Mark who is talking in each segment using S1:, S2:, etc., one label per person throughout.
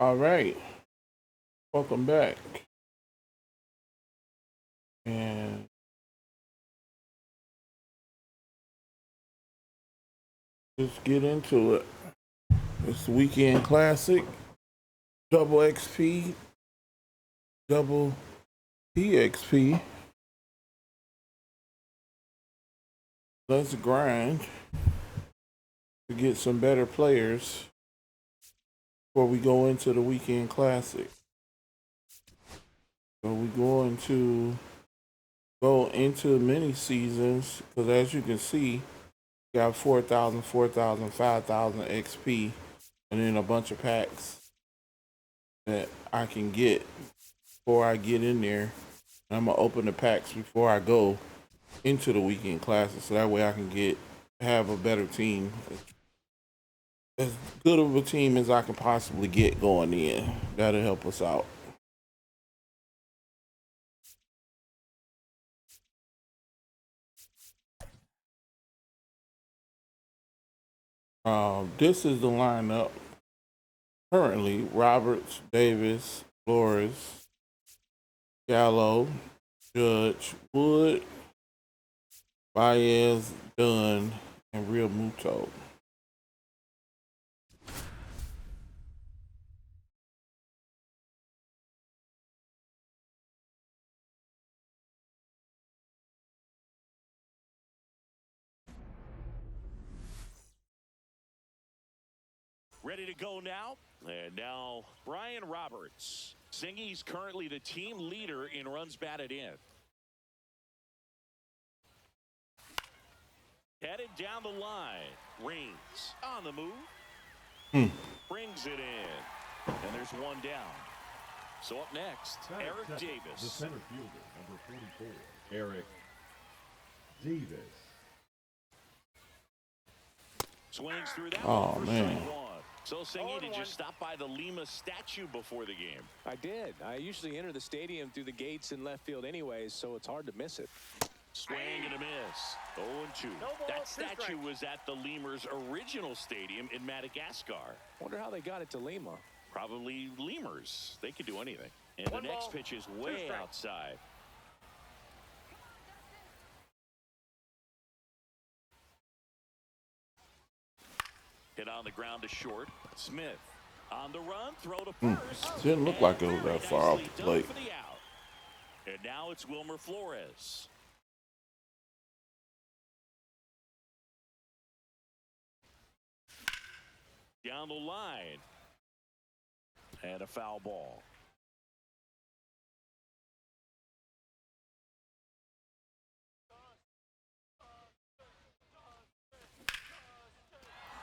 S1: All right, welcome back, and let's get into it. It's the weekend classic, double XP, double PXP. Let's grind to get some better players before we go into the weekend classic. So we're going to go into mini seasons because, as you can see, you got 4,000, 4,000, 5,000 XP, and then a bunch of packs that I can get before I get in there. I'm gonna open the packs before I go into the weekend classes, so that way I can have a better team, as good of a team as I can possibly get going in. That'll help us out. This is the lineup currently: Roberts, Davis, Flores, Gallo, Judge, Wood, Baez, Dunn, and Real Muto.
S2: Ready to go now. And now Brian Roberts. Singy's currently the team leader in runs batted in. Headed down the line. Reigns on the move. Brings it in. And there's one down. So up next, Eric Davis.
S3: The center fielder, number 44, Eric Davis.
S2: Swings through that
S1: Oh,
S2: one for
S1: man.
S2: strike one. So, Singy, did you stop by the Lima statue before the game?
S4: I did. I usually enter the stadium through the gates in left field anyways, so it's hard to miss it.
S2: Swing and a miss. 0-2. That statue was at the Lemurs' original stadium in Madagascar.
S4: Wonder how they got it to Lima.
S2: Probably Lemurs. They could do anything. And the next pitch is way outside. Hit on the ground to short. Smith on the run. Throw to first.
S1: Didn't look like it was that far off the plate.
S2: For the out. And now it's Wilmer Flores. Down the line. And a foul ball.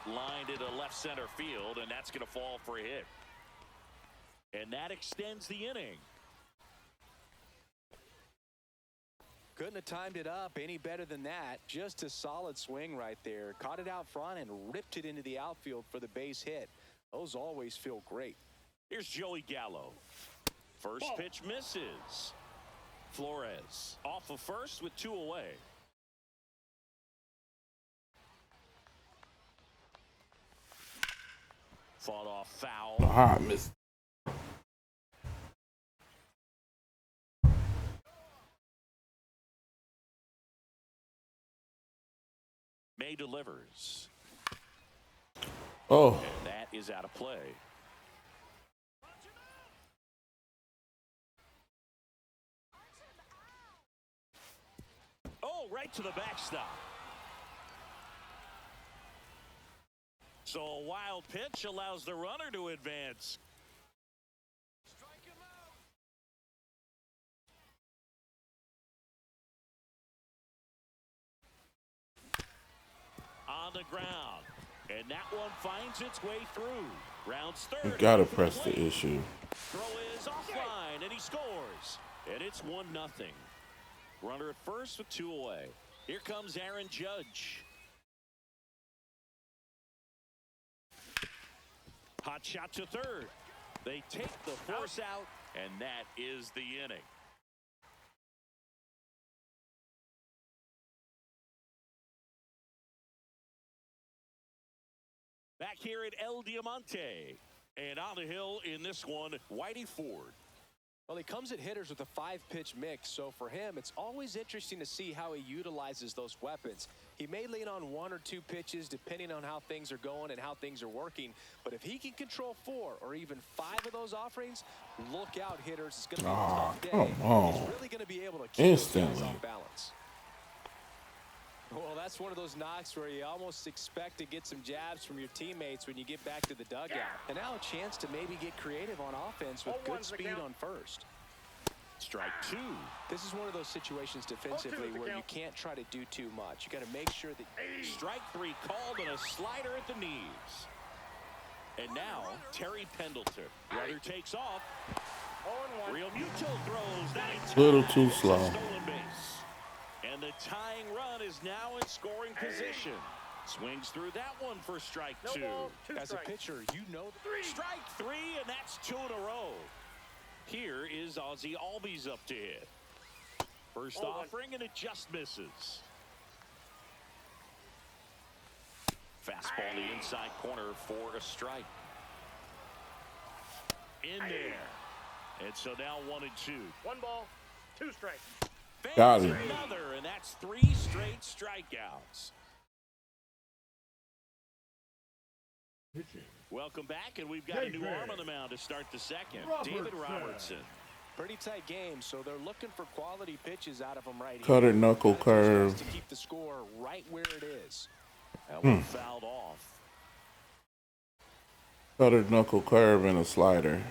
S2: Lined into left center field, and that's going to fall for a hit. And that extends the inning.
S4: Couldn't have timed it up any better than that. Just a solid swing right there. Caught it out front and ripped it into the outfield for the base hit. Those always feel great.
S2: Here's Joey Gallo. First pitch misses. Flores off of first with two away. Fought off foul.
S1: Ah, missed.
S2: May delivers.
S1: Oh,
S2: And that is out of play. Oh, right to the backstop. So a wild pitch allows the runner to advance. On the ground. And that one finds its way through. Rounds third.
S1: you gotta press the issue.
S2: Throw is offline, and he scores. And it's 1-0. Runner at first with two away. Here comes Aaron Judge. Hot shot to third. They take the force out, and that is the inning. Back here at El Diamante. And on the hill in this one, Whitey Ford.
S4: Well, he comes at hitters with a 5-pitch mix, so for him, it's always interesting to see how he utilizes those weapons. He may lean on 1 or 2 pitches depending on how things are going and how things are working, but if he can control 4 or even 5 of those offerings, look out, hitters. It's going to be a tough day.
S1: Come on.
S4: He's really going to be able to keep those guys
S1: Instantly.
S4: off balance. Well, that's one of those knocks where you almost expect to get some jabs from your teammates when you get back to the dugout. And now a chance to maybe get creative on offense with good speed on first.
S2: Strike 2.
S4: This is one of those situations defensively where you can't try to do too much. You got to make sure that...
S2: Strike 3 called and a slider at the knees. And now, Terry Pendleton. Runner takes off. Real Muto throws. That
S1: Little too slow.
S2: Stolen base. And the tying run is now in scoring position. Swings through that one for strike 2.
S4: As a pitcher, you know...
S2: Strike 3, and that's 2 in a row. Here is Ozzie Albies up to hit. First offering, and it just misses. Fastball the inside corner for a strike. In there. And so now 1 and 2.
S5: 1 ball, 2 strikes.
S1: Got it.
S2: Another, and that's 3 straight strikeouts.
S3: Pitching.
S2: Welcome back, and we've got a new arm on the mound to start the second. David Robertson.
S4: Pretty tight game, so they're looking for quality pitches out of him right here.
S1: Cutter knuckle curve.
S4: To keep the score right where it is.
S2: That one fouled off.
S1: Cutter knuckle curve and a slider.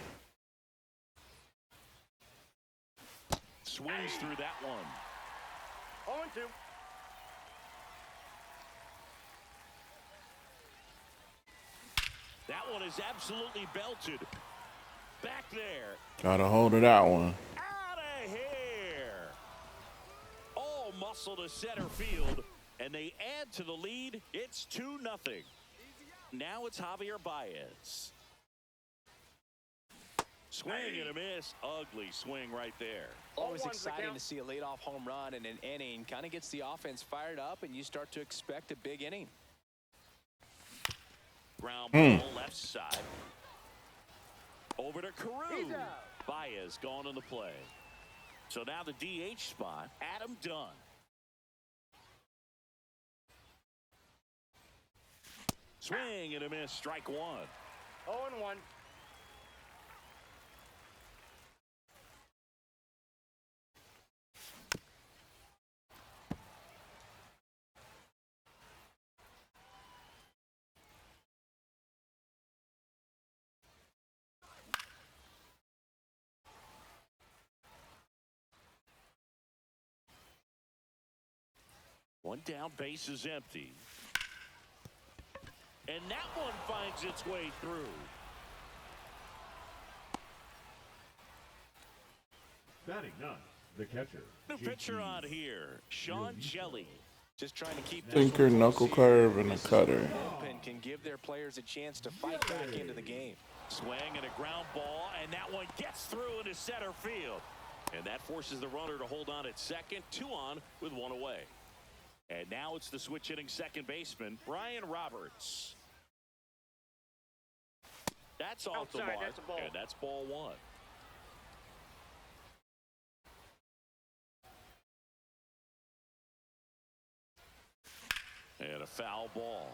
S2: Swings through that one.
S5: 0-2.
S2: That one is absolutely belted. Back there.
S1: Got a hold of that one.
S2: Out of here. All muscle to center field, and they add to the lead. It's 2-0. Now it's Javier Baez. Swing and a miss. Ugly swing right there.
S4: Always exciting to see a leadoff home run in an inning. Kind of gets the offense fired up, and you start to expect a big inning.
S2: Ground ball left side. Over to Carew. Baez gone on the play. So now the DH spot, Adam Dunn. Swing and a miss. Strike 1.
S5: 0-1.
S2: One down, base is empty. And that one finds its way through.
S3: Batting 9th, the catcher.
S2: New pitcher on here, Sean Shelley.
S4: Just trying to keep
S1: Sinker, knuckle curve, and a cutter.
S4: Bullpen can give their players a chance to fight back into the game.
S2: Swing and a ground ball, and that one gets through into center field. And that forces the runner to hold on at second. 2 on with 1 away. And now it's the switch hitting second baseman, Brian Roberts. That's off the
S5: Outside,
S2: mark,
S5: that's a ball.
S2: and that's ball 1. And a foul ball.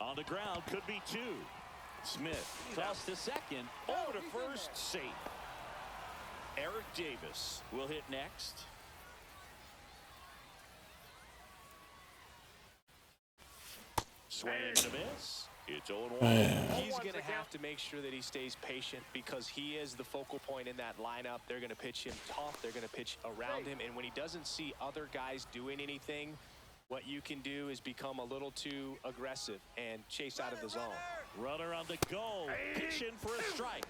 S2: On the ground, could be 2. Smith tossed to second, over to first, safe. Eric Davis will hit next. Swing and a miss. It's 0-1.
S4: He's going to have to make sure that he stays patient because he is the focal point in that lineup. They're going to pitch him tough. They're going to pitch around him. And when he doesn't see other guys doing anything, what you can do is become a little too aggressive and chase out of the zone.
S2: Runner on the go. Pitch in for a strike.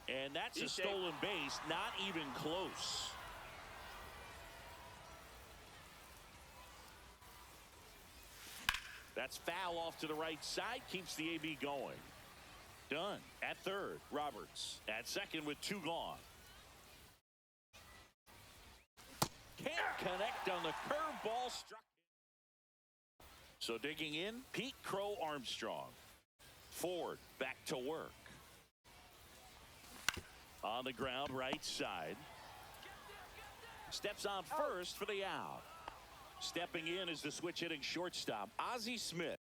S2: And that's a stolen base. Not even close. That's foul off to the right side. Keeps the AB going. Dunn at third. Roberts at second with 2 gone. connect on the curveball struck. So digging in, Pete Crow Armstrong. Ford back to work. On the ground, right side. Steps on first for the out. Stepping in is the switch hitting shortstop, Ozzie Smith.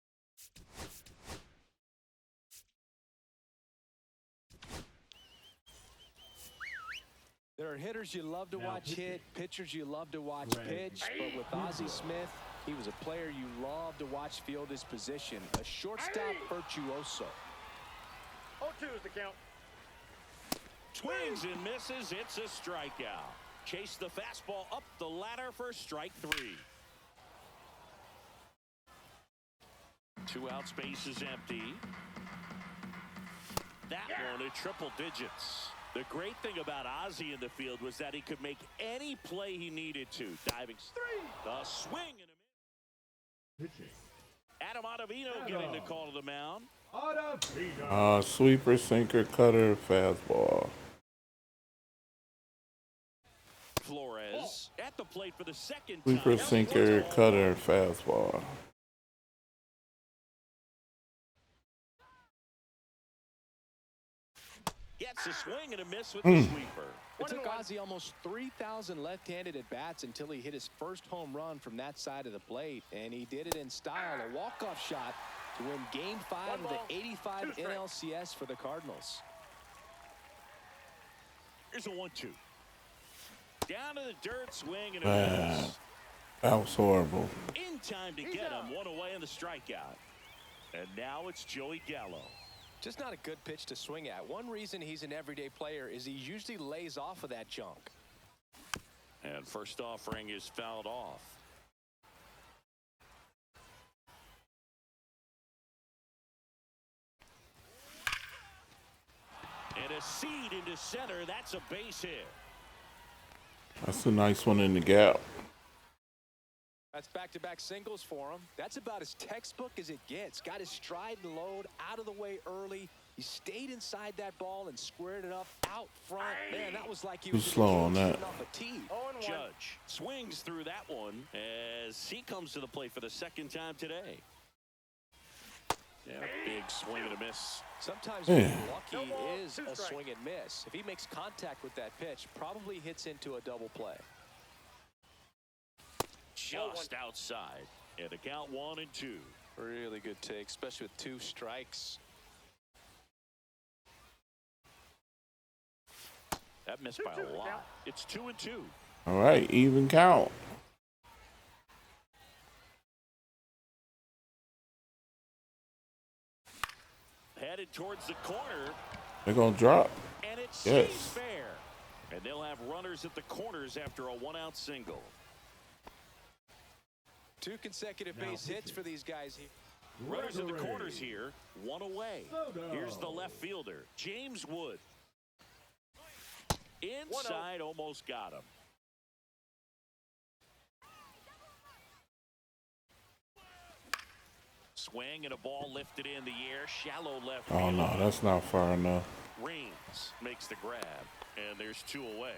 S4: There are hitters you love to watch hit, pitchers you love to watch pitch, but with Ozzie Smith, he was a player you love to watch field his position, a shortstop virtuoso.
S5: 0-2 is the count.
S2: Swings and misses. It's a strikeout. Chase the fastball up the ladder for strike 3. 2 out, space is empty. That one at triple digits. The great thing about Ozzie in the field was that he could make any play he needed to. Diving 3. A swing and a miss.
S3: Pitching.
S2: Adam Ottavino getting the call to the mound.
S3: Ottavino.
S1: Sweeper, sinker, cutter, fastball.
S2: Flores at the plate for the second
S1: Sweeper,
S2: time.
S1: sinker, cutter, fastball.
S2: Gets a swing and a miss with the sweeper.
S4: It took Ozzie almost 3,000 left-handed at-bats until he hit his first home run from that side of the plate, and he did it in style, a walk-off shot to win Game 5 of the 85 NLCS for the Cardinals.
S2: Here's a 1-2. Down to the dirt, swing and a miss.
S1: That was horrible.
S2: In time to get him, 1 away in the strikeout. And now it's Joey Gallo.
S4: Just not a good pitch to swing at. One reason he's an everyday player is he usually lays off of that junk.
S2: And first offering is fouled off. And a seed into center. That's a base hit.
S1: That's a nice one in the gap.
S4: That's back-to-back singles for him. That's about as textbook as it gets. Got his stride and load out of the way early. He stayed inside that ball and squared it up out front. Man, that was like he was
S1: slow on that.
S4: off a tee.
S2: Judge swings through that one as he comes to the plate for the second time today. Yeah, big swing and a miss.
S4: Sometimes being lucky is a swing and miss. If he makes contact with that pitch, probably hits into a double play.
S2: Just outside. And the count 1-2.
S4: Really good take, especially with 2 strikes.
S2: That missed by a lot. It's 2-2.
S1: All right, even count.
S2: Headed towards the corner.
S1: They're going to drop.
S2: And it's
S1: Yes.
S2: fair. And they'll have runners at the corners after a 1-out single.
S4: 2 consecutive base hits for these guys here.
S2: Runners at the corners here, 1 away. Here's the left fielder, James Wood. Inside, almost got him. Swing and a ball lifted in the air, shallow left field.
S1: Oh, no, that's not far enough.
S2: Reigns makes the grab, and there's 2 away.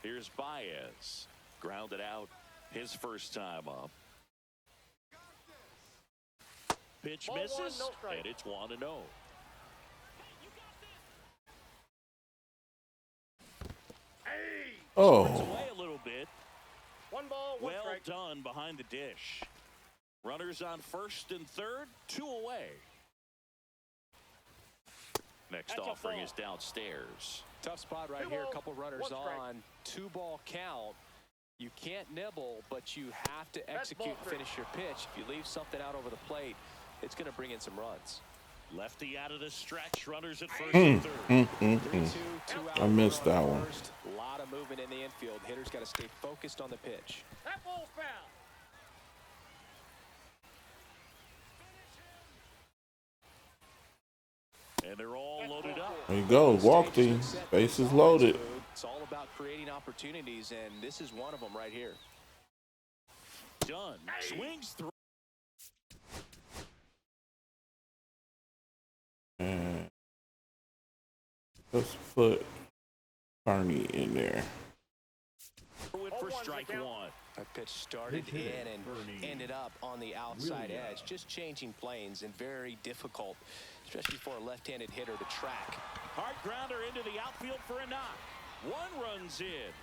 S2: Here's Baez, grounded out his first time up. Pitch misses, and it's 1-0.
S1: Oh.
S2: Away a little bit.
S5: 1 ball, 1
S2: Well
S5: strike.
S2: done behind the dish. Runners on first and third, 2 away. Next
S5: That's a
S2: offering
S5: ball.
S2: is downstairs.
S4: Tough spot right
S5: 2
S4: here. A
S5: balls,
S4: couple runners
S5: 1 strike.
S4: on. 2-ball count. You can't nibble, but you have to execute and
S5: ball
S4: finish your pitch. If you leave something out over the plate, it's going to bring in some runs.
S2: Lefty out of the stretch. Runners at first and third.
S4: 3-2, 2 out.
S1: I missed that one.
S4: First. A lot of movement in the infield. Hitters got to stay focused on the pitch.
S5: That ball's foul.
S2: And they're all loaded up.
S1: There you go. Walked him. Bases loaded.
S4: It's all about creating opportunities, and this is one of them right here.
S2: Done. Swings through.
S1: And let's put Carney in there.
S2: It for strike strike one.
S4: That pitch started
S3: Pitch hit,
S4: in and
S3: Bernie.
S4: ended up on the outside
S3: Williams.
S4: edge. Just changing planes and very difficult, especially for a left-handed hitter to track.
S2: Hard grounder into the outfield for a knock. One runs in.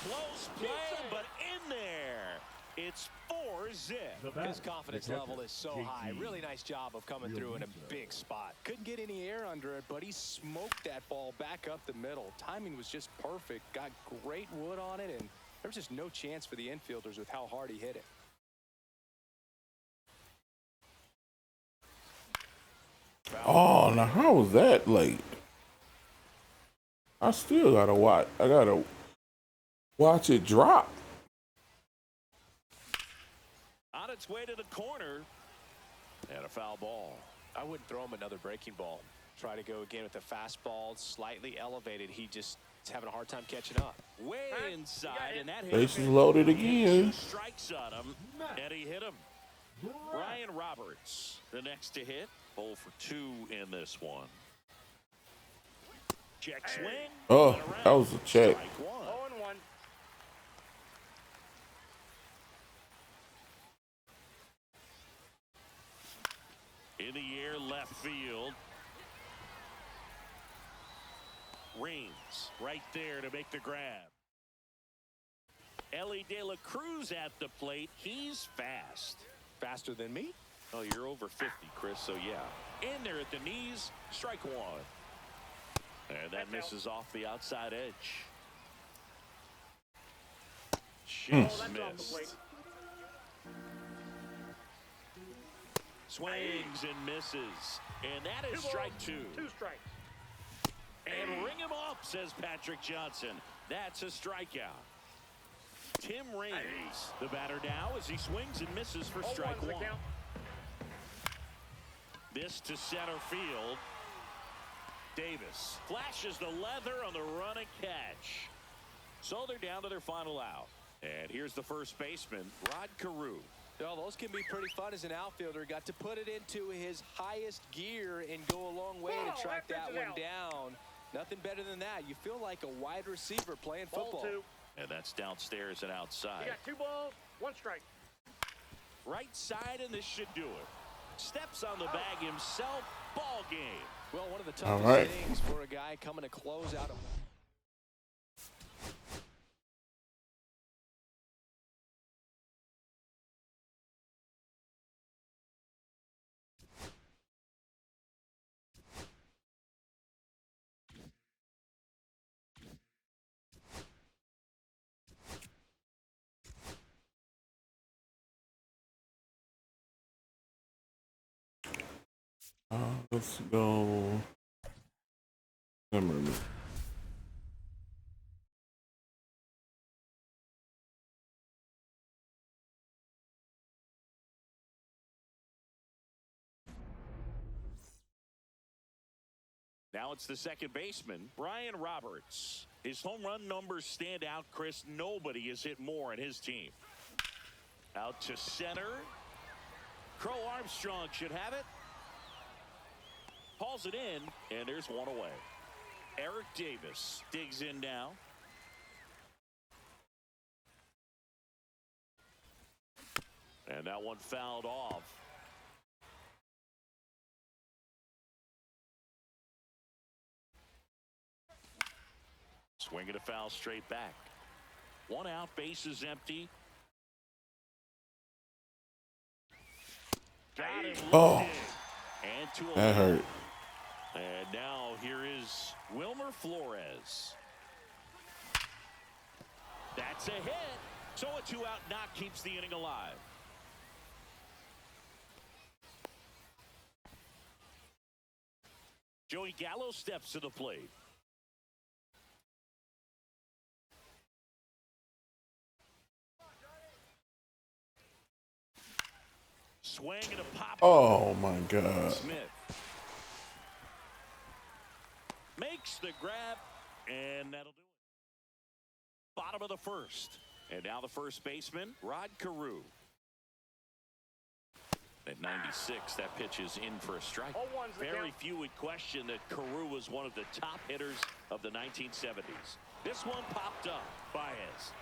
S2: Close play, but in there. It's 4-zip.
S4: His confidence level is so high. Really nice job of coming through in a big spot. Couldn't get any air under it, but he smoked that ball back up the middle. Timing was just perfect. Got great wood on it, and there was just no chance for the infielders with how hard he hit it.
S1: Oh, now how was that late? I still gotta watch. I gotta watch it drop.
S2: On its way to the corner. And a foul ball.
S4: I wouldn't throw him another breaking ball. Try to go again with the fastball, slightly elevated. He just is having a hard time catching up.
S2: Way inside, and that hit.
S1: Bases loaded again.
S2: Strikes on him, and he hit him. Brian Roberts, the next to hit. 0 for 2 in this one. Check swing.
S1: Oh, that was a check.
S2: Strike one.
S5: 0-1.
S2: In the air, left field. Reigns right there to make the grab. Ellie De La Cruz at the plate. He's fast.
S4: Faster than me?
S2: Oh, you're over 50, Chris, so yeah. In there at the knees, strike one. And that misses off the outside edge. Just missed. Swings and misses. And that is strike two.
S5: 2 strikes.
S2: And ring him up, says Patrick Johnson. That's a strikeout. Tim Raines, the batter now, as he swings and misses for strike
S5: 0-1's the
S2: one.
S5: count.
S2: This to center field. Davis flashes the leather on the run and catch. So they're down to their final out. And here's the first baseman, Rod Carew.
S4: Well, those can be pretty fun as an outfielder. Got to put it into his highest gear and go a long way to track that one down. Nothing better than that. You feel like a wide receiver playing football.
S5: Ball 2.
S2: And that's downstairs and outside.
S5: You got 2 balls, 1 strike.
S2: Right side, and this should do it. Steps on the bag himself. Ball game.
S4: Well, one of the
S1: All
S4: toughest
S1: right.
S4: things for a guy coming to close out a
S1: Let's go. Remember.
S2: Now it's the second baseman, Brian Roberts. His home run numbers stand out, Chris. Nobody has hit more in his team. Out to center. Crow Armstrong should have it. Hauls it in, and there's one away. Eric Davis digs in now. And that one fouled off. Swing and a foul straight back. 1 out, bases empty. Got him.
S1: Oh,
S2: And to a
S1: that hurt.
S2: And now here is Wilmer Flores. That's a hit. So a 2-out knock keeps the inning alive. Joey Gallo steps to the plate. Swing and a pop.
S1: Oh my God.
S2: Smith makes the grab, and that'll do it. Bottom of the first. And now the first baseman, Rod Carew. At 96, that pitch is in for a strike.
S5: 0-1's the
S2: Very
S5: count.
S2: few would question that Carew was one of the top hitters of the 1970s. This one popped up. Baez.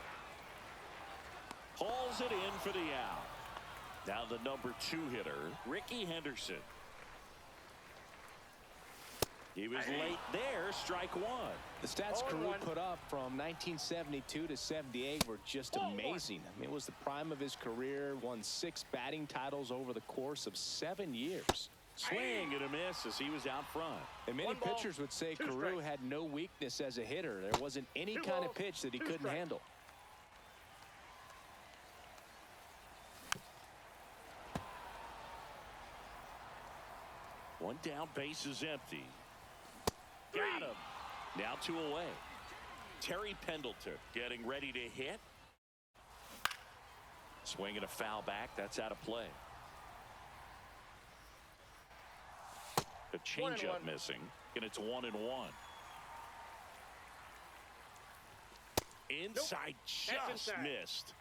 S2: Hauls it in for the out. Now the number 2 hitter, Ricky Henderson. He was late there, strike 1.
S4: The stats
S5: Oh,
S4: Carew
S5: one.
S4: put up from 1972 to 78 were just amazing. I mean, it was the prime of his career, won 6 batting titles over the course of 7 years.
S2: Swing and a miss as he was out front.
S4: And many
S5: One ball,
S4: pitchers would say
S5: 2
S4: Carew
S5: strikes.
S4: had no weakness as a hitter. There wasn't any
S5: 2
S4: kind of
S5: balls,
S4: pitch that he
S5: 2
S4: couldn't
S5: strikes.
S4: handle.
S2: One down, base is empty. Got him. Now 2 away. Terry Pendleton getting ready to hit. Swinging a foul back. That's out of play. The changeup
S5: 1-1.
S2: missing, and it's 1-1. Inside, just
S5: inside.
S2: missed.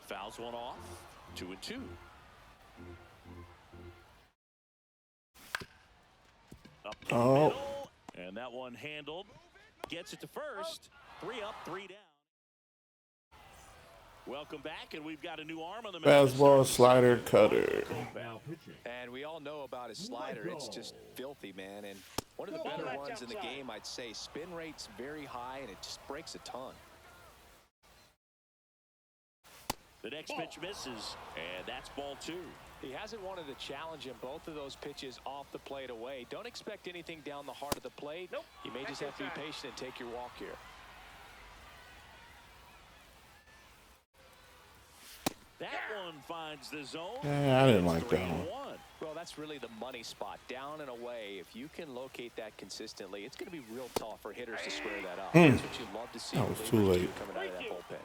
S2: Fouls one off. 2-2. Up the middle, and that one handled. Gets it to first. 3 up, 3 down. Welcome back, and we've got a new arm on the mound.
S1: Fastball, slider, cutter.
S3: Now pitching.
S4: And we all know about his slider. It's just filthy, man. And one of the better
S5: Ball
S4: ones in the
S5: outside.
S4: game, I'd say. Spin rate's very high, and it just breaks a ton.
S2: The next pitch misses, and that's ball 2.
S4: He hasn't wanted a challenge in both of those pitches off the plate away. Don't expect anything down the heart of the plate.
S5: Nope.
S4: You may just have to be patient and take your walk here.
S2: That one finds the zone.
S1: Yeah, I didn't like that
S2: 3-1.
S1: one.
S4: Well, that's really the money spot, down and away. If you can locate that consistently, it's going to be real tough for hitters to square that up. That's what you love to see.
S1: That was
S4: relievers
S1: too
S4: do
S1: late.
S4: coming out of that bullpen.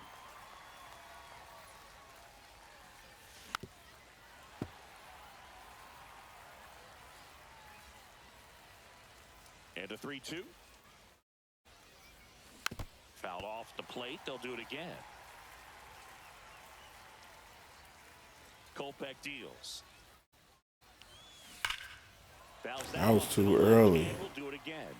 S2: And a 3-2. Fouled off the plate. They'll do it again. Kopech deals. Fouls
S1: That was
S2: off
S1: too
S2: the plate,
S1: early.
S2: and we'll do it again.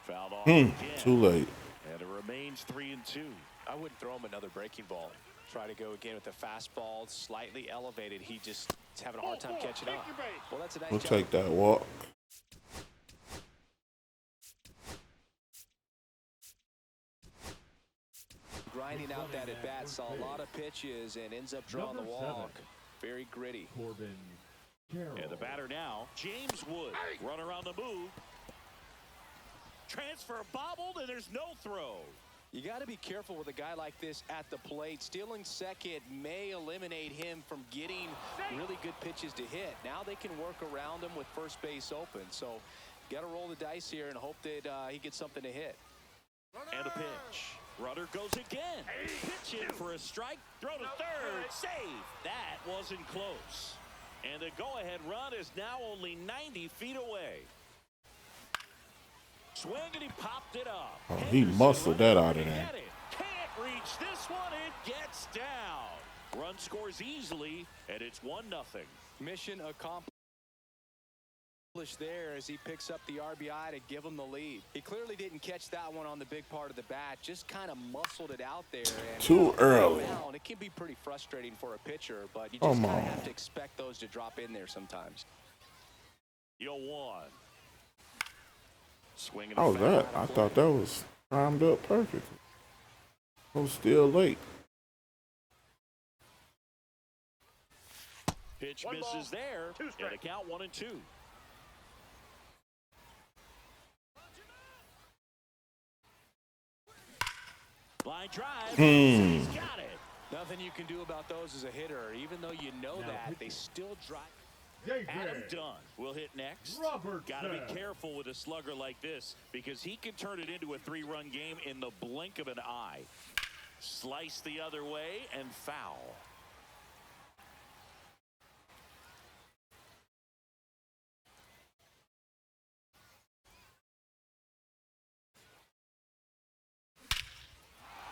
S2: Fouled off again.
S1: Too late.
S2: And it remains 3-2.
S4: I wouldn't throw him another breaking ball. Try to go again with the fastball, slightly elevated. He just is having a hard time catching up. Well, that's a nice
S1: We'll
S4: job.
S1: take that walk.
S4: Grinding out that at bat, saw a lot of pitches and ends up drawing the
S3: Number 7.
S4: walk. Very gritty.
S3: Corbin Carroll.
S2: And the batter now, James Wood. Runner on the move. Transfer bobbled, and there's no throw.
S4: You got to be careful with a guy like this at the plate. Stealing second may eliminate him from getting really good pitches to hit. Now they can work around him with first base open. So got to roll the dice here and hope that he gets something to hit.
S2: And a pitch. Runner goes again. Pitch in for a strike. Throw to third. Save. That wasn't close. And the go-ahead run is now only 90 feet away. Swing, and he popped it up.
S1: Oh, he muscled that out of there.
S2: Get it. Can't reach this one. It gets down. Run scores easily, and it's 1-0.
S4: Mission accomplished there as he picks up the RBI to give him the lead. He clearly didn't catch that one on the big part of the bat, just kind of muscled it out there. And
S1: Too early.
S4: it can be pretty frustrating for a pitcher, but you just kind of have to expect those to drop in there sometimes.
S2: Yo, 1. Swinging.
S1: How was that? I thought that was timed up perfectly. I was still late.
S2: Pitch
S5: One ball,
S2: misses there,
S5: 2
S2: and a
S5: strikes.
S2: count 1-2. Line drive. He's got it.
S4: Nothing you can do about those as a hitter. Even though you know
S3: Now
S4: that, they
S3: pitching.
S4: still drive.
S3: David
S2: Adam Dunn will hit next.
S3: Robertson.
S2: Got to be careful with a slugger like this because he can turn it into a 3-run game in the blink of an eye. Slice the other way and foul.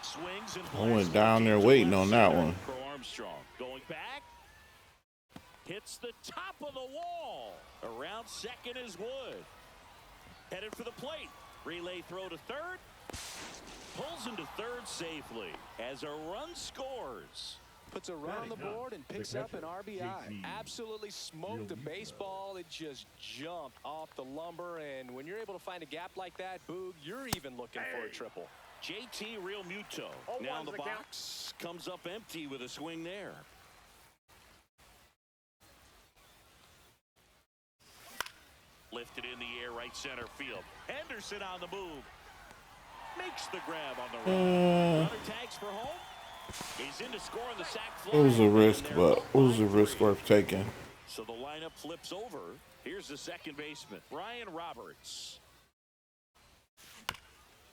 S2: Swings and
S1: I went down there waiting on that one.
S2: For Armstrong. Going back. Hits the top of the wall. Around second is Wood. Headed for the plate. Relay throw to third. Pulls into third safely as a run scores.
S4: Puts a run on the board and picks up an RBI. Absolutely smoked the baseball. It just jumped off the lumber. And when you're able to find a gap like that, Boog, you're even looking for a triple.
S2: JT Real Muto. Now in the box. Comes up empty with a swing there. Lifted in the air, right center field. Henderson on the move. Makes the grab on the run. Runner tags for home. He's in to score on the sac fly.
S1: It was a risk, but it was a risk worth taking.
S2: So the lineup flips over. Here's the second baseman, Ryan Roberts.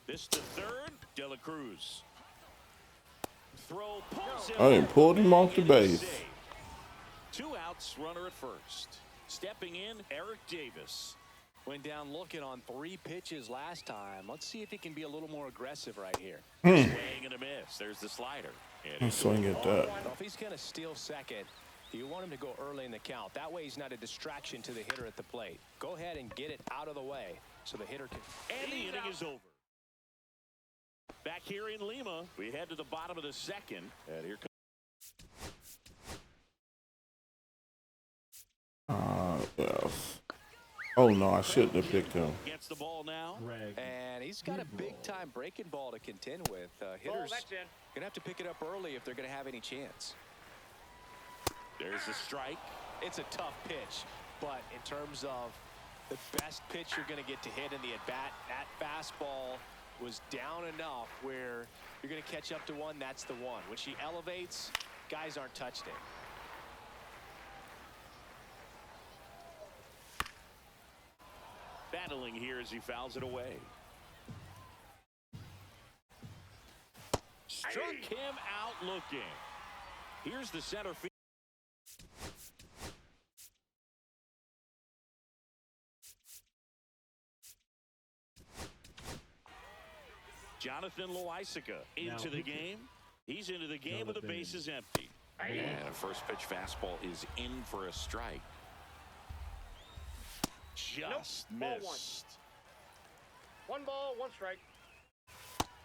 S2: This to third, De La Cruz. Throw pulls him.
S1: I didn't pull him off the base.
S2: 2 outs, runner at first. Stepping in, Eric Davis.
S4: Went down looking on 3 pitches last time. Let's see if he can be a little more aggressive right here.
S2: Swing and a miss. There's the slider.
S1: And swing at that.
S4: Well, if he's going to steal second, you want him to go early in the count. That way he's not a distraction to the hitter at the plate. Go ahead and get it out of the way so the hitter can.
S2: And the inning is over. Back here in Lima, we head to the bottom of the second. And here comes.
S1: Yes. Oh no, I shouldn't have picked him.
S2: Gets the ball now.
S4: And he's got a big-time breaking ball to contend with. Hitters going to have to pick it up early if they're going to have any chance.
S2: There's the strike.
S4: It's a tough pitch, but in terms of the best pitch you're going to get to hit in the at-bat, that fastball was down enough where you're going to catch up to one. That's the one. When she elevates, guys aren't touched it.
S2: Battling here as he fouls it away. Struck him out looking. Here's the center field. Jonathan Loaisiga into the game. He's into the game with the bases empty. And a first pitch fastball is in for a strike. Just missed.
S5: One ball, one strike.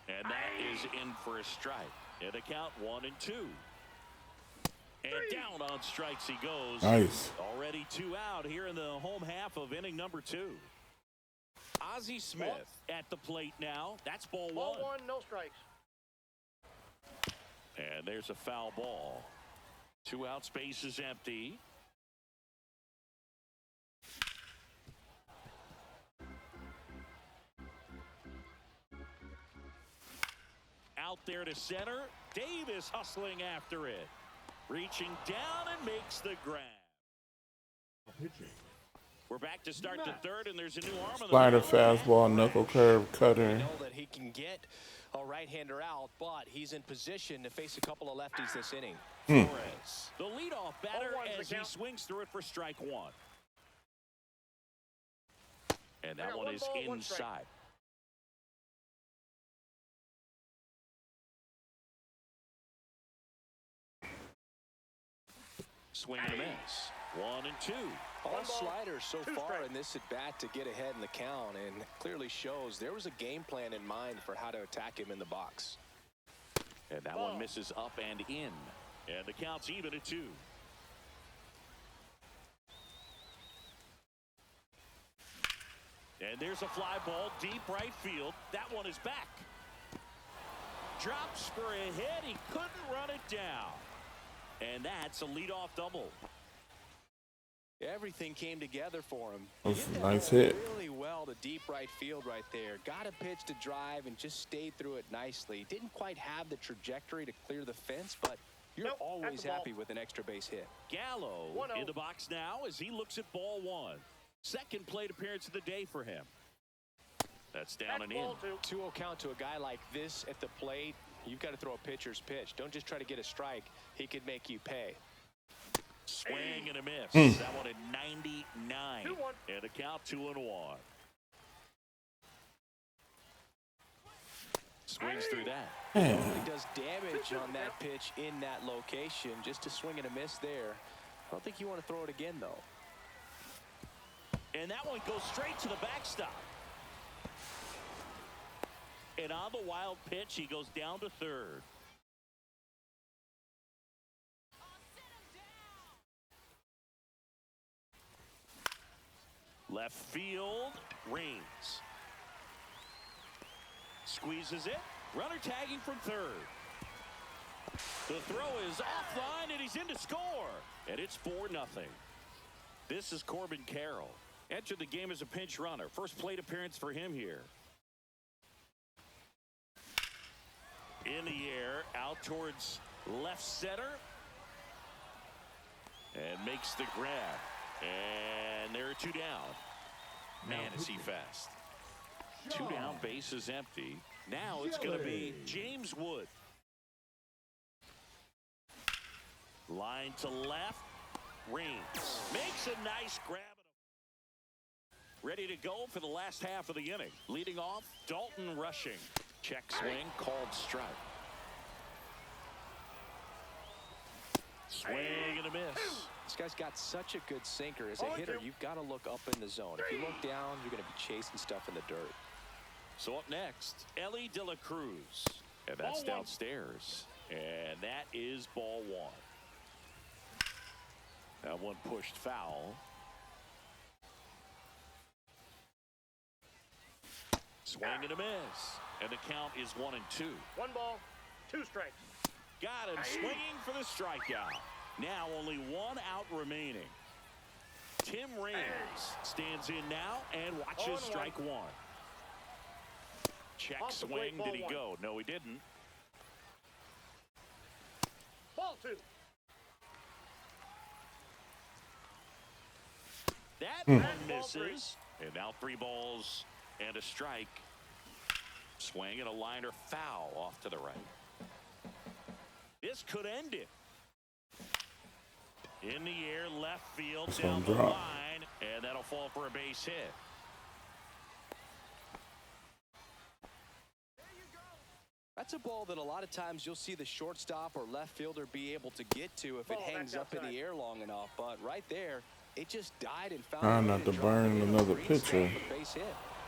S2: And that is in for a strike. And a count 1-2. And down on strikes he goes.
S1: Nice.
S2: Already 2 out here in the home half of inning number 2. Ozzie Smith at the plate now. That's ball 1.
S5: Ball 1, no strikes.
S2: And there's a foul ball. 2 out, space is empty. Out there to center. Davis hustling after it. Reaching down and makes the grab. We're back to start the third, and there's a new arm on the
S1: Slider,
S2: mound.
S1: fastball, knuckle curve, cutter.
S4: We know that he can get a right-hander out, but he's in position to face a couple of lefties this inning.
S2: Flores, the leadoff batter,
S5: 0-1's
S2: as
S5: the
S2: he
S5: count.
S2: swings through it for strike 1. And that
S5: Yeah,
S2: one
S5: one
S2: is
S5: ball, one strike.
S2: inside. Swing and a miss. 1-2.
S4: All sliders so
S5: 2
S4: far
S5: strikes.
S4: in this at-bat to get ahead in the count, and clearly shows there was a game plan in mind for how to attack him in the box.
S2: And that one misses up and in. And the count's even at 2. And there's a fly ball deep right field. That one is back. Drops for a hit. He couldn't run it down. And that's a leadoff double.
S4: Everything came together for him.
S1: That's
S4: He
S1: a
S4: hit
S1: nice
S4: that
S1: hit.
S4: really well to deep right field right there. Got a pitch to drive and just stayed through it nicely. Didn't quite have the trajectory to clear the fence, but you're
S5: Nope,
S4: always
S5: that's the ball.
S4: happy with an extra base hit.
S2: Gallo
S5: 1-0.
S2: in the box now as he looks at ball 1. Second plate appearance of the day for him. That's down
S5: That's
S2: and in.
S5: ball 2.
S4: 2-0 count to a guy like this at the plate. You've got to throw a pitcher's pitch. Don't just try to get a strike. He could make you pay.
S2: Swing and a miss. That one at 99.
S5: 2-1.
S2: And a count 2-1. Swings through that.
S4: He does damage on that pitch in that location. Just a swing and a miss there. I don't think you want to throw it again, though.
S2: And that one goes straight to the backstop. And on the wild pitch, he goes down to third. Left field, Reigns. Squeezes it. Runner tagging from third. The throw is offline, and he's in to score. And it's 4-0. This is Corbin Carroll. Entered the game as a pinch runner. First plate appearance for him here. In the air, out towards left center. And makes the grab. And there are 2 down. Man, is he fast. 2 down, base is empty. Now it's going to be James Wood. Line to left. Reigns makes a nice grab. Ready to go for the last half of the inning. Leading off, Dalton rushing. Check swing, called strike. Swing and a miss.
S4: This guy's got such a good sinker. As a hitter, you've got to look up in the zone. If you look down, you're going to be chasing stuff in the dirt.
S2: So up next, Ellie De La Cruz. And that's downstairs. And that is ball 1. That one pushed foul. Swing and a miss. And the count is 1-2.
S5: 1 ball, 2 strikes.
S2: Got him swinging for the strikeout. Now only 1 out remaining. Tim Raines stands in now and watches strike 1. Check swing. Did he go? No, he didn't.
S5: Ball 2.
S2: That one misses. And now 3 balls and a strike. Swing and a liner foul off to the right. This could end it. In the air, left field, down the line, and that'll fall for a base hit.
S4: That's a ball that a lot of times you'll see the shortstop or left fielder be able to get to if it hangs up in the air long enough. But right there, it just died and found.
S1: Trying not to burn another pitcher.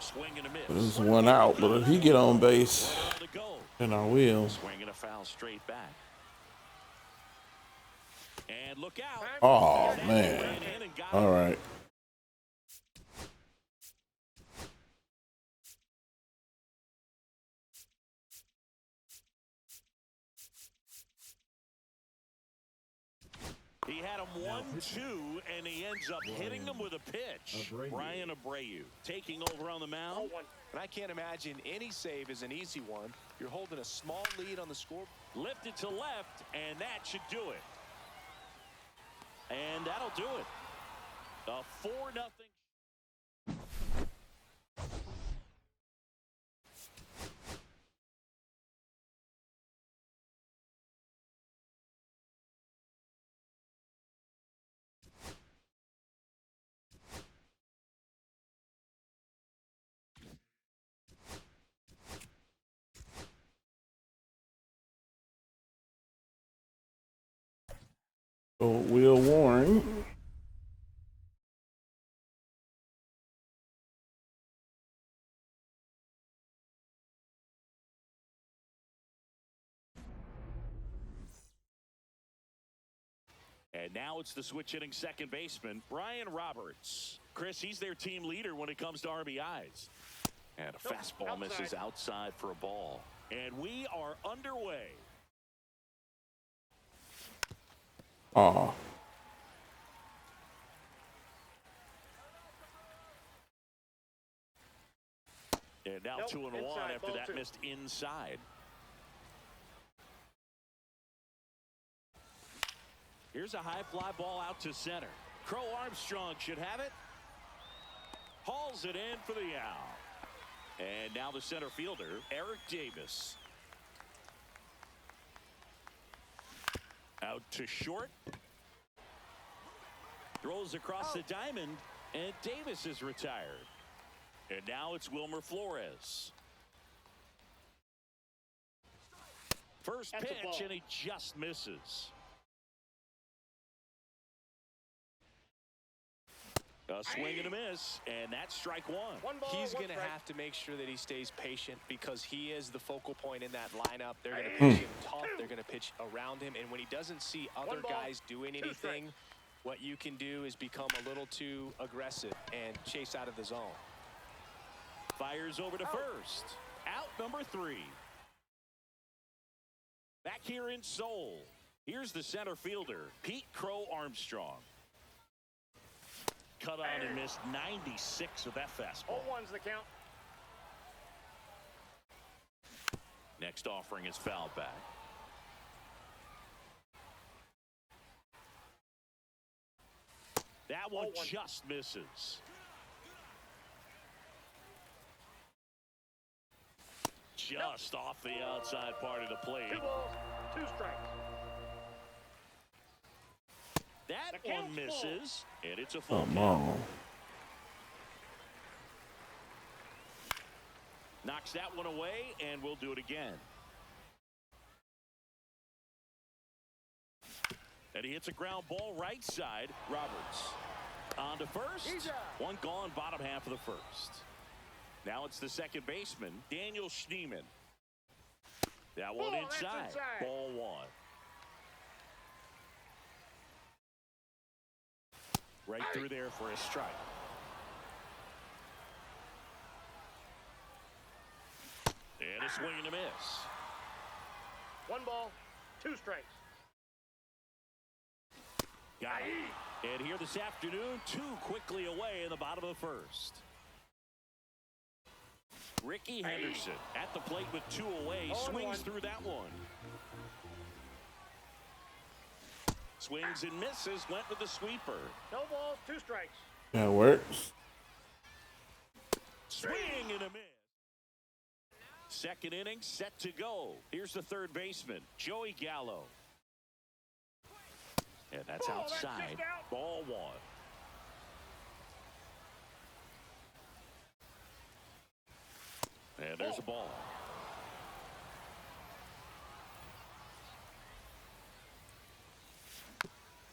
S2: Swing and a miss.
S1: There's 1 out, but if he get on base, then I will.
S2: Swing and a foul straight back. And look out.
S1: Oh, man. All right.
S2: He had him 1-2, and he ends up hitting him with a pitch. Brian Abreu taking over on the mound.
S4: And I can't imagine any save is an easy one. You're holding a small lead on the score.
S2: Lifted to left, and that should do it. And that'll do it. A 4-0.
S1: So Will Warren.
S2: And now it's the switch hitting second baseman, Brian Roberts. Chris, he's their team leader when it comes to RBIs. And a fastball misses outside for a ball. And we are underway.
S1: Oh.
S2: And now 2-1 after that missed inside. Here's a high fly ball out to center. Crow Armstrong should have it. Hauls it in for the out. And now the center fielder, Eric Davis. Out to short. Throws across the diamond, and Davis is retired. And now it's Wilmer Flores. First pitch, and he just misses. A swing and a miss, and that's strike one.
S5: One ball,
S4: He's
S5: one
S4: going to
S5: strike.
S4: have to make sure that he stays patient because he is the focal point in that lineup. They're going to pitch him tough. They're going to pitch around him. And when he doesn't see other
S5: One ball,
S4: guys doing
S5: two
S4: anything,
S5: strikes.
S4: what you can do is become a little too aggressive and chase out of the zone.
S2: Fires over to first. Out number 3. Back here in Seoul, here's the center fielder, Pete Crow Armstrong. Cut on and missed 96 with that fastball.
S5: 0-1's the count.
S2: Next offering is fouled back. That one
S5: 0-1.
S2: just misses. Just off the outside part of the plate.
S5: 2 balls, 2 strikes.
S2: That
S5: The
S2: one
S5: count's
S2: misses, and it's a full
S1: Come
S2: count.
S1: on.
S2: Knocks that one away, and we'll do it again. And he hits a ground ball right side. Roberts on to first.
S5: He's out.
S2: One gone, bottom half of the first. Now it's the second baseman, Daniel Schneemann. That one
S5: Ball, that's
S2: inside.
S5: inside.
S2: Ball 1. Right through there for a strike. And a swing and a miss.
S5: 1 ball, 2 strikes.
S2: Got it. And here this afternoon, 2 quickly away in the bottom of the first. Ricky Henderson at the plate with 2 away. Swings through that one. Swings and misses. Went with the sweeper.
S5: No balls, 2 strikes.
S1: That works.
S2: Swing and a miss. Second inning set to go. Here's the third baseman, Joey Gallo. And that's
S5: Ball, that's
S2: outside.
S5: just out.
S2: Ball 1. And there's a ball.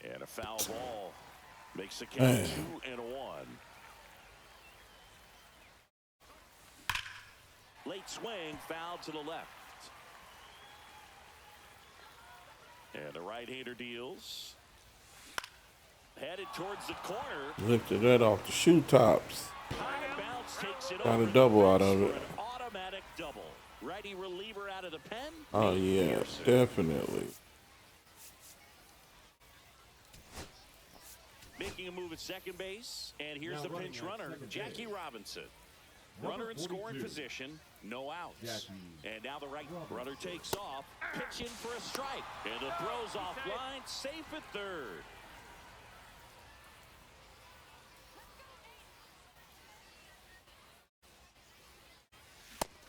S2: And a foul ball makes the count 2-1. Late swing, foul to the left. And the right-hander deals. Headed towards the corner.
S1: Lifted that off the shoe tops.
S2: High bounce takes it
S1: Got a
S2: over
S1: double
S2: the
S1: out of
S2: fence
S1: it.
S2: for an automatic double. Righty reliever out of the pen.
S1: Oh,
S2: Nate
S1: yeah,
S2: Pearson.
S1: definitely.
S2: Making a move at second base. And here's
S3: Now
S2: the
S3: running
S2: pinch
S3: at
S2: runner,
S3: second
S2: Jackie
S3: base.
S2: Robinson.
S3: Number
S2: Runner in scoring
S3: 42.
S2: position, no outs.
S3: Jackie
S2: And now the right
S3: Robinson.
S2: runner takes off, pitch in for a strike. And the throw's offline, safe at third.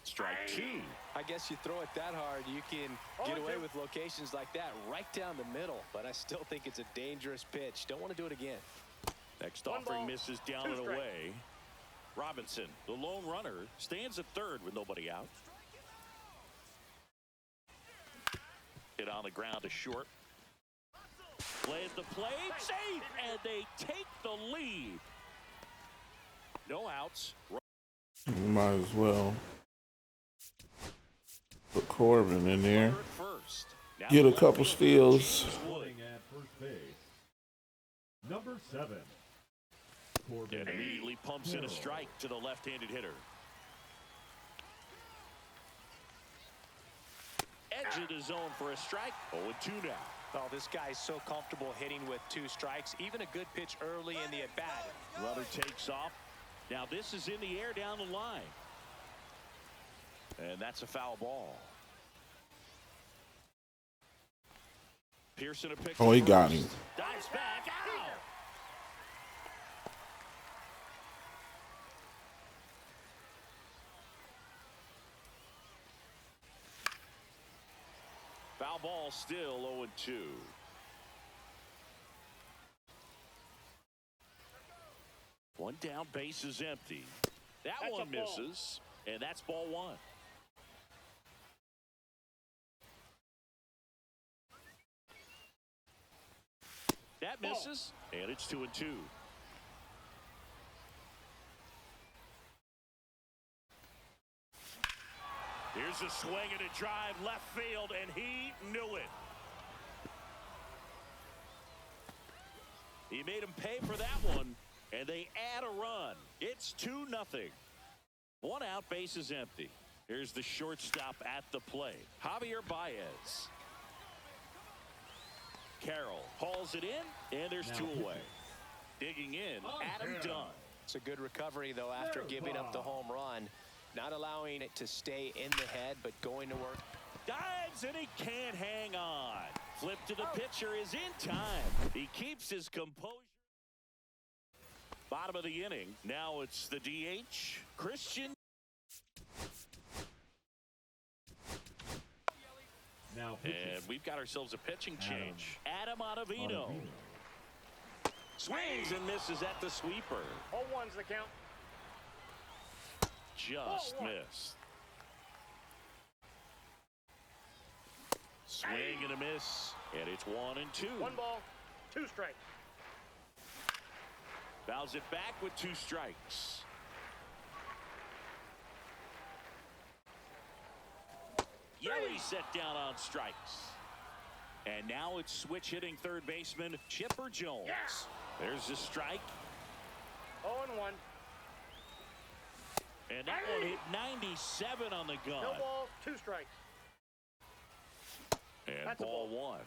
S2: Strike 2.
S4: I guess you throw it that hard, you can get away with locations like that right down the middle. But I still think it's a dangerous pitch. Don't want to do it again.
S2: Next
S5: One
S2: offering
S5: ball,
S2: misses down
S5: 2
S2: and
S5: strikes.
S2: away. Robinson, the lone runner, stands at third with nobody out. Hit on the ground to short. Play at the plate, safe, and they take the lead. No outs.
S1: You might as well put Corbin in there.
S2: Runner at first. Now
S1: Get a
S2: the
S1: couple
S2: left
S1: steals.
S2: fielder, Wood.
S3: Running at first base. Number 7. Corbin.
S2: And immediately pumps in a strike to the left-handed hitter. Edge of the zone for a strike. 0-2 now.
S4: Oh, this guy's so comfortable hitting with 2 strikes. Even a good pitch early in the at-bat.
S2: Runner takes off. Now this is in the air down the line. And that's a foul ball. Pearson a pick.
S1: Oh, he got him.
S2: Dives back. Ow! Foul ball still 0-2. One down, base is empty. That
S5: That's
S2: one
S5: a ball.
S2: misses, and that's ball 1. That misses, and it's 2-2. Here's a swing and a drive left field, and he knew it. He made him pay for that one, and they add a run. It's 2-0. One out, base is empty. Here's the shortstop at the plate, Javier Baez. Carroll hauls it in, and there's 2 away. Digging in, Adam Dunn.
S4: It's a good recovery, though, after giving up the home run. Not allowing it to stay in the head, but going to work.
S2: Dives, and he can't hang on. Flip to the pitcher is in time. He keeps his composure. Bottom of the inning. Now it's the DH, Christian.
S3: Now pitching.
S2: And we've got ourselves a pitching change. Adam Ottavino. Swings and misses at the sweeper.
S5: 0-1's the count.
S2: Just missed. Swing and a miss. And it's 1-2.
S5: 1 ball, 2 strikes.
S2: Fouls it back with 2 strikes. Yelly set down on strikes. And now it's switch hitting third baseman Chipper Jones. There's a strike.
S5: 0-1.
S2: And that one hit 97 on the gun.
S5: No balls, 2 strikes.
S2: And
S5: That's a
S2: ball
S5: ball.
S2: 1.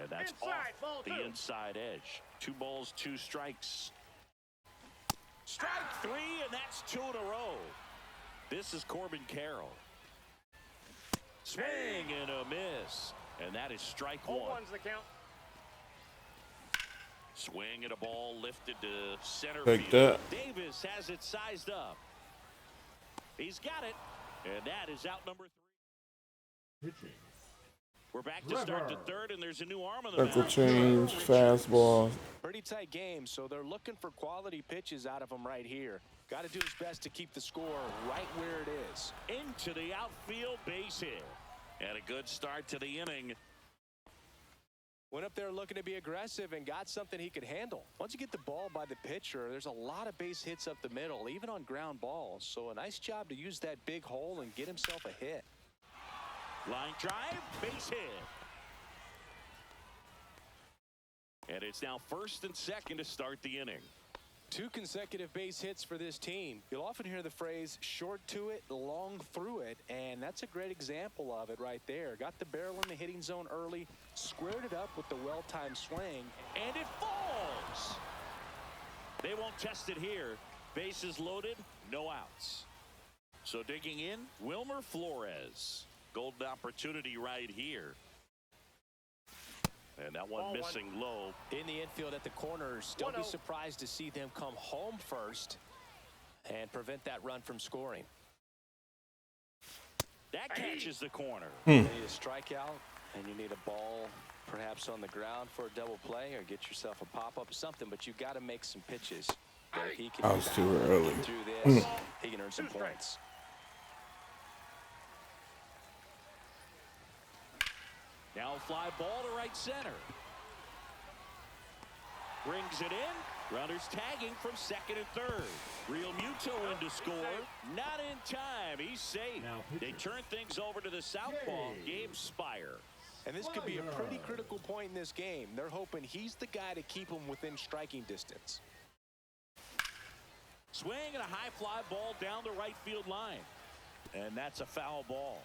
S2: And that's
S5: Inside, ball
S2: off
S5: 2.
S2: the inside edge. 2 balls, 2 strikes. Strike 3, and that's 2 in a row. This is Corbin Carroll. Swing and a miss. And that is strike 1.
S5: 0-1's the count.
S2: Swing and a ball lifted to center
S1: Take
S2: field.
S1: that.
S2: Davis has it sized up. He's got it. And that is out number 3.
S3: Pitching.
S2: We're back to start the third, and there's a new arm on the
S1: Circle
S2: mound.
S1: change, fastball.
S4: Pretty tight game, so they're looking for quality pitches out of him right here. Got to do his best to keep the score right where it is.
S2: Into the outfield, base hit. And a good start to the inning.
S4: Went up there looking to be aggressive and got something he could handle. Once you get the ball by the pitcher, there's a lot of base hits up the middle, even on ground balls. So a nice job to use that big hole and get himself a hit.
S2: Line drive, base hit. And it's now first and second to start the inning.
S4: 2 consecutive base hits for this team. You'll often hear the phrase short to it, long through it, and that's a great example of it right there. Got the barrel in the hitting zone early, squared it up with the well-timed swing,
S2: And it falls. They won't test it here. Bases loaded, no outs. So digging in, Wilmer Flores. Golden opportunity right here. And that one
S5: Ball 1.
S2: missing low.
S4: in the infield at the corners. Don't be
S5: 1-0.
S4: surprised to see them come home first and prevent that run from scoring.
S2: That catches the corner.
S4: You need a strikeout, and you need a ball perhaps on the ground for a double play, or get yourself a pop-up or something, but you got to make some pitches. But if he can
S1: I was
S4: get
S1: too early.
S4: through this, he can earn some
S5: 2 strikes.
S4: points.
S2: Now a fly ball to right center. Brings it in. Runners tagging from second and third. Real Muto in to score. Not in time. He's safe.
S3: Now
S2: They turn things over to the southpaw, Gabe Spire.
S4: And this could be a pretty critical point in this game. They're hoping he's the guy to keep them within striking distance.
S2: Swing and a high fly ball down the right field line. And that's a foul ball.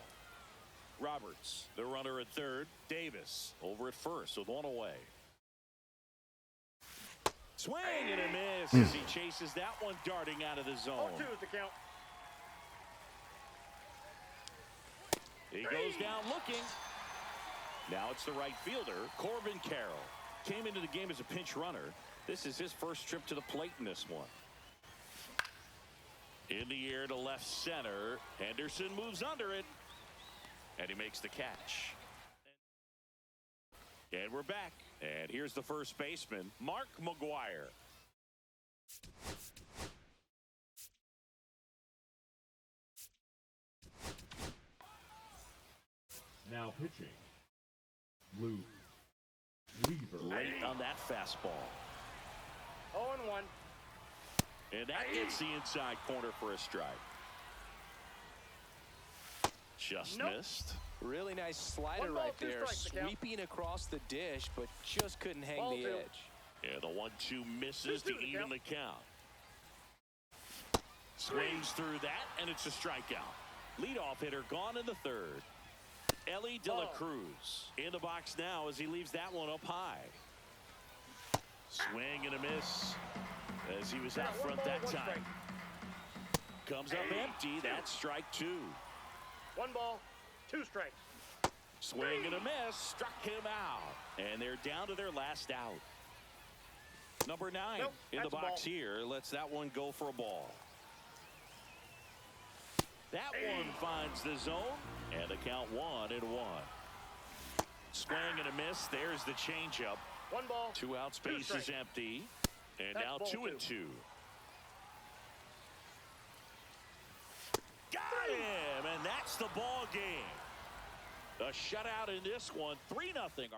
S2: Roberts, the runner at third. Davis over at first with 1 away. Swing and a miss as he chases that one darting out of the zone.
S5: 0-2's the count.
S2: He goes down looking. Now it's the right fielder, Corbin Carroll. Came into the game as a pinch runner. This is his first trip to the plate in this one. In the air to left center. Henderson moves under it. And he makes the catch. And we're back. And here's the first baseman, Mark McGuire.
S3: Now pitching. Luke Weaver.
S2: Late on that fastball.
S5: 0-1.
S2: And that gets the inside corner for a strike. Just missed.
S4: Really nice slider right there, sweeping across the dish, but just couldn't hang the edge.
S2: Yeah, the 1-2 misses to even the count. Swings through that, and it's a strikeout. Leadoff hitter gone in the third. Ellie De La Cruz in the box now as he leaves that one up high. Swing and a miss as he was out front that time. Comes up empty. That's strike 2.
S5: 1 ball, 2 strikes.
S2: Swing and a miss. Struck him out. And they're down to their last out. Number 9 in the box here. Lets that one go for a ball. That one finds the zone. And the count 1-1. Swing and a miss. There's the changeup.
S5: 1 ball.
S2: 2 out. Space is empty. And now 2-2. Got him, and that's the ball game. A shutout in this one, 3-0.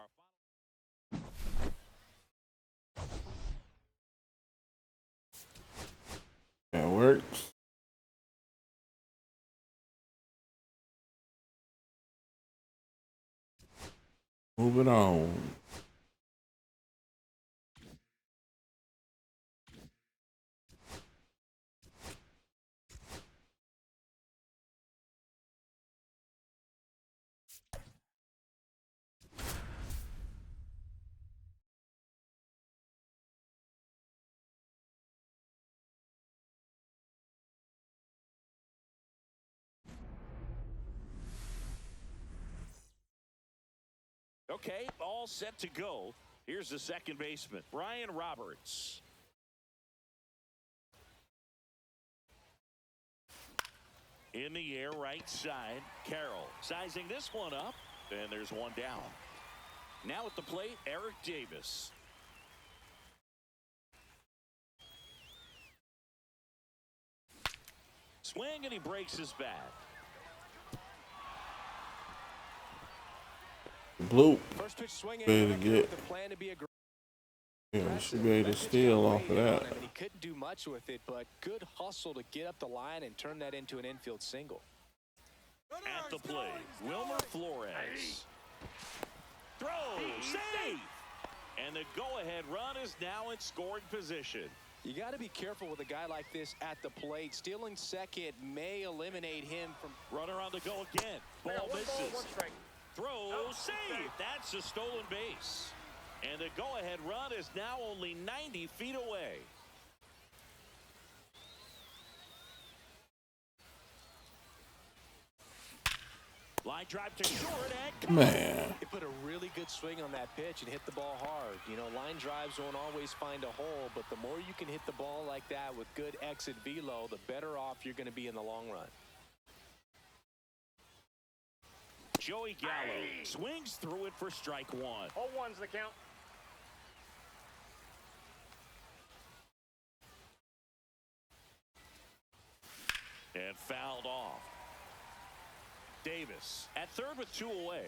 S1: That works. Moving on.
S2: Okay, all set to go. Here's the second baseman, Brian Roberts. In the air, right side, Carroll sizing this one up, and there's one down. Now at the plate, Eric Davis. Swing, and he breaks his bat.
S1: Bloop.
S4: First pitch swing
S1: Better get.
S4: the plan to be aggressive.
S1: Yeah, should be able to steal off of that.
S4: And he couldn't do much with it, but good hustle to get up the line and turn that into an infield single.
S2: At the plate, Wilmer Flores. Throw, save! And the go-ahead run is now in scoring position.
S4: You got to be careful with a guy like this at the plate. Stealing second may eliminate him from...
S2: Runner on the go again. Ball misses. Throw, save. That's a stolen base. And the go-ahead run is now only 90 feet away. Line drive to short and
S1: Man.
S4: He put a really good swing on that pitch and hit the ball hard. You know, line drives won't always find a hole, but the more you can hit the ball like that with good exit velo, the better off you're going to be in the long run.
S2: Joey Gallo swings through it for strike 1.
S5: 0-1's the count.
S2: And fouled off. Davis at third with 2 away.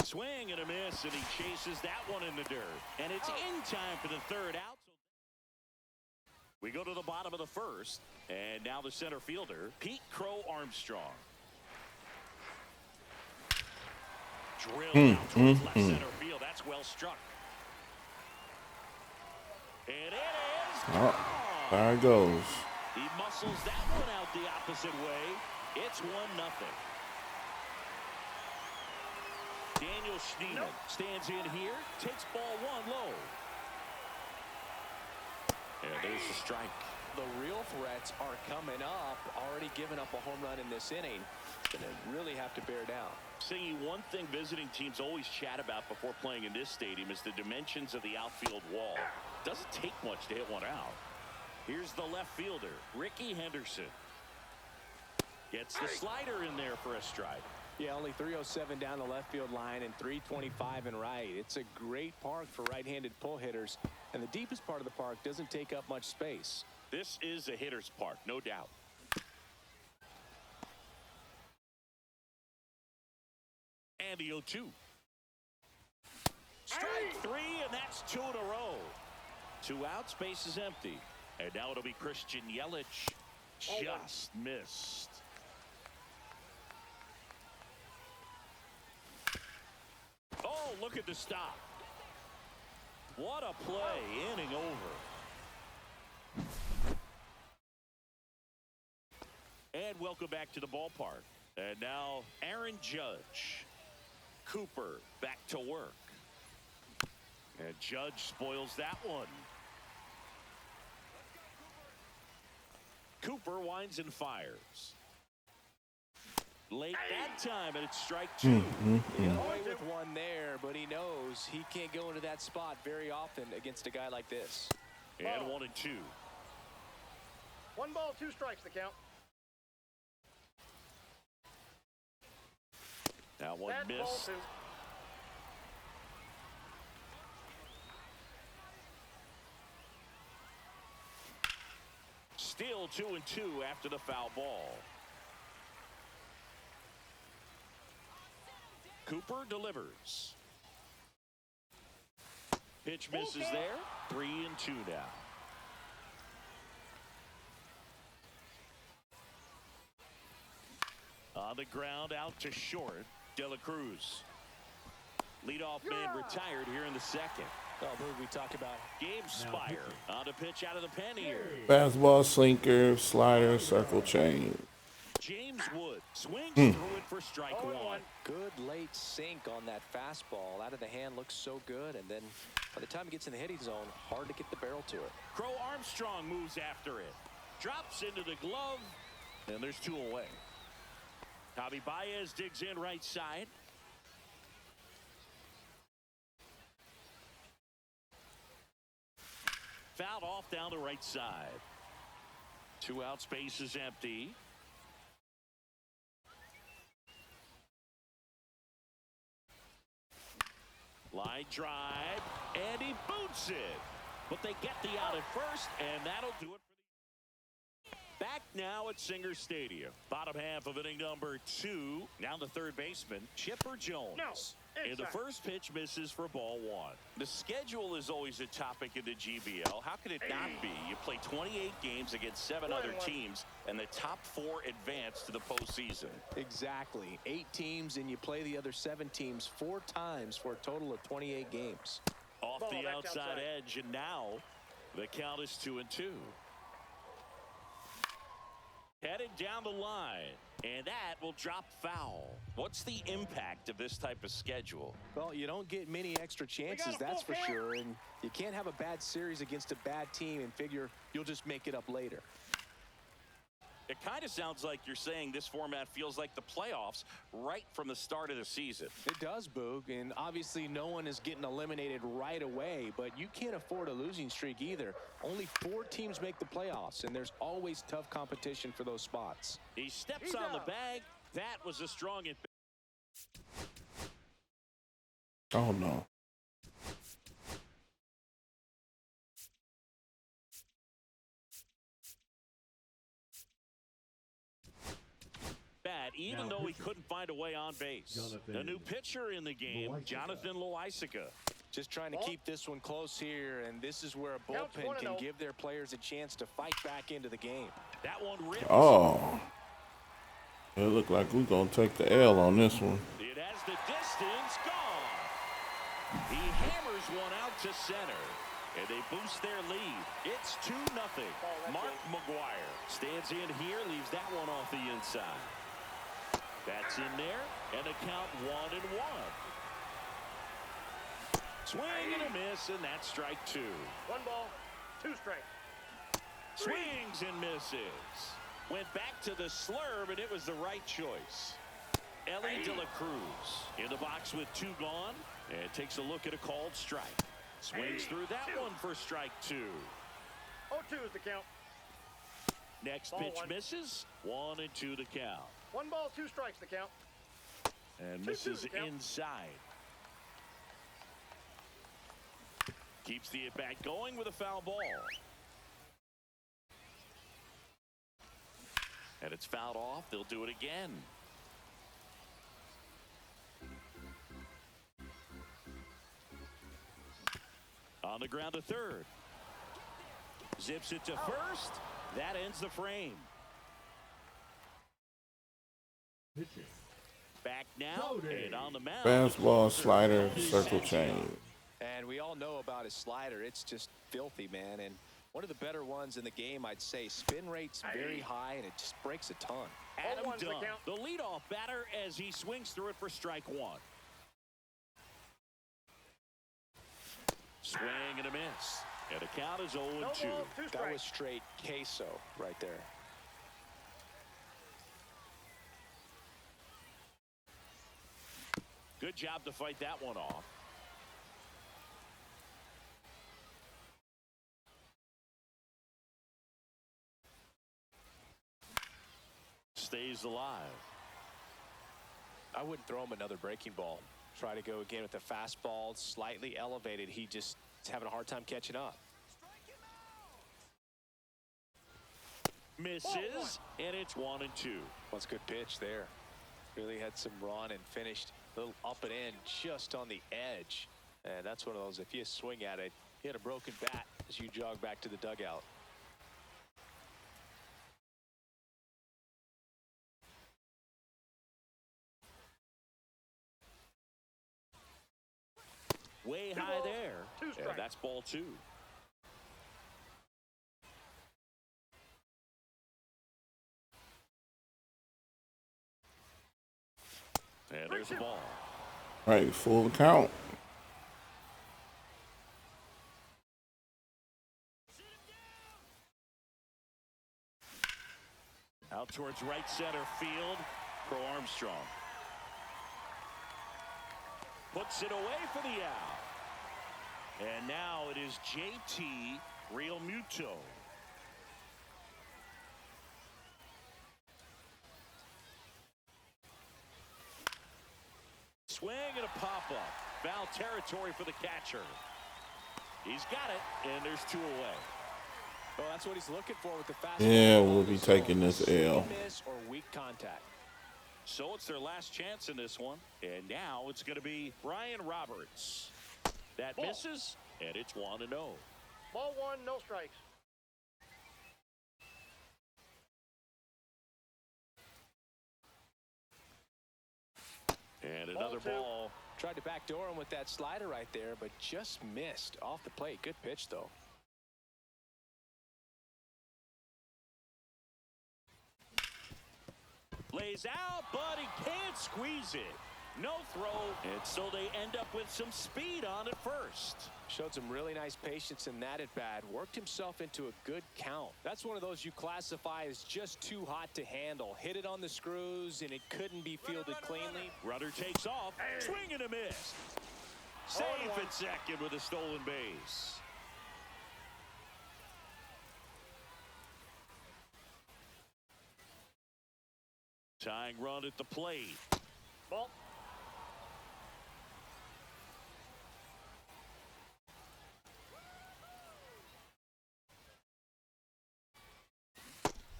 S2: Swing and a miss, and he chases that one in the dirt. And it's in time for the third out. We go to the bottom of the first, and now the center fielder, Pete Crow Armstrong. Drilled out towards left center field. That's well struck. And it is gone.
S1: There it goes.
S2: He muscles that one out the opposite way. It's 1-0. Daniel Schneeman stands in here, takes ball 1 low. And there's the strike.
S4: The real threats are coming up. Already given up a home run in this inning. Going to really have to bear down.
S2: Seeing one thing visiting teams always chat about before playing in this stadium is the dimensions of the outfield wall. Doesn't take much to hit one out. Here's the left fielder, Ricky Henderson. Gets the slider in there for a strike.
S4: Yeah, only 307 down the left field line and 325 in right. It's a great park for right-handed pull hitters, and the deepest part of the park doesn't take up much space.
S2: This is a hitter's park, no doubt. And the 0-2. Strike! three, and that's 2 in a row. 2 outs, base is empty. And now it'll be Christian Yelich. Just missed. Oh, look at the stop. What a play, inning over. And welcome back to the ballpark. And now Aaron Judge. Cooper back to work. And Judge spoils that one. Cooper winds and fires. Late that time, and it's strike 2.
S4: He got away with one there, but he knows he can't go into that spot very often against a guy like this.
S2: And 1 and 2.
S5: 1 ball, 2 strikes the count.
S2: Now one
S5: Bad ball,
S2: miss.
S5: 2.
S2: Still 2 and 2 after the foul ball. Cooper delivers. Pitch misses there. 3 and 2 now. On the ground, out to short. De La Cruz. Leadoff man retired here in the second.
S4: Oh, we talk about
S2: Gabe Spire on the pitch out of the pen here.
S1: Fastball, sinker, slider, circle change.
S2: James Wood swings through it for strike 1.
S4: good late sink on that fastball. Out of the hand, looks so good, and then by the time it gets in the hitting zone, hard to get the barrel to it.
S2: Crow Armstrong moves after it. Drops into the glove, and there's 2 away. Javi Baez digs in right side. Fouled off down the right side. 2 out, space is empty. Line drive, and he boots it. But they get the out at first, and that'll do it for the... Back now at Singer Stadium. Bottom half of inning number 2. Now the third baseman, Chipper Jones. And the first pitch misses for ball 1. The schedule is always a topic in the GBL. How could it not be? You play 28 games against 7 other teams, and the top 4 advance to the postseason.
S4: Exactly. 8 teams, and you play the other 7 teams 4 times for a total of 28 games.
S2: Off the outside edge, and now the count is 2-2. Headed down the line, and that will drop foul. What's the impact of this type of schedule?
S4: Well, you don't get many extra chances, that's for sure, and you can't have a bad series against a bad team and figure you'll just make it up later.
S2: It kind of sounds like you're saying this format feels like the playoffs right from the start of the season.
S4: It does, Boog, and obviously no one is getting eliminated right away, but you can't afford a losing streak either. Only 4 teams make the playoffs, and there's always tough competition for those spots.
S2: He steps on the bag. That was a strong...
S1: Oh, no.
S2: Even though he couldn't find a way on base. The new pitcher in the game, Jonathan Loaisiga.
S4: Just trying to keep this one close here, and this is where a bullpen can give their players a chance to fight back into the game.
S2: That one rips.
S1: Oh. It looked like we're going to take the L on this one.
S2: It has the distance gone. He hammers one out to center, and they boost their lead. It's 2-0. Mark McGuire stands in here, leaves that one off the inside. That's in there, and the count 1-1. Swing and a miss, and that's strike 2.
S5: 1 ball, 2 strikes.
S2: Swings and misses. Went back to the slurve, and it was the right choice. Ellie De La Cruz in the box with 2 gone, and takes a look at a called strike. Swings through that one for strike 2.
S5: 0-2 is the count.
S2: Next
S5: Ball
S2: pitch
S5: 1.
S2: Misses. 1-2 the count.
S5: 1 ball, 2 strikes the count.
S2: And
S5: 2-2
S2: misses
S5: the count.
S2: inside. Keeps the at-bat going with a foul ball. And it's fouled off. They'll do it again. On the ground to third. Zips it to first. That ends the frame.
S3: Pitching.
S2: Back now and on the mound.
S1: Fastball, slider, circle change.
S4: And we all know about his slider. It's just filthy, man. And one of the better ones in the game, I'd say. Spin rate's very high, and it just breaks a ton.
S2: Adam Dunn, the leadoff batter, as he swings through it for strike one. Swing and a miss. And the count is 0-2.
S4: That was straight queso right there.
S2: Good job to fight that one off. Stays alive.
S4: I wouldn't throw him another breaking ball. Try to go again with the fastball, slightly elevated. He just is having a hard time catching up.
S2: Misses, and it's 1-2.
S4: Well, it's a good pitch there. Really had some run and finished a little up and in just on the edge. And that's one of those, if you swing at it, hit a broken bat as you jog back to the dugout.
S2: Way high there. And that's ball 2. And there's the ball.
S1: Right, full count.
S2: Out towards right center field for Armstrong. Puts it away for the out. And now it is JT Realmuto. Swing and a pop-up. Foul territory for the catcher. He's got it, and there's 2 away.
S4: Well, that's what he's looking for with the fastball.
S1: Yeah, we'll be taking this L.
S4: Miss or weak contact.
S2: So it's their last chance in this one. And now it's going to be Brian Roberts. That misses, and it's 1-0.
S5: Ball 1, no strikes.
S2: And another ball.
S4: Tried to backdoor him with that slider right there, but just missed off the plate. Good pitch, though.
S2: Lays out, but he can't squeeze it. No throw, and so they end up with some speed on at first.
S4: Showed some really nice patience in that at bat. Worked himself into a good count. That's one of those you classify as just too hot to handle. Hit it on the screws, and it couldn't be fielded cleanly.
S2: Runner takes off. Swing and a miss. Safe at second with a stolen base. Tying run at the plate.
S5: Ball.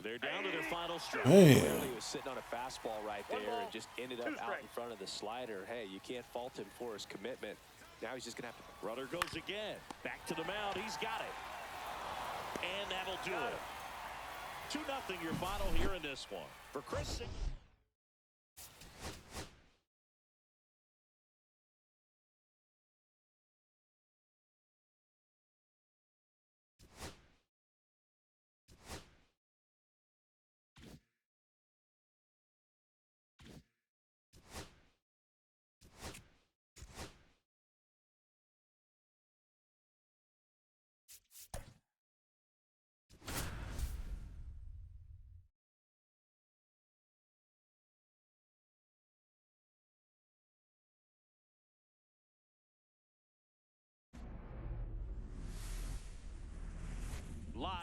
S2: They're down to their final strike.
S1: Man.
S4: He was sitting on a fastball right there and just ended up out in front of the slider. Hey, you can't fault him for his commitment. Now he's just going to have to.
S2: Runner goes again. Back to the mound. He's got it. And that'll do it. 2-0 your final here in this one. For Chris. Live.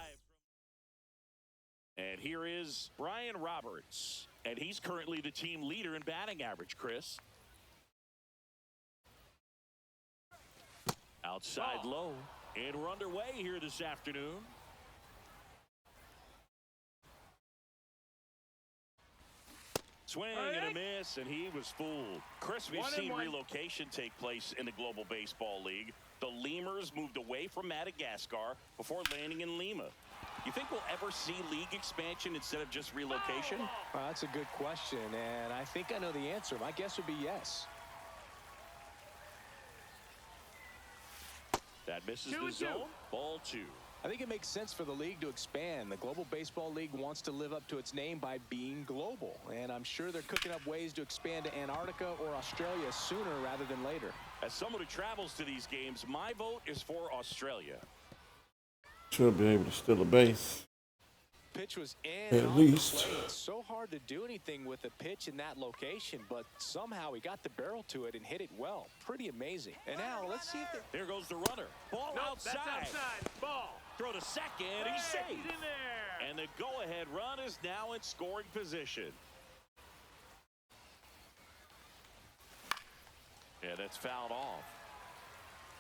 S2: And here is Brian Roberts. And he's currently the team leader in batting average, Chris. Outside low. And we're underway here this afternoon. Swing and a miss, and he was fooled. Chris, we've seen relocation take place in the Global Baseball League. The lemurs moved away from Madagascar before landing in Lima. You think we'll ever see league expansion instead of just relocation?
S4: Well, that's a good question, and I think I know the answer. My guess would be yes.
S2: That misses the zone. Ball 2.
S4: I think it makes sense for the league to expand. The Global Baseball League wants to live up to its name by being global, and I'm sure they're cooking up ways to expand to Antarctica or Australia sooner rather than later.
S2: As someone who travels to these games, my vote is for Australia.
S1: Should be able to steal a base.
S4: Pitch was in
S1: At
S4: off
S1: least.
S4: the plate. It's so hard to do anything with a pitch in that location, but somehow he got the barrel to it and hit it well. Pretty amazing. And now let's see if
S2: There goes the runner. Ball outside.
S5: That's outside. Ball.
S2: Throw to second. He's safe.
S5: He's in there.
S2: And the go-ahead run is now in scoring position. Yeah, that's fouled off.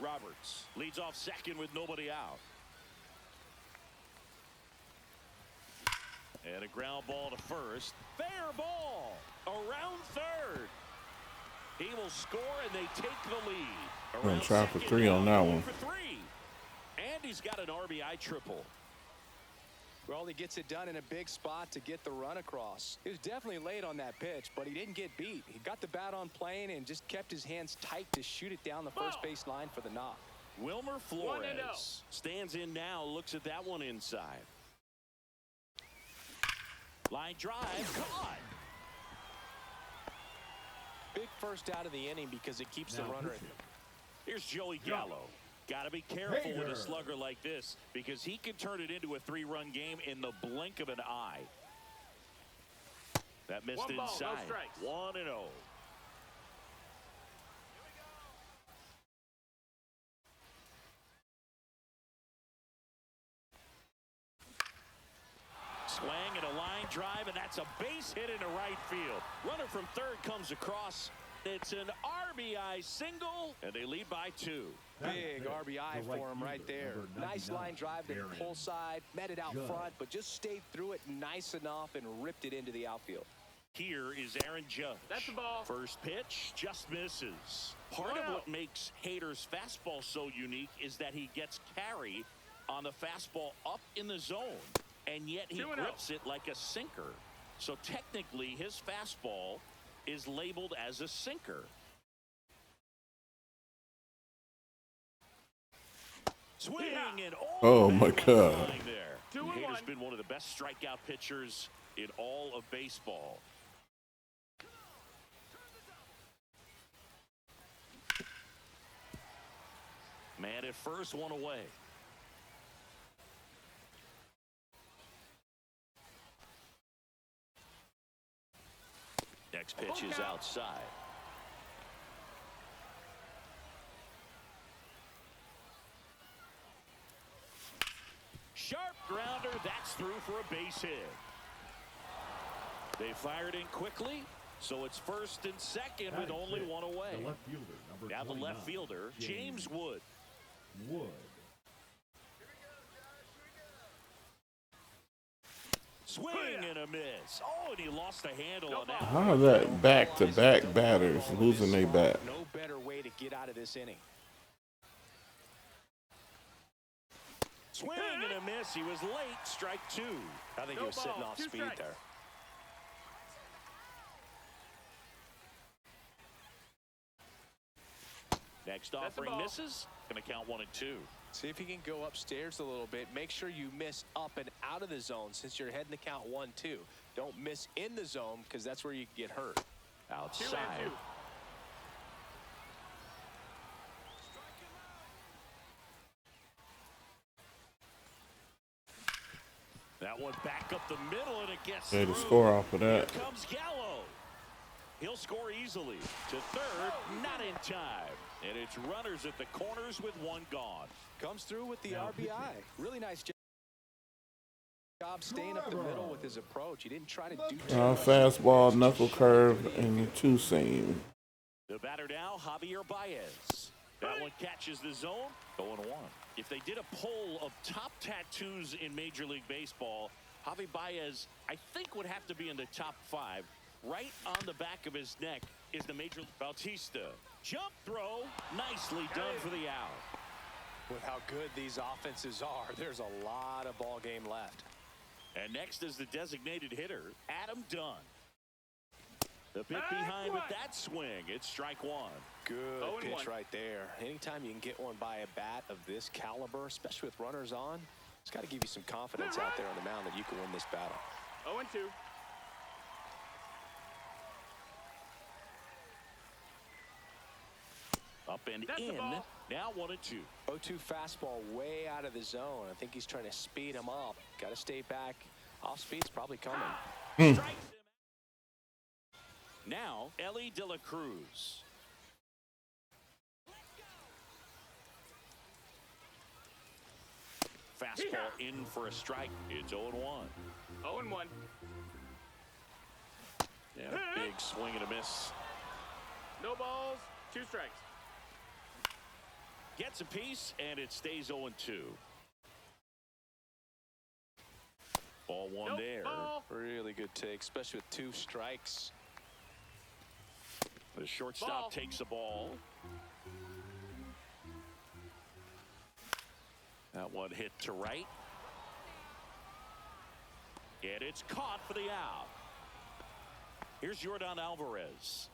S2: Roberts leads off second with nobody out. And a ground ball to first. Fair ball around third. He will score and they take the lead.
S1: Gonna try for 3 on that one.
S2: For 3. And he's got an RBI triple.
S4: well, he gets it done in a big spot to get the run across. He was definitely late on that pitch, but he didn't get beat. He got the bat on plane and just kept his hands tight to shoot it down the first base line for the knock.
S2: Wilmer Flores stands in now, looks at that one inside. Line drive, caught.
S4: Big first out of the inning because it keeps the runner in.
S2: Here's Joey Gallo. Got to be careful with a slugger like this because he can turn it into a 3-run game in the blink of an eye. That missed inside. 1-0. Swing and a line drive, and that's a base hit into right field. Runner from third comes across. It's an RBI single, and they lead by 2.
S4: Big RBI for him right there. Nice line drive to the pull side, met it out front, but just stayed through it nice enough and ripped it into the outfield.
S2: Here is Aaron Judge.
S5: That's the ball.
S2: First pitch just misses. Part of what makes Hader's fastball so unique is that he gets carry on the fastball up in the zone, and yet he grips it like a sinker. So technically his fastball is labeled as a sinker. Swing and
S1: oh my God.
S2: Hader's been one of the best strikeout pitchers in all of baseball. Man at first, one away. Next pitch is outside. Sharp grounder, that's through for a base hit. They fired in quickly, so it's first and second with only one away.
S3: The left fielder, number
S2: Now the
S3: 29,
S2: left fielder, James Wood. Swing and a miss. Oh, and he lost the handle on that.
S1: How is that back-to-back batters losing their bat?
S4: No better way to get out of this inning.
S2: Swing and a miss. He was late. Strike 2.
S4: I think he was sitting off speed there.
S2: Next offering misses. Going to count 1 and 2.
S4: See if you can go upstairs a little bit. Make sure you miss up and out of the zone since you're heading to count 1-2. Don't miss in the zone because that's where you can get hurt.
S2: Outside. That one back up the middle, and it gets
S1: They had
S2: through.
S1: to score off of that.
S2: Here comes Gallo. He'll score easily. To third, not in time. And it's runners at the corners with 1 gone.
S4: Comes through with the RBI. Really nice job staying up the middle with his approach. He didn't try to do too much.
S1: Fastball, knuckle curve, and 2-seam.
S2: The batter now, Javier Baez. That one catches the zone. 0-1. If they did a poll of top tattoos in Major League Baseball, Javi Baez, I think, would have to be in the top 5. Right on the back of his neck is the Major League Bautista. Jump throw, nicely done for the out.
S4: With how good these offenses are, there's a lot of ball game left.
S2: And next is the designated hitter, Adam Dunn. The pick behind with that swing. It's strike one.
S4: Good pitch right there. Anytime you can get one by a bat of this caliber, especially with runners on, it's got to give you some confidence out there on the mound that you can win this battle.
S5: 0-2.
S2: Up and
S5: That's the
S2: in.
S5: ball.
S2: Now 1-2.
S4: 0-2 fastball way out of the zone. I think he's trying to speed him up. Got to stay back. Off speed's probably coming.
S2: Strikes him. Now, Ellie De La Cruz. Fastball in for a strike. It's 0-1.
S5: 0-1.
S2: Yeah, big swing and a miss.
S5: No balls, 2 strikes.
S2: Gets a piece, and it stays 0-2. Ball one
S5: Nope,
S2: there.
S5: ball.
S4: Really good take, especially with 2 strikes.
S2: The shortstop
S5: Ball.
S2: takes the ball. That one hit to right. And it's caught for the out. Here's Yordan Alvarez.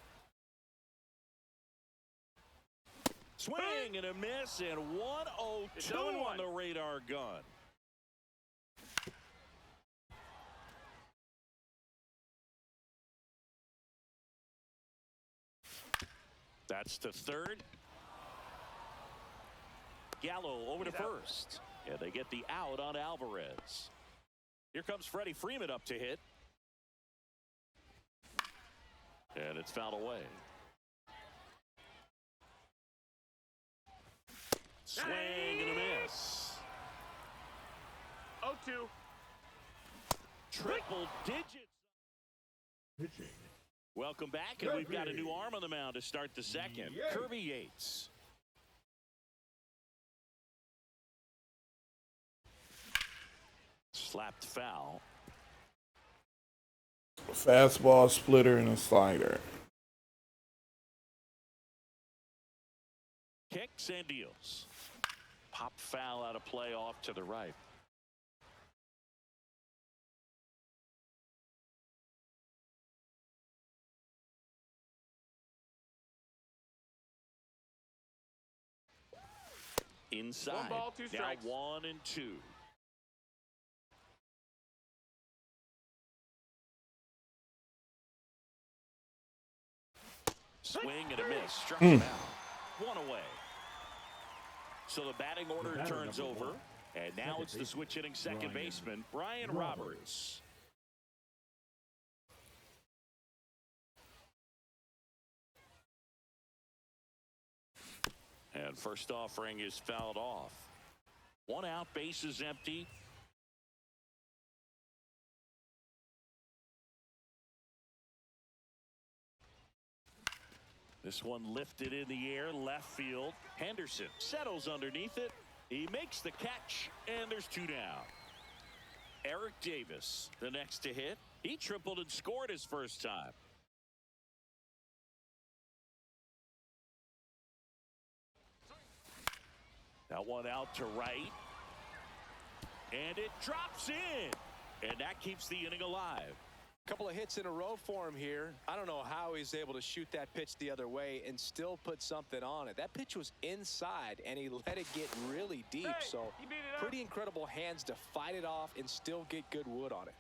S2: Swing and a miss, and 1-0-2 on the radar gun. That's to third. Gallo over to first. Yeah, they get the out on Alvarez. Here comes Freddie Freeman up to hit. And it's fouled away. Swing and a miss.
S5: 0-2.
S2: Triple digits.
S3: Pitching.
S2: Welcome back, and we've got a new arm on the mound to start the second.
S3: Yay.
S2: Kirby Yates. Slapped foul.
S1: Fastball, splitter, and a slider.
S2: Kicks and deals. Pop foul out of play off to the right. Inside.
S5: 1 ball, 2
S2: now
S5: strikes.
S2: 1-2. Swing and a miss. Struck him out. 1 away. So the batting order
S3: batter
S2: turns
S3: number
S2: over.
S3: 1.
S2: And now
S3: Second
S2: it's the
S3: baseman,
S2: switch hitting second
S3: Brian
S2: baseman, Brian Roberts. And first offering is fouled off. 1 out, base is empty. This one lifted in the air, left field. Henderson settles underneath it. He makes the catch, and there's 2 down. Eric Davis, the next to hit. He tripled and scored his first time. That one out to right. And it drops in. And that keeps the inning alive.
S4: Couple of hits in a row for him here. I don't know how he's able to shoot that pitch the other way and still put something on it. That pitch was inside, and he let it get really deep.
S5: Hey,
S4: So
S5: you beat it up.
S4: pretty incredible hands to fight it off and still get good wood on it.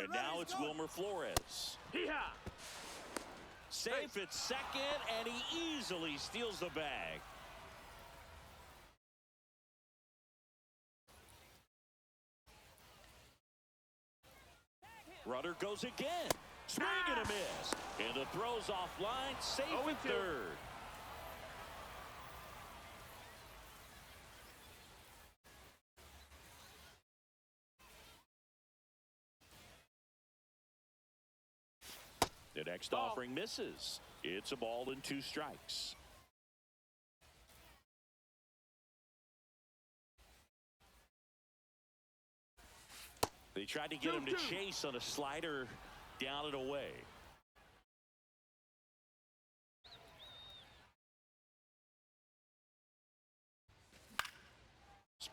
S2: And now it's Wilmer Flores.
S5: Hee-haw.
S2: Safe at second, and he easily steals the bag. Runner goes again. Swing and a miss. And the throw's offline. Safe at
S5: 0-2.
S2: third. The next
S5: Ball.
S2: offering misses. It's a ball and 2 strikes. They tried to get him to chase on a slider down and away.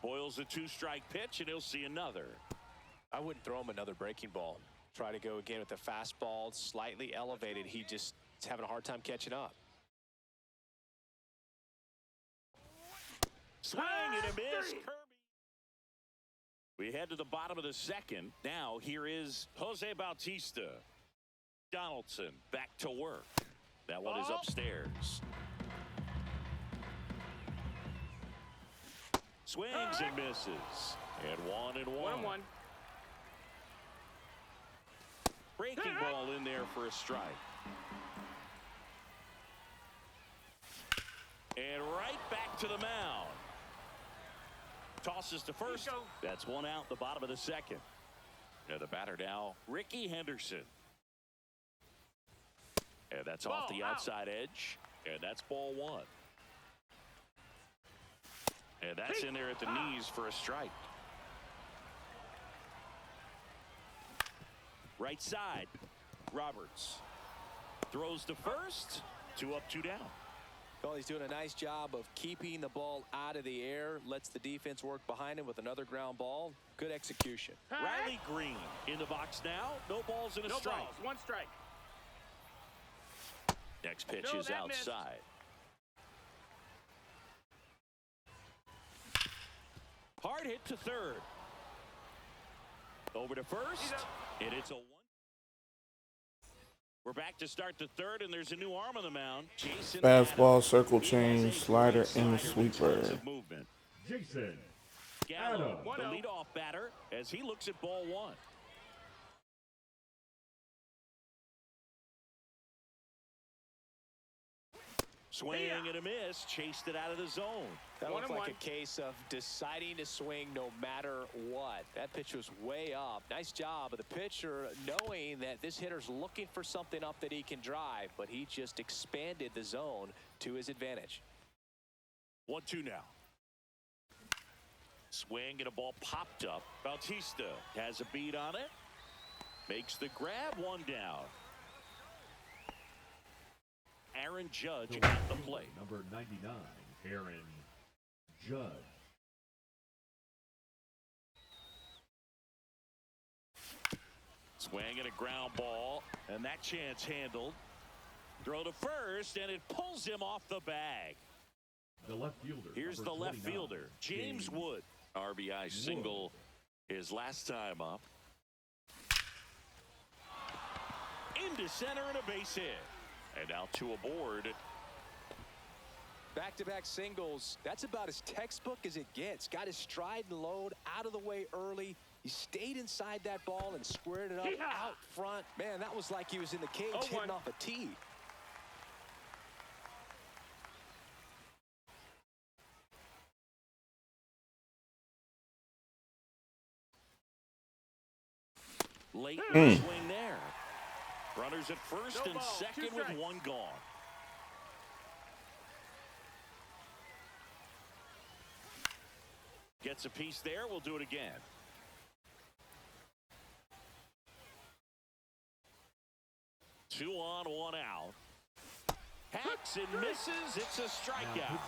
S2: Boyle's a 2-strike pitch, and he'll see another.
S4: I wouldn't throw him another breaking ball. Try to go again with the fastball, slightly elevated. He just is having a hard time catching up.
S2: Swing and a miss. Kirby. We head to the bottom of the second. Now here is Jose Bautista. Donaldson back to work. That one is upstairs. Swings and misses. And 1-1. Breaking ball in there for a strike. And right back to the mound. Tosses to first. That's one out, the bottom of the second. And the batter now, Ricky Henderson. And that's off the outside edge. And that's ball one. And that's in there at the knees for a strike. Right side, Roberts throws to first. 2 up, 2 down.
S4: Well, he's doing a nice job of keeping the ball out of the air. Lets the defense work behind him with another ground ball. Good execution.
S2: Riley Green in the box now. No balls and a strike.
S5: No balls, 1 strike.
S2: Next pitch is outside. Hard hit to third. Over to first. And it's a 1. We're back to start the third, and there's a new arm on the mound. Jason
S1: Fastball,
S2: Adams.
S1: circle change, slider, and sweeper.
S2: Movement.
S3: Jason
S2: Gallo,
S3: Adams.
S2: the leadoff batter, as he looks at ball one. Swing and a miss, chased it out of the zone.
S4: That looks like a case of deciding to swing no matter what. That pitch was way up. Nice job of the pitcher knowing that this hitter's looking for something up that he can drive, but he just expanded the zone to his advantage.
S2: 1-2 now. Swing and a ball popped up. Bautista has a beat on it. Makes the grab, 1 down. Aaron Judge at the plate.
S3: Number 99, Aaron Judge.
S2: Swing and a ground ball, and that chance handled. Throw to first, and it pulls him off the bag.
S3: The left fielder.
S2: Here's the left fielder, James Wood. RBI single his last time up. Into center and a base hit. And now 2 aboard.
S4: Back-to-back singles. That's about as textbook as it gets. Got his stride and load out of the way early. He stayed inside that ball and squared it up out front. Man, that was like he was in the cage hitting off a tee.
S2: Late swing there. Runners at first and second with 1 gone. Gets a piece there. We'll do it again. Two on, 1 out. Hacks and misses. It's a strikeout.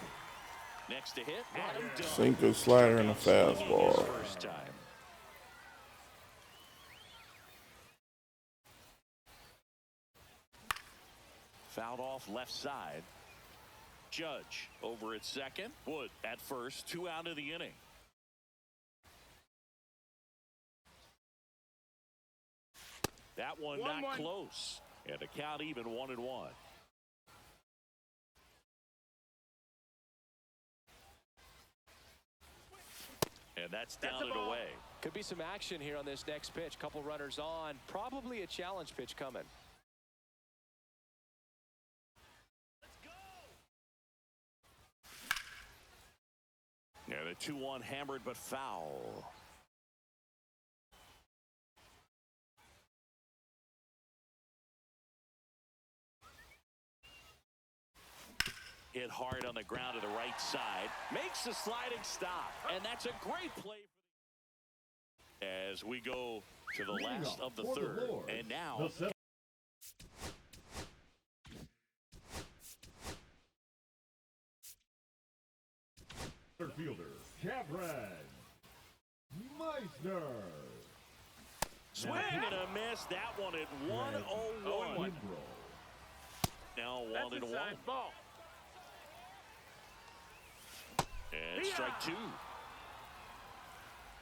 S2: Next to hit, Adam Dunn.
S1: Sinker, slider, and a fastball.
S2: First time. Fouled off left side. Judge over at second. Wood at first. 2 out of the inning. That one not close. And the count even 1-1. And that's down and away.
S4: Could be some action here on this next pitch. Couple runners on. Probably a challenge pitch coming.
S2: Yeah, the 2-1 hammered but foul. Hit hard on the ground to the right side. Makes the sliding stop. And that's a great play. As we go to the last of the third. And now.
S3: Third fielder, Cabrad. Buckner.
S2: Swing and a miss. That one at 101. Now 1-1.
S5: Ball.
S2: And strike two.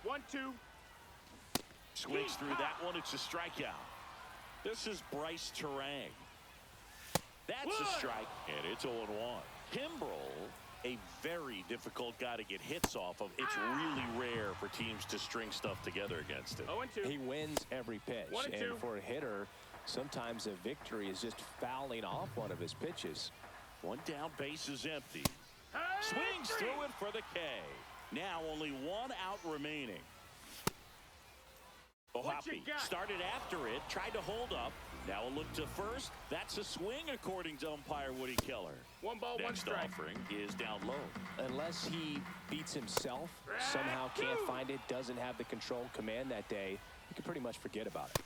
S5: 1-2.
S2: Swings through that one. It's a strikeout. This is Bryce Terang. That's a strike, and it's 0-1. Kimbrel, a very difficult guy to get hits off of. It's really rare for teams to string stuff together against him.
S5: 0-2.
S4: He wins every pitch.
S5: 1-2.
S4: And for a hitter, sometimes a victory is just fouling off one of his pitches.
S2: One down, base is empty. Swings through it for the K. Now only one out remaining. Ohapi started after it, tried to hold up. Now a look to first. That's a swing, according to umpire Woody Keller.
S5: 1 ball, 1
S2: Next
S5: strike.
S2: offering is down low.
S4: Unless he beats himself, somehow can't find it, doesn't have the control command that day, you can pretty much forget about it.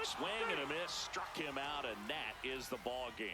S2: Swing and a miss, struck him out, and that is the ball game.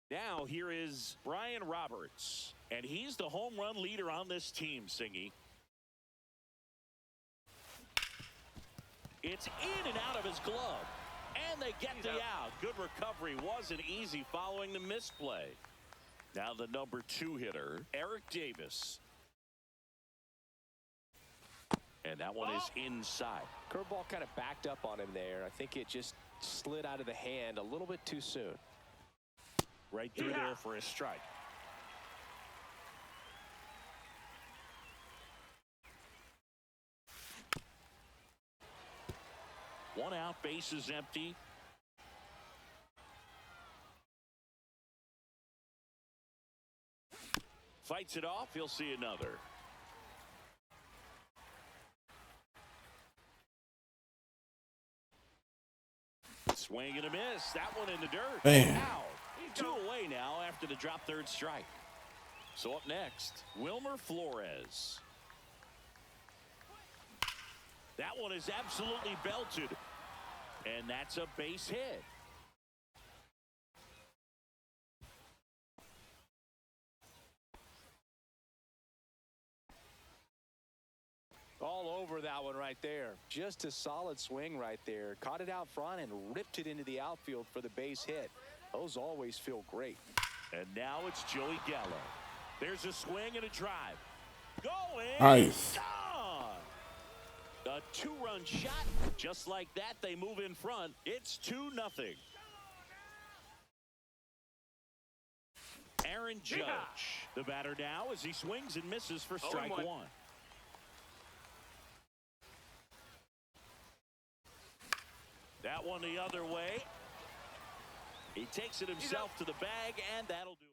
S2: Now here is Brian Roberts, and he's the home run leader on this team, Singy. It's in and out of his glove, and they get the out. Good recovery. Wasn't easy following the misplay. Now the number 2 hitter, Eric Davis. And that one is inside.
S4: Curveball kind of backed up on him there. I think it just slid out of the hand a little bit too soon.
S2: Right through there for a strike. One out, base is empty. Fights it off, he'll see another. Swing and a miss. That one in the dirt.
S1: Man.
S2: Out. 2 away now after the drop third strike. So up next, Wilmer Flores. That one is absolutely belted. And that's a base hit.
S4: All over that one right there. Just a solid swing right there. Caught it out front and ripped it into the outfield for the base hit. Those always feel great.
S2: And now it's Joey Gallo. There's a swing and a drive. Going.
S1: Nice.
S2: Gone. A 2-run shot. Just like that, they move in front. It's 2-0. Aaron Judge, the batter now as he swings and misses for strike 1. That one the other way. He takes it himself to the bag, and that'll do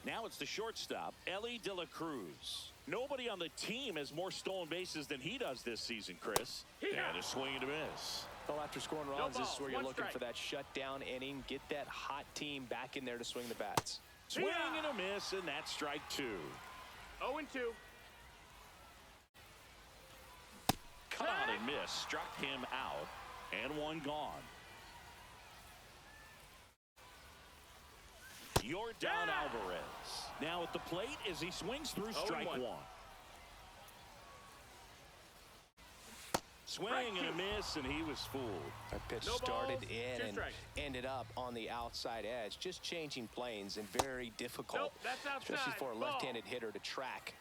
S2: it. Now it's the shortstop, Ellie De La Cruz. Nobody on the team has more stolen bases than he does this season, Chris. And a swing and a miss.
S4: Well, after scoring runs, this is where you're looking for that shutdown inning. Get that hot team back in there to swing the bats.
S2: Swing and a miss, and that's strike 2.
S5: 0-2.
S2: Cut on and miss, struck him out, and one gone. Yordan Alvarez now at the plate as he swings through strike 1. Swing and a miss, and he was fooled.
S4: That pitch started in and ended up on the outside edge, just changing planes and very difficult, especially for a left-handed hitter to track.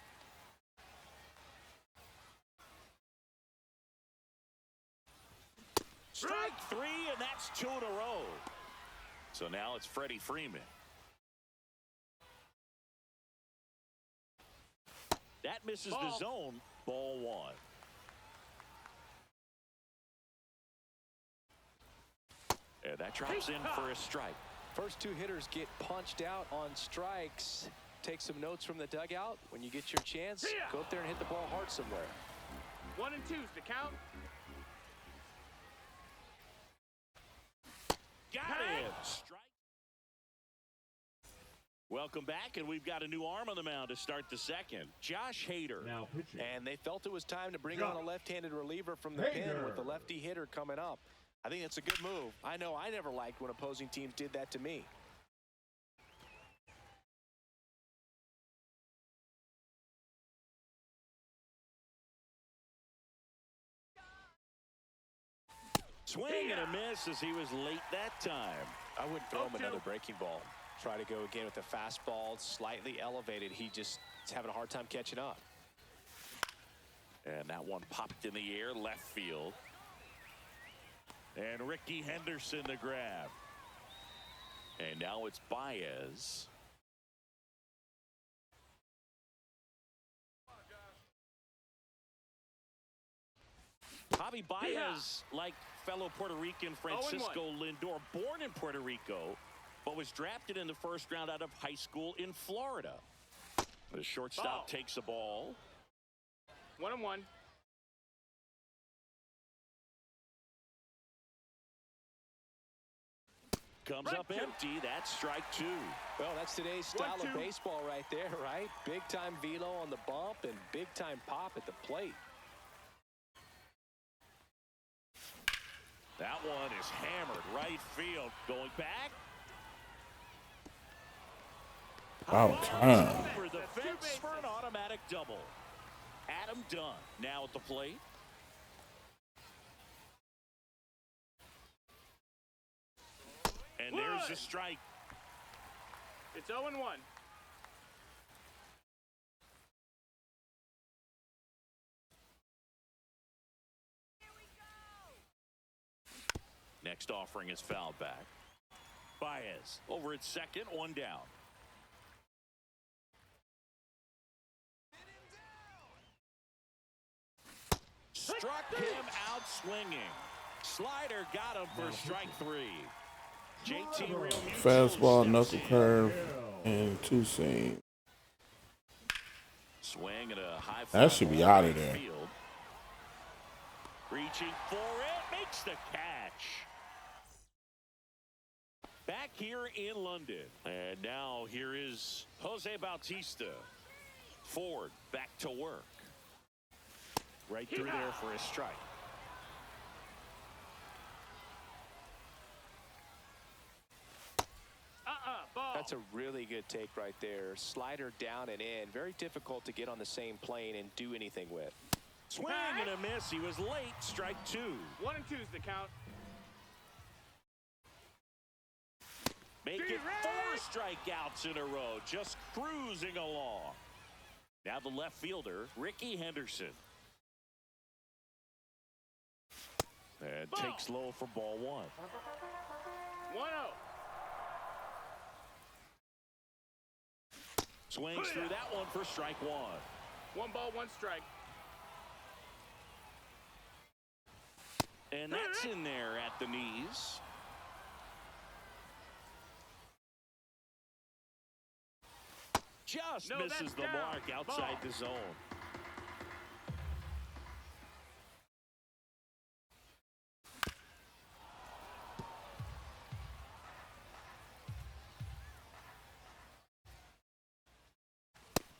S2: Strike 3, and that's 2 in a row. So now it's Freddie Freeman. That misses the zone. Ball one. And that drops in for a strike.
S4: First two hitters get punched out on strikes. Take some notes from the dugout. When you get your chance, go up there and hit the ball hard somewhere.
S5: 1 and 2's the count.
S2: Got him. Strike. Welcome back, and we've got a new arm on the mound to start the second. Josh Hader.
S3: Now pitching.
S4: And they felt it was time to bring on a left-handed reliever from the pen with the lefty hitter coming up. I think it's a good move. I know I never liked when opposing teams did that to me.
S2: Swing and a miss as he was late that time.
S4: I wouldn't throw him another breaking ball. Try to go again with the fastball, slightly elevated. He just is having a hard time catching up.
S2: And that one popped in the air, left field. And Ricky Henderson the grab. And now it's Baez. Javi Baez, like fellow Puerto Rican Francisco Lindor, born in Puerto Rico, but was drafted in the first round out of high school in Florida. The shortstop takes a ball.
S5: 1 and 1.
S2: Comes up empty. That's strike two.
S4: Well, that's today's style of baseball right there, right? Big-time velo on the bump and big-time pop at the plate.
S2: That one is hammered right field. Going back.
S1: About time.
S2: Over the fence for an automatic double. Adam Dunn now at the plate. And there's a strike.
S5: It's 0 and 1.
S2: Next offering is fouled back. Baez over at second, one down. Struck him out swinging. Slider got him for strike three. JT Real
S1: Fastball, knuckle curve, and two seam.
S2: Swing and a high
S1: That should be out of there.
S2: Field. Reaching for it, makes the catch. Back here in London. And now here is Jose Bautista. Ford back to work. Right through there for a strike.
S5: Ball.
S4: That's a really good take right there. Slider down and in. Very difficult to get on the same plane and do anything with.
S2: Swing and a miss. He was late. Strike two.
S5: 1 and 2's the count.
S2: Make it 4 strikeouts in a row. Just cruising along. Now the left fielder, Ricky Henderson. And takes low for ball one.
S5: 1-0.
S2: Swings through that one for strike one.
S5: 1 ball, 1 strike.
S2: And that's in there at the knees. Just misses the mark outside the zone.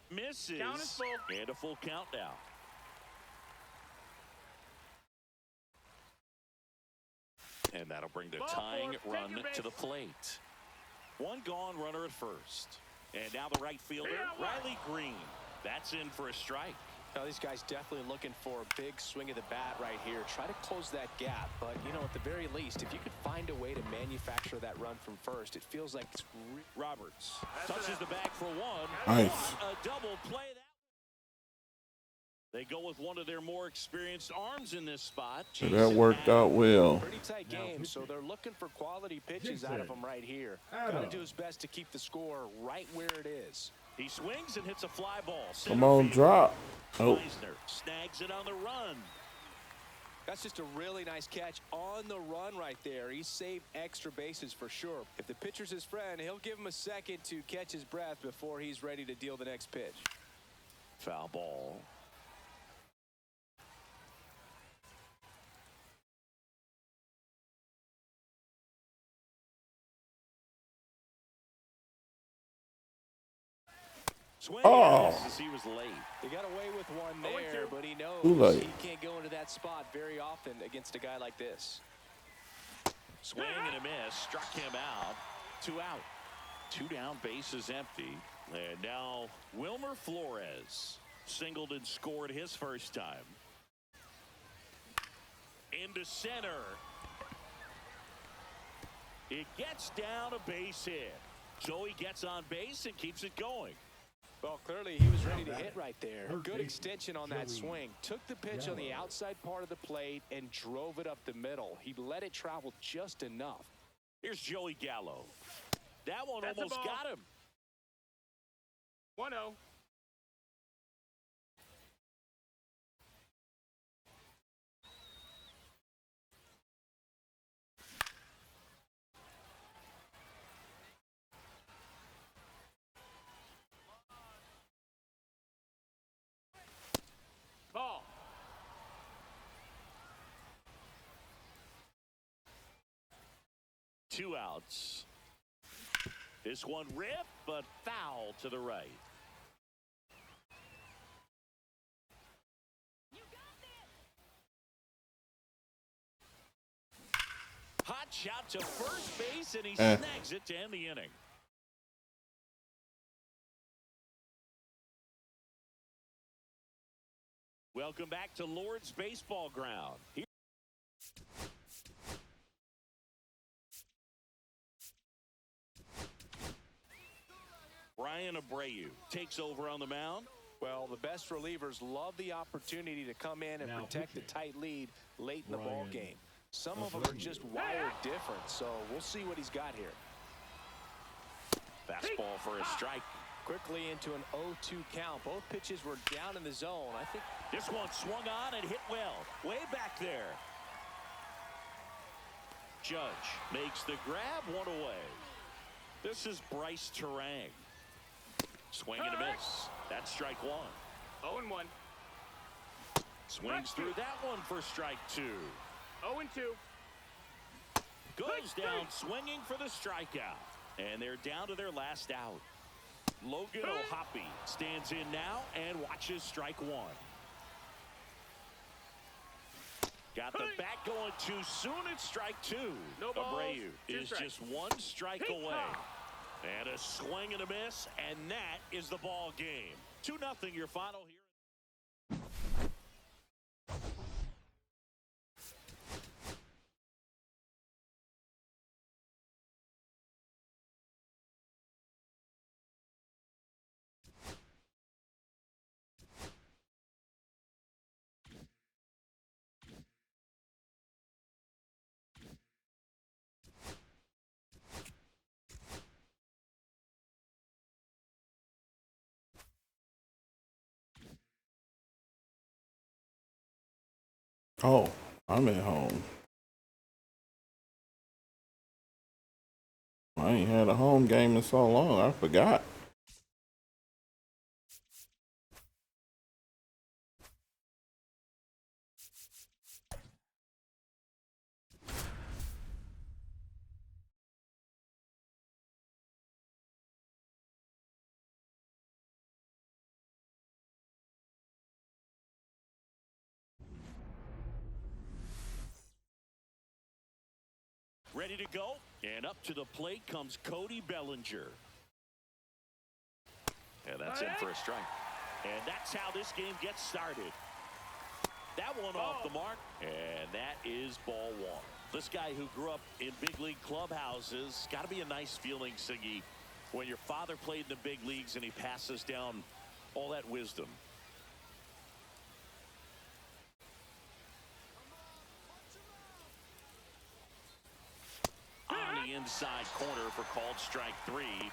S2: Misses.
S5: Count is full.
S2: And a full count now. And that'll bring the tying run to the plate. One gone, runner at first. And now the right fielder, Riley Green. That's in for a strike.
S4: Now these guys definitely looking for a big swing of the bat right here. Try to close that gap. But, you know, at the very least, if you could find a way to manufacture that run from first, it feels like it's...
S2: Roberts touches the bag for one.
S1: Nice.
S2: A double play. They go with one of their more experienced arms in this spot.
S1: So that worked out well.
S4: Pretty tight game, so they're looking for quality pitches out of him right here. Got to do his best to keep the score right where it is.
S2: He swings and hits a fly ball.
S1: Come on, drop. Oh.
S2: Meisner snags it on the run.
S4: That's just a really nice catch on the run right there. He saved extra bases for sure. If the pitcher's his friend, he'll give him a second to catch his breath before he's ready to deal the next pitch.
S2: Foul ball. Swing.
S1: Oh.
S2: He was late.
S4: He got away with one there, but he knows he can't go into that spot very often against a guy like this.
S2: Swing and a miss. Struck him out. 2 out. 2 down, bases empty. And now Wilmer Flores singled and scored his first time. Into center. It gets down a base hit. Joey gets on base and keeps it going.
S4: Well, clearly he was ready to hit right there. Good extension on that swing. Took the pitch on the outside part of the plate and drove it up the middle. He let it travel just enough.
S2: Here's Joey Gallo. That one almost got him.
S5: 1-0. Ball.
S2: Two outs. This one ripped, but foul to the right. Hot shot to first base, and he snags it to end the inning. Welcome back to Lord's Baseball Ground. Brian Abreu takes over on the mound.
S4: Well, the best relievers love the opportunity to come in and protect the tight lead late in the ball game. Some of them are just wired different, so we'll see what he's got here.
S2: Fastball for a strike.
S4: Quickly into an 0-2 count. Both pitches were down in the zone. I think
S2: this one swung on and hit well. Way back there. Judge makes the grab, one away. This is Bryce Terang. Swing and a miss. That's strike one.
S5: 0-1.
S2: Swings through that one for strike two.
S5: 0-2.
S2: Goes down swinging for the strikeout. And they're down to their last out. Logan O'Hoppe stands in now and watches strike one. Got the bat going too soon. It's strike two.
S5: No balls,
S2: Abreu is just one strike away. And a swing and a miss, and that is the ball game. 2-0 your final here.
S1: Oh, I'm at home. I ain't had a home game in so long, I forgot.
S2: Ready to go, and up to the plate comes Cody Bellinger. And that's in for a strike. And that's how this game gets started. That one off the mark, and that is ball one. This guy who grew up in big league clubhouses, got to be a nice feeling, Siggy, when your father played in the big leagues and he passes down all that wisdom. On the inside corner for called strike three.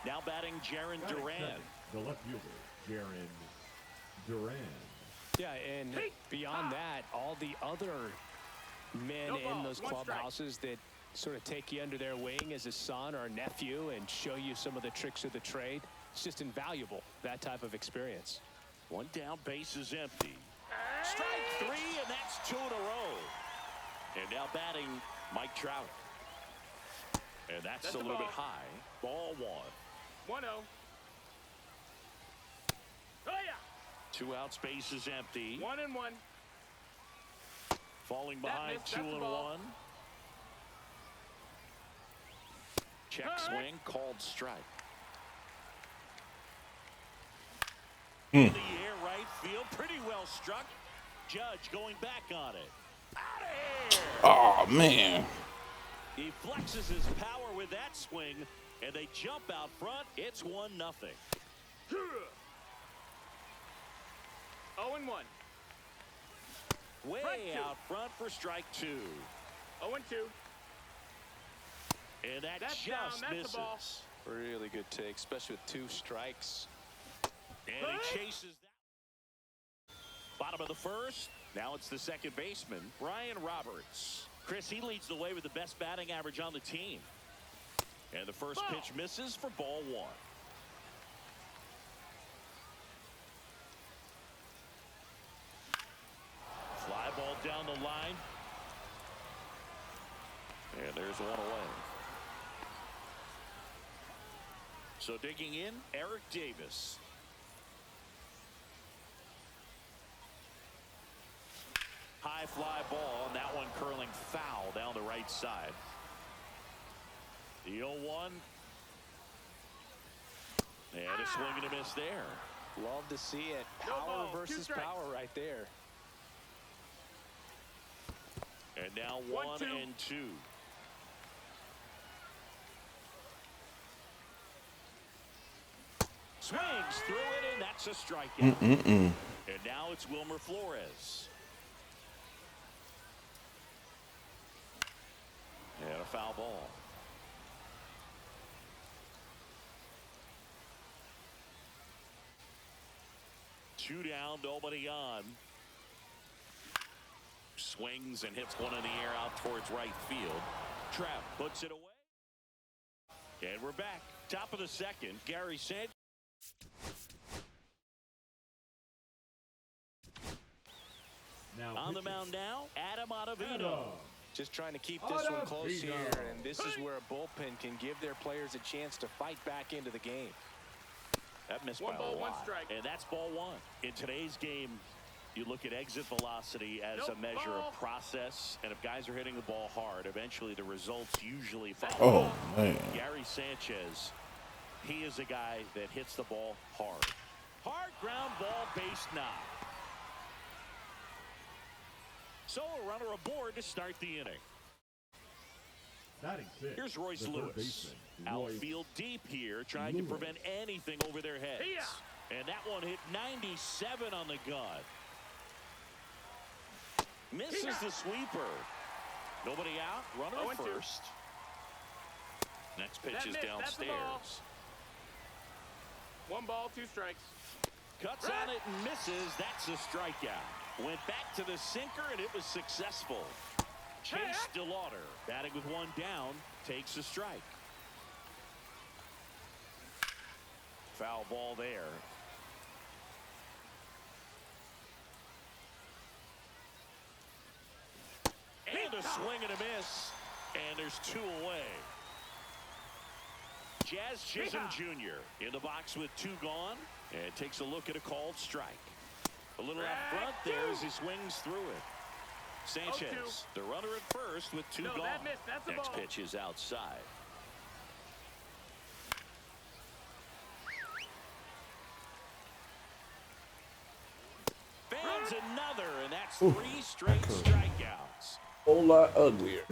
S2: Now batting Jaron
S3: Batting
S2: Duran.
S3: second, the left fielder, Jaron Duran.
S4: Yeah, and beyond that, all the other men in those clubhouses that sort of take you under their wing as a son or a nephew and show you some of the tricks of the trade. It's just invaluable, that type of experience.
S2: One down, base is empty. Strike three, and that's 2 in a row. And now batting Mike Trout. And that's a little bit high. Ball 1.
S5: 1-0. Oh, yeah.
S2: 2 outs, base is empty.
S5: 1-1.
S2: Falling behind,
S5: missed,
S2: 2
S5: that's the
S2: and
S5: ball.
S2: 1. Check swing, called strike. In the air, right field, pretty well struck. Judge going back on it. Out of here!
S1: Oh man.
S2: He flexes his power with that swing, and they jump out front. It's 1-0.
S5: 0-1.
S2: Way
S5: Strike 2.
S2: out front for strike 2.
S5: 0-2.
S2: And that
S5: That's
S2: just
S5: down, that's the ball.
S2: misses.
S4: Really good take, especially with 2 strikes.
S2: And he chases that. Bottom of the first. Now it's the second baseman, Brian Roberts. Chris, he leads the way with the best batting average on the team. And the first pitch misses for ball 1. Fly ball down the line. And there's 1 away. So digging in, Eric Davis. High fly ball, and that one curling foul down the right side. The 0-1. And a swing and a miss there.
S4: Love to see it.
S5: No
S4: Power
S5: ball, 2
S4: versus
S5: strikes.
S4: power right there.
S2: And now
S5: 1-2.
S2: 1-2. Swings through it, and that's a strikeout. And now it's Wilmer Flores. And a foul ball. Two down, nobody on. Swings and hits one in the air out towards right field. Trout puts it away. And we're back. Top of the second. Gary Sanchez.
S3: Now
S2: On the
S3: pitching.
S2: mound now, Adam Ottavino.
S3: Adam.
S4: Just trying to keep this one close
S3: Ottavino.
S4: here, and this is where a bullpen can give their players a chance to fight back into the game.
S2: That missed
S5: 1
S2: by
S5: ball,
S2: a
S5: 1
S2: lot.
S5: strike.
S2: And that's ball 1. In today's game, you look at exit velocity as a measure of process, and if guys are hitting the ball hard, eventually the results usually follow.
S1: Oh man.
S2: Gary Sanchez, he is a guy that hits the ball hard. Hard ground ball, base knock. So a runner aboard to start the inning.
S3: Batting 6.
S2: Here's Royce
S3: the third
S2: Lewis.
S3: baseman, Royce
S2: Outfield deep here, trying to prevent anything over their heads. And that one hit 97 on the gun. Misses the sweeper. Nobody out. Runner at
S5: 0-2.
S2: first. Next pitch
S5: That
S2: is
S5: missed, that's the ball.
S2: downstairs.
S5: 1 ball, 2 strikes.
S2: Cuts on it and misses. That's a strikeout. Went back to the sinker, and it was successful. Chase DeLauder, batting with 1 down, takes a strike. Foul ball there. And a swing and a miss. And there's 2 away. Jazz Chisholm Jr. in the box with 2 gone. And takes a look at a called strike. A little out front there as he swings through it. Sanchez, the runner at first with 2 gone.
S5: That missed. That's the
S2: Next
S5: ball.
S2: pitch is outside. Fans another, and that's 3 straight strikeouts.
S1: Whole lot uglier.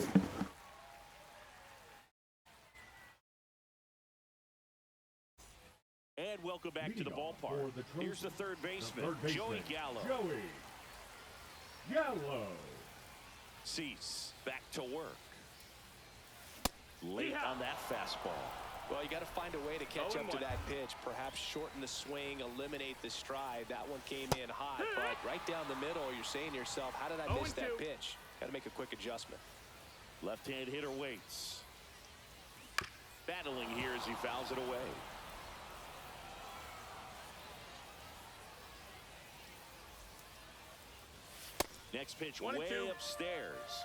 S2: And welcome back to the
S3: Leading off
S2: ballpark.
S3: for the Trojans,
S2: Here's the third
S3: the
S2: baseman,
S3: third baseman,
S2: Joey Gallo.
S3: Joey Gallo.
S2: Cease back to work. Late on that fastball.
S4: Well, you got to find a way to catch up to that pitch, perhaps shorten the swing, eliminate the stride. That one came in hot, but right down the middle, you're saying to yourself, how did I miss that pitch? Got to make a quick adjustment.
S2: Left-hand hitter waits. Battling here as he fouls it away. Next pitch way upstairs.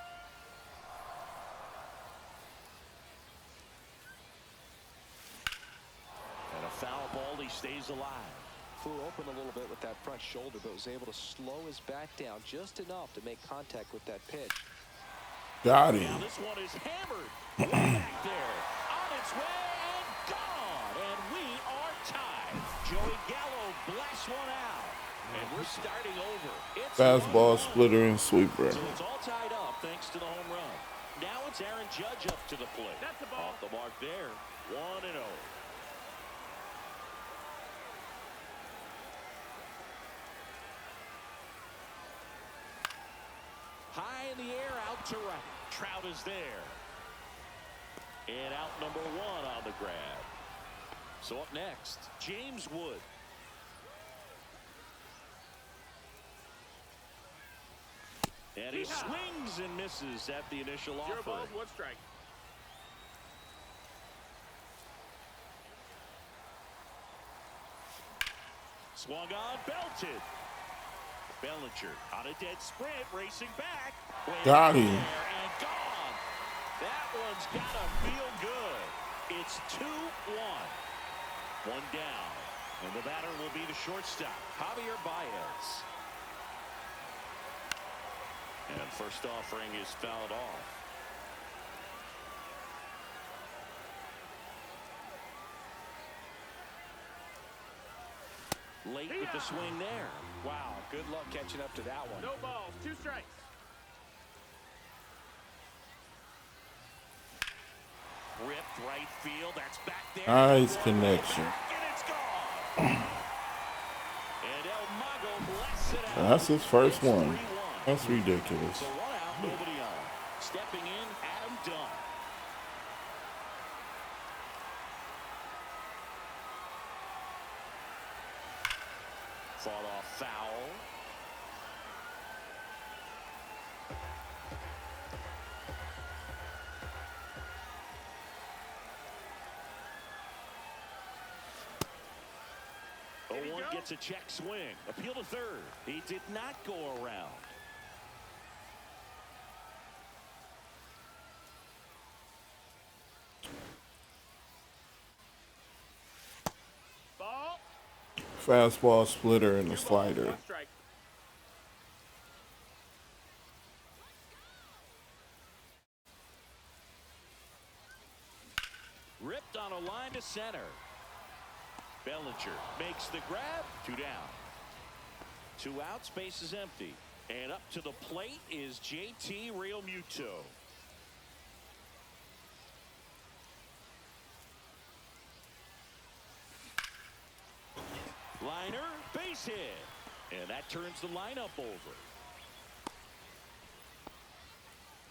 S2: And a foul ball. He stays alive.
S4: Flew open a little bit with that front shoulder, but was able to slow his back down just enough to make contact with that pitch.
S1: Got him.
S2: Now this one is hammered. Way back there. On its way and gone. And we are tied. Joey Gallo blasts one out. And we're starting over. It's
S1: Fastball, splitter, and sweeper.
S2: So it's all tied up thanks to the home run. Now it's Aaron Judge up to the plate.
S5: That's the ball.
S2: Off the mark there. 1-0. High in the air, out to right. Trout is there. And out number 1 on the grab. So up next, James Wood. And he swings and misses at the initial offer.
S5: 0 balls, 1 strike.
S2: Swung on, belted. Bellinger on a dead sprint, racing back.
S1: Got him.
S2: And gone. That one's gotta feel good. It's 2-1. 1 down. And the batter will be the shortstop, Javier Baez. And first offering is fouled off. Late with the swing there.
S4: Wow, good luck catching up to that one.
S5: No balls, 2 strikes.
S2: Ripped right field. That's back there.
S1: Nice connection.
S2: And it's gone. And El Mago blasts it out.
S1: That's his first
S2: It's
S1: one.
S2: 3-1.
S1: That's ridiculous.
S2: So 1 out, nobody on. Stepping in, Adam Dunn. Fought off foul. One gets a check swing. Appeal to third. He did not go around.
S5: Ball.
S1: Fastball, splitter, and the
S5: 2 balls,
S1: slider.
S5: 1 strike.
S2: Ripped on a line to center. Bellinger makes the grab. 2 down. 2 out. Space is empty. And up to the plate is JT Realmuto. Liner, base hit. And that turns the lineup over.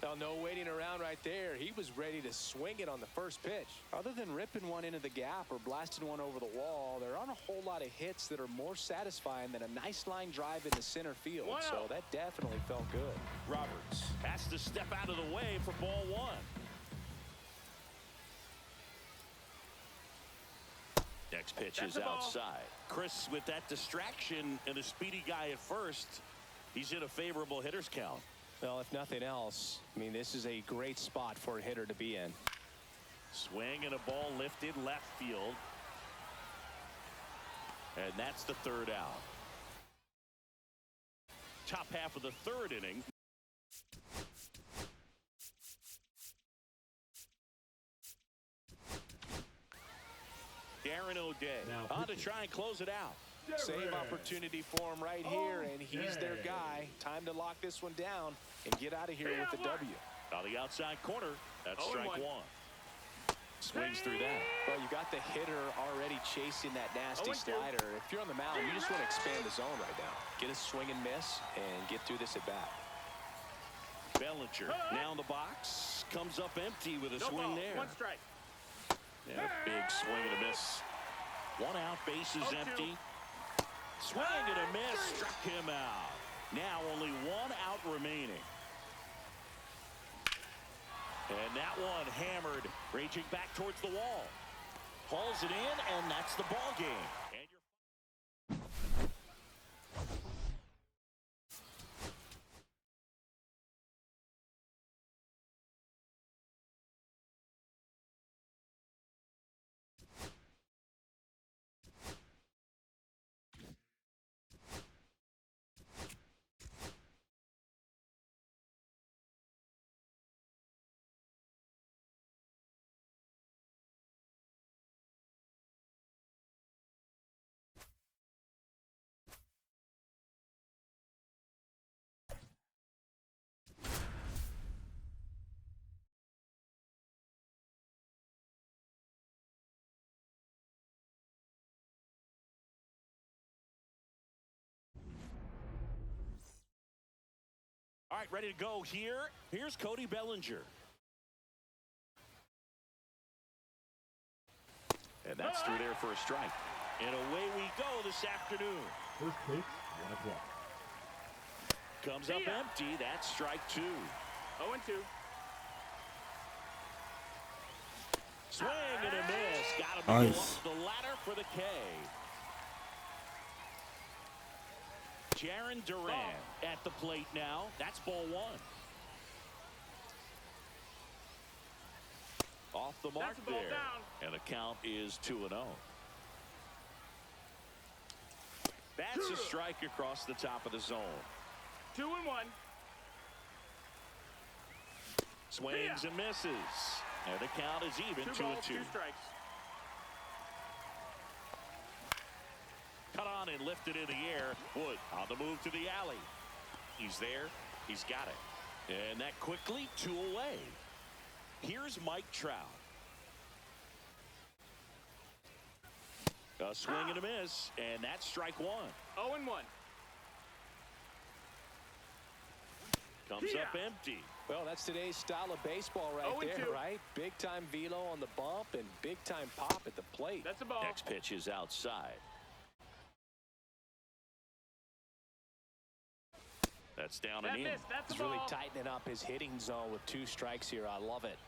S4: Well, no waiting around right there. He was ready to swing it on the first pitch. Other than ripping one into the gap or blasting one over the wall, there aren't a whole lot of hits that are more satisfying than a nice line drive into center field.
S5: Wow.
S4: So that definitely felt good.
S2: Roberts has to step out of the way for ball 1. Next pitch is outside. Chris, with that distraction and a speedy guy at first, he's in a favorable hitter's count.
S4: Well, if nothing else, I mean, this is a great spot for a hitter to be in.
S2: Swing and a ball lifted left field. And that's the 3rd out. Top half of the 3rd inning. Darren O'Day on to try and close it out.
S4: Same opportunity for him right here, and he's their guy. Time to lock this one down and get out of here with the W.
S2: On the outside corner, that's strike 1. Swings through that.
S4: Well, you got the hitter already chasing that nasty slider. If you're on the mound, you just want to expand the zone right now. Get a swing and miss and get through this at bat.
S2: Bellinger now in the box. Comes up empty with a swing there.
S5: 1 strike.
S2: And a big swing and a miss. 1 out, bases empty. Swing and a miss, struck him out. Now only 1 out remaining. And that one hammered, raging back towards the wall. Hauls it in, and that's the ball game. And all right, ready to go here. Here's Cody Bellinger. And that's through there for a strike. And away we go this afternoon.
S3: First pitch, 1 o'clock.
S2: Comes up empty. That's strike 2.
S5: 0-2.
S2: Swing and a miss. Got him to go up the ladder for the K. Jaron Duran at the plate now. That's ball 1. Off the mark there. And the count is 2-0. That's a strike across the top of the zone.
S5: 2-1.
S2: Swings and misses. And the count is even, 2-2.
S5: 2 strikes.
S2: Cut on and lifted in the air. Wood on the move to the alley. He's there. He's got it. And that quickly 2 away. Here's Mike Trout. A swing and a miss. And that's strike 1.
S5: 0-1.
S2: Comes up empty.
S4: Well, that's today's style of baseball right there, right? Big time velo on the bump and big time pop at the plate.
S5: That's a ball.
S2: Next pitch is outside. That's down and in.
S5: That's
S4: He's really tightening up his hitting zone with 2 strikes here. I love it.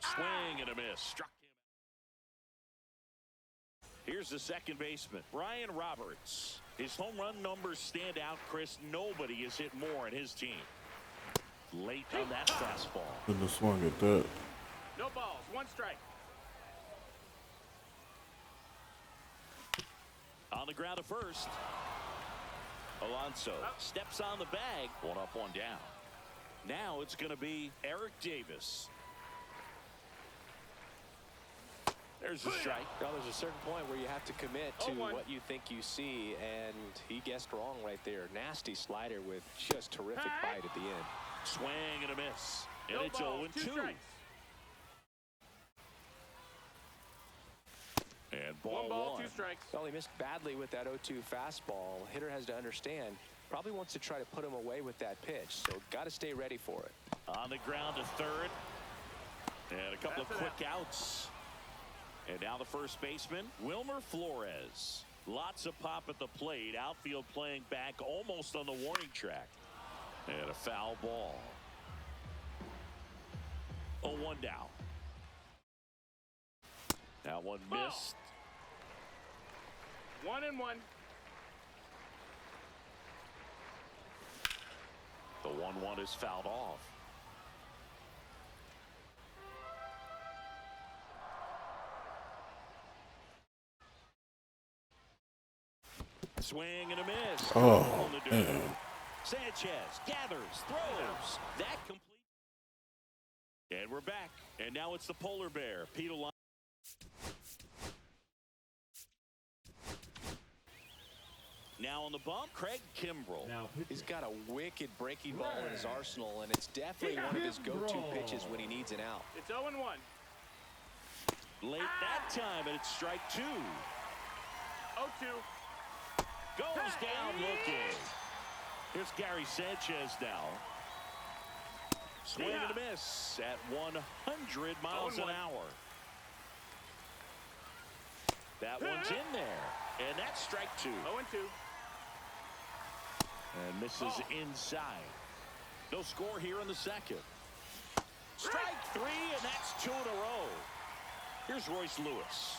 S2: Swing and a miss. Struck him. Here's the second baseman, Brian Roberts. His home run numbers stand out, Chris. Nobody has hit more in his team. Late on that fastball.
S1: Couldn't have swung at that.
S5: No balls. 1 strike.
S2: On the ground at first. Alonso steps on the bag. 1 up, 1 down. Now it's going to be Eric Davis. There's a strike.
S4: Well, there's a certain point where you have to commit to what you think you see, and he guessed wrong right there. Nasty slider with just terrific bite at the end.
S2: Swing and a miss. And it's 0-2. And ball 1.
S5: 2 strikes.
S4: Well, he missed badly with that 0-2 fastball. Hitter has to understand, probably wants to try to put him away with that pitch, so got to stay ready for it.
S2: On the ground to third. And a couple of quick outs. And now the first baseman, Wilmer Flores. Lots of pop at the plate. Outfield playing back almost on the warning track. And a foul ball. 0-1 down. That one missed.
S5: 1-1.
S2: The 1-1 is fouled off. Swing and a miss.
S1: Oh, man.
S2: Sanchez gathers, throws. That complete. And we're back. And now it's the polar bear, Pete Alonso. Now on the bump, Craig Kimbrell.
S3: Now
S4: He's got a wicked breaking ball in his arsenal, and it's definitely one of his go-to pitches when he needs an out.
S5: It's 0-1.
S2: Late that time, and it's strike 2.
S5: 0-2.
S2: Goes down looking. Here's Gary Sanchez now. Swing and a miss at 100 miles an hour. That one's in there, and that's strike 2.
S5: 0-2.
S2: And misses inside. No score here in the second. Strike 3, and that's 2 in a row. Here's Royce Lewis.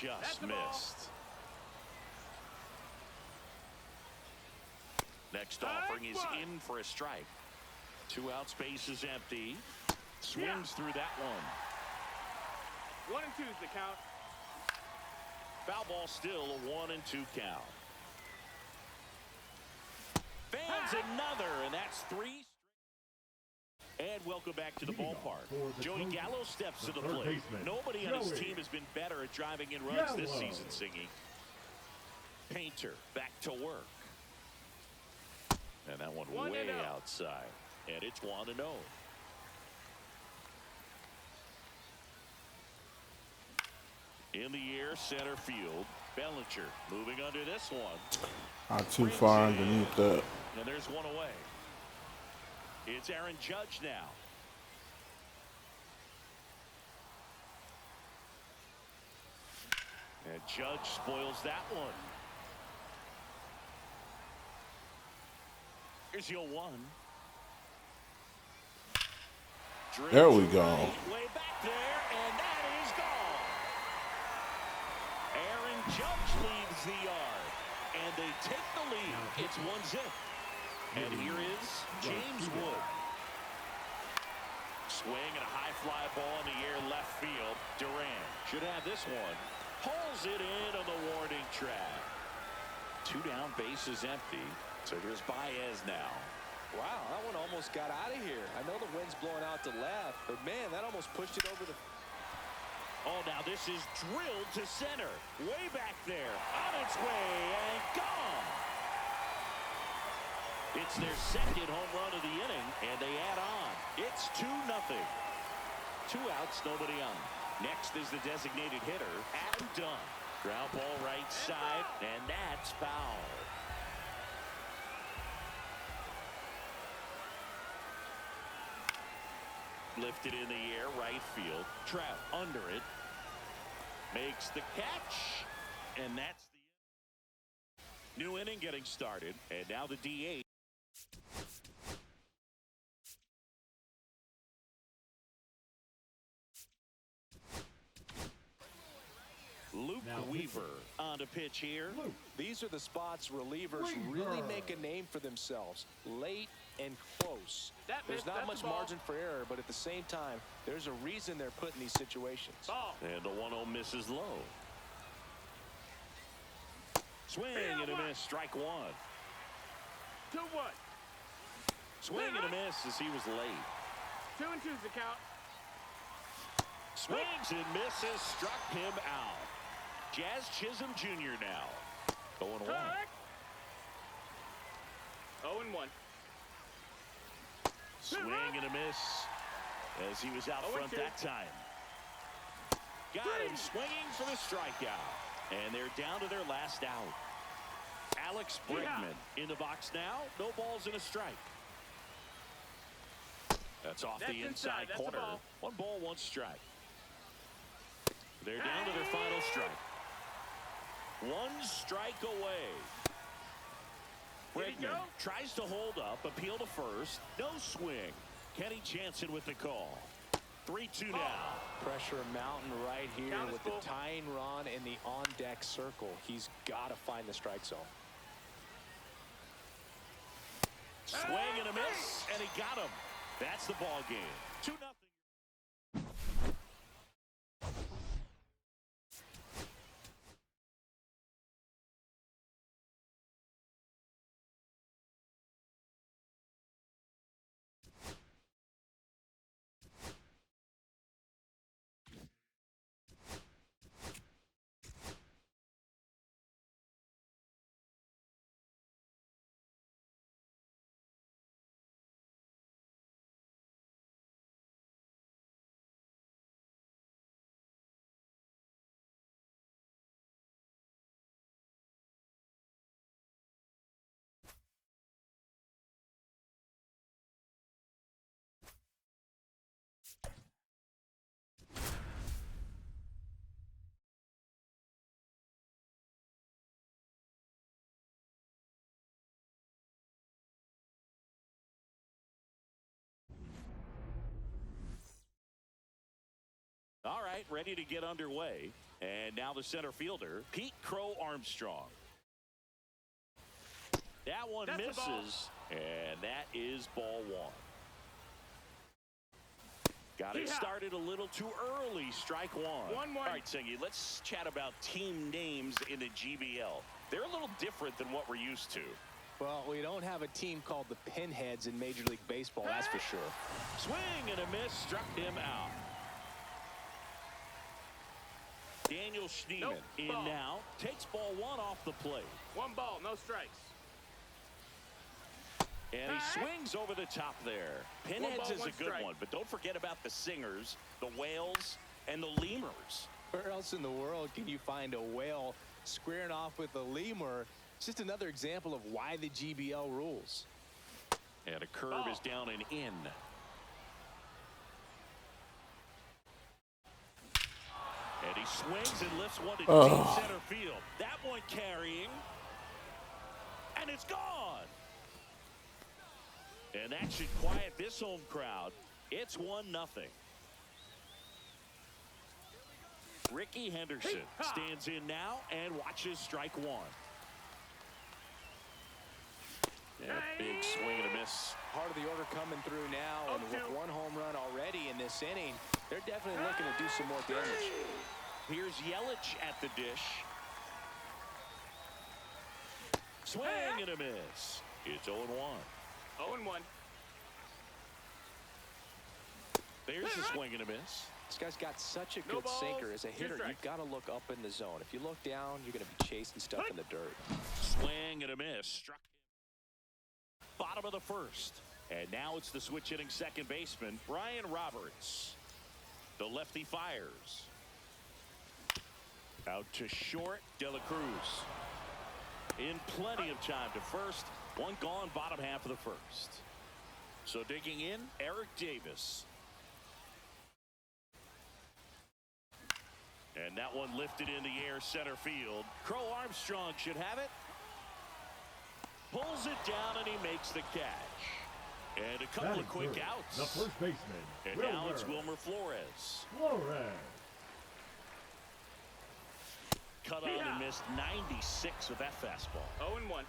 S2: Just missed. Next offering is in for a strike. 2 outs, base is empty. Swings through that one.
S5: 1-2 is the count.
S2: Foul ball, still a 1-2 count. Fans another, and that's 3. And welcome back to the ballpark. Joey Gallo steps to the plate. Nobody on his team has been better at driving in runs this season, Singy. Painter back to work. And that one way outside. And it's 1-0. In the air, center field. Bellinger moving under this one.
S1: Not too far underneath that.
S2: And there's one away. It's Aaron Judge now. And Judge spoils that one. Here's your 1.
S1: There we go.
S2: Way back there, and that is gone. Aaron Judge leads the yard, and they take the lead. It's 1-0. And here is James Wood. Swing and a high fly ball in the air left field. Duran should have this one. Pulls it in on the warning track. 2 down, base is empty. So here's Baez now.
S4: Wow, that one almost got out of here. I know the wind's blowing out to left, but man, that almost pushed it over the...
S2: Oh, now this is drilled to center. Way back there. On its way and gone. It's their second home run of the inning, and they add on. It's 2-0. 2 outs, nobody on. Next is the designated hitter, Adam Dunn. Ground ball right side, and that's foul. Lifted in the air, right field. Trout under it. Makes the catch, and that's the new inning getting started. And now the DH. Luke Weaver on to pitch here.
S4: These are the spots relievers really make a name for themselves. Late and close. There's not much margin for error, but at the same time, there's a reason they're put in these situations.
S2: And the 1-0 misses low. Swing and a miss, strike 1.
S5: 2-1.
S2: Swing and a miss as he was late.
S5: 2-2 is the count.
S2: Swings and misses, struck him out. Jazz Chisholm Jr. now. 0-1.
S5: 0-1.
S2: Swing and a miss as he was out front that time. Got him swinging for the strikeout. And they're down to their last out. Alex Bregman in the box now. No balls and a strike. That's off the inside corner. 1 ball, 1 strike. They're down to their final strike. 1 strike away. Bregman tries to hold up, appeal to first. No swing. Kenny Jansen with the call. 3-2 now.
S4: Pressure mountain right here with the tying run in the on-deck circle. He's got to find the strike zone.
S2: Swing and a miss, and he got him. That's the ball game. 2-0. All right, ready to get underway. And now the center fielder, Pete Crow Armstrong. That one misses, and that is ball one. Got it started a little too early. Strike one. All right, Singy, let's chat about team names in the GBL. They're a little different than what we're used to.
S4: Well, we don't have a team called the Pinheads in Major League Baseball, that's for sure.
S2: Swing and a miss, struck him out. Daniel Schneeman in now, takes ball one off the plate.
S5: 1 ball, no strikes.
S2: And he swings over the top there. Pinheads is a good one, but don't forget about the singers, the whales, and the lemurs.
S4: Where else in the world can you find a whale squaring off with a lemur? It's just another example of why the GBL rules.
S2: And a curve is down and in. And he swings and lifts one to deep center field. That one carrying. And it's gone. And that should quiet this home crowd. It's 1-0. Ricky Henderson stands in now and watches strike one. And a big swing and a miss.
S4: Part of the order coming through now, and with 1 home run already in this inning, they're definitely looking to do some more damage.
S2: Here's Yelich at the dish. Swing and a miss. It's 0-1.
S5: 0-1.
S2: There's a swing and a miss.
S4: This guy's got such a good sinker. As a hitter, you've got to look up in the zone. If you look down, you're going to be chasing stuff in the dirt.
S2: Swing and a miss. Struck him. Bottom of the first. And now it's the switch hitting second baseman, Brian Roberts. The lefty fires. Out to short, De La Cruz. In plenty of time to first. One gone, bottom half of the first. So digging in, Eric Davis. And that one lifted in the air, center field. Crow Armstrong should have it. Pulls it down, and he makes the catch. And a couple of quick outs.
S3: The first baseman.
S2: And now it's Wilmer Flores. Cut on and missed 96 with that fastball.
S5: 0-1.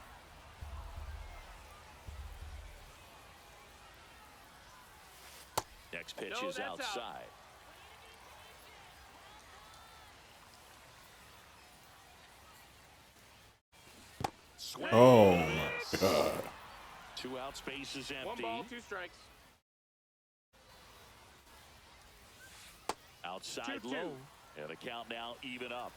S2: Next pitch is outside.
S5: Out.
S2: Swing.
S1: Oh my God.
S2: 2 outs, bases empty.
S5: 1 ball, 2 strikes.
S2: Outside
S5: 2-2.
S2: low. And the count now even up.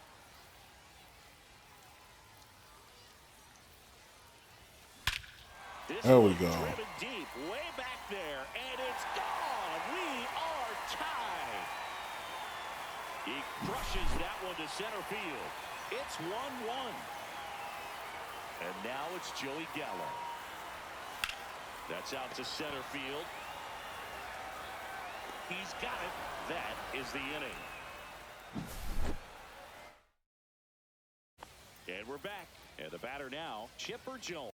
S2: This
S1: There we
S2: one
S1: go.
S2: driven deep, way back there, and it's gone. We are tied. He crushes that one to center field. It's 1-1. And now it's Joey Gallo. That's out to center field. He's got it. That is the inning. And we're back. And the batter now, Chipper Jones.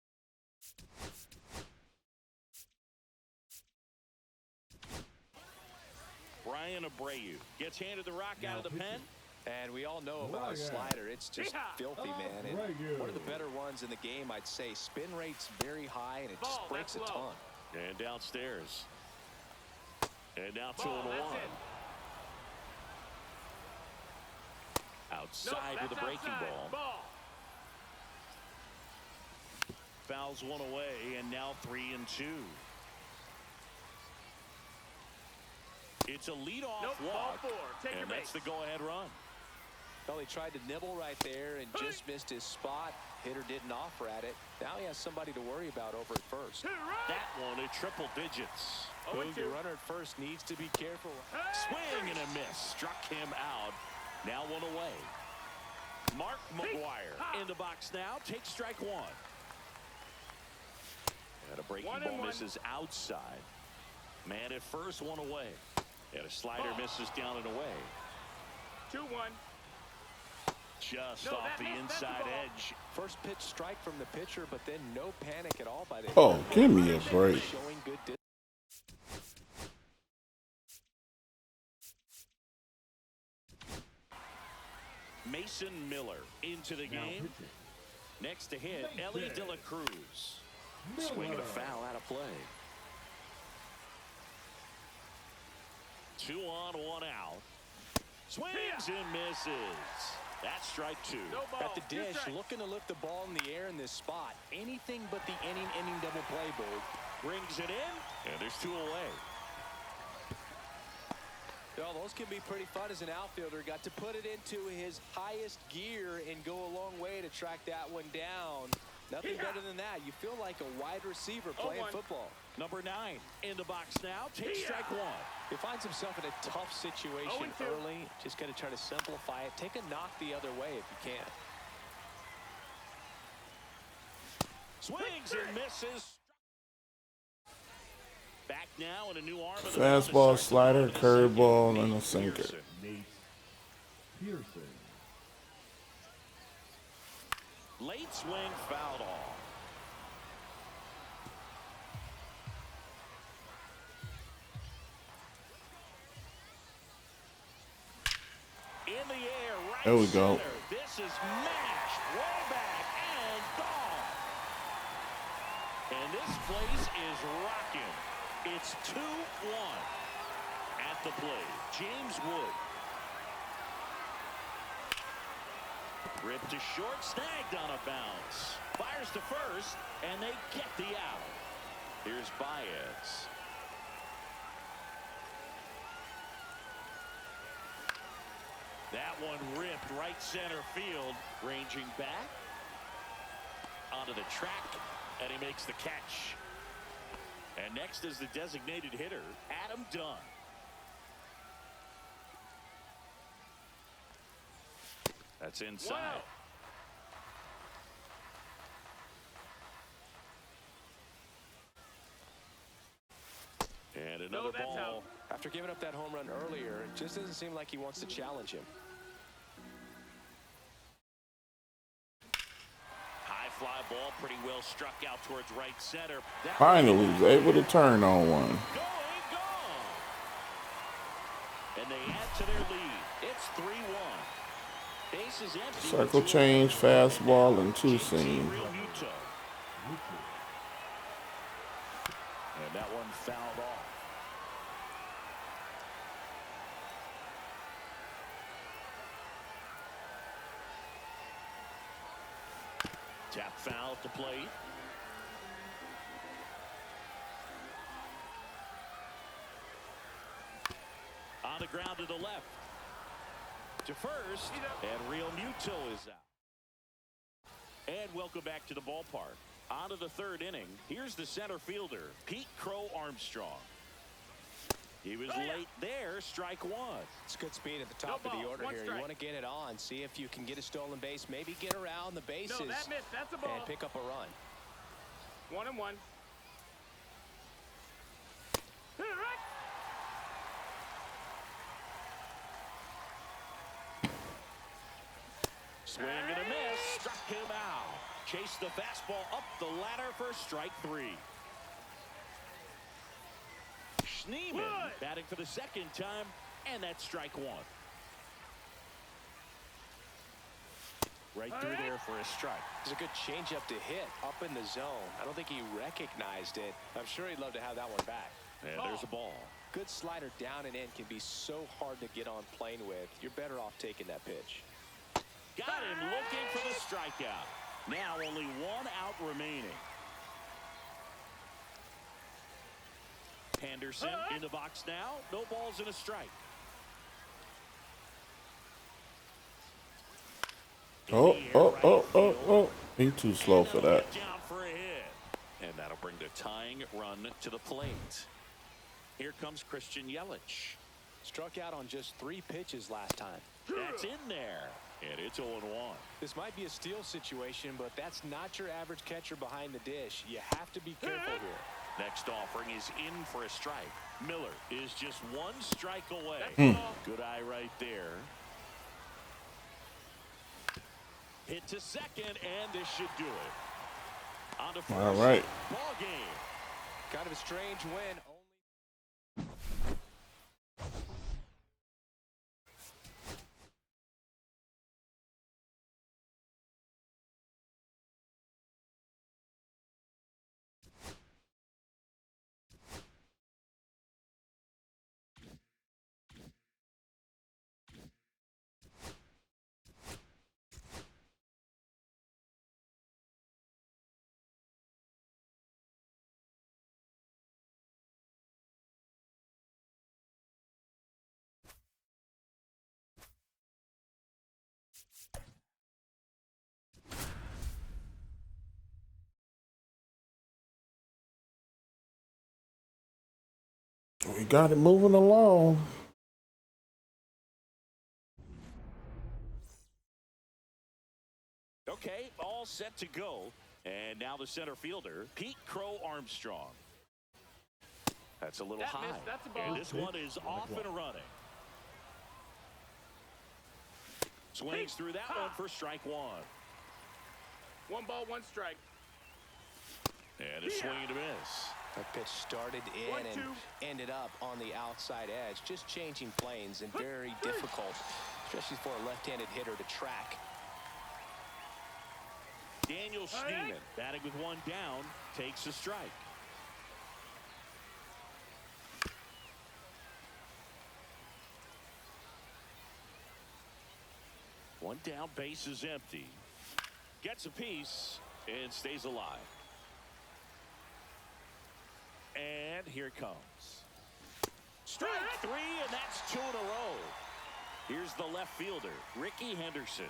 S2: Brian Abreu gets handed the rock out of the pen.
S4: And we all know about a slider. It's just filthy, man. And one of the better ones in the game, I'd say. Spin rate's very high, and it just breaks a ton.
S2: And downstairs. And now 2-1. Outside with a breaking ball. Fouls one away, and now 3-2. It's a leadoff walk, and that's the go-ahead run.
S4: Well, he tried to nibble right there and just missed his spot. Hitter didn't offer at it. Now he has somebody to worry about over at first.
S2: That one at triple digits.
S4: The runner at first needs to be careful.
S2: Swing and a miss. Struck him out. Now 1 away. Mark McGuire in the box now. Takes strike one. And a breaking ball misses outside. Man at first, 1 away. And a slider misses down and away.
S5: 2-1.
S2: Just off the inside edge.
S4: First pitch strike from the pitcher, but then no panic at all by the
S1: Oh, give me a break.
S4: showing good
S2: Bryson Miller into the
S3: Now
S2: game.
S3: pitching.
S2: Next to hit, Ellie De La Cruz.
S3: Miller.
S2: Swing and a foul out of play. 2 on, 1 out. Swings and misses. That's strike 2.
S5: No ball.
S4: At the
S5: 2
S4: dish,
S5: strikes.
S4: looking to lift the ball in the air in this spot. Anything but the inning double play, Bird.
S2: Brings it in, and there's 2 away.
S4: Well, those can be pretty fun as an outfielder. Got to put it into his highest gear and go a long way to track that one down. Nothing better than that. You feel like a wide receiver playing football.
S2: Number 9 in the box now. Takes strike 1.
S4: He finds himself in a tough situation
S5: 0-2.
S4: early. Just got to try to simplify it. Take a knock the other way if you can.
S2: Swings and misses. Back now in a new arm. of the
S1: Fastball,
S2: mound to start
S1: slider,
S2: the ball in the
S1: curveball,
S2: second.
S1: and a sinker.
S2: Pearson.
S3: Nate Pearson.
S2: Late swing, fouled off. In the air, right
S1: There we go.
S2: center. This is mashed, way back, and gone. And this place is rocking. It's 2-1 at the plate. James Wood. Ripped to short, snagged on a bounce. Fires to first, and they get the out. Here's Baez. That one ripped right center field, ranging back onto the track, and he makes the catch. And next is the designated hitter, Adam Dunn. That's inside.
S5: Wow.
S2: And another
S5: that's
S2: ball.
S5: out.
S4: After giving up that home run earlier, it just doesn't seem like he wants to challenge him.
S2: High fly ball, pretty well struck out towards right center. That
S1: Finally, was able to turn on one.
S2: going, gone. And they add to their lead. It's 3-1. Bases empty.
S1: Circle change, fastball, and two seam.
S2: Real Muto. And that one fouled off. Tap foul at the plate. On the ground to the left. To first, and Real Muto is out. And welcome back to the ballpark. On to the 3rd inning. Here's the center fielder, Pete Crow Armstrong. He was late there, strike 1.
S4: It's good speed at the top of the order here. You want to get it on, see if you can get a stolen base, maybe get around the bases.
S5: No, that missed. That's a ball.
S4: And pick up a run.
S5: 1-1.
S2: Swing and a miss, struck him out. Chased the fastball up the ladder for strike 3. Schneeman batting for the 2nd time, and that's strike 1. Right through there for a strike.
S4: It's a good changeup to hit up in the zone. I don't think he recognized it. I'm sure he'd love to have that one back.
S2: And there's a ball.
S4: Good slider down and in can be so hard to get on plane with. You're better off taking that pitch.
S2: Got him looking for the strikeout. Now only 1 out remaining. Henderson in the box now. No balls and a strike.
S1: Oh. He's too slow for that.
S2: Down for a hit. And that'll bring the tying run to the plate. Here comes Christian Yelich.
S4: Struck out on just 3 pitches last time.
S2: That's in there. And it's 0-1.
S4: This might be a steal situation, but that's not your average catcher behind the dish. You have to be careful here.
S2: Next offering is in for a strike. Miller is just 1 strike away. Good eye right there. Hit to second, and this should do it. On to first.
S1: All right.
S2: Ball game.
S4: Kind of a strange win.
S1: We got it moving along.
S2: Okay, all set to go. And now the center fielder, Pete Crow Armstrong. That's a little high.
S5: That's a ball.
S2: And this one is off and running. Swings through that one for strike one.
S5: 1 ball, 1 strike.
S2: And a swing and a miss.
S4: That pitch started in and ended up on the outside edge. Just changing planes and very difficult, especially for a left-handed hitter to track.
S2: Daniel Schneeman, batting with one down, takes a strike. One down, base is empty. Gets a piece and stays alive. And here it comes. Strike 3, and that's 2 in a row. Here's the left fielder, Ricky Henderson.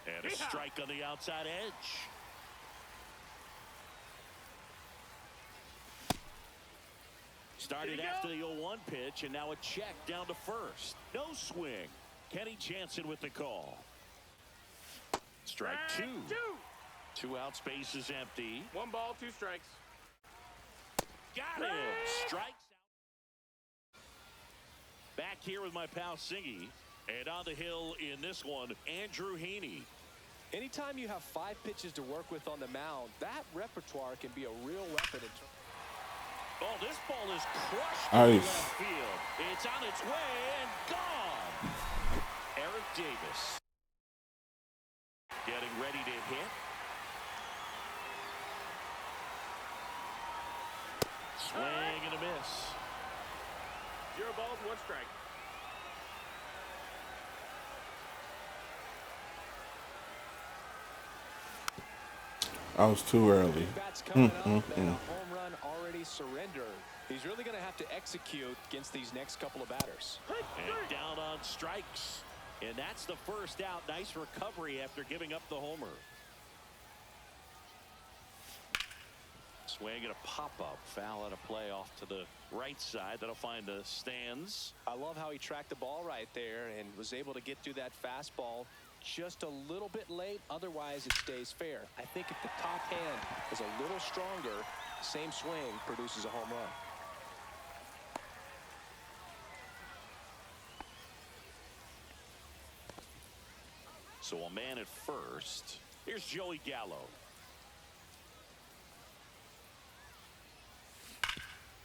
S2: And a strike on the outside edge. Started after the 0-1 pitch, and now a check down to first. No swing. Kenny Jansen with the call. Strike 2. 2 outs, base is empty.
S5: 1 ball, 2 strikes.
S2: Got him. Strikes out. Back here with my pal Singy. And on the hill in this one, Andrew Heaney.
S4: Anytime you have 5 pitches to work with on the mound, that repertoire can be a real weapon.
S2: Oh, this ball is crushed
S1: Nice.
S2: in left field. It's on its way and gone. Eric Davis getting ready to hit. Swing and a miss.
S5: 0 balls, 1 strike.
S1: I was too early.
S4: Bats coming up and a home run already surrendered. He's really going to have to execute against these next couple of batters.
S2: And down on strikes. And that's the first out. Nice recovery after giving up the homer. Swing and a pop-up. Foul out of play off to the right side. That'll find the stands.
S4: I love how he tracked the ball right there and was able to get through that fastball just a little bit late. Otherwise, it stays fair. I think if the top hand is a little stronger, same swing produces a home run.
S2: So a man at first. Here's Joey Gallo.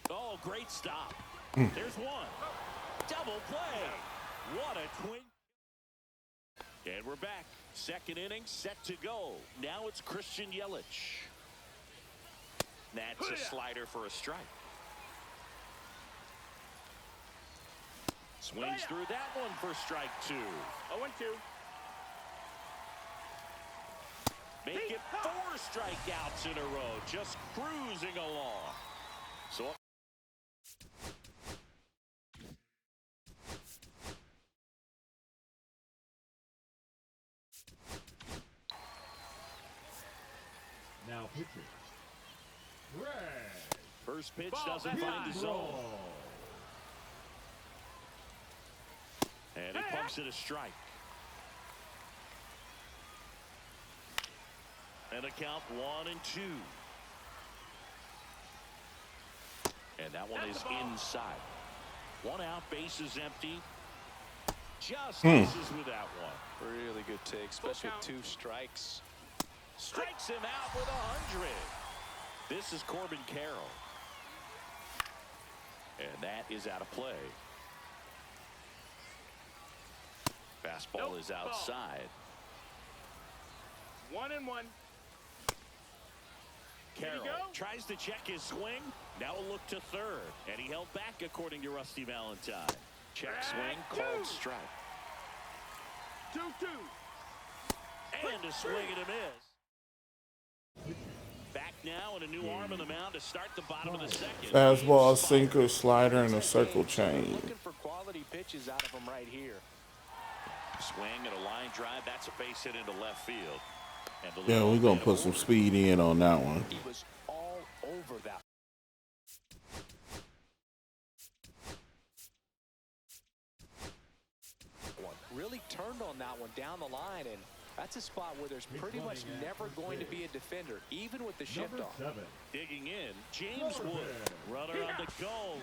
S2: Oh, great stop. There's one. Double play. What a twin. And we're back. Second inning set to go. Now it's Christian Yelich. That's a slider for a strike. Swings through that one for strike 2.
S5: 0-2.
S2: Make it 4 strikeouts in a row. Just cruising along. So
S3: Now pitching. Red.
S2: first pitch doesn't find the zone. And he pumps it a strike. And a count 1-2. And that one is inside. 1 out, base is empty. Just misses with that one.
S4: Really good take, especially with 2 strikes.
S2: Strikes him out with 100. This is Corbin Carroll. And that is out of play. Fastball is outside.
S5: 1-1.
S2: Carroll tries to check his swing. Now a look to third. And he held back according to Rusty Valentine. Check swing, called strike.
S5: 2-2.
S2: And a swing and a miss. Back now and a new arm on the mound to start the bottom of the second.
S1: Fastball, sinker, slider, and a circle change.
S4: Looking for quality pitches out of him right here.
S2: Swing and a line drive. That's a base hit into left field. And
S1: Yeah, we're going to put some speed in on that one.
S4: He was all over that. turned on that one down the line, and that's a spot where there's pretty much never going to be a defender, even with the shift
S3: Number
S4: off.
S3: 7.
S2: Digging in, James Wood. Runner on the go.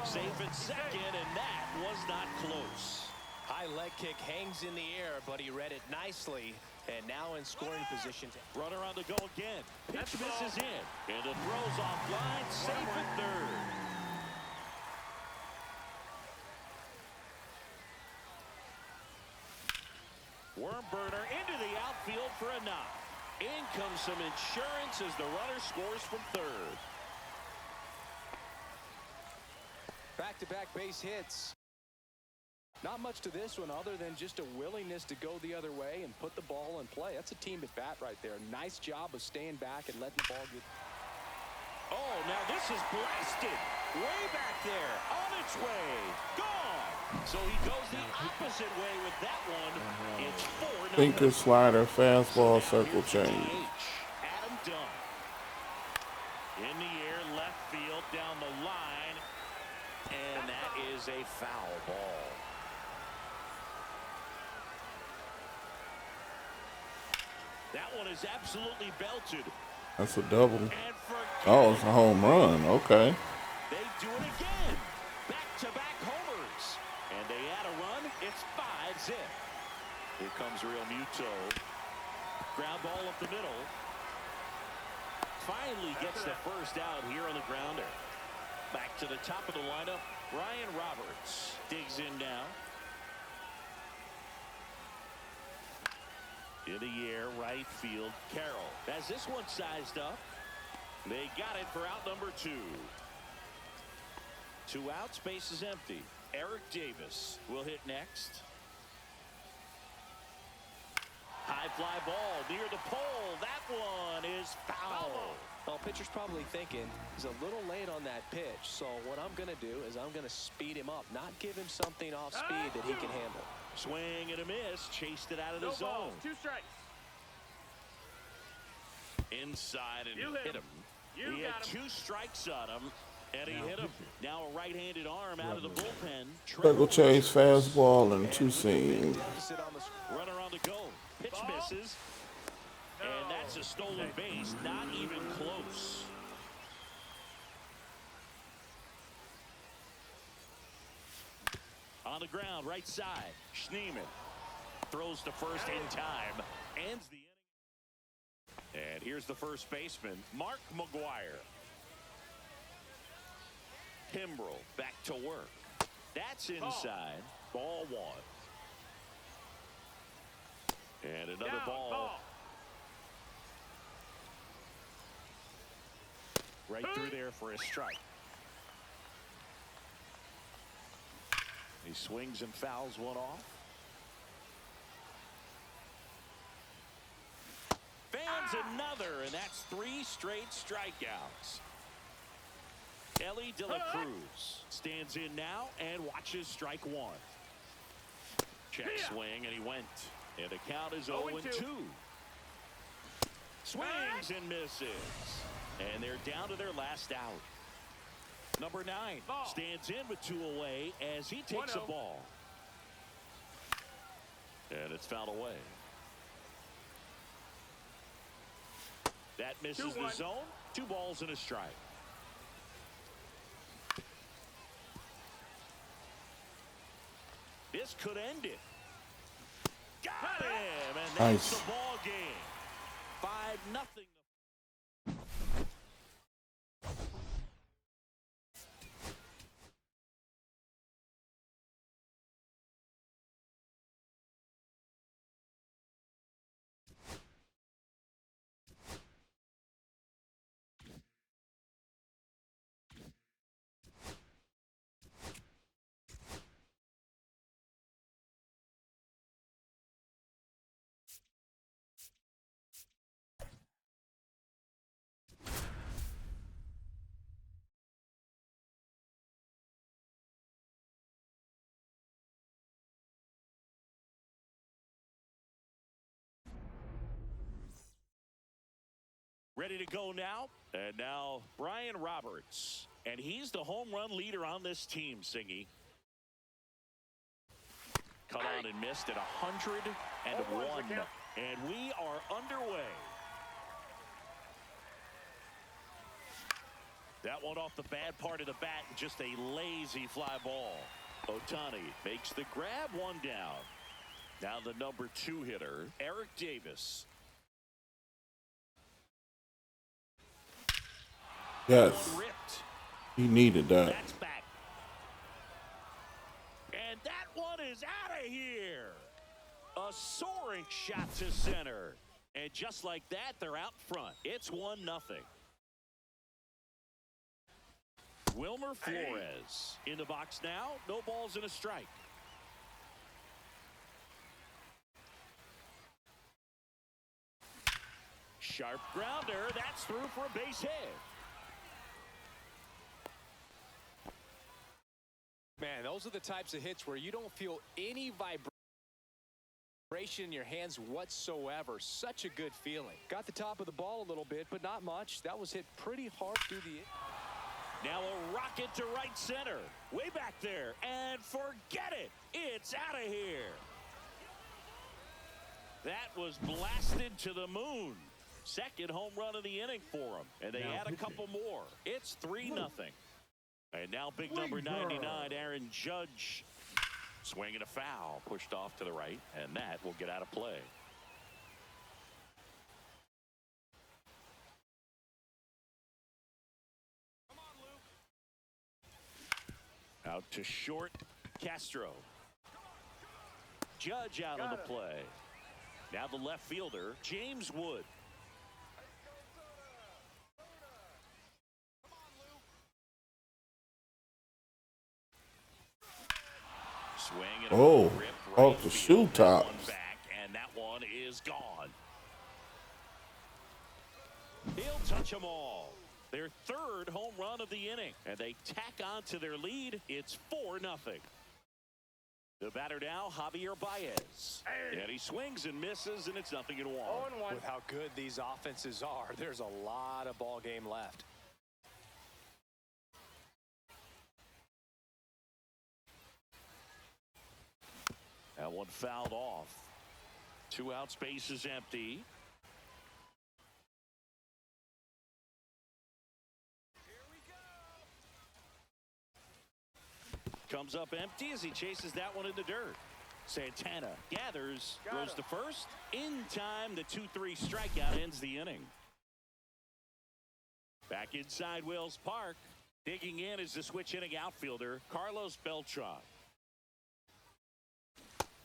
S2: Safe at second, and that was not close.
S4: High leg kick hangs in the air, but he read it nicely, and now in scoring position.
S2: Runner on the go again. Pitch misses in, and the throw's offline. Safe at third. Worm burner into the outfield for a knock. In comes some insurance as the runner scores from third.
S4: Back-to-back base hits. Not much to this one other than just a willingness to go the other way and put the ball in play. That's a team at bat right there. Nice job of staying back and letting the ball get.
S2: Oh, now this is blasted. Way back there. On its way. Gone. So he goes the opposite way with that one. It's 4-0.
S1: Thinker, slider, fastball, circle change.
S2: Adam Dunn. In the air, left field, down the line. And that is a foul ball. That one is absolutely belted.
S1: That's a double.
S2: And
S1: Oh, it's a home run. Okay.
S2: they do it again. Back-to-back homers. And they add a run. It's 5-zip. Here comes Real Muto. Ground ball up the middle. Finally gets the first out here on the grounder. Back to the top of the lineup. Ryan Roberts digs in now. In the air, right field. Carroll has this one sized up. They got it for out number 2. 2 outs, base is empty. Eric Davis will hit next. High fly ball near the pole. That one is foul.
S4: Well, pitcher's probably thinking he's a little late on that pitch. So what I'm going to do is I'm going to speed him up, not give him something off speed that he can handle.
S2: Swing and a miss. Chased it out of the
S5: No
S2: zone.
S5: balls, 2 strikes.
S2: Inside and
S5: You hit him. You
S2: He had
S5: got
S2: 2 strikes on him, and he hit him. Now a right-handed arm out of the bullpen.
S1: Circle change, fastball, and 2 seam.
S2: Runner on the go. Pitch misses. And that's a stolen base. Not even close. On the ground, right side. Schneemann throws to first in time. Ends the inning. And here's the first baseman, Mark McGuire. Kimbrel back to work. That's inside. Ball 1. And another ball. Right through there for a strike. He swings and fouls one off. Fans another, and that's 3 straight strikeouts. Ellie De La Cruz stands in now and watches strike 1. Check swing, and he went. And the count is 0-2. Swings and misses. And they're down to their last out. Number 9 stands in with 2 away as he takes a ball. And it's fouled away. That misses the zone. 2 balls and a strike. This could end it. Got him, and that's
S1: Nice.
S2: the ball game. 5-0. Ready to go now. And now Brian Roberts. And he's the home run leader on this team, Singy. cut on and missed at 101. And we are underway. That one off the bad part of the bat, just a lazy fly ball. Ohtani makes the grab, one down. Now the number 2 hitter, Eric Davis.
S1: Yes. He needed that.
S2: That's back. And that one is out of here. A soaring shot to center. And just like that, they're out front. It's 1-0. Wilmer Flores in the box now. No balls and a strike. Sharp grounder. That's through for a base hit.
S4: Man, those are the types of hits where you don't feel any vibration in your hands whatsoever. Such a good feeling. Got the top of the ball a little bit, but not much. That was hit pretty hard through the...
S2: Now a rocket to right center. Way back there. And forget it. It's out of here. That was blasted to the moon. Second home run of the inning for them. And they add a couple more. It's 3-0. And now big number 99, Aaron Judge. Swinging a foul. Pushed off to the right. And that will get out of play. Out to short, Castro. Judge out on the play. Now the left fielder, James Wood. Swing and
S1: off the shoe top.
S2: And that one is gone. He'll touch them all. Their third home run of the inning, and they tack on to their lead. It's 4-0. The batter now, Javier Baez. And he swings and misses, and it's 0-1.
S4: With how good these offenses are, there's a lot of ball game left.
S2: That one fouled off. 2 out, space is empty. Comes up empty as he chases that one in the dirt. Santana gathers, goes to first. In time, the 2-3 strikeout ends the inning. Back inside Wells Park. Digging in is the switch hitting outfielder, Carlos Beltran.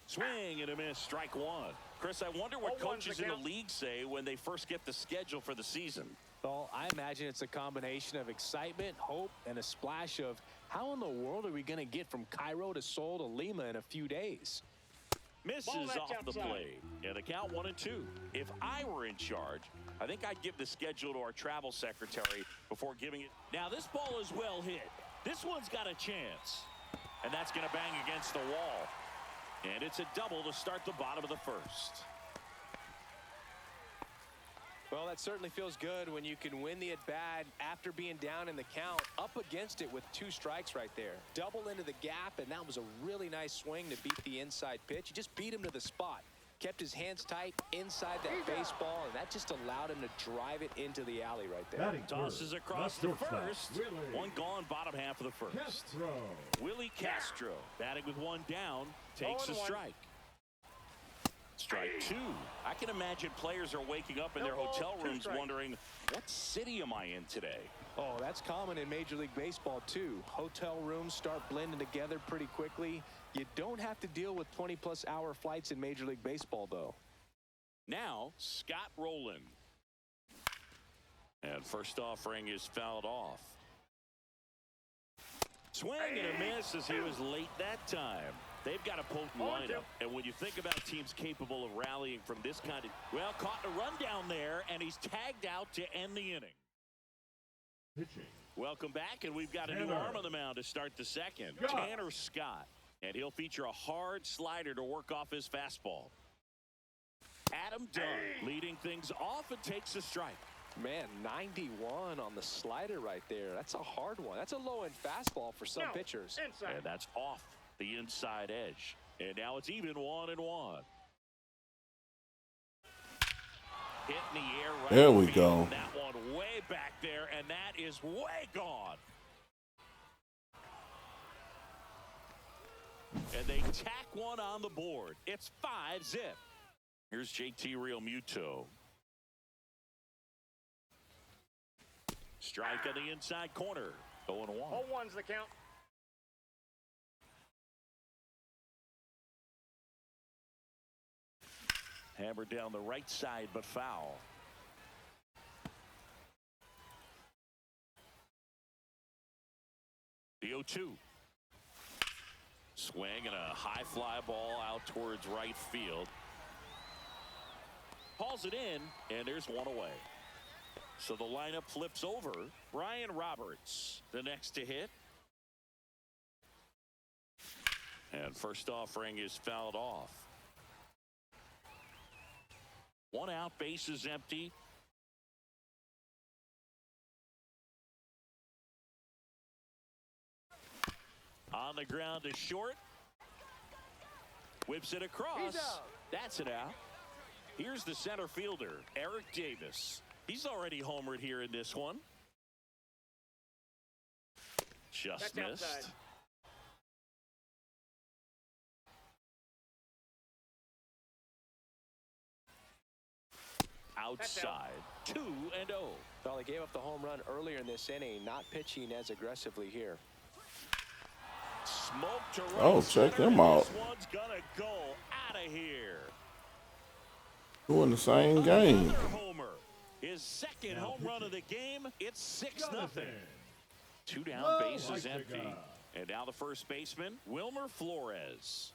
S2: Swing and a miss, strike one. Chris, I wonder what coaches in the league say when they first get the schedule for the season.
S4: Well, I imagine it's a combination of excitement, hope, and a splash of how in the world are we going to get from Cairo to Seoul to Lima in a few days?
S2: Misses off the plate. And the count 1-2. If I were in charge, I think I'd give the schedule to our travel secretary before giving it. Now this ball is well hit. This one's got a chance. And that's going to bang against the wall. And it's a double to start the bottom of the first.
S4: Well, that certainly feels good when you can win the at-bat after being down in the count, up against it with 2 strikes right there. Double into the gap, and that was a really nice swing to beat the inside pitch. He just beat him to the spot. Kept his hands tight inside that baseball, and that just allowed him to drive it into the alley right there.
S2: Tosses across the first. One gone, bottom half of the first. Willie Castro batting with 1 down, takes a strike. Strike 2. I can imagine players are waking up in their hotel rooms wondering, what city am I in today?
S4: Oh, that's common in Major League Baseball, too. Hotel rooms start blending together pretty quickly. You don't have to deal with 20-plus hour flights in Major League Baseball, though.
S2: Now, Scott Rowland. And first offering is fouled off. Swing and a miss as he was late that time. They've got a potent lineup. And when you think about teams capable of rallying from this kind of... Well, caught a run down there, and he's tagged out to end the inning.
S3: Pitching.
S2: Welcome back, and we've got a new arm on the mound to start the second. Tanner Scott. And he'll feature a hard slider to work off his fastball. Adam Dunn leading things off and takes a strike.
S4: Man, 91 on the slider right there. That's a hard one. That's a low-end fastball for some pitchers.
S2: And that's off the inside edge. And now it's even 1-1. Hit in the air right.
S1: There we
S2: field.
S1: go.
S2: That one way back there, and that is way gone. And they tack one on the board. It's 5-0. Here's JT Realmuto. Strike on the inside corner. 0-1.
S5: 0-1's the count.
S2: Hammered down the right side, but foul. The 0-2. Swing and a high fly ball out towards right field. Hauls it in, and there's one away. So the lineup flips over. Brian Roberts, the next to hit. And first offering is fouled off. One out, base is empty. On the ground to short. Whips it across. That's it out. Here's the center fielder, Eric Davis. He's already homered here in this one. Just
S5: That's
S2: missed.
S5: Outside.
S2: Outside. 2-0.
S4: Well, they gave up the home run earlier in this inning, not pitching as aggressively here.
S2: Smoke to right.
S1: Oh, check them out.
S2: This one's gonna go out of here.
S1: Doing the same game.
S2: Another homer. His second home run of the game. It's 6-0. Two down, base is empty. And now the first baseman, Wilmer Flores.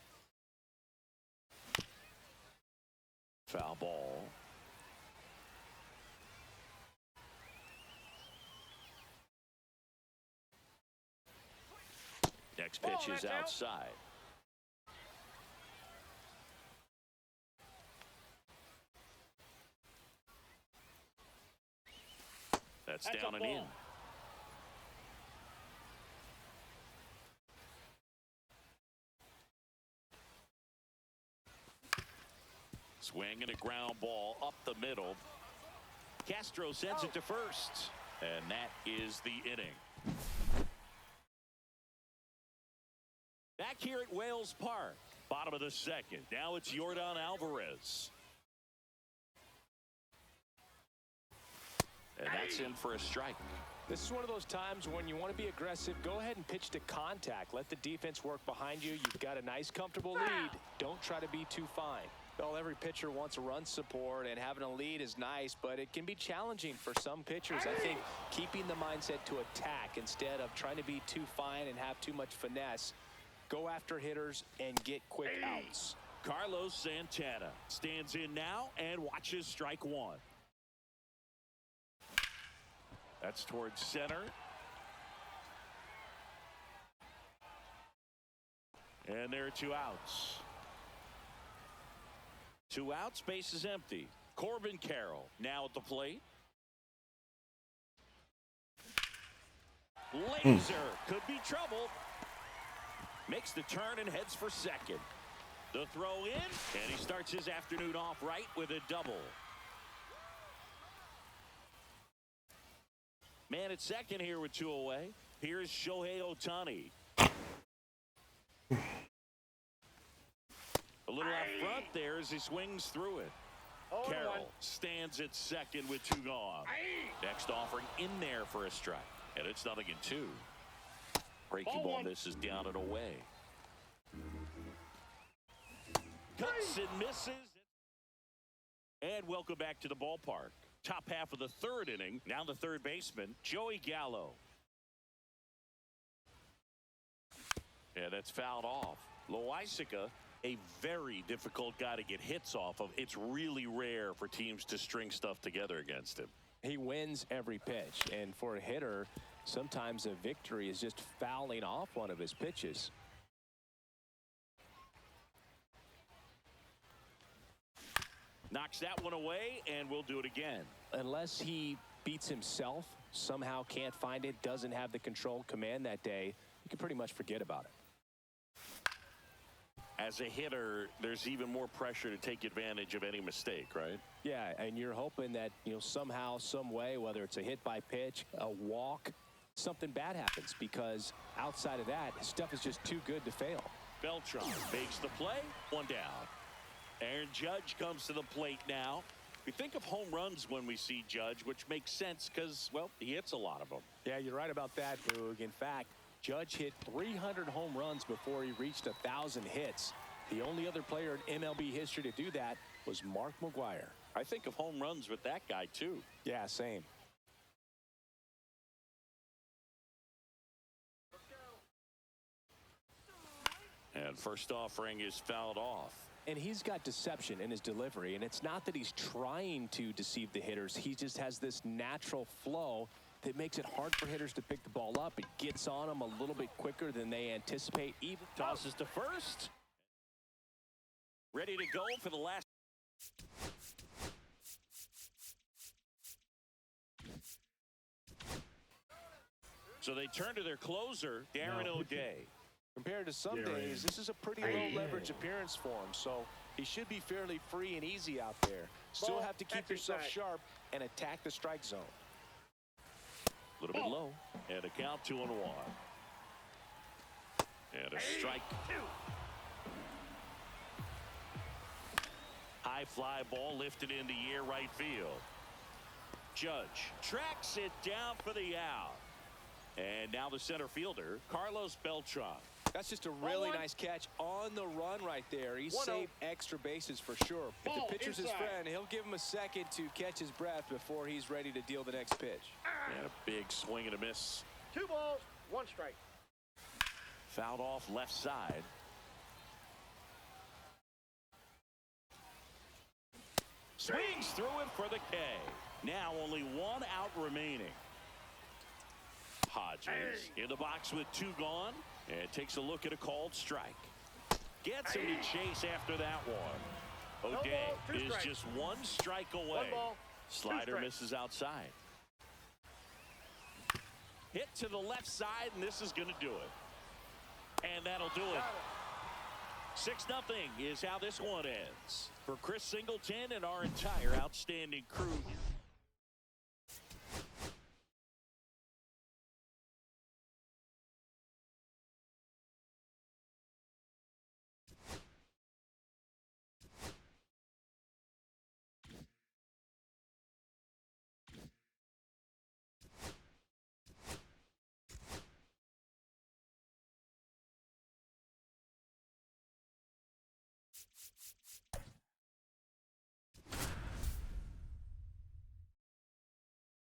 S2: Foul ball. Next pitch is outside. That's down and in. Swing and a ground ball up the middle. Castro sends it to first. And that is the inning. Back here at Wales Park. Bottom of the second. Now it's Yordan Alvarez. And that's in for a strike.
S4: This is one of those times when you want to be aggressive. Go ahead and pitch to contact. Let the defense work behind you. You've got a nice, comfortable lead. Don't try to be too fine. Well, every pitcher wants a run support, and having a lead is nice, but it can be challenging for some pitchers. I think keeping the mindset to attack instead of trying to be too fine and have too much finesse. Go after hitters and get quick outs.
S2: Carlos Santana stands in now and watches strike one. That's towards center. And there are two outs. Two outs, base is empty. Corbin Carroll now at the plate. Laser could be trouble. Makes the turn and heads for second. The throw in, and he starts his afternoon off right with a double. Man at second here with two away. Here's Shohei Ohtani. A little out front there as he swings through it. Carroll stands at second with two gone. Next offering in there for a strike. And it's 0-2. Breaking ball misses down and away. Cuts and misses. And welcome back to the ballpark. Top half of the third inning. Now the third baseman, Joey Gallo. Yeah, that's fouled off. Loaisiga, a very difficult guy to get hits off of. It's really rare for teams to string stuff together against him.
S4: He wins every pitch, and for a hitter, sometimes a victory is just fouling off one of his pitches.
S2: Knocks that one away, and we'll do it again.
S4: Unless he beats himself, somehow can't find it, doesn't have the control command that day, you can pretty much forget about it.
S2: As a hitter, there's even more pressure to take advantage of any mistake, right?
S4: Yeah, and you're hoping that, somehow, some way, whether it's a hit by pitch, a walk, something bad happens, because outside of that, stuff is just too good to fail.
S2: Beltran makes the play, one down. Aaron Judge comes to the plate now. We think of home runs when we see Judge, which makes sense because, well, he hits a lot of them.
S4: Yeah, you're right about that, Boog. In fact, Judge hit 300 home runs before he reached 1,000 hits. The only other player in MLB history to do that was Mark McGwire.
S2: I think of home runs with that guy, too.
S4: Yeah, same.
S2: And first offering is fouled off.
S4: And he's got deception in his delivery, and it's not that he's trying to deceive the hitters. He just has this natural flow that makes it hard for hitters to pick the ball up. It gets on them a little bit quicker than they anticipate. Even
S2: tosses to first. Ready to go for the last. So they turn to their closer, Darren O'Day.
S4: Compared to some days, this is a pretty low leverage appearance for him, so he should be fairly free and easy out there. Still have to keep yourself sharp and attack the strike zone.
S2: A little bit low, and a count 2-1. And a strike. High fly ball lifted in the air, right field. Judge tracks it down for the out. And now the center fielder, Carlos Beltran.
S4: That's just a really nice catch on the run right there. He saved extra bases for sure. If the pitcher's his friend, he'll give him a second to catch his breath before he's ready to deal the next pitch.
S2: And a big swing and a miss.
S5: 2 balls, 1 strike.
S2: Fouled off left side. Swings through it for the K. Now only 1 out remaining. Hodges in the box with 2 gone, and takes a look at a called strike. Gets him to chase after that one. O'Day is just 1 strike away.
S5: 1 ball,
S2: Slider misses outside. Hit to the left side, and this is going to do it. And that'll do it. 6-0 is how this one ends. For Chris Singleton and our entire outstanding crew.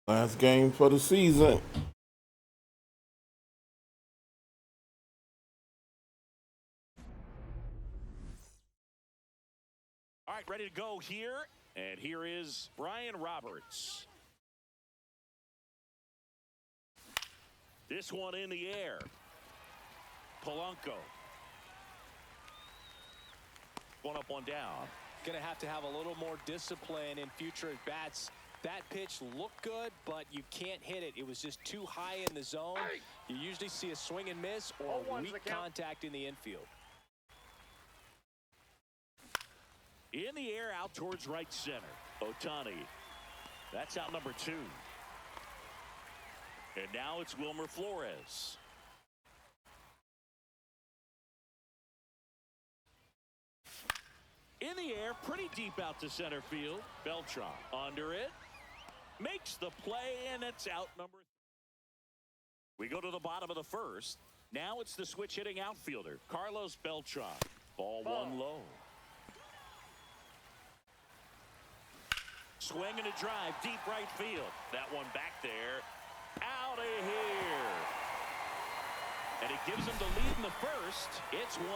S1: Last game for the season.
S2: All right, ready to go here. And here is Brian Roberts. This one in the air. Polanco. 1 up, 1 down.
S4: Going to have a little more discipline in future at-bats. That pitch looked good, but you can't hit it. It was just too high in the zone. You usually see a swing and miss or weak contact in the infield.
S2: In the air, out towards right center. Ohtani. That's out number 2. And now it's Wilmer Flores. In the air, pretty deep out to center field. Beltran under it. Makes the play, and it's out number 3. We go to the bottom of the first. Now it's the switch hitting outfielder, Carlos Beltran. Ball 1 low. Swing and a drive, deep right field. That one back there. Out of here. And it gives them the lead in the first. It's 1-0.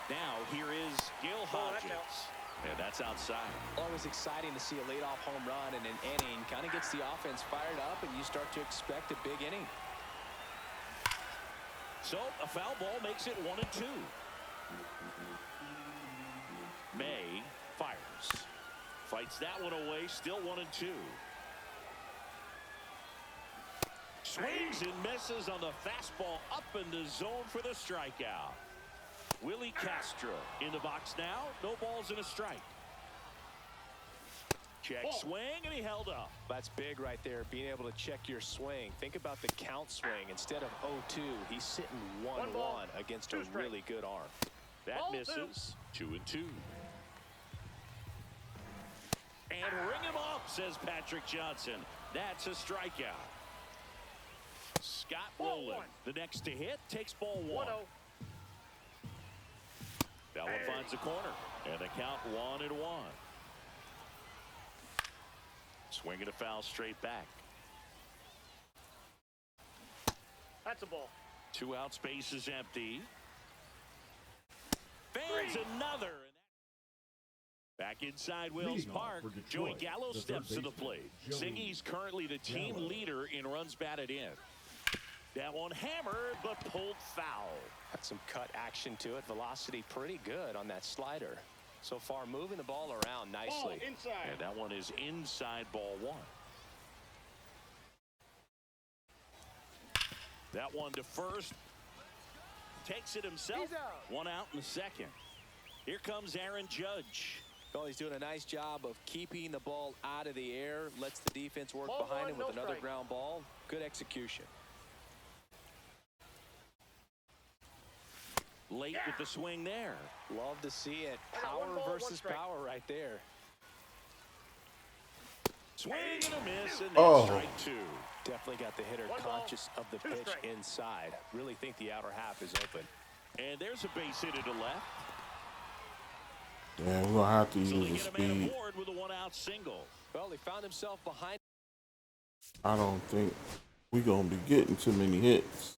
S2: Now here is Gil Hodges. And that's outside.
S4: Always exciting to see a leadoff home run in an inning. Kind of gets the offense fired up, and you start to expect a big inning.
S2: So a foul ball makes it 1-2. May fires. Fights that one away. Still 1-2. Swings and misses on the fastball up in the zone for the strikeout. Willie Castro in the box now. No balls and a strike. Check swing, and he held up.
S4: That's big right there, being able to check your swing. Think about the count swing. Instead of 0-2, he's sitting 1-1 against a really good arm.
S2: That misses. 2-2. And ring him up, says Patrick Johnson. That's a strikeout. Scott Rowland, the next to hit, takes ball 1. Bella finds the corner, and the count 1-1. Swinging a foul straight back.
S5: That's a ball.
S2: 2 out, space is empty. Fans another. Back inside Wills Park, Joey Gallo steps to the plate. Siggy's currently the team leader in runs batted in. That one hammered, but pulled foul.
S4: Had some cut action to it. Velocity pretty good on that slider. So far, moving the ball around nicely.
S5: Inside.
S2: And that one is inside ball 1. That one to first. Takes it himself. 1 out in the second. Here comes Aaron Judge.
S4: Well, he's doing a nice job of keeping the ball out of the air. Lets the defense work behind him with another ground ball. Good execution.
S2: Late with the swing there.
S4: Love to see it. Power versus power right there.
S2: Swing and a miss, and that's strike 2.
S4: Definitely got the hitter conscious of the pitch inside. Really think the outer half is open.
S2: And there's a base hit to the left.
S1: Yeah, we're gonna have to
S2: So
S1: use the
S2: they get a man
S1: speed.
S2: aboard with a 1-out single.
S4: Well, he found himself behind.
S1: I don't think we're gonna be getting too many hits.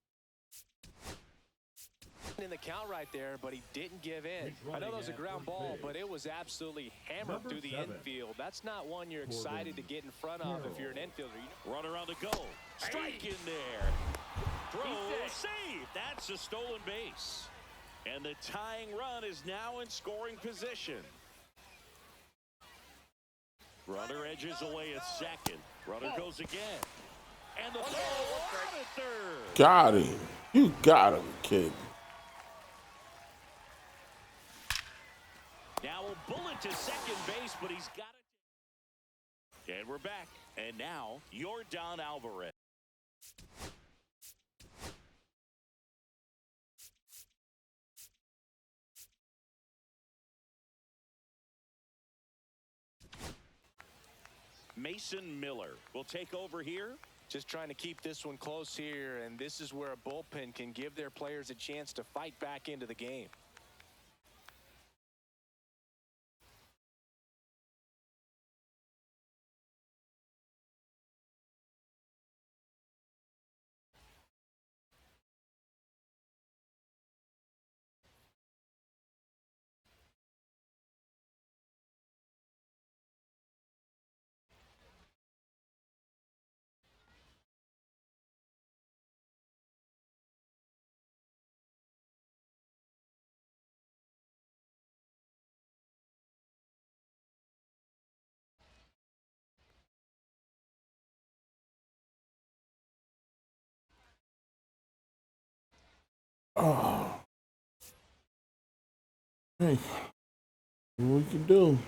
S4: In the count right there, but he didn't give in. I know that was a ground ball, but it was absolutely hammered through the infield. That's not one you're excited to get in front of if you're an infielder.
S2: Runner on the go. Strike in there. Throw save. That's a stolen base. And the tying run is now in scoring position. Runner edges away at second. Runner goes again. And the throw out at third.
S1: Got him. You got him, kid.
S2: Now a bullet to second base, but he's got it. And we're back. And now, Yordan Alvarez. Mason Miller will take over here.
S4: Just trying to keep this one close here, and this is where a bullpen can give their players a chance to fight back into the game.
S1: Oh. Hey, what we can do?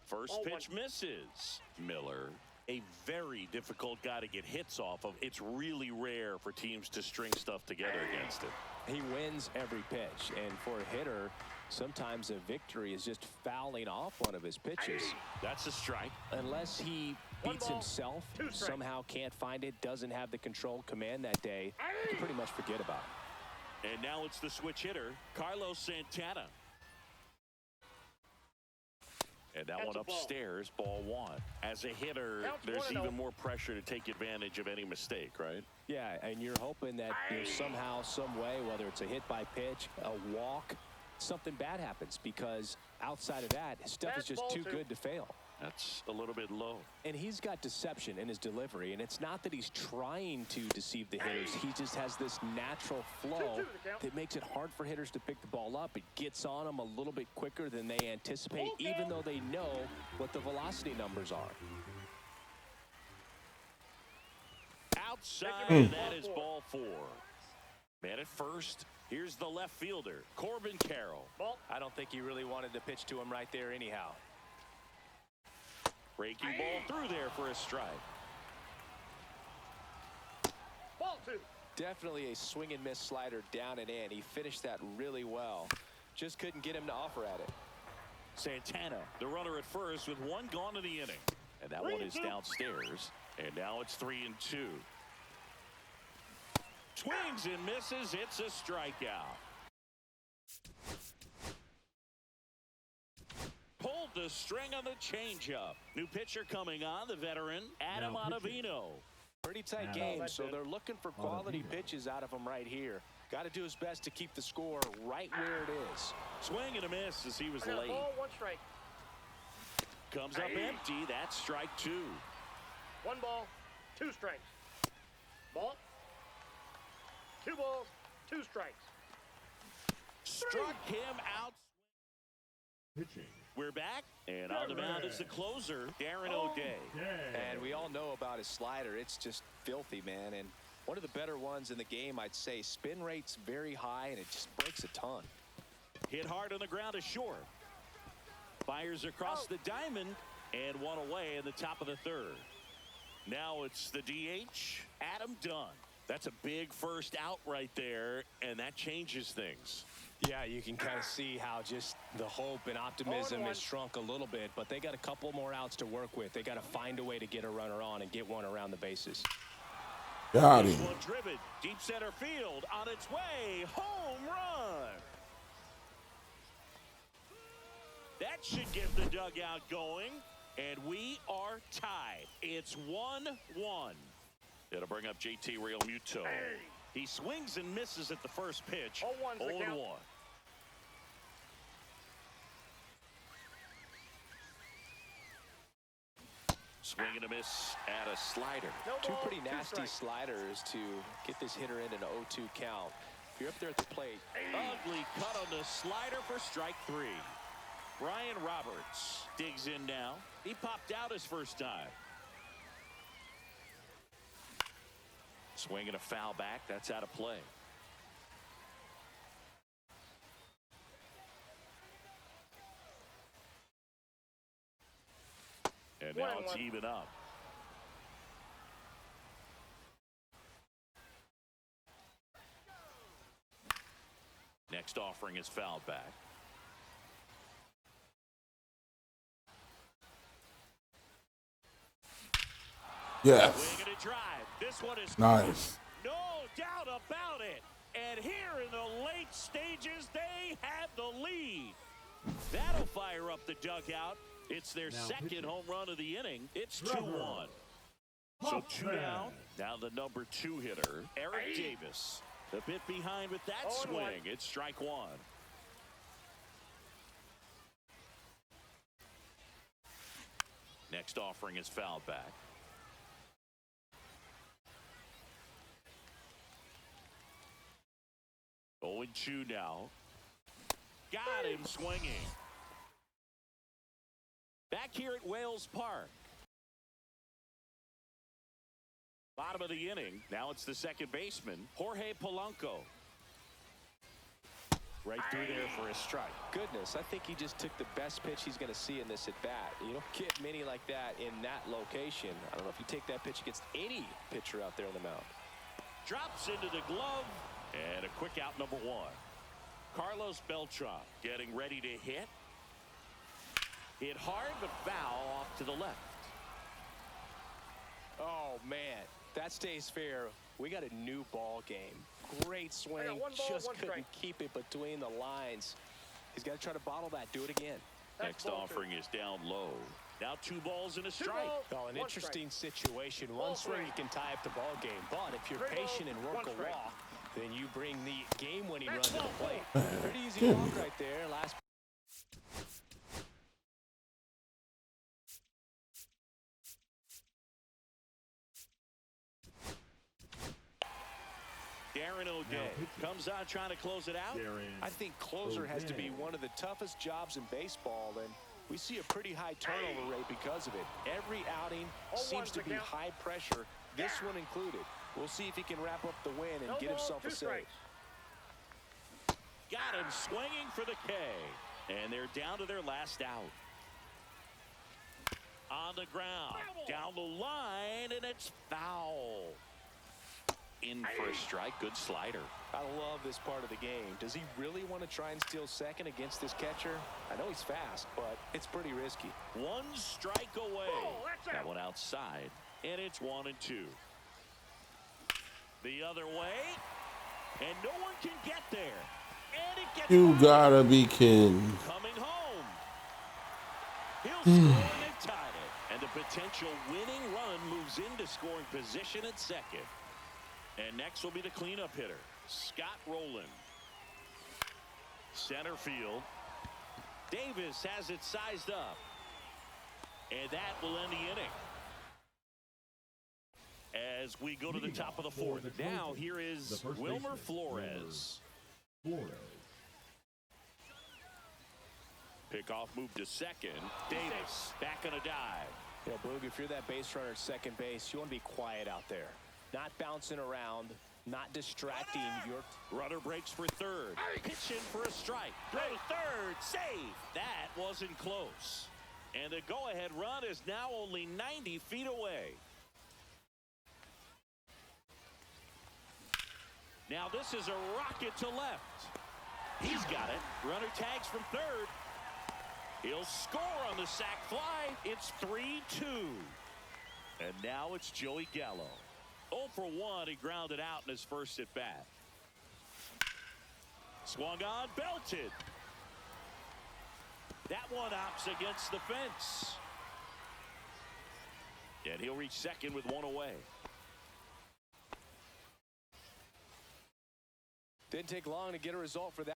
S2: First pitch misses. Miller, a very difficult guy to get hits off of. It's really rare for teams to string stuff together against him.
S4: He wins every pitch, and for a hitter, sometimes a victory is just fouling off one of his pitches.
S2: That's a strike.
S4: Unless he beats himself, somehow can't find it, doesn't have the control command that day, you can pretty much forget about it.
S2: And now it's the switch hitter, Carlos Santana. And that one upstairs, ball 1. As a hitter, there's even more pressure to take advantage of any mistake, right?
S4: Yeah, and you're hoping that somehow, some way, whether it's a hit by pitch, a walk, something bad happens, because outside of that, his stuff is just too good to fail.
S2: That's a little bit low.
S4: And he's got deception in his delivery, and it's not that he's trying to deceive the hitters. He just has this natural flow that makes it hard for hitters to pick the ball up. It gets on them a little bit quicker than they anticipate, even though they know what the velocity numbers are.
S2: Outside, and that is ball 4. Man at first, Here's the left fielder, Corbin Carroll.
S5: Ball.
S4: I don't think he really wanted to pitch to him right there anyhow.
S2: Breaking ball through there for a strike.
S5: Ball 2.
S4: Definitely a swing and miss slider down and in. He finished that really well. Just couldn't get him to offer at it.
S2: Santana, the runner at first with one gone in the inning. And that one is downstairs. And now it's 3-2. Swings and misses. It's a strikeout. Pulled the string on the changeup. New pitcher coming on, the veteran, Adam Ottavino.
S4: Pretty tight game, so they're looking for quality pitches out of him right here. Got to do his best to keep the score right where it is.
S2: Swing and a miss as he was late.
S5: Ball, 1 strike.
S2: Comes up empty. That's strike 2.
S5: 1 ball, 2 strikes. Ball. 2 balls, 2 strikes.
S2: Struck him out.
S3: Pitching.
S2: We're back, and on the mound is the closer, Darren O'Day.
S4: And we all know about his slider. It's just filthy, man. And one of the better ones in the game, I'd say. Spin rate's very high, and it just breaks a ton.
S2: Hit hard on the ground to short. Fires across the diamond, and one away in the top of the 3rd. Now it's the DH, Adam Dunn. That's a big first out right there, and that changes things.
S4: Yeah, you can kind of see how just the hope and optimism has shrunk a little bit, but they got a couple more outs to work with. They got to find a way to get a runner on and get one around the bases.
S1: Got
S2: This
S1: him.
S2: one driven, deep center field, on its way, home run. That should get the dugout going, and we are tied. It's 1-1. It'll bring up JT Realmuto. He swings and misses at the first pitch. 0-1. Swing and a miss at a slider.
S4: Two pretty nasty sliders to get this hitter in an 0-2 count. If you're up there at the plate.
S2: Ugly cut on the slider for strike 3. Brian Roberts digs in now. He popped out his first time. Swing and a foul back. That's out of play. And now it's even up. Next offering is fouled back.
S1: Yes.
S2: Swing and a drive. This one is
S1: Nice.
S2: no doubt about it. And here in the late stages, they have the lead. That'll fire up the dugout. It's their second home run of the inning. It's 2-1. So 2 down. Now the number 2 hitter, Eric Davis. A bit behind with that swing. It's strike 1. Next offering is fouled back. 0-2 now. Got him swinging. Back here at Wales Park. Bottom of the inning. Now it's the second baseman, Jorge Polanco. Right through there for a strike.
S4: Goodness, I think he just took the best pitch he's going to see in this at-bat. You don't get many like that in that location. I don't know if you take that pitch against any pitcher out there on the mound.
S2: Drops into the glove, and a quick out, number 1. Carlos Beltran getting ready to hit. Hit hard, but foul off to the left.
S4: Oh, man, that stays fair. We got a new ball game. Great swing, just couldn't keep it between the lines. He's got to try to bottle that. Do it again.
S2: Next offering is down low. Now 2 balls and a strike.
S4: Oh, an interesting situation. One swing, you can tie up the ball game. But if you're patient and work a walk, then you bring the game-winning run to the plate. Pretty easy walk right there. Last.
S2: Darren O'Day comes on trying to close it out.
S4: I think closer has to be one of the toughest jobs in baseball, and we see a pretty high turnover rate because of it. Every outing seems to be high pressure, this one included. We'll see if he can wrap up the win and get himself a save.
S2: got him swinging for the K. And they're down to their last out. On the ground, down the line, and it's foul. In for a strike, good slider.
S4: I love this part of the game. Does he really want to try and steal second against this catcher? I know he's fast, but it's pretty risky.
S2: One strike away.
S5: Oh, that's
S2: That
S5: out.
S2: one outside, and it's 1-2. The other way, and no one can get there. And it gets
S1: You
S2: by.
S1: gotta be kidding.
S2: Coming home. He'll score and they've tied it. And the potential winning run moves into scoring position at second. And next will be the cleanup hitter, Scott Rowland. Center field. Davis has it sized up. And that will end the inning. As we go to the top of the fourth. Now here is Wilmer Flores. Pickoff move to second. Davis back on a dive.
S4: Yeah, Boog, if you're that base runner at second base, you want to be quiet out there. Not bouncing around, not distracting your...
S2: Runner breaks for third. Pitch in for a strike. Throw to third. Save. That wasn't close. And the go-ahead run is now only 90 feet away. Now this is a rocket to left. He's got it. Runner tags from third. He'll score on the sac fly. It's 3-2. And now it's Joey Gallo. 0 for 1. He grounded out in his first at bat. Swung on, belted. That one opts against the fence. And he'll reach second with one away.
S4: Didn't take long to get a result for that.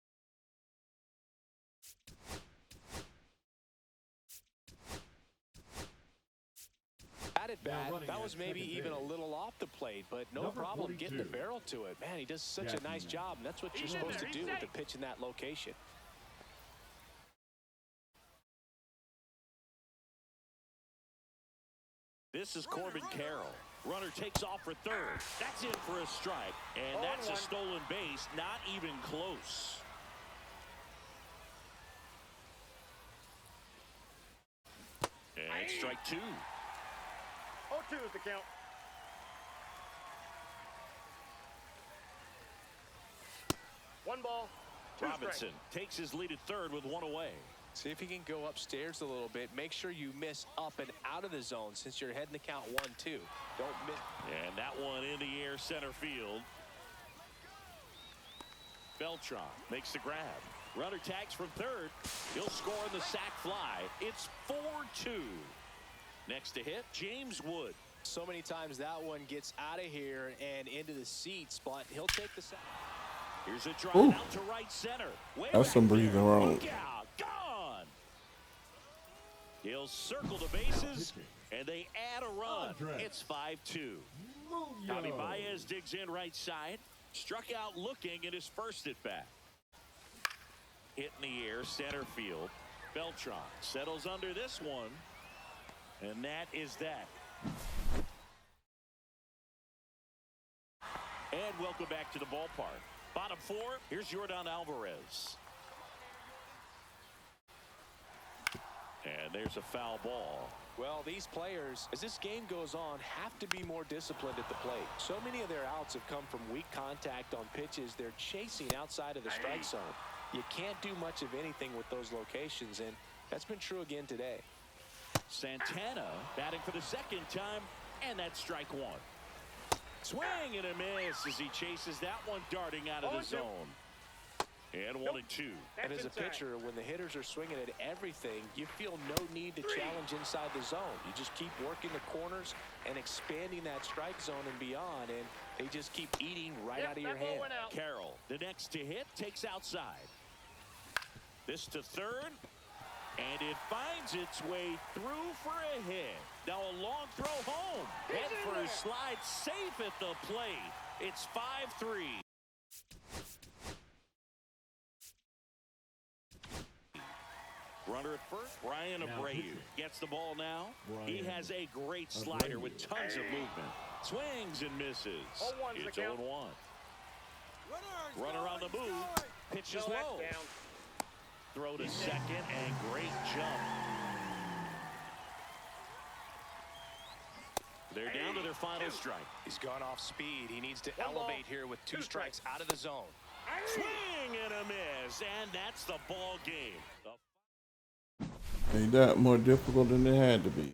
S4: At bat, that was maybe even a little off the plate, but no problem getting the barrel to it. Man, he does such a nice job, and that's what you're supposed to do with the pitch in that location.
S2: This is Corbin Carroll. Runner takes off for third. That's in for a strike. And that's a stolen base. Not even close. And strike two.
S5: 0-2 is the count. One ball, two
S2: Robinson
S5: strikes.
S2: takes his lead at third with one away.
S4: See if he can go upstairs a little bit. Make sure you miss up and out of the zone since you're heading to count 1-2. Don't miss.
S2: And that one in the air center field. Beltran makes the grab. Runner tags from third. He'll score on the sac fly. It's 4-2. Next to hit, James Wood.
S4: So many times that one gets out of here and into the seats, but he'll take the sack.
S2: Here's a drive out to right center. Way
S1: That's
S2: back
S1: some
S2: there.
S1: breathing wrong.
S2: Look out. Gone. He'll circle the bases, and they add a run. It's 5-2. Javi Baez digs in right side. Struck out looking at his first at bat. Hit in the air, center field. Beltran settles under this one. And that is that. And welcome back to the ballpark. Bottom four, here's Yordan Alvarez. And there's a foul ball.
S4: Well, these players, as this game goes on, have to be more disciplined at the plate. So many of their outs have come from weak contact on pitches they're chasing outside of the strike zone. You can't do much of anything with those locations, and that's been true again today.
S2: Santana batting for the second time, and that's strike one. Swing and a miss as he chases that one darting out of the zone. And 1-2.
S4: And as a pitcher, when the hitters are swinging at everything, you feel no need to challenge inside the zone. You just keep working the corners and expanding that strike zone and beyond, and they just keep eating right out of your hand.
S2: Carroll, the next to hit, takes outside. This to third, and it finds its way through for a hit. Now a long throw home. Head first, slide safe at the plate. It's 5-3. Runner at first, Brian Abreu gets the ball now. He has a great slider with tons of movement. Swings and misses. It's 0-1. Runner on the move. pitch
S5: No,
S2: is
S5: that's
S2: low.
S5: down.
S2: Throw to second and great jump. They're down to their final strike.
S4: He's gone off speed. He needs to
S5: One ball,
S4: elevate here with two strikes out of the zone.
S2: Swing and a miss, and that's the ball game.
S1: Ain't that more difficult than it had to be?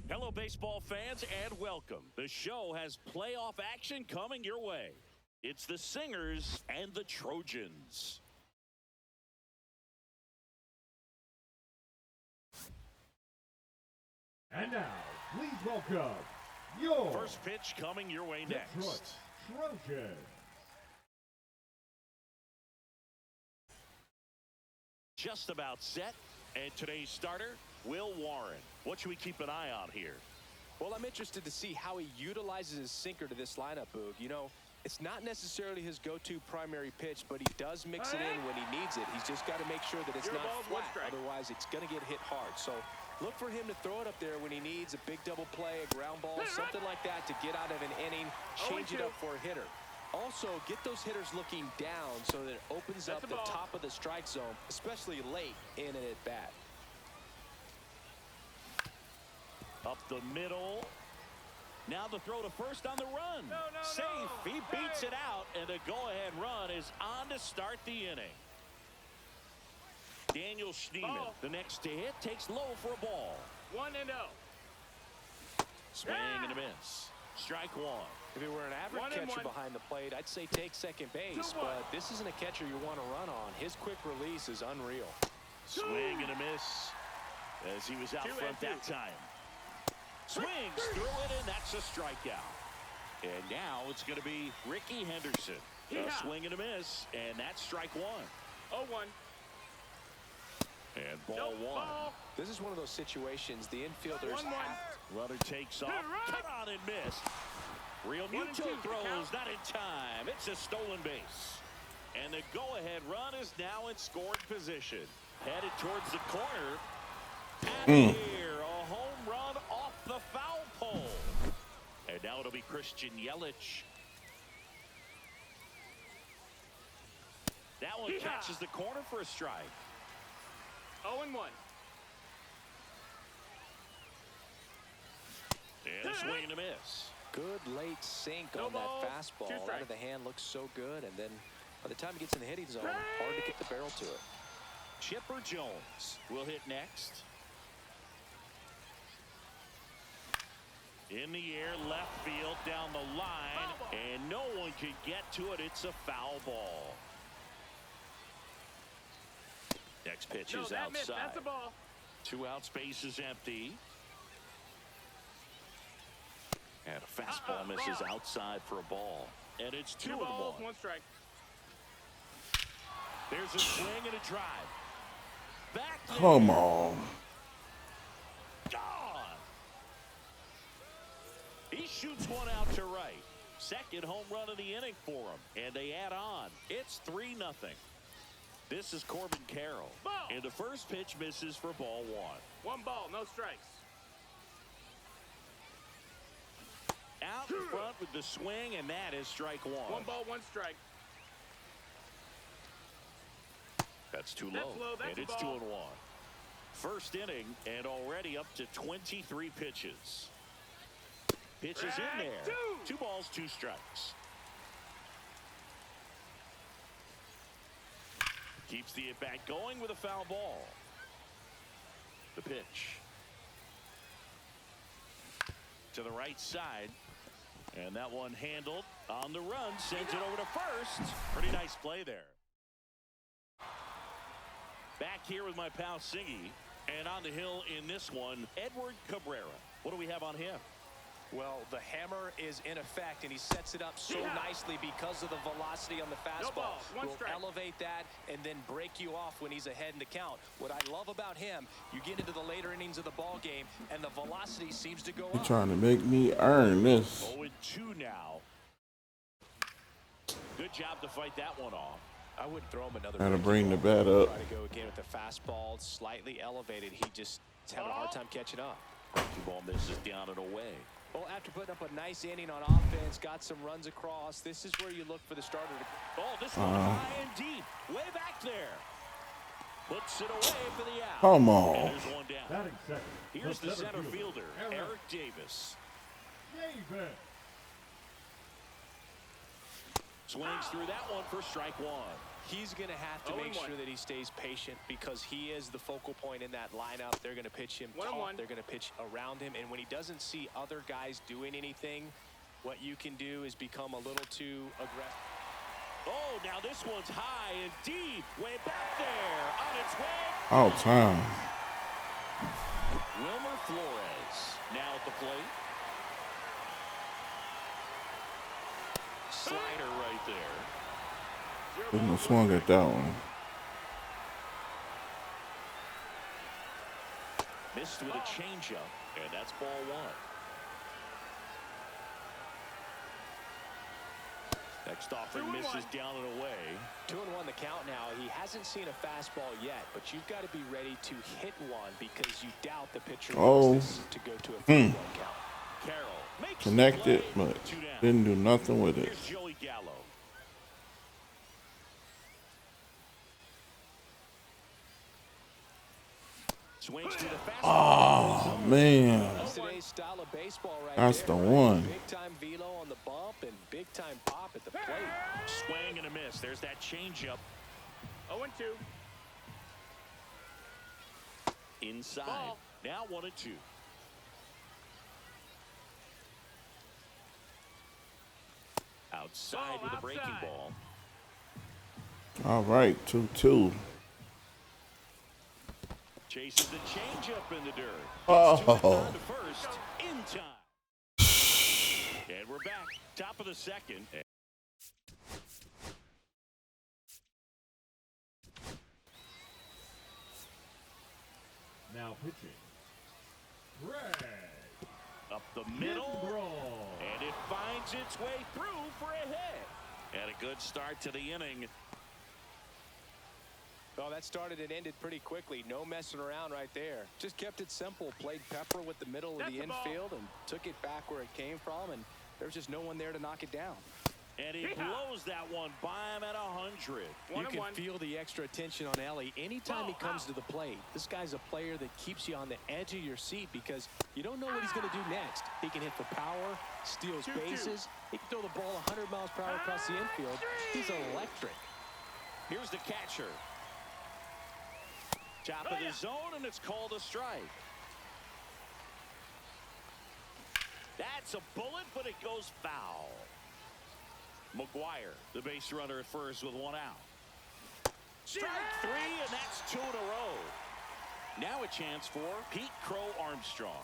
S2: Hello, baseball fans, and welcome. The show has playoff action coming your way. It's the Singers and the Trojans.
S3: And now, please welcome your
S2: First pitch coming your way
S3: Detroit
S2: next.
S3: Trojans.
S2: Just about set. And today's starter, Will Warren. What should we keep an eye on here?
S4: Well, I'm interested to see how he utilizes his sinker to this lineup, Boog. You know, it's not necessarily his go-to primary pitch, but he does mix it in when he needs it. He's just got to make sure that it's
S5: Your
S4: not
S5: ball, one
S4: flat.
S5: strike.
S4: Otherwise, it's going to get hit hard. So look for him to throw it up there when he needs a big double play, a ground ball, something like that to get out of an inning, change it up for a hitter. Also, get those hitters looking down so that it opens up the top of the strike zone, especially late in an at-bat.
S2: Up the middle. Now the throw to first on the run. Safe. He beats it out, and the go-ahead run is on to start the inning. Daniel Schneemann, the next to hit, takes low for a ball.
S5: 1-0.
S2: Swing and a miss. Strike one.
S4: If he were an average catcher behind the plate, I'd say take second base, but this isn't a catcher you want to run on. His quick release is unreal.
S2: Swing and a miss as he was out front that time. Swings through it, and that's a strikeout. And now it's going to be Ricky Henderson. A swing and a miss, and that's strike one.
S5: 0-1.
S2: And ball one.
S4: This is one of those situations the infielders have.
S2: Runner takes off, cut on and miss. Real Muto throws, not in time. It's a stolen base. And the go-ahead run is now in scoring position. Headed towards the corner. And here, a home run off the foul pole. And now it'll be Christian Yelich. That one catches the corner for a strike.
S5: 0-1.
S2: And a swing and a miss.
S4: Good late sink on
S5: ball,
S4: that fastball. Out of the hand looks so good, and then by the time he gets in the hitting zone, hard to get the barrel to it.
S2: Chipper Jones will hit next. In the air, left field, down the line, and no one can get to it. It's a foul ball. Next pitch is outside.
S5: That's a ball.
S2: 2 out, space is empty. And a fastball misses outside for a ball. And it's 2-1.
S5: 1 strike.
S2: There's a swing and a drive. Back.
S1: Come on.
S2: Gone. shoots one out to right. Second home run of the inning for him. And they add on. It's 3-0. This is Corbin Carroll.
S5: Ball.
S2: And the first pitch misses for ball one.
S5: 1 ball, no strikes.
S2: Out in front with the swing, and that is strike one.
S5: 1 ball, 1 strike.
S2: That's too
S5: That's
S2: low.
S5: low. That's
S2: And it's
S5: a ball.
S2: 2-1. First inning, and already up to 23 pitches. Pitches in there. 2 balls, 2 strikes. Keeps the at-bat going with a foul ball. The pitch. To the right side. And that one handled on the run. Sends it over to first. Pretty nice play there. Back here with my pal Singy. And on the hill in this one, Edward Cabrera. What do we have on him?
S4: Well, the hammer is in effect, and he sets it up so nicely because of the velocity on the fastball.
S5: ball, 1
S4: Will
S5: strike.
S4: elevate that and then break you off when he's ahead in the count. What I love about him, you get into the later innings of the ball game, and the velocity seems to go
S1: You're
S4: up.
S1: trying to make me earn this.
S2: 0-2 now. Good job to fight that one off.
S4: I wouldn't throw him another.
S1: Gotta
S4: breaking
S1: bring the
S4: ball.
S1: bat up.
S4: Try to go again with the fastball, slightly elevated. He just is having a hard time catching up.
S2: Breaking ball misses down and away.
S4: Well, after putting up a nice inning on offense, got some runs across, this is where you look for the starter to.
S2: Oh, this one high and deep. Way back there. Puts it away for the out.
S1: Come on.
S2: And there's one down.
S3: Batting second.
S2: Here's the center fielder, Eric Davis.
S3: Davis.
S2: Swings through that one for strike one.
S4: He's going to have to make
S5: 0-1.
S4: sure that he stays patient because he is the focal point in that lineup. They're going to pitch him
S5: 1-1.
S4: tough. They're going to pitch around him. And when he doesn't see other guys doing anything, what you can do is become a little too aggressive.
S2: Oh, now this one's high and deep. Way back there. On its way.
S1: All time.
S2: Wilmer Flores now at the plate. Slider right there.
S1: Couldn't have swung at that one.
S2: Missed with a changeup, and that's ball one. Next offering misses down and away.
S4: 2-1 the count now. He hasn't seen a fastball yet, but you've got to be ready to hit one because you doubt the pitcher wants this to go to a 3-1 count.
S2: Carroll makes
S1: Connected,
S2: the play.
S1: but
S2: 2 down.
S1: didn't do nothing with it.
S2: Here's Joey Gallo. Swings to the fastball.
S1: Oh, man.
S4: That's today's style of baseball right
S1: That's
S4: there.
S1: the one.
S4: Big time velo on the bump and big time pop at the plate.
S2: Swing and a miss. There's that changeup
S5: 0-2.
S2: inside.
S5: Ball.
S2: Now 1-2. Outside with a breaking
S5: outside.
S2: ball.
S1: All right, 2-2.
S2: Chases the changeup in the dirt.
S1: Oh.
S2: It's 2 on to first in time. And we're back. Top of the second.
S3: Now pitching. Greg.
S2: Up the middle.
S3: Brawl.
S2: And it finds its way through for a hit. And a good start to the inning.
S4: Well, that started and ended pretty quickly. No messing around right there. Just kept it simple. Played Pepper with the middle of
S5: That's
S4: the
S5: the ball.
S4: infield and took it back where it came from, and there was just no one there to knock it down.
S2: And he blows that one by him at 100.
S4: You can
S5: 1-1.
S4: feel the extra attention on Ellie anytime he comes to the plate. This guy's a player that keeps you on the edge of your seat because you don't know what he's going to do next. He can hit for power, steals
S5: 2-2.
S4: bases. He can throw the ball 100 miles per hour across the infield. He's electric.
S2: Here's the catcher. Top of the zone, and it's called a strike. That's a bullet, but it goes foul. McGuire, the base runner at first with 1 out. Strike 3, and that's 2 in a row. Now a chance for Pete Crow Armstrong.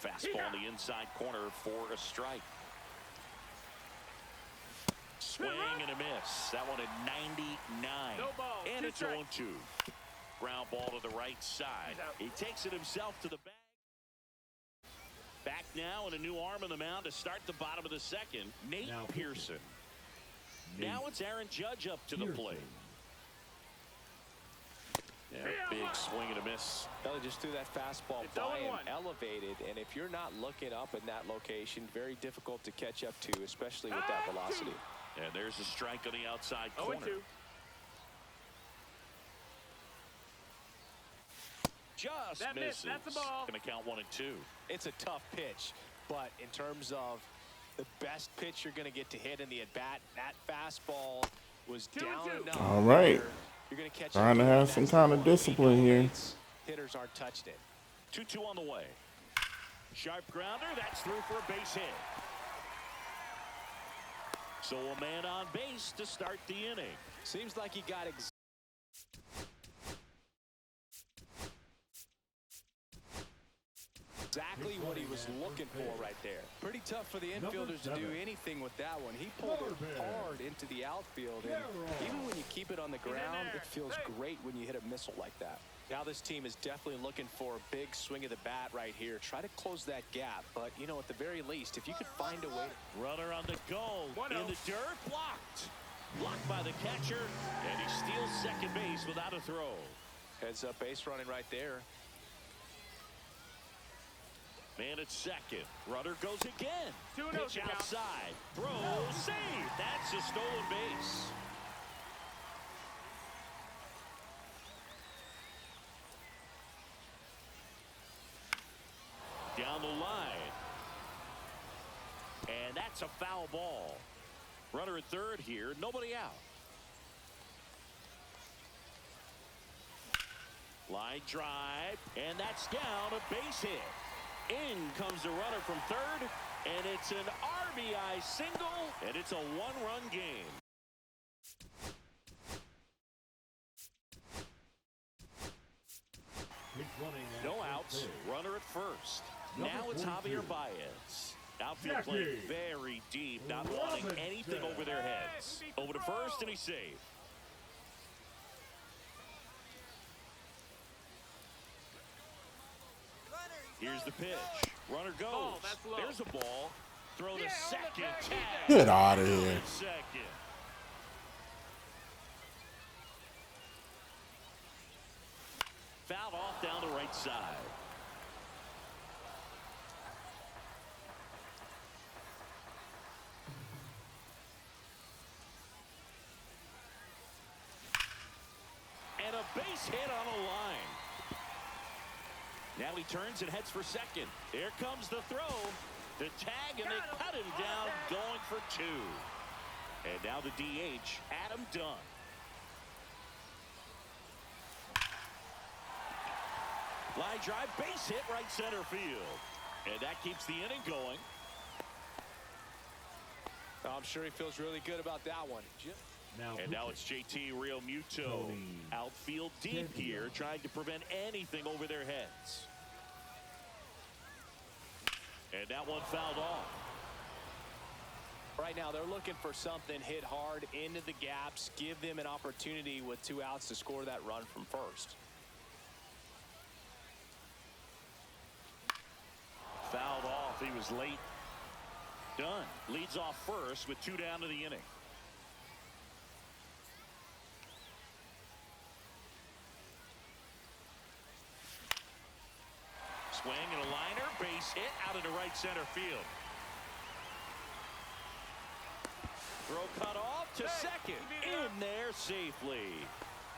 S2: Fastball in the inside corner for a strike. Swing and a miss. That one at 99.
S5: No ball,
S2: And
S5: 2
S2: it's
S5: strikes.
S2: 0-2. Ground ball to the right side. He takes it himself to the bag. Back now and a new arm on the mound to start the bottom of the second. Nate
S3: Now
S2: Pearson. Now it's Aaron Judge up to the plate. Yeah, big swing and a miss.
S4: Belly just threw that fastball by him, elevated, and if you're not looking up in that location, very difficult to catch up to, especially with that velocity.
S2: And there's a strike on the outside corner.
S5: 0-2.
S2: Just
S5: That
S2: misses.
S5: missed. That's the ball.
S2: Going to count 1-2.
S4: It's a tough pitch, but in terms of the best pitch you're going to get to hit in the at-bat, that fastball was down enough.
S1: All right.
S4: You're going to catch
S1: Trying to have some kind of discipline here.
S4: Hitters aren't touching it.
S2: 2-2 on the way. Sharp grounder. That's through for a base hit. So a man on base to start the inning.
S4: Seems like he got exactly what he was looking for right there. Pretty tough for the infielders to do anything with that one. He pulled it hard into the outfield, and even when you keep it on the ground, it feels great when you hit a missile like that. Now this team is definitely looking for a big swing of the bat right here. Try to close that gap, but, you know, at the very least, if you could find a way.
S2: Runner on the go. In the dirt. Blocked. Blocked by the catcher, and he steals second base without a throw.
S4: Heads up base running right there.
S2: Man at second. Runner goes again.
S5: 2-0
S2: Pitch outside. Throw. Save. That's a stolen base. Down the line. And that's a foul ball. Runner at third here. Nobody out. Line drive. And that's down. A base hit. In comes the runner from third, and it's an RBI single, and it's a one-run game. No outs, runner at first. Now it's Javier Baez. Outfield playing very deep, not wanting anything over their heads. Over to first, and he's safe. Here's the pitch. Runner goes. There's a ball. Throw to second. Tag.
S1: Get out of here.
S2: Second. Fouled off down the right side. And a base hit on the line. Now he turns and heads for second. Here comes the throw. The tag, and they cut him down, going for two. And now the DH, Adam Dunn. Line drive, base hit, right center field. And that keeps the inning going.
S4: I'm sure he feels really good about that one.
S2: And now it's JT Realmuto. Outfield deep here, trying to prevent anything over their heads. And that one fouled off.
S4: Right now, they're looking for something hit hard into the gaps, give them an opportunity with 2 outs to score that run from first.
S2: Fouled off. He was late. Dunn leads off first with 2 down to the inning. Swing and a liner, base hit out into right center field. Throw cut off to second, in there safely.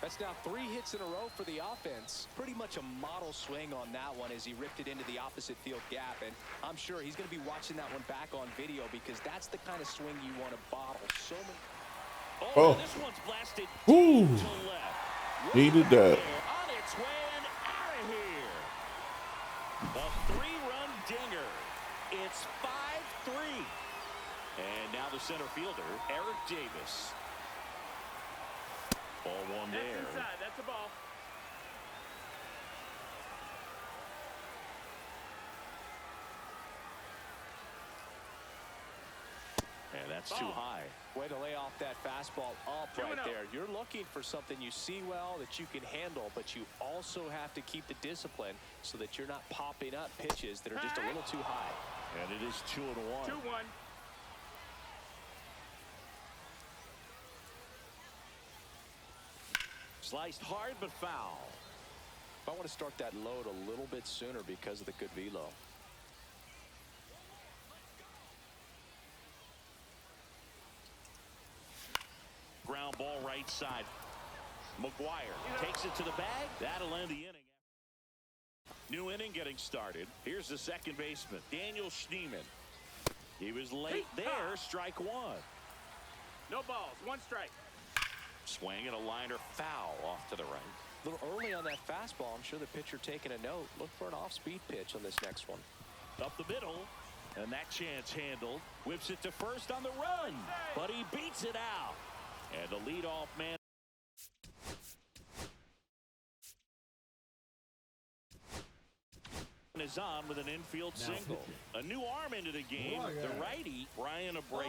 S4: That's now 3 hits in a row for the offense. Pretty much a model swing on that one as he ripped it into the opposite field gap, and I'm sure he's going to be watching that one back on video because that's the kind of swing you want to bottle. So many.
S2: Oh, this one's blasted
S1: Ooh.
S2: deep to left.
S1: Needed that.
S2: On its way and out of here. A 3-run dinger. It's 5-3. And now the center fielder, Eric Davis. Ball one there.
S5: That's inside. That's a ball.
S2: And that's too high.
S4: Way to lay off that fastball up right there. You're looking for something you see well that you can handle, but you also have to keep the discipline so that you're not popping up pitches that are just a little too high.
S2: And it is 2-1.
S5: 2-1.
S2: Sliced hard but foul.
S4: I want to start that load a little bit sooner because of the good velo.
S2: Ground ball right side. McGuire takes it to the bag. That'll end the inning. New inning getting started. Here's the second baseman, Daniel Schneemann. He was late there. Strike one.
S5: No balls. 1 strike.
S2: Swing and a liner foul off to the right.
S4: A little early on that fastball. I'm sure the pitcher taking a note. Look for an off-speed pitch on this next one.
S2: Up the middle. And that chance handled. Whips it to first on the run. But he beats it out. And the leadoff man is on with an infield single. A new arm into the game. The righty, Brian Abreu.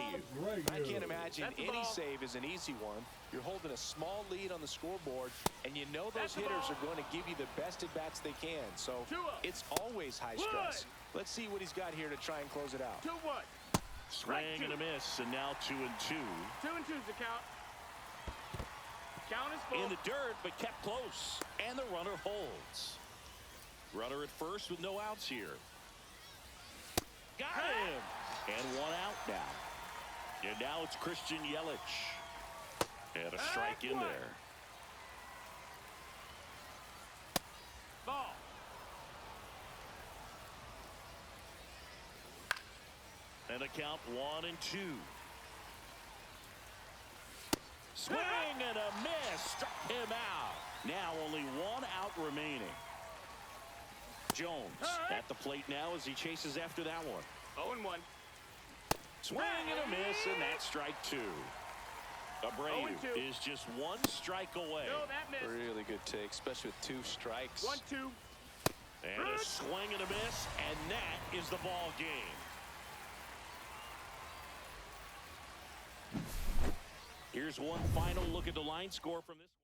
S4: I can't imagine any save is an easy one. You're holding a small lead on the scoreboard, and you know those hitters are going to give you the best at-bats they can. So it's always high stress. Let's see what he's got here to try and close it out.
S5: 2-1.
S2: Swing and a miss, and now 2-2.
S5: 2-2's the count. Count is full.
S2: In the dirt, but kept close. And the runner holds. Runner at first with no outs here. Got him. And 1 out now. And now it's Christian Yelich. And a strike in there.
S5: Ball.
S2: And a count 1-2. Swing and a miss. Struck him out. Now only 1 out remaining. Jones at the plate now as he chases after that one.
S5: 0-1.
S2: Swing and a miss, and that's strike 2. Abreu
S5: 0-2.
S2: is just 1 strike away.
S5: No, that missed.
S4: Really good take, especially with 2 strikes.
S5: 1-2.
S2: And a swing and a miss, and that is the ball game. Here's one final look at the line score from this one.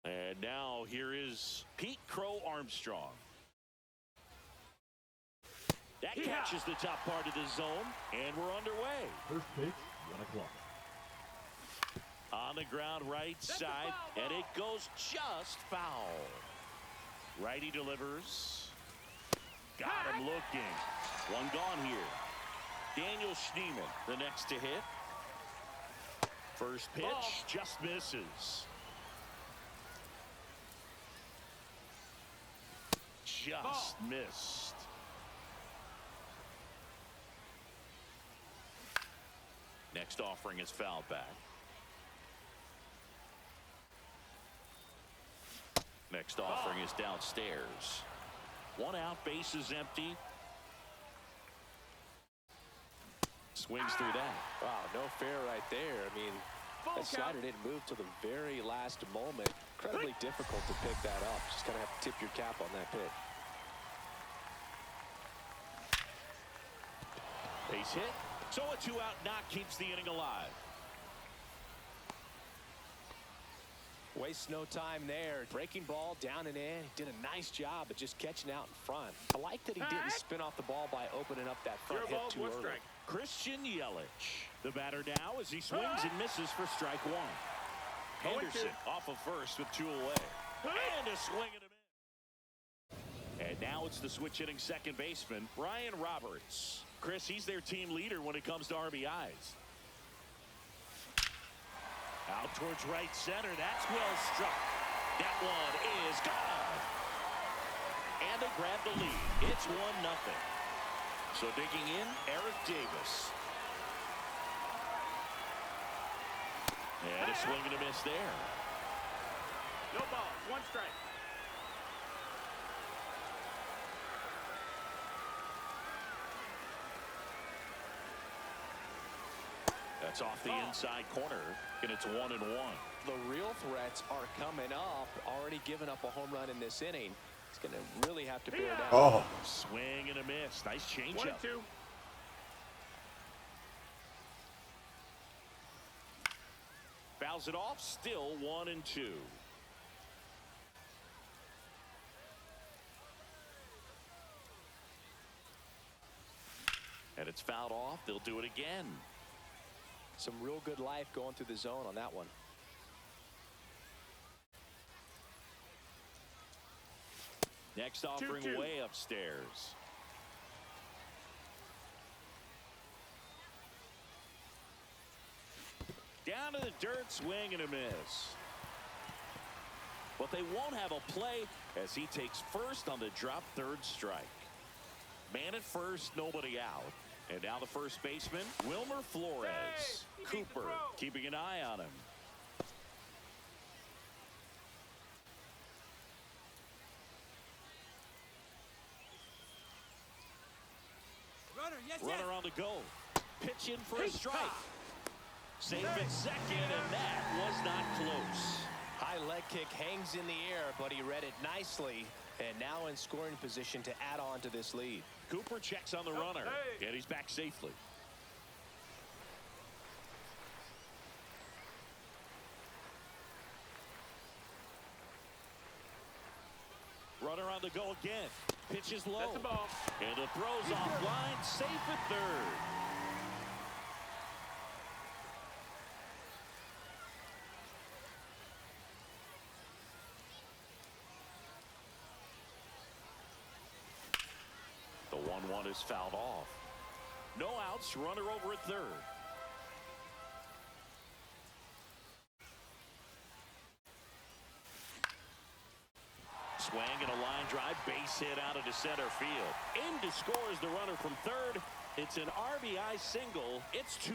S2: And now here is Pete Crow Armstrong. That catches the top part of the zone, and we're underway.
S3: First pitch, 1 o'clock.
S2: On the ground right side, and it goes just foul. Righty delivers. Got him looking. 1 gone here. Daniel Schneemann, the next to hit. First pitch just misses. Just missed. Next offering is fouled back. Next offering is downstairs. 1 out, base is empty. Swings through that.
S4: Wow, no fair right there. I mean, that slider didn't move till the very last moment. Incredibly difficult to pick that up. Just kind of have to tip your cap on that pitch.
S2: Base hit. So a 2-out knock keeps the inning alive.
S4: Wastes no time there. Breaking ball down and in. He did a nice job of just catching out in front. I like that he didn't spin off the ball by opening up that front hip too early.
S5: Strike.
S2: Christian Yelich, the batter now as he swings and misses for strike 1. Henderson off of first with 2 away. And a swing and a miss. And now it's the switch hitting second baseman, Brian Roberts. Chris, he's their team leader when it comes to RBIs. Out towards right center. That's well struck. That one is gone. And they grab the lead. It's 1-0. So digging in, Eric Davis. And a swing and a miss there.
S5: No balls, 1 strike.
S2: That's off the inside corner, and it's 1-1.
S4: The real threats are coming up. Already given up a home run in this inning. He's going to really have to bear down.
S1: Oh,
S2: Swing and a miss. Nice changeup.
S5: 1-2.
S2: Fouls it off. Still 1-2. And it's fouled off. They'll do it again.
S4: Some real good life going through the zone on that one.
S2: Next offering
S5: 2-2.
S2: way upstairs. Down to the dirt, swing and a miss. But they won't have a play as he takes first on the drop third strike. Man at first, nobody out. And now the first baseman, Wilmer Flores.
S5: Hey, he beat the
S2: Cooper
S5: throw.
S2: keeping an eye on him. Runner on the go. Pitch in for a strike. Save at second, and that was not close.
S4: High leg kick hangs in the air, but he read it nicely. And now in scoring position to add on to this lead.
S2: Cooper checks on the runner, and he's back safely. Runner on the go again. Pitch is low.
S5: That's a ball.
S2: And the throw's offline, safe at third. The 1-1 is fouled off. No outs, runner over at third. Swing and a line drive, base hit out into center field. In to score is the runner from third. It's an RBI single. It's 2-0.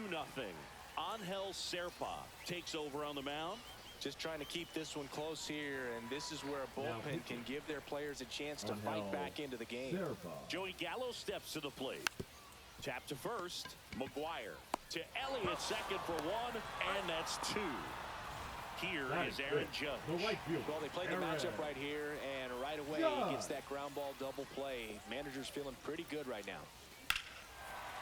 S2: Angel Serpa takes over on the mound.
S4: Just trying to keep this one close here, and this is where a bullpen can give their players a chance to fight back into the game.
S2: Joey Gallo steps to the plate. Tap to first. McGuire to Elliott, second for 1, and that's 2. Here is Aaron Judge.
S4: Well, they played the matchup right here, and right away he gets that ground ball double play. Manager's feeling pretty good right now.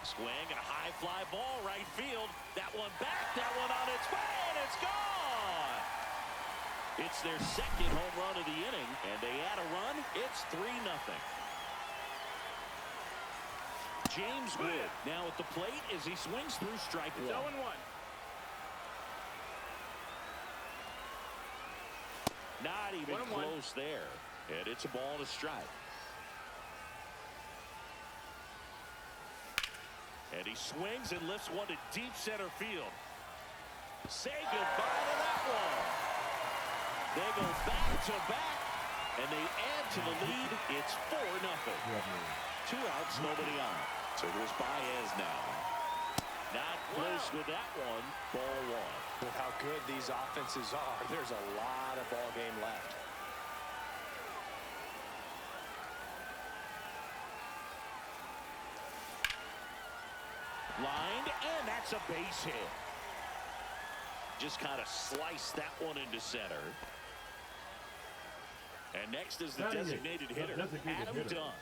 S2: Swing and a high fly ball right field. That one back, that one on its way, and it's gone. It's their second home run of the inning, and they add a run. It's 3-0. James Wood now at the plate as he swings through strike 1.
S5: 0-1.
S2: Not even
S5: 1-1.
S2: close there. And it's a ball and a strike. And he swings and lifts one to deep center field. Say goodbye to that one. They go back to back, and they add to the lead. It's 4-0. 2 outs, nobody on. So here's Baez now. Not close with that one. Ball 1.
S4: With how good these offenses are, there's a lot of ball game left.
S2: Lined, and that's a base hit. Just kind of sliced that one into center. And next is the designated hitter, Adam Dunn.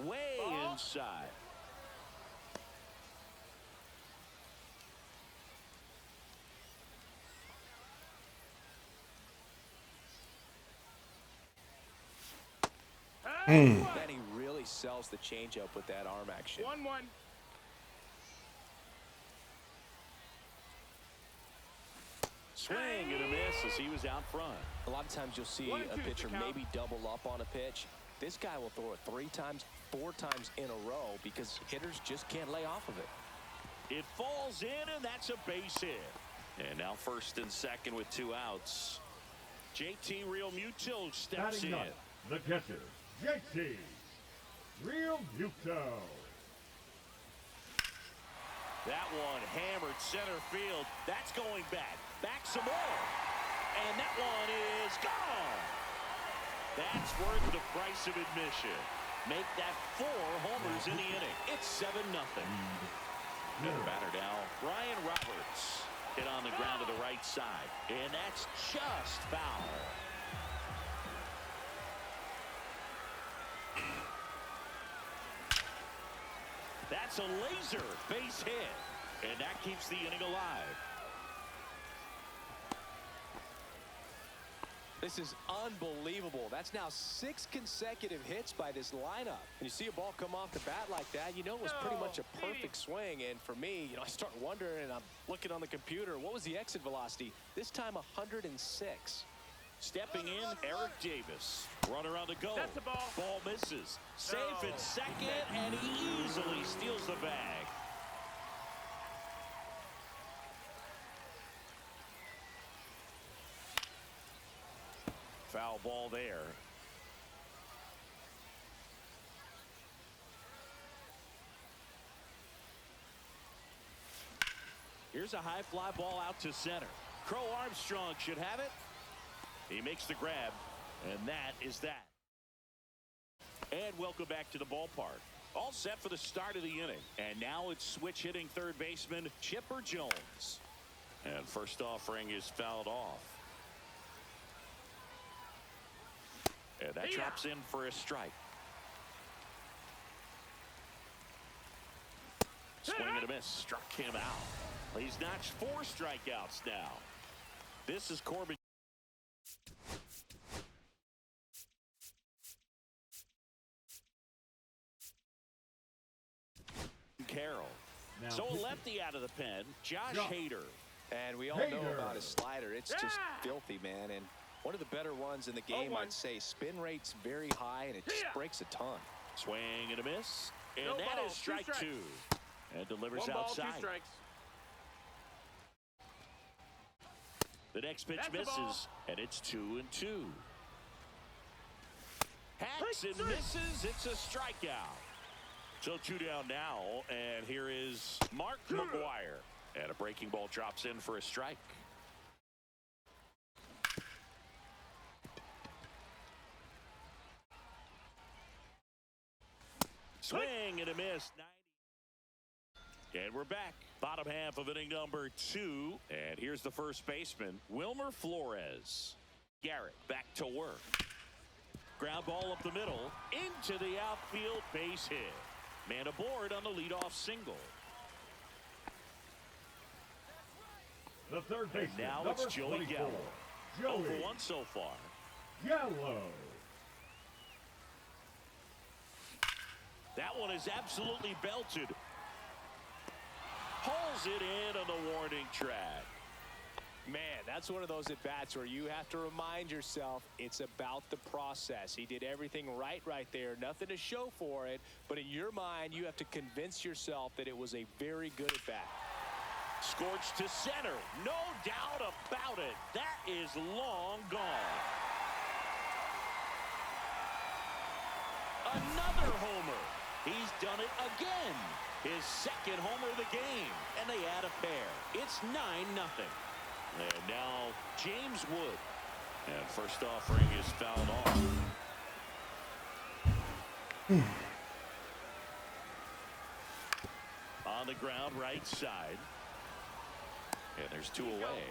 S2: Way inside.
S4: Then he really sells the changeup with that arm action.
S5: 1-1.
S2: Swing and a miss as he was out front.
S4: A lot of times you'll see a pitcher maybe double up on a pitch. This guy will throw it 3 times, 4 times in a row because hitters just can't lay off of it.
S2: It falls in, and that's a base hit. And now first and second with 2 outs. JT Realmuto steps
S3: Batting
S2: in.
S3: ninth, the catcher, JT Realmuto.
S2: That one hammered center field. That's going back. Back some more. And that one is gone. That's worth the price of admission. Make that 4 homers in the inning. It's 7-0. Another batter now, Brian Roberts. Hit on the ground to the right side. And that's just foul. That's a laser base hit. And that keeps the inning alive.
S4: This is unbelievable. That's now 6 consecutive hits by this lineup. When you see a ball come off the bat like that, you know it was pretty much a perfect swing. And for me, I start wondering, and I'm looking on the computer, what was the exit velocity? This time 106.
S2: Stepping in, Eric Davis. Runner on the go.
S5: That's a ball.
S2: Ball misses. Safe at second, and he easily steals the bag. Foul ball there. Here's a high fly ball out to center. Crow Armstrong should have it. He makes the grab, and that is that. And welcome back to the ballpark. All set for the start of the inning. And now it's switch hitting third baseman Chipper Jones. And first offering is fouled off. And that drops in for a strike. Swing and a miss. Struck him out. He's notched 4 strikeouts now. This is Corbin. Carroll.
S3: Now
S2: So a
S3: pitching.
S2: lefty out of the pen, Josh Hader.
S4: And we all know about his slider. It's just filthy, man. And one of the better ones in the game, I'd say. Spin rate's very high, and it just breaks a ton.
S2: Swing and a miss. And
S5: No
S2: that
S5: ball,
S2: is strike
S5: 2 strikes.
S2: 2. And delivers
S5: 1 ball, 2
S2: outside.
S5: strikes.
S2: The next pitch
S5: That's a ball.
S2: misses, and it's 2-2. Hacks and misses. It's a strikeout. So 2 down now, and here is Mark McGuire. And a breaking ball drops in for a strike. Swing and a miss. 90. And we're back. Bottom half of inning number 2. And here's the first baseman, Wilmer Flores. Garrett back to work. Ground ball up the middle. Into the outfield, base hit. Man aboard on the leadoff single.
S3: The third baseman,
S2: Now
S3: number
S2: it's Joey
S3: 24,
S2: Gallo. 0
S3: Joey
S2: for 1 so far.
S3: Gallo.
S2: That one is absolutely belted. Pulls it in on the warning track.
S4: Man, that's one of those at-bats where you have to remind yourself it's about the process. He did everything right there. Nothing to show for it. But in your mind, you have to convince yourself that it was a very good at-bat.
S2: Scorched to center. No doubt about it. That is long gone. Another homer. He's done it again. His second homer of the game. And they add a pair. It's 9-0. And now James Wood. And first offering is fouled off. On the ground, right side. And there's 2 away.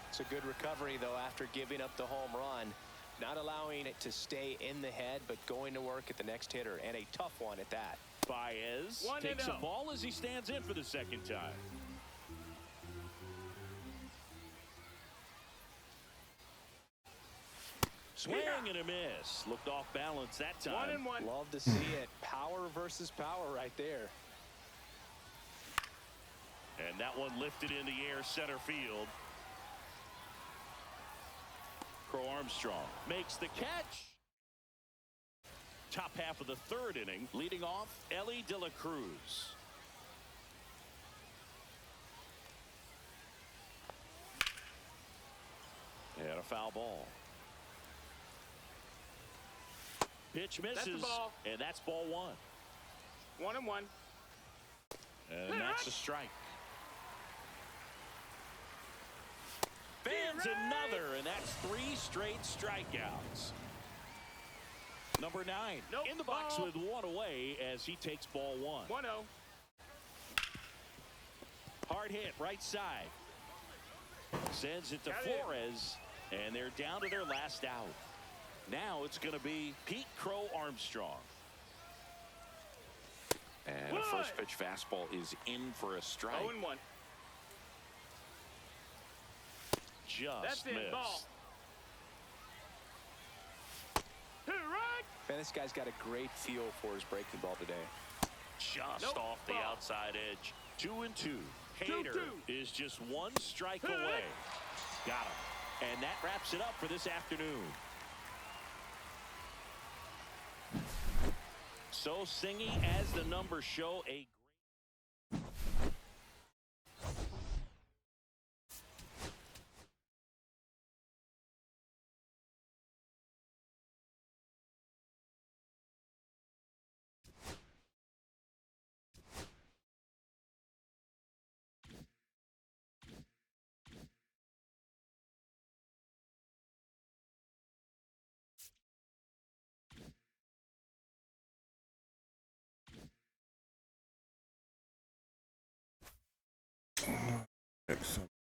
S4: It's a good recovery, though, after giving up the home run. Not allowing it to stay in the head, but going to work at the next hitter. And a tough one at that.
S2: Baez
S5: 1-0.
S2: takes a ball as he stands in for the second time. Swing and a miss. Looked off balance that time.
S5: 1-1.
S4: Love to see it. Power versus power right there.
S2: And that one lifted in the air center field. Crow Armstrong makes the catch. Top half of the third inning, leading off Ellie De La Cruz. And a foul ball. Pitch misses.
S5: That's the ball.
S2: And that's ball one.
S5: 1-1.
S2: And that's a strike. Fans another, and that's 3 straight strikeouts. Number 9
S5: Nope.
S2: in the box
S5: Ball.
S2: with 1 away as he takes ball 1.
S5: 1-0.
S2: Hard hit, right side. Sends it to
S5: Got it.
S2: Flores, and they're down to their last out. Now it's going to be Pete Crow Armstrong.
S6: And a first pitch fastball is in for a strike.
S5: 0-1.
S2: Just
S5: That's it,
S2: missed.
S5: ball. Right.
S4: Man, this guy's got a great feel for his breaking ball today.
S2: Just
S5: Nope.
S2: off the
S5: Ball.
S2: outside edge. 2-2. Hader
S5: 2-2.
S2: is just 1 strike away. Got him. And that wraps it up for this afternoon. So singing as the numbers show, a
S1: Excellent.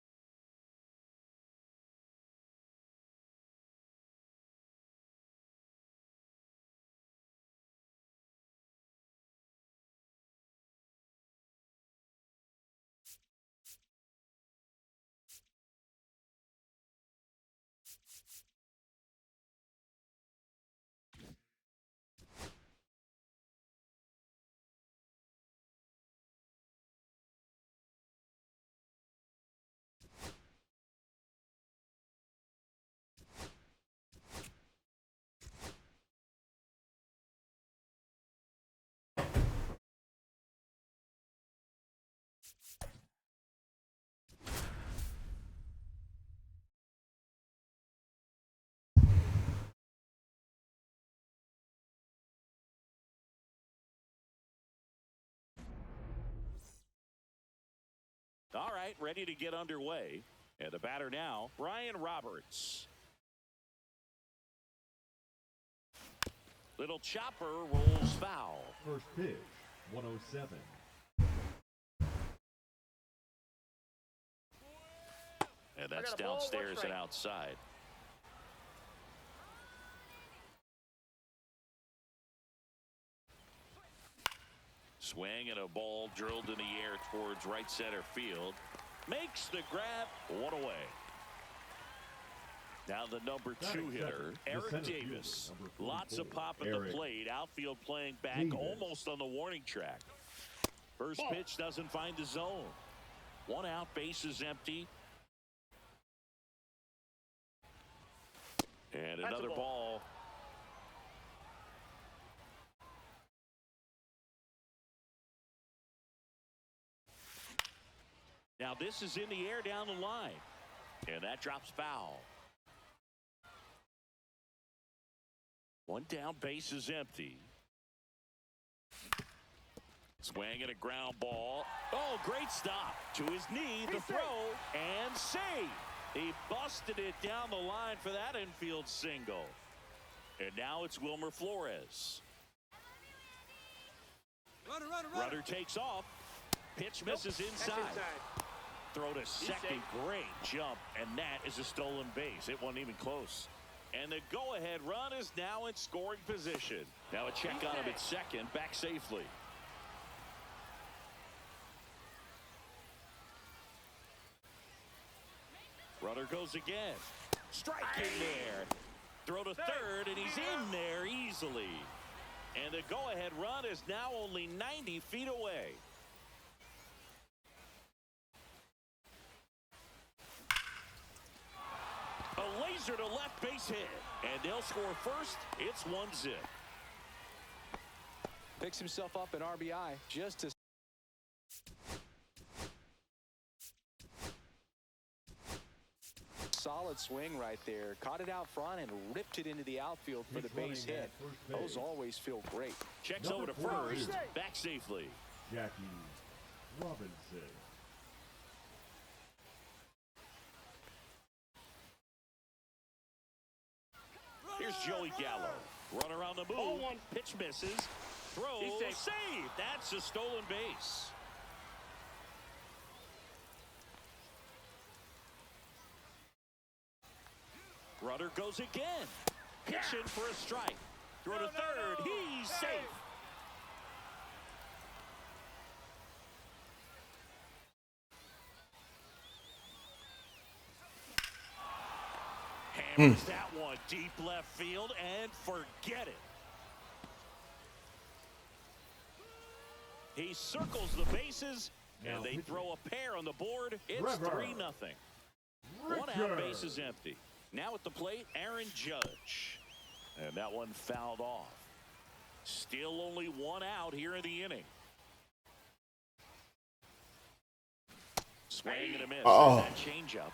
S2: all right, ready to get underway. And the batter now, Brian Roberts. Little chopper rolls foul.
S3: First pitch, 107.
S2: And that's
S5: I got a ball, 1
S2: downstairs and
S5: strike.
S2: outside. Swing and a ball drilled in the air towards right center field. Makes the grab, 1 away. Now the number 2 hitter,
S3: The
S2: Eric
S3: center
S2: Davis.
S3: fielder, number
S2: Lots of
S3: 44,
S2: pop at the
S3: Eric
S2: plate. Outfield playing back
S3: Davis.
S2: almost on the warning track. First pitch doesn't find the zone. 1 out, bases empty. And
S5: That's a
S2: another
S5: ball.
S2: ball. Now this is in the air down the line. And that drops foul. 1 down, base is empty. Swing and a ground ball. Oh, great stop. To his knee, the throw, and save. He busted it down the line for that infield single. And now it's Wilmer Flores. Runner takes off. Pitch misses
S5: That's
S2: inside.
S5: inside.
S2: Throw to second. Great jump. And that is a stolen base. It wasn't even close. And the go-ahead run is now in scoring position. Now a check on him at second. Back safely. Runner goes again. Strike in there. Throw to third, and he's in there easily. And the go-ahead run is now only 90 feet away. A laser to left base hit. And they'll score first. It's 1-0.
S4: Picks himself up an RBI just to solid solid swing right there. Caught it out front and ripped it into the outfield for the base hit. Those always feel great.
S2: Checks over to first, back safely.
S3: Jackie Robinson.
S2: Here's Joey Gallo. Runner on the move. Pitch misses. Throw. Save. That's a stolen base. Runner goes again. Pitch in for a strike. Throw to third. He's safe. Hammers that one deep left field and forget it. He circles the bases and they throw a pair on the board. It's 3-0. One out, base is empty. Now at the plate, Aaron Judge. And that one fouled off. Still only one out here in the inning. Swing and a miss. That changeup.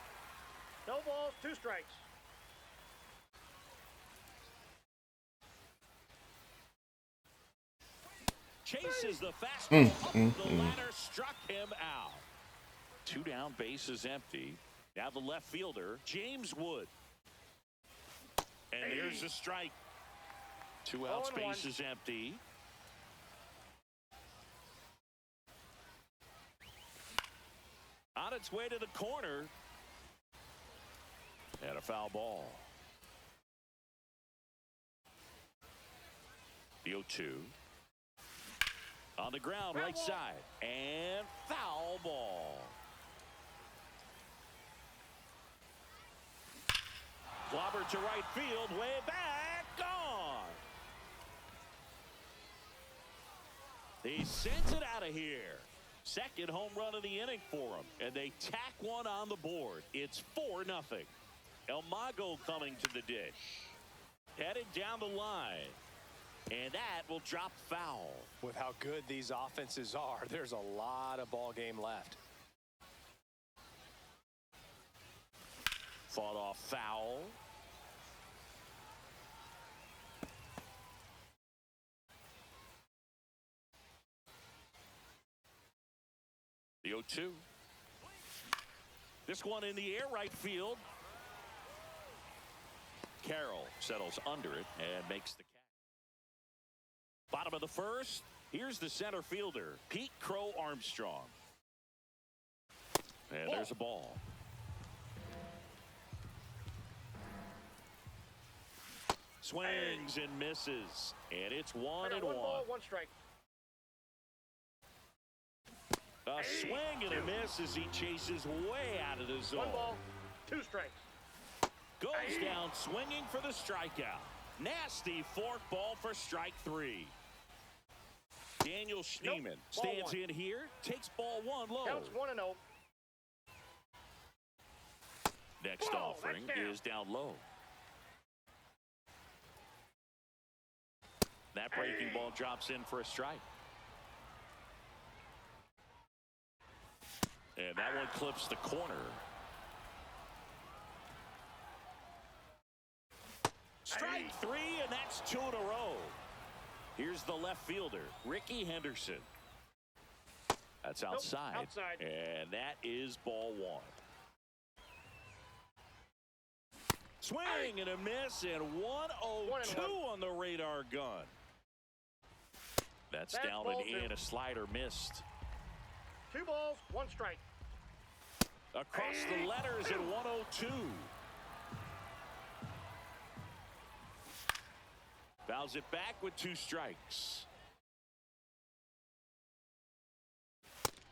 S5: No balls, 2 strikes.
S2: Chases the fastball up the ladder, struck him out. 2 down, bases empty. Now the left fielder, James Wood. And there's a strike. 2 outs, bases empty. On its way to the corner. And a foul ball. The 0-2. On the ground, right side. And foul ball. Clobbered to right field, way back, gone. He sends it out of here. Second home run of the inning for him. And they tack one on the board. It's 4-0. El Mago coming to the dish. Headed down the line. And that will drop foul.
S4: With how good these offenses are, there's a lot of ball game left.
S2: Fought off foul. The 0-2. This one in the air, right field. Carroll settles under it and makes the catch. Bottom of the first. Here's the center fielder, Pete Crow Armstrong. And there's a ball. Swings and misses. And it's 1-1.
S5: 1 ball, 1 strike.
S2: A swing and a miss as he chases way out of the zone.
S5: 1 ball, 2 strikes.
S2: Goes down swinging for the strikeout. Nasty fork ball for strike 3. Daniel Schneemann stands in here, takes ball 1 low.
S5: Counts 1-0.
S2: Next offering is down low. That breaking ball drops in for a strike. And that one clips the corner. Strike 3, and that's 2 in a row. Here's the left fielder, Ricky Henderson. That's outside.
S5: Outside.
S2: And that is ball 1. Swing and a miss, and 1-0-2 on the radar gun. That's down and in. A slider missed.
S5: 2 balls, 1 strike.
S2: Across the letters at 1-0-2. Fouls it back with 2 strikes.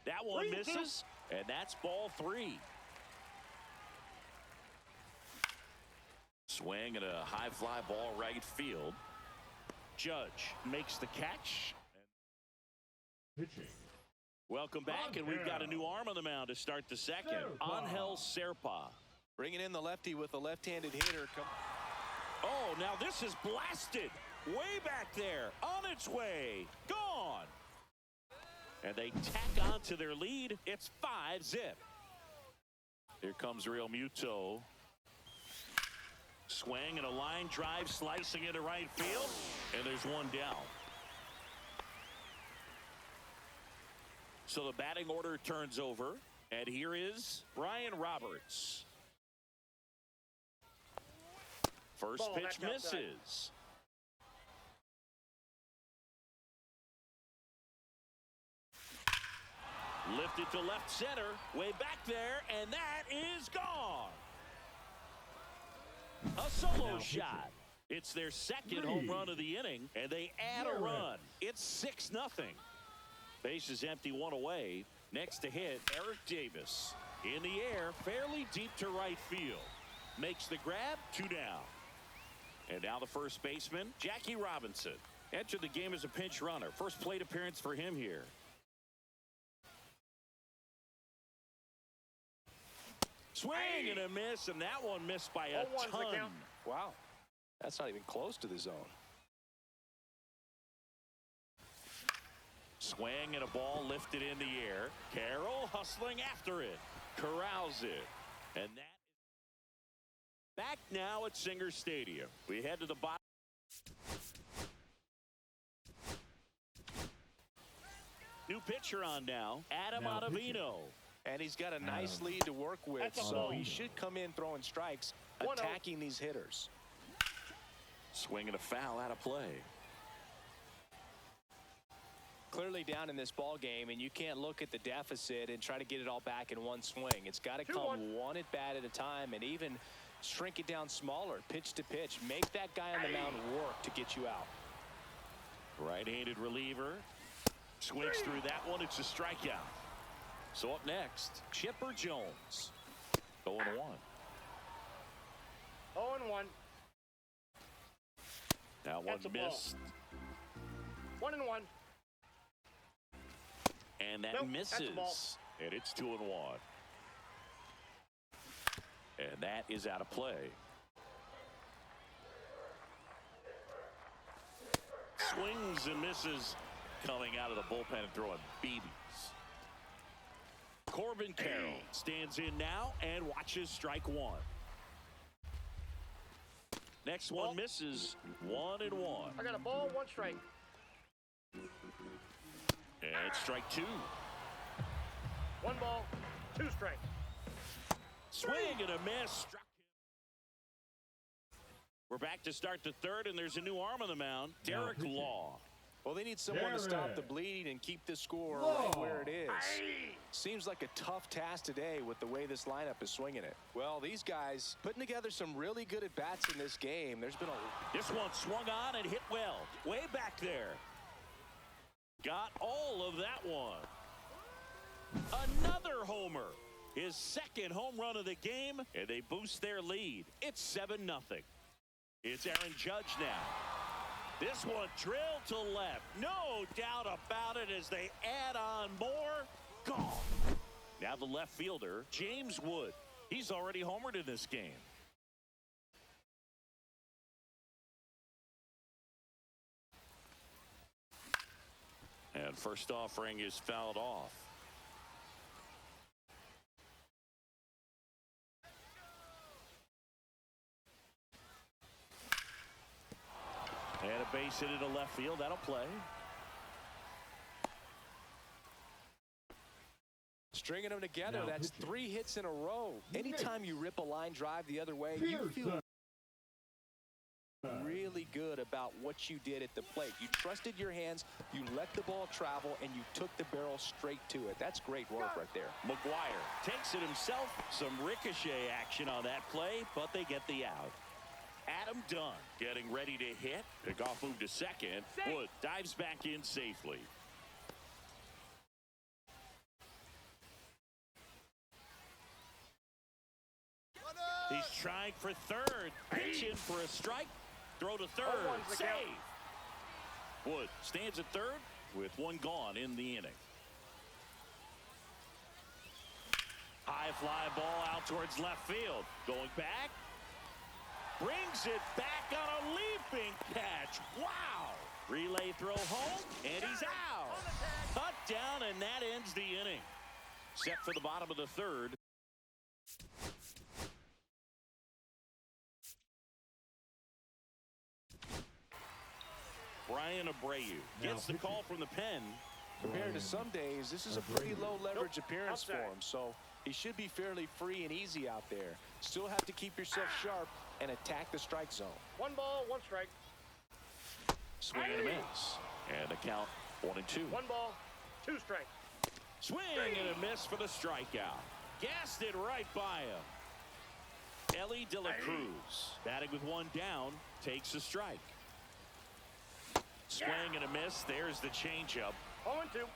S2: That one misses, and that's ball 3. Swing and a high fly ball right field. Judge makes the catch.
S3: Pitching.
S2: Welcome back, and we've got a new arm on the mound to start the second. Angel Serpa.
S4: Bringing in the lefty with a left-handed hitter.
S2: Oh, now this is blasted. Way back there. On its way. Gone. And they tack on to their lead. It's 5-0. Here comes Real Muto. Swing and a line drive slicing into right field, and there's one down. So the batting order turns over, and here is Brian Roberts. First
S5: Ball,
S2: pitch
S5: that's outside.
S2: misses. Lifted to left center, way back there, and that is gone. A solo shot. It's their second home run of the inning, and they add a run. It's 6-0. Base is empty, one away. Next to hit, Eric Davis. In the air, fairly deep to right field. Makes the grab, 2 down. And now the first baseman, Jackie Robinson. Entered the game as a pinch runner. First plate appearance for him here. Swing and a miss, and that one missed by a
S5: 0-1's the
S2: ton.
S5: count.
S4: Wow. That's not even close to the zone.
S2: Swing and a ball lifted in the air. Carroll hustling after it. Corrals it. And that is back now at Singer Stadium. We head to the bottom. New pitcher on now, Adam Ottavino.
S4: And he's got a nice lead to work with,
S5: That's a
S4: so
S5: ball.
S4: he should come in throwing strikes,
S5: 1-0.
S4: attacking these hitters.
S2: Swing and a foul out of play.
S4: Clearly down in this ball game, and you can't look at the deficit and try to get it all back in one swing. It's got to
S5: 2-1.
S4: come one at bat at a time, and even shrink it down smaller, pitch to pitch. Make that guy on the mound work to get you out.
S2: Right-handed reliever. Swings through that one. It's a strikeout. So up next, Chipper Jones. 0-1.
S5: 0-1.
S2: Now one
S5: That's a ball.
S2: missed.
S5: 1-1.
S2: And that
S5: Nope, that's a ball.
S2: misses. And it's 2-1. And that is out of play. Swings and misses coming out of the bullpen and throwing BBs. Corbin Carroll stands in now and watches strike one. Next one misses. 1-1.
S5: I got a ball, 1 strike.
S2: And strike 2.
S5: 1 ball, 2 strikes.
S2: Swing and a miss. Struck him. We're back to start the third, and there's a new arm on the mound, Derek Law.
S4: Well, they need someone to stop the bleeding and keep the score right where it is. Seems like a tough task today with the way this lineup is swinging it. Well, these guys putting together some really good at-bats in this game. There's been a...
S2: This one swung on and hit well. Way back there. Got all of that one. Another homer. His second home run of the game, and they boost their lead. It's 7-0. It's Aaron Judge now. This one drilled to left. No doubt about it as they add on more. Gone. Now the left fielder, James Wood. He's already homered in this game. And first offering is fouled off. And a base hit into left field. That'll play.
S4: Stringing them together, that's 3 hits in a row. Anytime you rip a line drive the other way, you feel really good about what you did at the plate. You trusted your hands, you let the ball travel, and you took the barrel straight to it. That's great work right there.
S2: McGuire takes it himself. Some ricochet action on that play, but they get the out. Adam Dunn getting ready to hit. Pickoff move to second. Wood dives back in safely. He's trying for third. Pitch in for a strike. Throw to third.
S5: 0-1's the
S2: Save.
S5: count.
S2: Wood stands at third with one gone in the inning. High fly ball out towards left field. Going back. Brings it back on a leaping catch. Wow. Relay throw home, and he's out. Cut down, and that ends the inning. Set for the bottom of the third. Abreu gets the call from the pen.
S4: Compared to some days, this is a pretty low leverage appearance for him, so he should be fairly free and easy out there. Still have to keep yourself sharp and attack the strike zone.
S5: 1 ball, 1 strike.
S2: Swing and a miss. And the count 1-2.
S5: 1 ball, 2 strikes.
S2: Swing and a miss for the strikeout. Gassed it right by him. Ellie De La Cruz, batting with 1 down, takes the strike. Swing and a miss. There's the changeup.
S5: 0-2.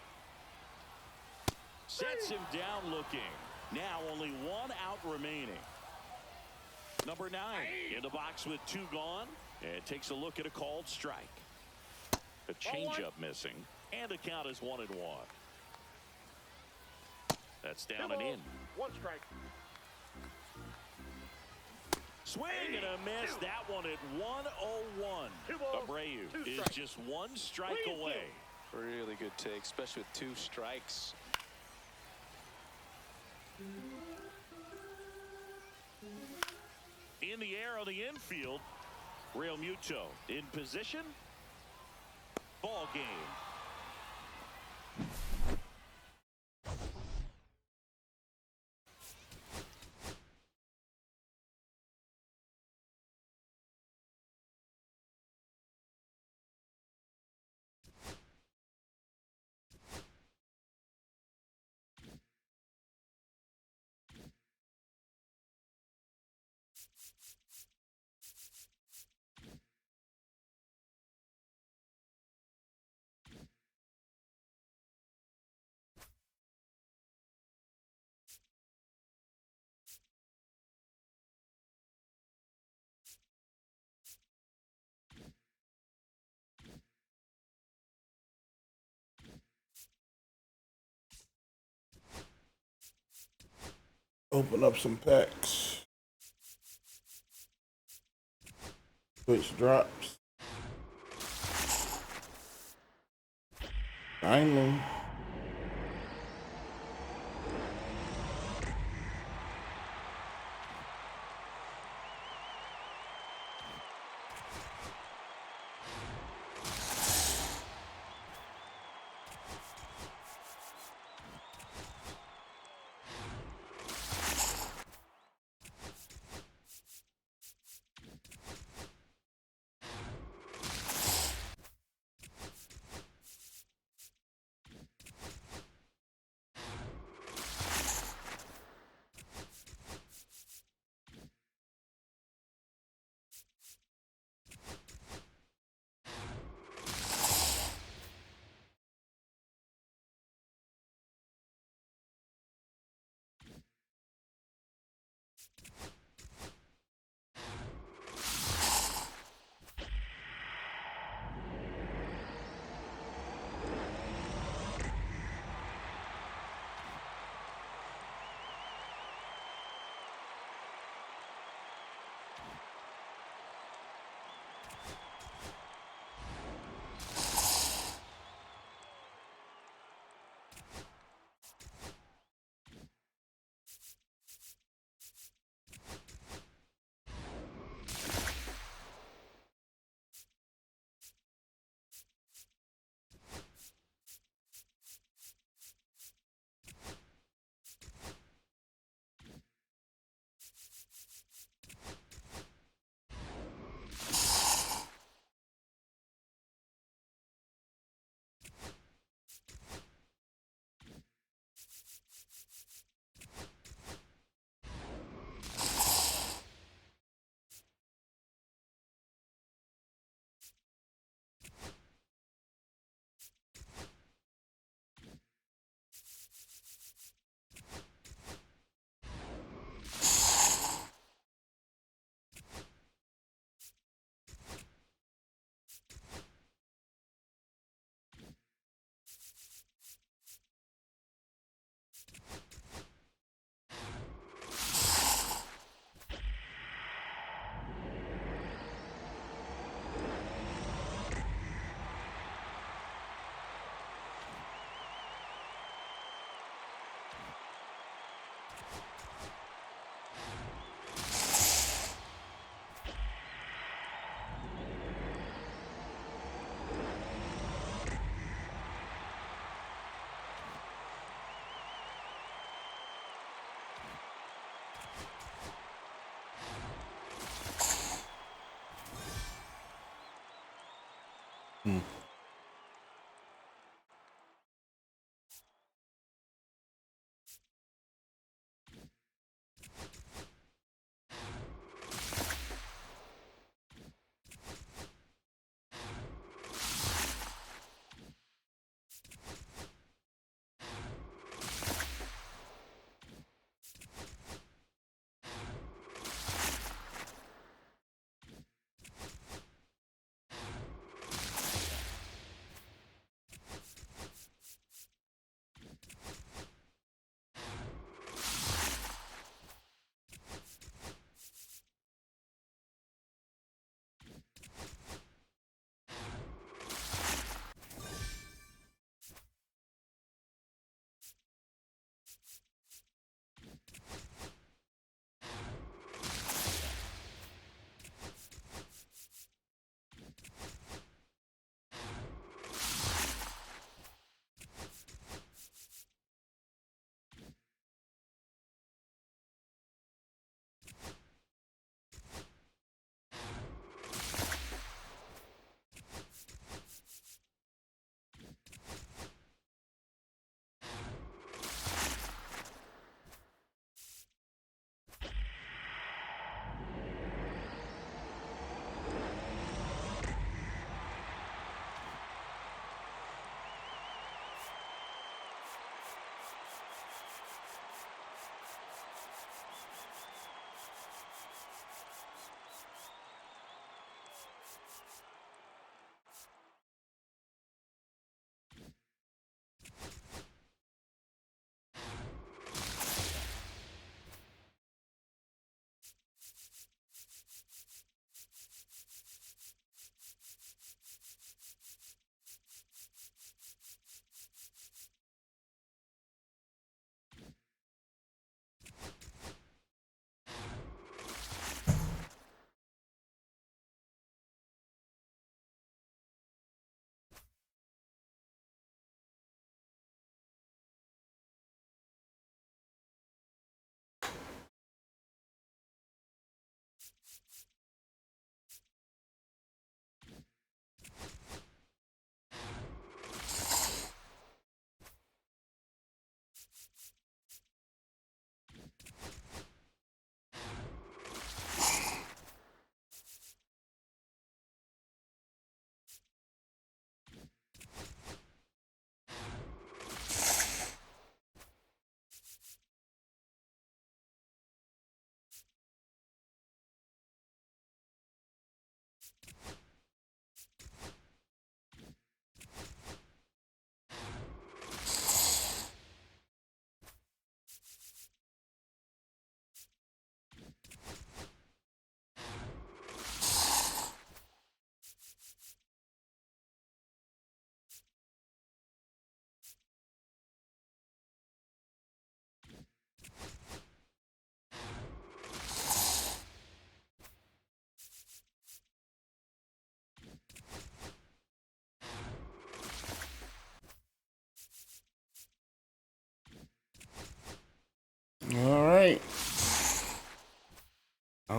S2: Sets him down looking. Now only 1 out remaining. Number 9 in the box with 2 gone. And takes a look at a called strike. The changeup missing. And the count is 1-1. That's down and in.
S5: 1 strike.
S2: Swing and a miss. That one at 101.
S5: 2 balls,
S2: Abreu
S5: 2
S2: is
S5: strikes.
S2: just 1 strike away.
S4: Really good take, especially with 2 strikes.
S2: In the air on the infield, Real Muto in position. Ball game.
S1: Open up some packs. Switch drops. Finally.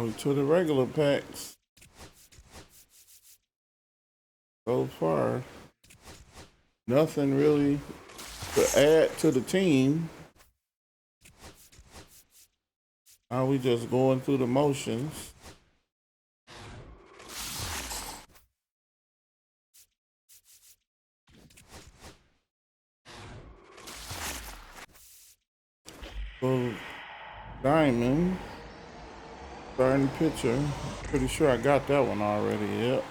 S1: On to the regular packs. So far, nothing really to add to the team. Now we just going through the motions. So Diamond, starting pitcher. Pretty sure I got that one already. Yep.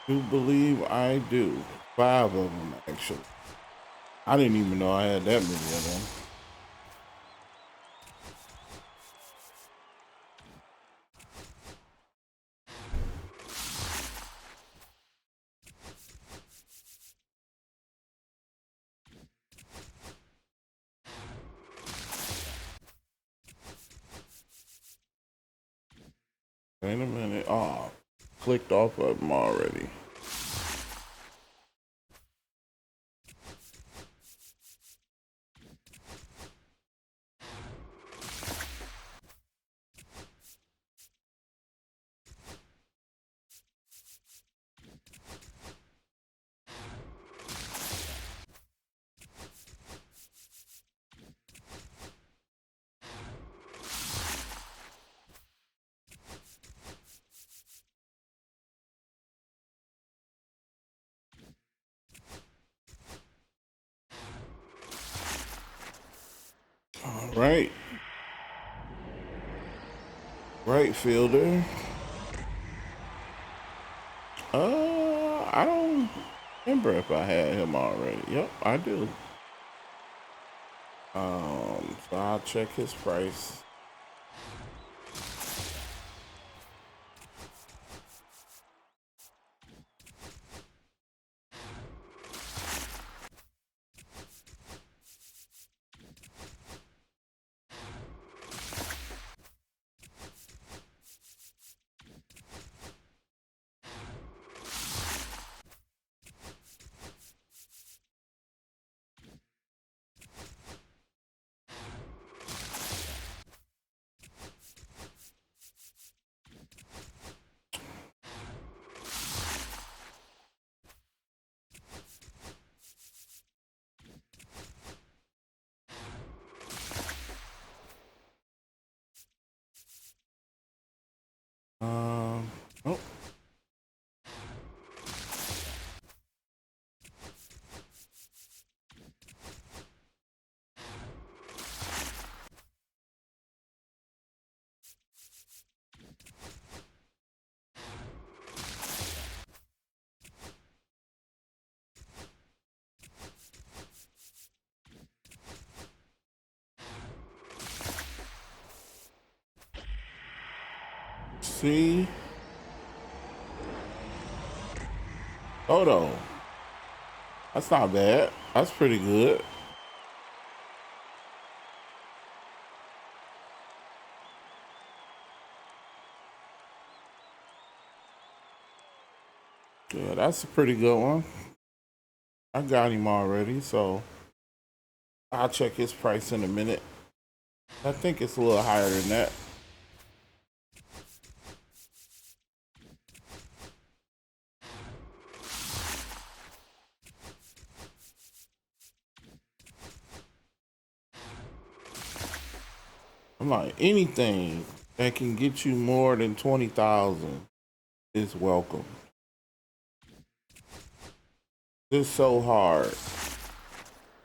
S1: Do believe I do. 5 of them actually. I didn't even know I had that many of them. Wait a minute. Oh, clicked off of them already. All right. Right fielder. I don't remember if I had him already. Yep, I do. So I'll check his price. Oh, see. Odo. That's not bad. That's pretty good. Yeah, that's a pretty good one. I got him already, so I'll check his price in a minute. I think it's a little higher than that. I'm like, anything that can get you more than 20,000 is welcome. It's so hard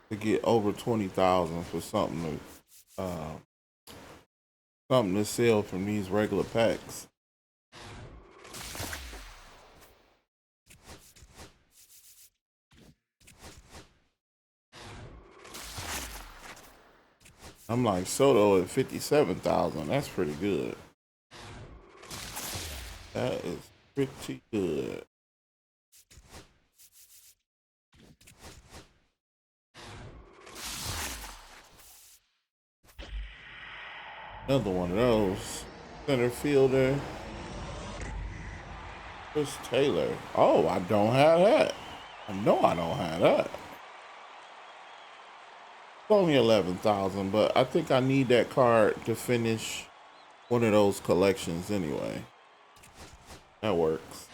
S1: to get over 20,000 for something to sell from these regular packs. I'm like, Soto at 57,000. That's pretty good. That is pretty good. Another one of those. Center fielder. Chris Taylor. Oh, I don't have that. I know I don't have that. only 11,000, but I think I need that card to finish one of those collections anyway. That works.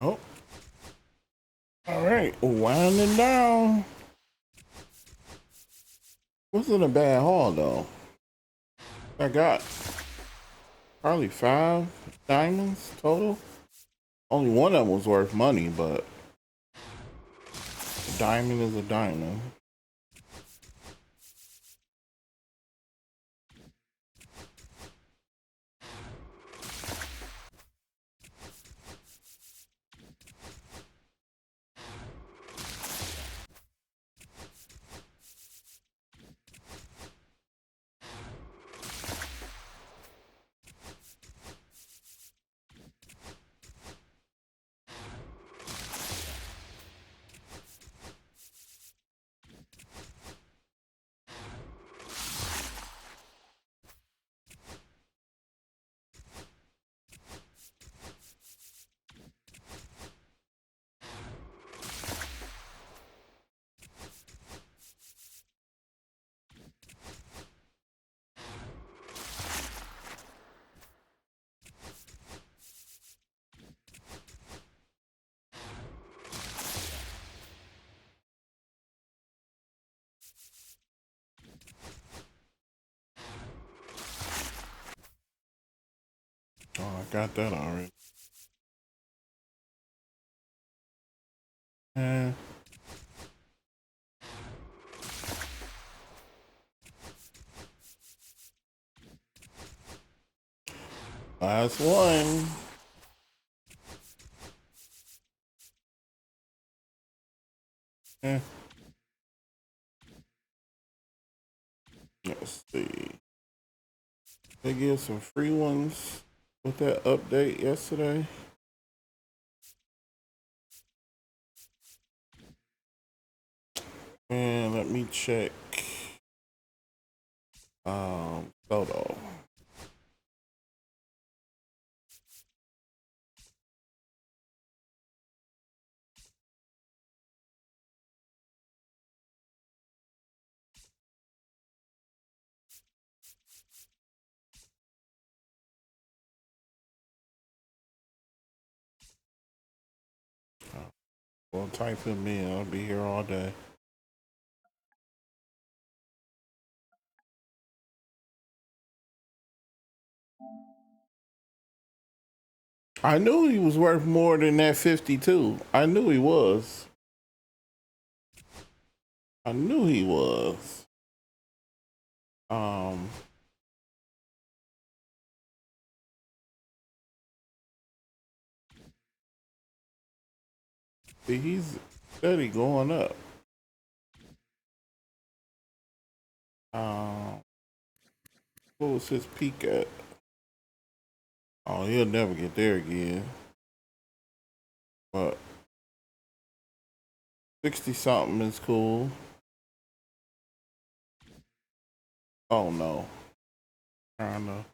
S1: Oh, all right, winding down. Wasn't a bad haul though. I got probably 5 diamonds total. Only one of them was worth money, but a diamond is a diamond. Oh, I got that already. Eh. Last one. Eh. Let's see. They give some free ones with that update yesterday. And let me check. Photo. Well, type him in. I'll be here all day. I knew he was worth more than that 52. I knew he was. I knew he was. Um, see, he's steady going up. What was his peak at? Oh, he'll never get there again. But 60 something is cool. Oh no. Trying to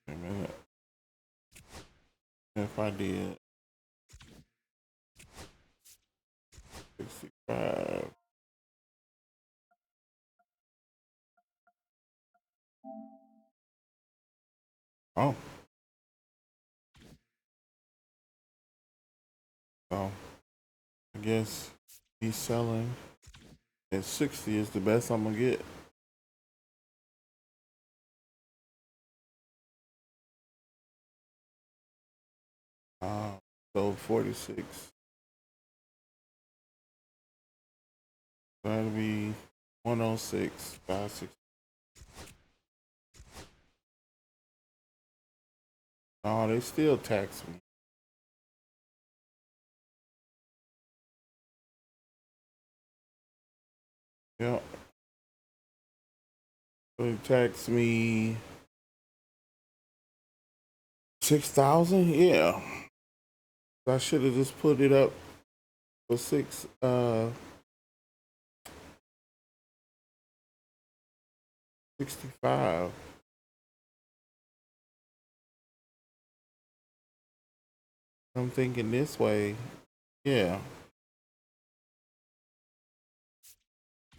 S1: Wait a minute. If I did 65. Oh. So I guess he's selling at 60 is the best I'm gonna get. Uh, so 46. So that'll be 106, 560. Oh, they still tax me. Yep. They tax me 6,000. Yeah. I should have just put it up for 65. I'm thinking this way. Yeah.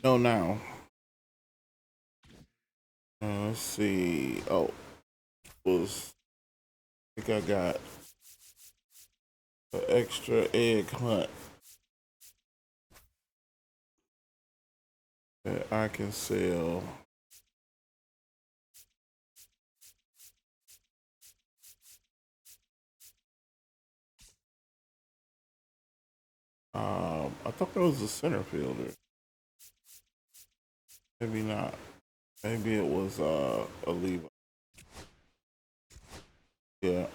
S1: No, now. Let's see. Oh, was I think I got an extra egg hunt that I can sell. I thought that was a center fielder. Maybe not. Maybe it was a Levi. Yeah.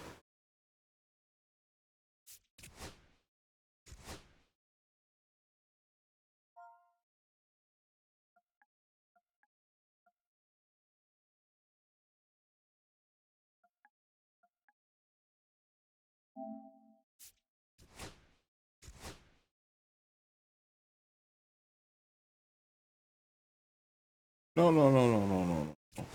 S1: No, no, no, no, no, no.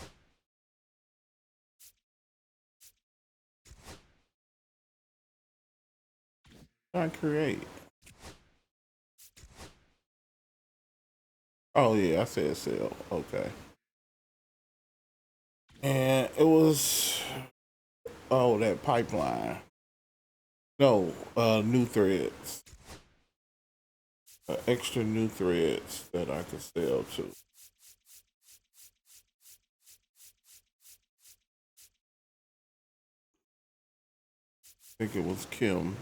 S1: Not create. Oh yeah, I said sell. Okay. And it was that pipeline. No, new threads. Extra new threads that I could sell to. I think it was Kim.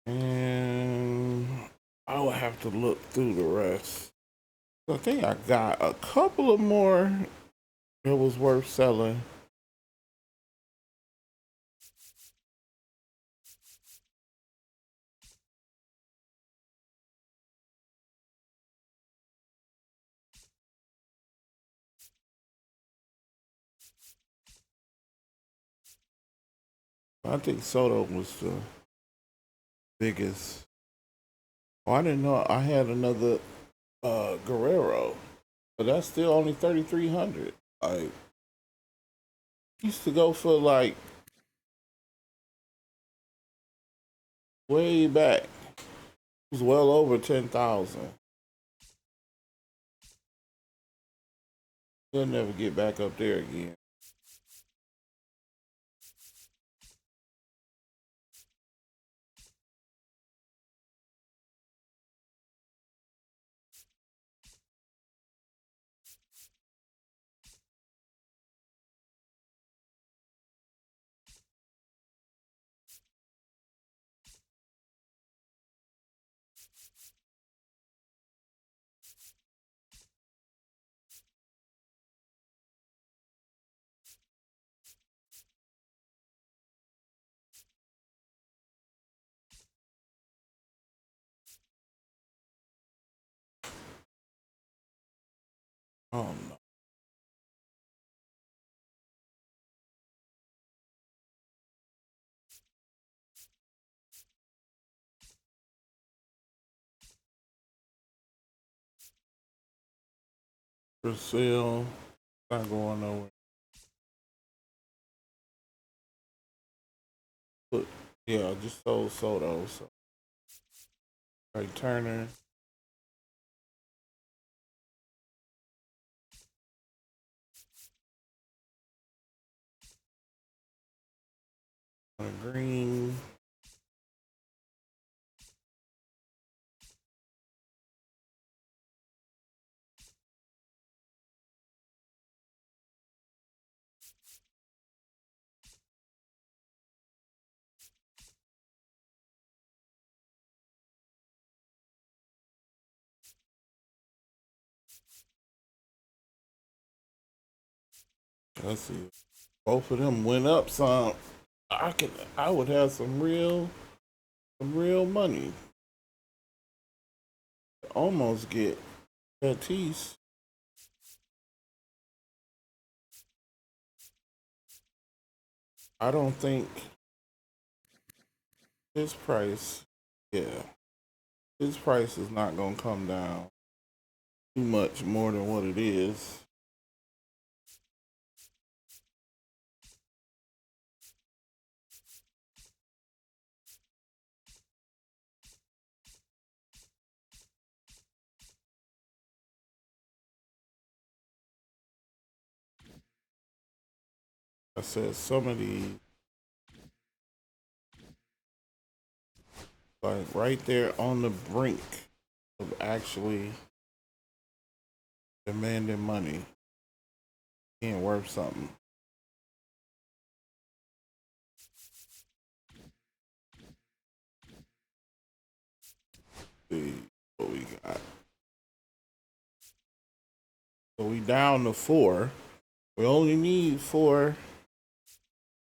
S1: And I would have to look through the rest. I think I got a couple of more that was worth selling. I think Soto was the biggest. Oh, I didn't know I had another Guerrero, but that's still only 3,300. I used to go for like way back. It was well over 10,000. He'll never get back up there again. Oh no. Brazil not going nowhere. But yeah, just sold Soto. So like Turner. Green. Let's see. Both of them went up some. I would have some real money. Almost get Tatis. I don't think his price, yeah, his price is not gonna come down too much more than what it is. I said some of these, like right there on the brink of actually demanding money, being worth something. See what we got. So we down to four. We only need four.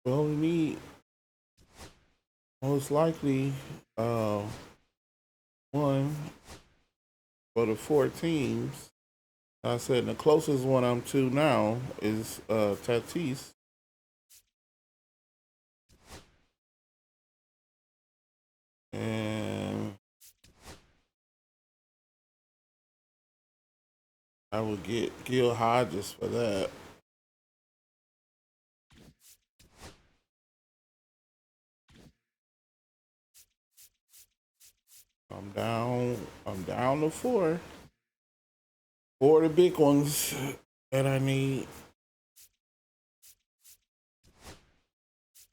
S1: We only need most likely one for the four teams. I said the closest one I'm to now is Tatis. And I would get Gil Hodges for that. I'm down to four. Four of the big ones that I need.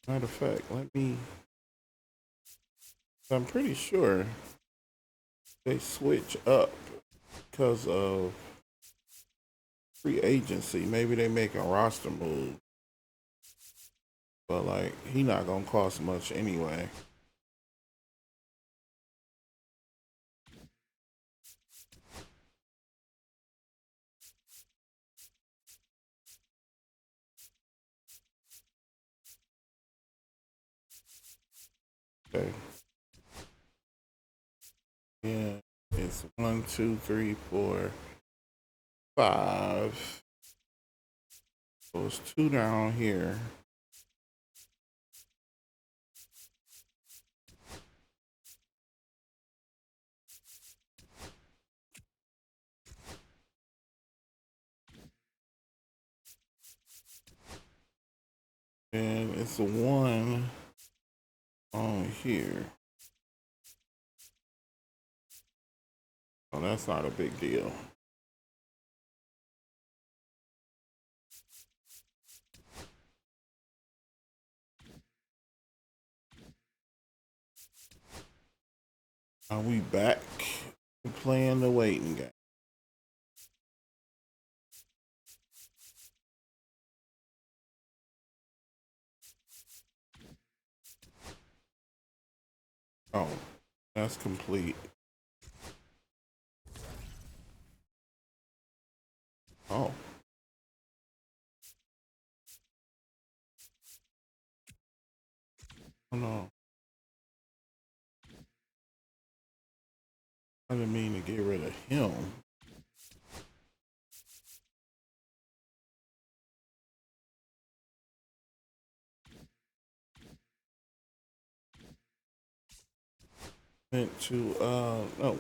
S1: Matter of fact, let me. I'm pretty sure they switch up because of free agency. Maybe they make a roster move, but like he not gonna cost much anyway. Okay. Yeah, it's one, two, three, four, five. So it's two down here. And it's a one on here. Oh, that's not a big deal. Are we back to playing the waiting game? Oh, that's complete. Oh, oh no. I didn't mean to get rid of him. Meant to no.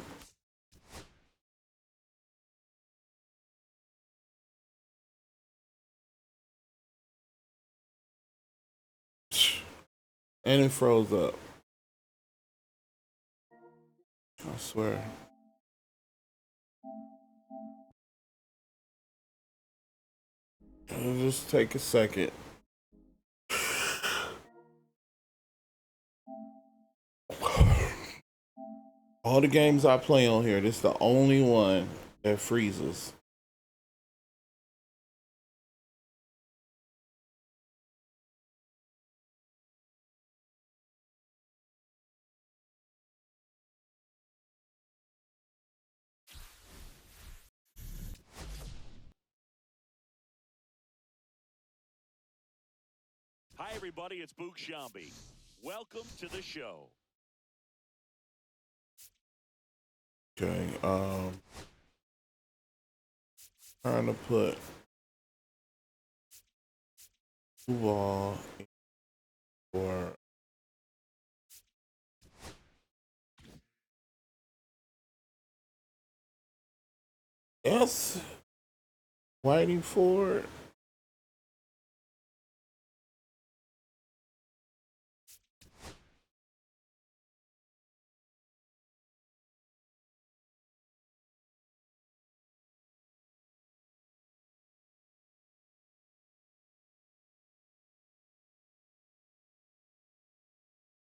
S1: And it froze up. I swear. It'll just take a second. All the games I play on here, this is the only one that freezes.
S2: Hi, everybody. It's Boog Shambi. Welcome to the show.
S1: Okay, trying to put Duval for S. Waiting for it.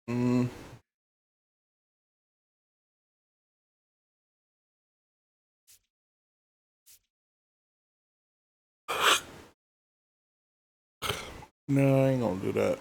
S1: Mm. No, I ain't gonna do that.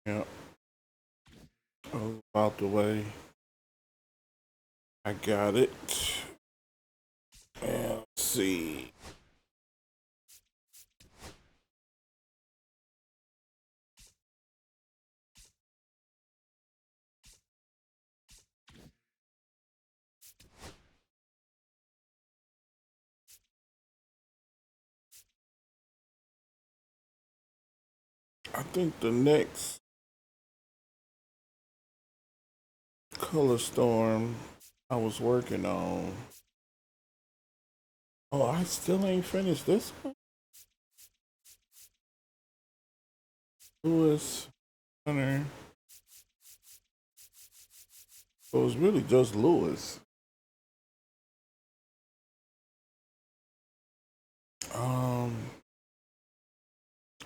S1: Yeah, I was about the way. I got it. And let's see. I think the next color storm I was working on. Oh, I still ain't finished this one. Lewis, Hunter. So it's really just Lewis. Um,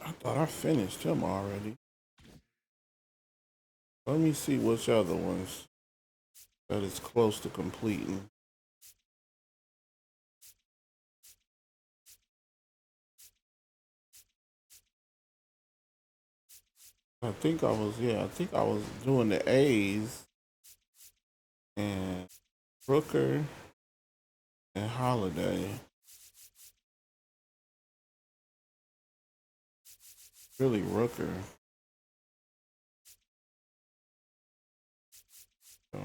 S1: I thought I finished him already. Let me see which other ones that is close to completing. I think I was doing the A's and Brooker and Holiday. Really Rooker. So,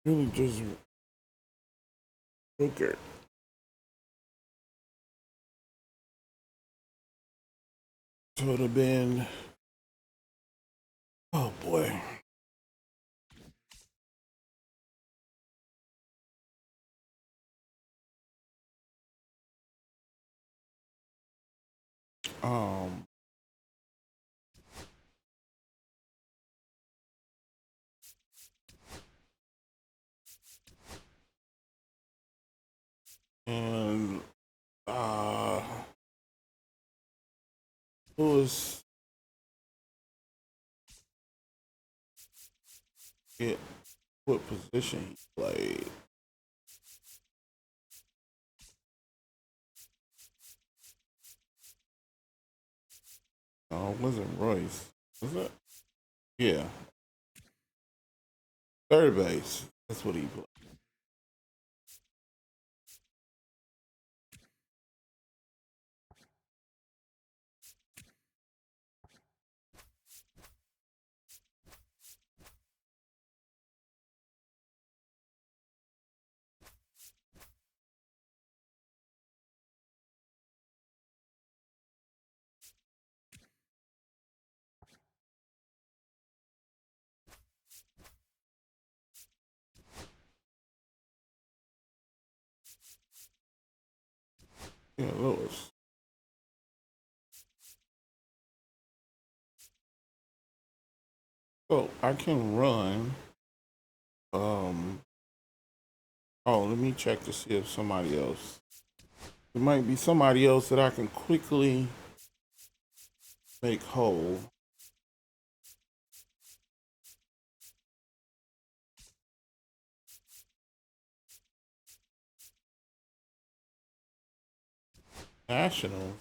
S1: really just Rooker. So it'd have been, oh boy. Um, and Lewis get what position he played. Oh, it wasn't Royce. Was it? Yeah. Third base. That's what he played. Yeah, Lewis. So I can run. Oh, let me check to see if somebody else. There might be somebody else that I can quickly make whole. National.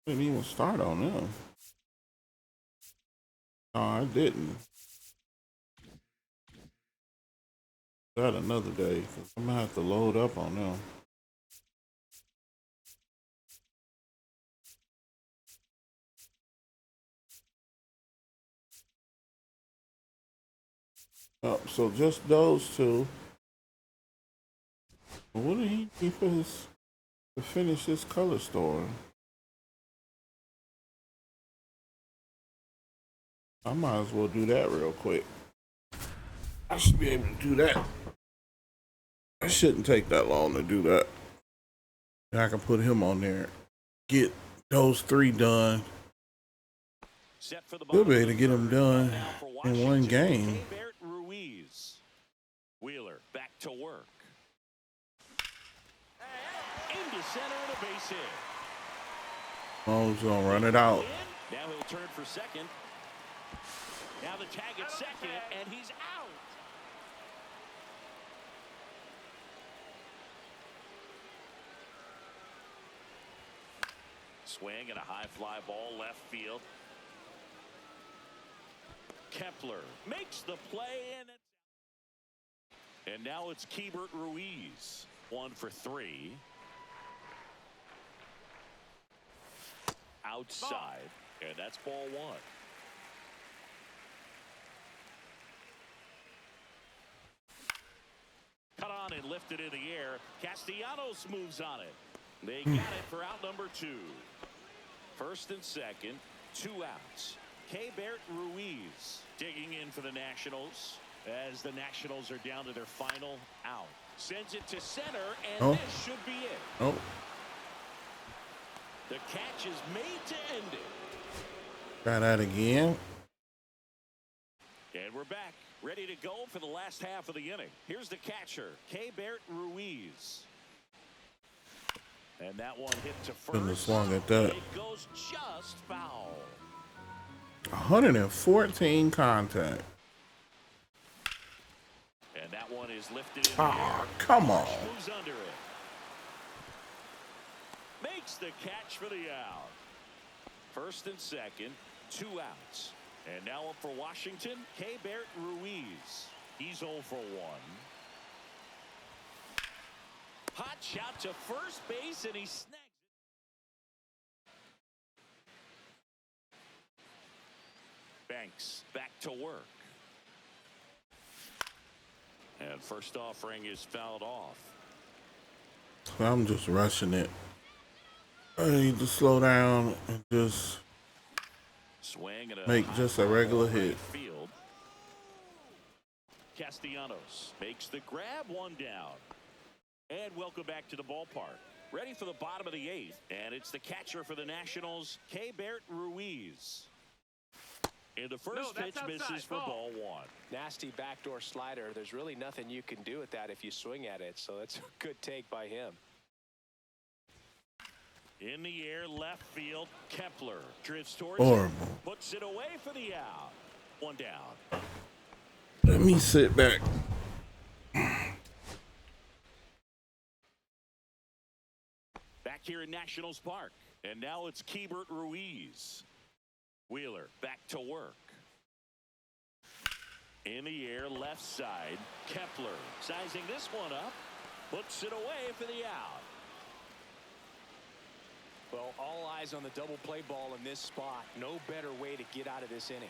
S1: Didn't even start on them. No, I didn't. That another day, because I'm gonna have to load up on them. So just those two. What did he need for his to finish this color store? I might as well do that real quick. I should be able to do that. It shouldn't take that long to do that. And I can put him on there. Get those three done. We'll be able to get them done in one game.
S2: Wheeler back to work. Into center and a base hit.
S1: Oh, he's gonna run it out.
S2: Now he'll turn for second. Now the tag at second, and he's out. Swing and a high fly ball left field. Kepler makes the play, and now it's Keibert Ruiz. 1 for 3. Outside, and that's ball 1. Cut on and lifted in the air. Castellanos moves on it. They got it for out number 2. First and second, 2 outs. Keibert Ruiz digging in for the Nationals as the Nationals are down to their final out. Sends it to center, and this should be it.
S1: Oh.
S2: The catch is made to end it.
S1: Try that again.
S2: And we're back, ready to go for the last half of the inning. Here's the catcher, Keibert Ruiz. And that one hit to first.
S1: Shouldn't have swung at that.
S2: It goes just foul.
S1: 114 contact.
S2: And that one is lifted in
S1: Ah, come on.
S2: Moves under it. Makes the catch for the out. First and second, 2 outs. And now up for Washington, Keibert Ruiz. He's 0 for 1. Hot shot to first base, and he snags it. Banks back to work. And first offering is fouled off.
S1: I'm just rushing it. I need to slow down and just
S2: Swing and
S1: make just a regular hit.
S2: Field. Castellanos makes the grab, 1 down. And welcome back to the ballpark. Ready for the bottom of the 8th. And it's the catcher for the Nationals, Keibert Ruiz. And the first pitch misses for ball 1.
S4: Nasty backdoor slider. There's really nothing you can do with that if you swing at it. So that's a good take by him.
S2: In the air, left field, Kepler drifts towards
S1: Horrible.
S2: it, puts it away for the out. 1 down.
S1: Let me sit back.
S2: Back here in Nationals Park, And now it's Keibert Ruiz. Wheeler back to work. In the air, left side. Kepler sizing this one up. Puts it away for the out.
S4: Well, all eyes on the double play ball in this spot. No better way to get out of this inning.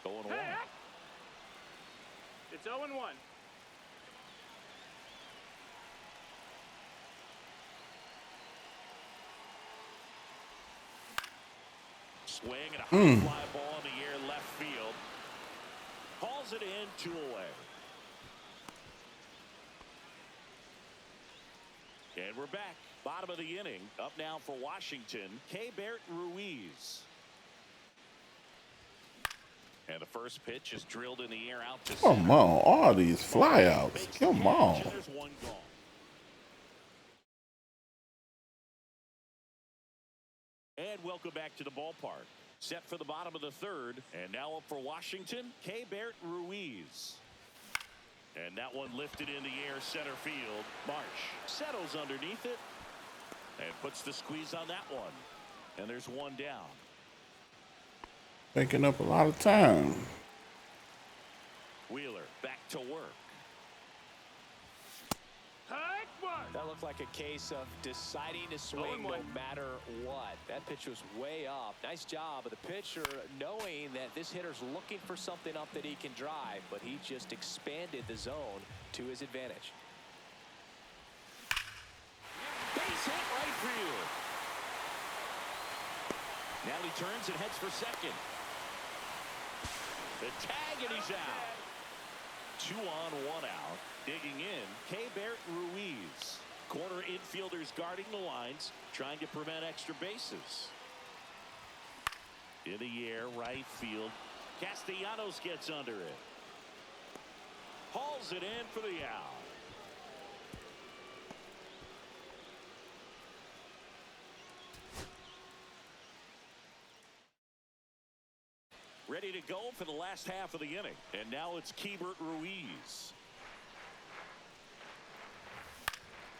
S2: Going away.
S5: It's 0-1.
S2: Swing and a high fly ball in the air left field. Hauls it in, 2 away. And we're back. Bottom of the inning. Up now for Washington, Keibert Ruiz. And the first pitch is drilled in the air out to center.
S1: Come on, all these flyouts. Come on.
S2: There's one gone. And welcome back to the ballpark. Set for the bottom of the third. And now up for Washington, Keibert Ruiz. And that one lifted in the air center field. Marsh settles underneath it and puts the squeeze on that one. And there's one down.
S1: Taking up a lot of time.
S2: Wheeler back to work.
S4: That looked like a case of deciding to swing no matter what. That pitch was way up. Nice job of the pitcher knowing that this hitter's looking for something up that he can drive, but he just expanded the zone to his advantage.
S2: Base hit right field. Now he turns and heads for second. The tag and he's out. 2 on, 1 out. Digging in, Keibert Ruiz. Corner infielders guarding the lines, trying to prevent extra bases. In the air, right field. Castellanos gets under it. Hauls it in for the out. Ready to go for the last half of the inning. And now it's Keibert Ruiz.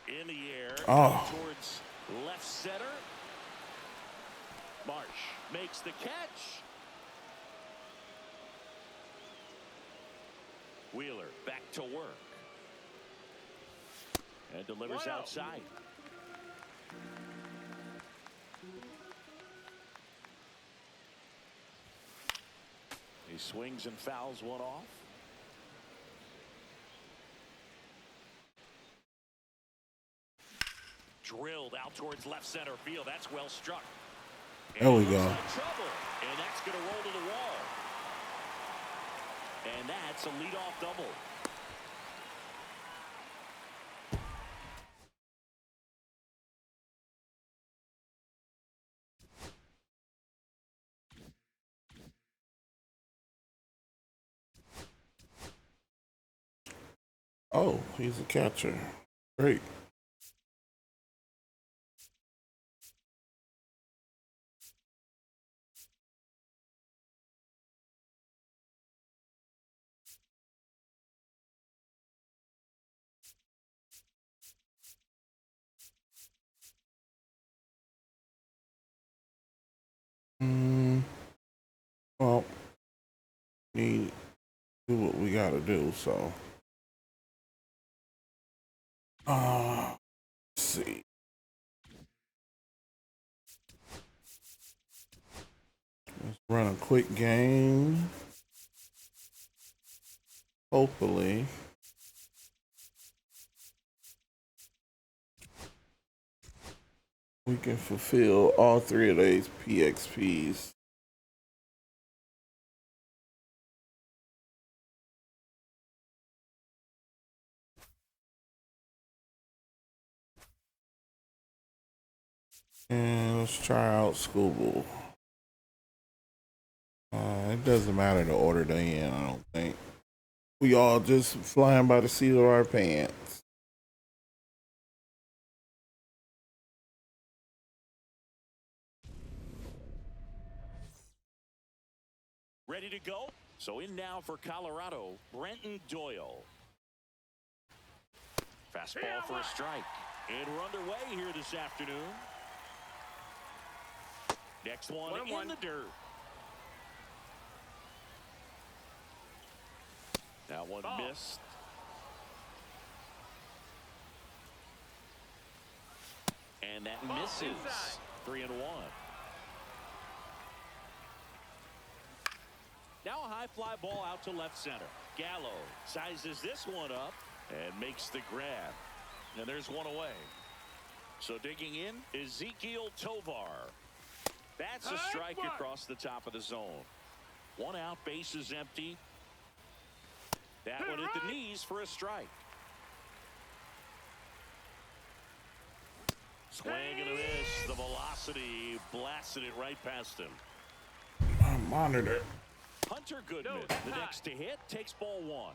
S2: In the air, towards left center. Marsh makes the catch. Wheeler back to work. And delivers outside. He swings and fouls one off. Drilled out towards left center field. That's well struck.
S1: There we go.
S2: Trouble, and that's going to roll to the wall. And that's a leadoff double.
S1: Oh, he's a catcher. Great. Well, we do what we gotta do, so. Let's see. Let's run a quick game. Hopefully. We can fulfill all 3 of these PXPs. And let's try out Scooble. It doesn't matter the order they in, I don't think. We all just flying by the seat of our pants.
S2: Ready to go? So in now for Colorado, Brenton Doyle. Fastball for a strike. And we're underway here this afternoon. Next one in the dirt. That one missed. And that misses. 3-1. Now a high fly ball out to left center. Gallo sizes this one up and makes the grab. And there's one away. So digging in, Ezekiel Tovar. That's a strike across the top of the zone. One out, base is empty. That one at the knees for a strike. Swing and a miss. The velocity blasted it right past him.
S1: I monitor.
S2: Hunter Goodman, the next to hit, takes ball one.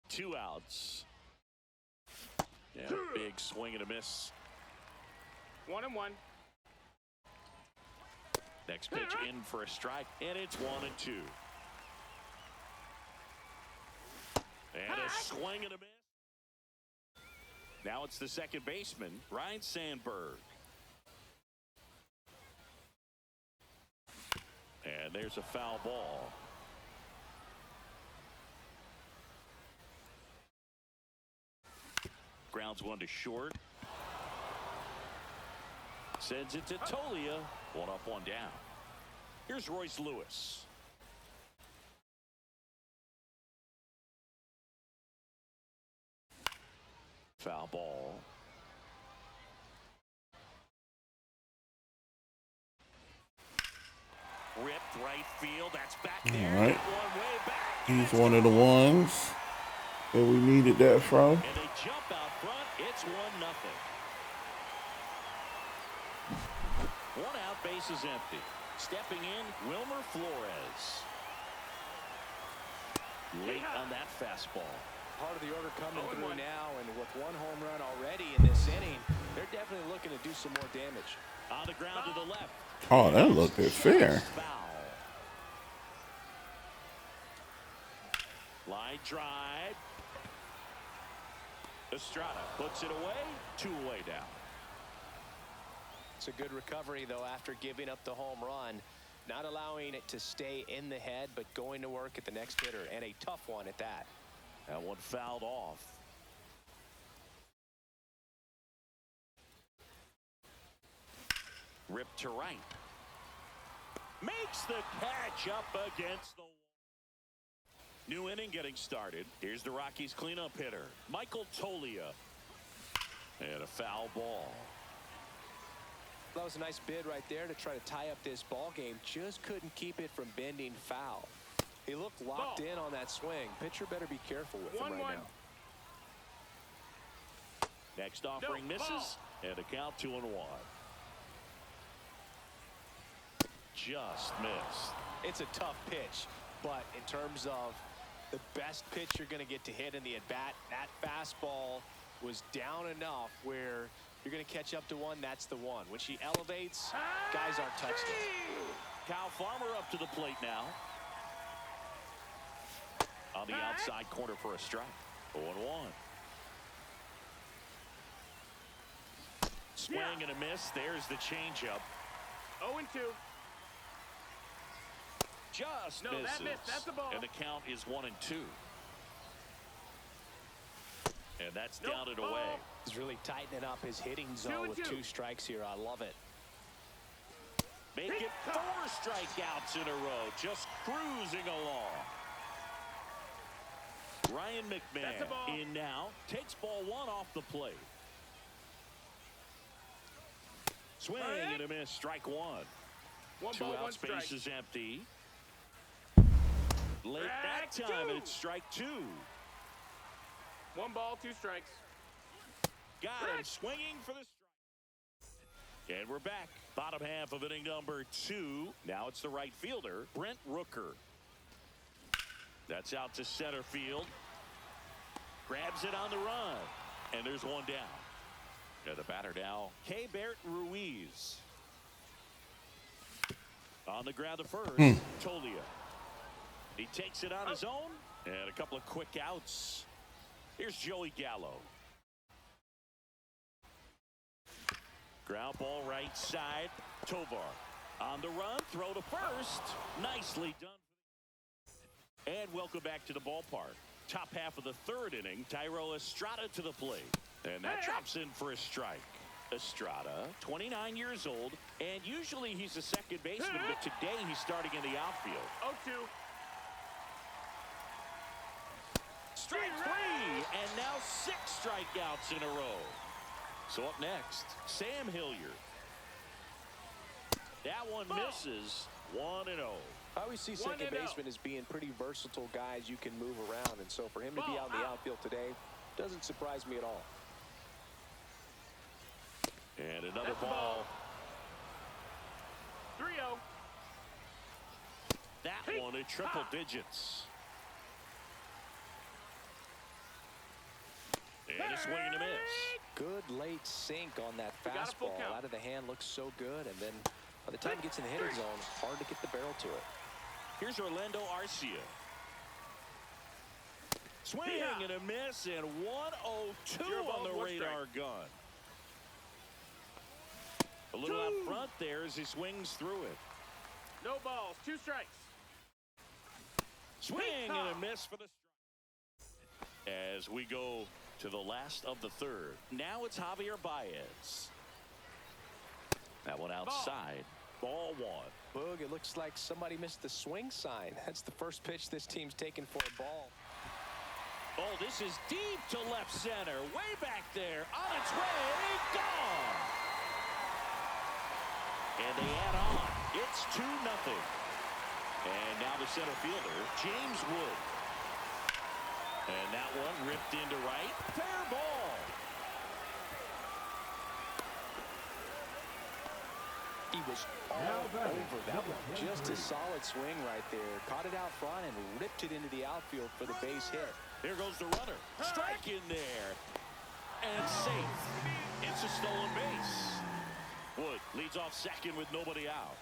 S2: Two outs. Yeah, big swing and a miss.
S5: 1-1.
S2: Next pitch in for a strike, and it's 1-2. And a swing and a miss. Now it's the second baseman, Ryan Sandberg. And there's a foul ball. Grounds one to short. Sends it to Tolia. One up, one down. Here's Royce Lewis. Foul ball. Ripped right field. That's back there.
S1: All right.
S2: One way back.
S1: He's one of the ones that we needed that from.
S2: And they jump out front. It's 1-0. One out, base is empty. Stepping in, Wilmer Flores. Late on that fastball.
S4: Part of the order coming through now, and with one home run already in this inning, they're definitely looking to do some more damage.
S2: On the ground to the left.
S1: Oh, that looked fair.
S2: Foul. Line drive. Estrada puts it away. 2 away now.
S4: It's a good recovery, though, after giving up the home run. Not allowing it to stay in the head, but going to work at the next hitter, and a tough one at that.
S2: That one fouled off. Ripped to right. Makes the catch up against the wall. New inning getting started. Here's the Rockies cleanup hitter, Michael Tolia. And a foul ball.
S4: That was a nice bid right there to try to tie up this ball game. Just couldn't keep it from bending foul. He looked locked in on that swing. Pitcher better be careful with him right now.
S2: Next offering misses, and a count 2-1. Just missed.
S4: It's a tough pitch, but in terms of the best pitch you're going to get to hit in the at-bat, that fastball was down enough where you're going to catch up to one. That's the one. When she elevates, guys aren't touching it.
S2: Kyle Farmer up to the plate now. On the outside corner for a strike. 0-1. Swing and a miss. There's the changeup.
S5: 0-2.
S2: Just
S5: No,
S2: misses.
S5: that missed. That's the ball.
S2: And the count is 1-2. And that's down and away.
S4: He's really tightening up his hitting zone with 2 strikes here. I love it.
S2: Make it 4 strikeouts in a row. Just cruising along. Ryan McMahon in now. Takes ball 1 off the plate. Swing and a miss. Strike 1. 2 outs, base is empty. Late that time, and it's strike 2.
S5: 1 ball, 2 strikes.
S2: Got him swinging for the strike. And we're back. Bottom half of inning number 2. Now it's the right fielder, Brent Rooker. That's out to center field. Grabs it on the run. And there's one down. And the batter now, Keibert Ruiz. On the ground to first, Tolia. He takes it on his own, and a couple of quick outs. Here's Joey Gallo. Ground ball right side. Tovar on the run, throw to first. Nicely done. And welcome back to the ballpark. Top half of the third inning, Thairo Estrada to the plate. And that drops in for a strike. Estrada, 29 years old, and usually he's a second baseman, but today he's starting in the outfield.
S5: 0-2.
S2: Strike three, and now 6 strikeouts in a row. So up next, Sam Hilliard. That one misses. 1-0.
S4: I always see second baseman as being pretty versatile guys you can move around, and so for him to be out in the outfield today doesn't surprise me at all.
S2: And another ball.
S5: 3-0.
S2: That one at triple digits. And a swing and a miss.
S4: Good late sink on that fastball. Out of the hand, looks so good, and then by the time it gets in the hitting zone, hard to get the barrel to it.
S2: Here's Orlando Arcia. Swing and a miss, and 102 on the radar gun. A little out front there as he swings through it.
S5: No balls, 2 strikes.
S2: Swing and a miss for the strike. As we go to the last of the third. Now it's Javier Baez. That one outside. Ball 1.
S4: Boog, it looks like somebody missed the swing sign. That's the first pitch this team's taken for a ball.
S2: Oh, this is deep to left center. Way back there. On its way. Gone. And they add on. It's 2-0. And now the center fielder, James Wood. And that one ripped into right. Fair ball.
S4: He was all over that one. Just a solid swing right there. Caught it out front and ripped it into the outfield for the base hit.
S2: Here goes the runner. Strike in there. And safe. It's a stolen base. Wood leads off second with nobody out.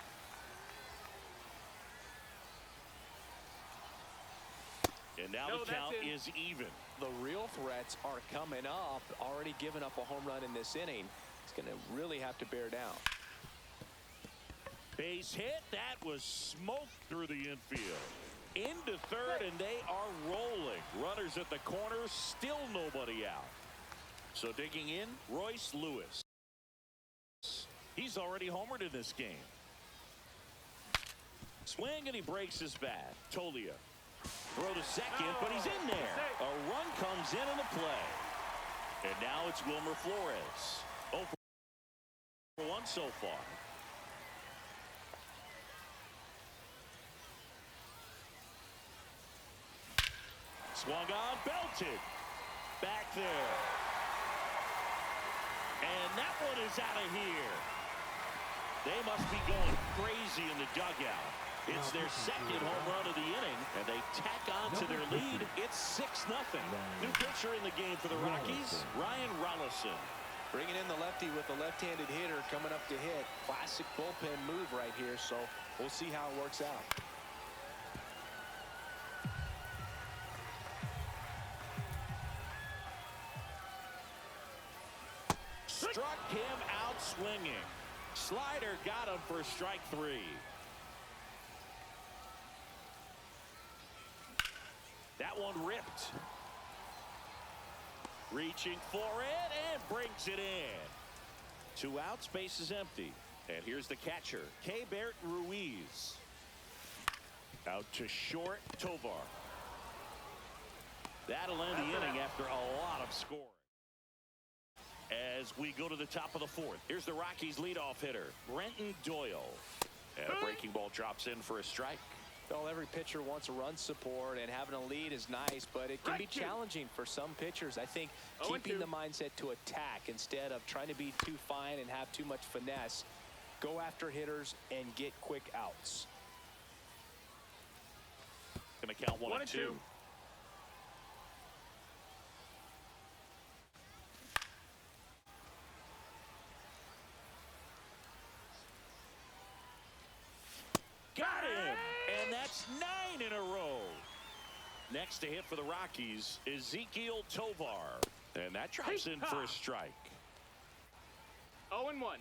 S2: And now the count is even.
S4: The real threats are coming up. Already given up a home run in this inning. He's going to really have to bear down.
S2: Base hit. That was smoked through the infield. Into third, and they are rolling. Runners at the corner, still nobody out. So digging in, Royce Lewis. He's already homered in this game. Swing, and he breaks his bat. Tolia. Throw to second, but he's in there. A run comes in the play. And now it's Wilmer Flores. 0 for 1 so far. Swung on, belted. Back there. And that one is out of here. They must be going crazy in the dugout. It's their second home run of the inning, and they tack on to their lead. It's 6-0. New pitcher in the game for the Rockies, Ryan Rollison.
S4: Bringing in the lefty with a left-handed hitter coming up to hit. Classic bullpen move right here, so we'll see how it works out.
S2: Struck him out swinging. Slider got him for strike 3. That one ripped. Reaching for it and brings it in. 2 outs, base is empty. And here's the catcher, Keibert Ruiz. Out to short, Tovar. That'll end the inning after a lot of scoring. As we go to the top of the 4th, here's the Rockies' leadoff hitter, Brenton Doyle. And a breaking ball drops in for a strike.
S4: Well, every pitcher wants a run support, and having a lead is nice, but it can be challenging for some pitchers. I think keeping the mindset to attack instead of trying to be too fine and have too much finesse. Go after hitters and get quick outs.
S2: Going to count 1 and 2. That's 9 in a row. Next to hit for the Rockies, Ezekiel Tovar. And that drops in for a strike.
S5: 0-1.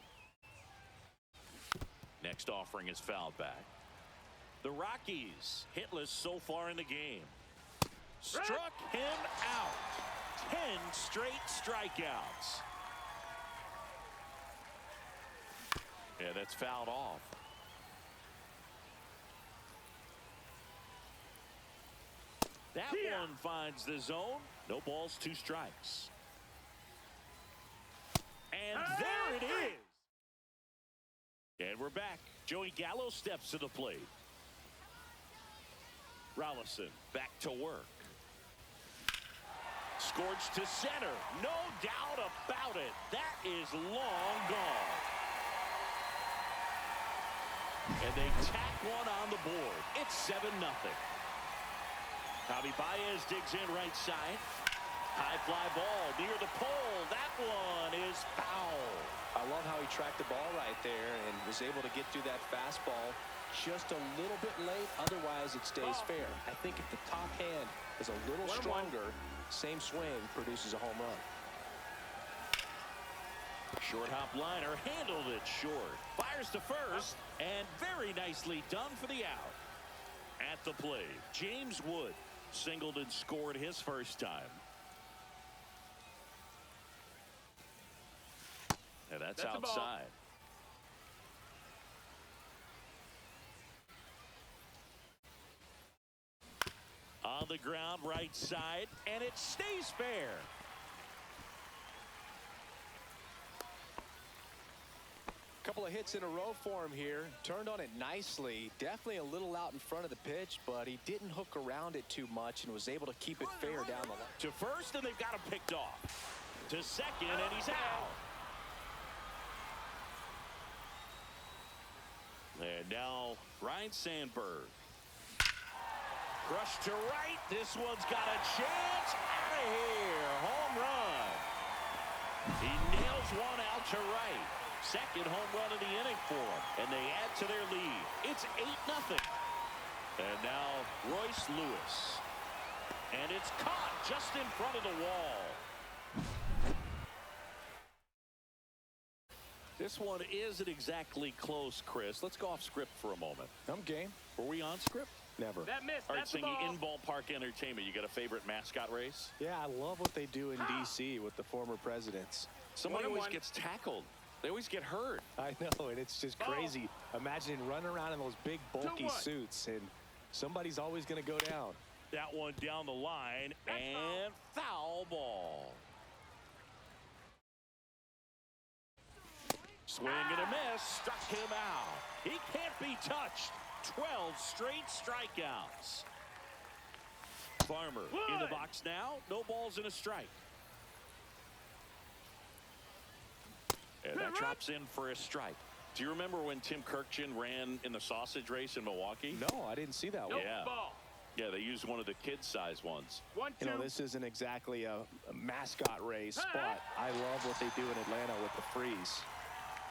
S2: Next offering is fouled back. The Rockies hitless so far in the game. Struck him out. 10 straight strikeouts. Yeah, that's fouled off. That one finds the zone. No balls, 2 strikes. And there it is. And we're back. Joey Gallo steps to the plate. Rollison back to work. Scorched to center. No doubt about it. That is long gone. And they tack one on the board. It's 7-0. Javi Baez digs in right side. High fly ball near the pole. That one is foul.
S4: I love how he tracked the ball right there and was able to get through that fastball just a little bit late. Otherwise, it stays fair. I think if the top hand is a little stronger, same swing produces a home run.
S2: Short hop liner handled it short. Fires to first, and very nicely done for the out. At the plate, James Wood singled and scored his first time. And that's outside. On the ground, right side, and it stays fair.
S4: Couple of hits in a row for him here. Turned on it nicely. Definitely a little out in front of the pitch, but he didn't hook around it too much and was able to keep it fair down the line.
S2: To first, and they've got him picked off. To second, and he's out. And now Ryan Sandberg. Crushed to right. This one's got a chance. Out of here. Home run. He nails one out to right. Second home run of the inning for him. And they add to their lead. It's 8-0. And now Royce Lewis. And it's caught just in front of the wall. This one isn't exactly close, Chris. Let's go off script for a moment.
S4: I'm game.
S2: Were we on script?
S4: Never.
S5: That missed.
S2: All right,
S5: That's the
S2: Singy,
S5: ball.
S2: in ballpark entertainment, you got a favorite mascot race?
S4: Yeah, I love what they do in D.C. with the former presidents.
S2: Somebody always
S5: 1-1.
S2: gets tackled. They always get hurt.
S4: I know, and it's just crazy. Imagining running around in those big, bulky
S5: 2-1.
S4: suits, and somebody's always going to go down.
S2: That one down the line, and foul ball. Swing and a miss, struck him out. He can't be touched. 12 straight strikeouts. Farmer in the box now. No balls and a strike. And that drops in for a strike. Do you remember when Tim Kirkjian ran in the sausage race in Milwaukee?
S4: No, I didn't see that one.
S2: Yeah.
S5: Ball.
S2: Yeah, they used one of the kid-size ones.
S5: 1-2.
S4: You know, this isn't exactly a mascot race, but I love what they do in Atlanta with the freeze.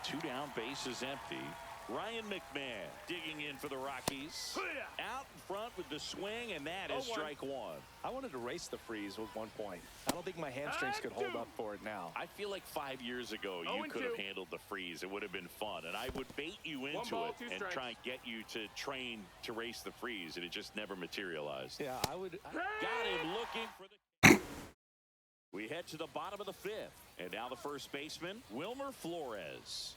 S2: 2 down, bases empty. Ryan McMahon digging in for the Rockies. Out in front with the swing, and that is
S5: 0-1.
S2: strike one.
S4: I wanted to race the freeze with 1 point. I don't think my hamstrings could hold up for it now.
S2: I feel like 5 years ago you could have handled the freeze. It would have been fun, and I would bait you into it and try and get you to train to race the freeze, and it just never materialized.
S4: Yeah, I would.
S2: Got him looking for the... We head to the bottom of the 5th, and now the first baseman, Wilmer Flores.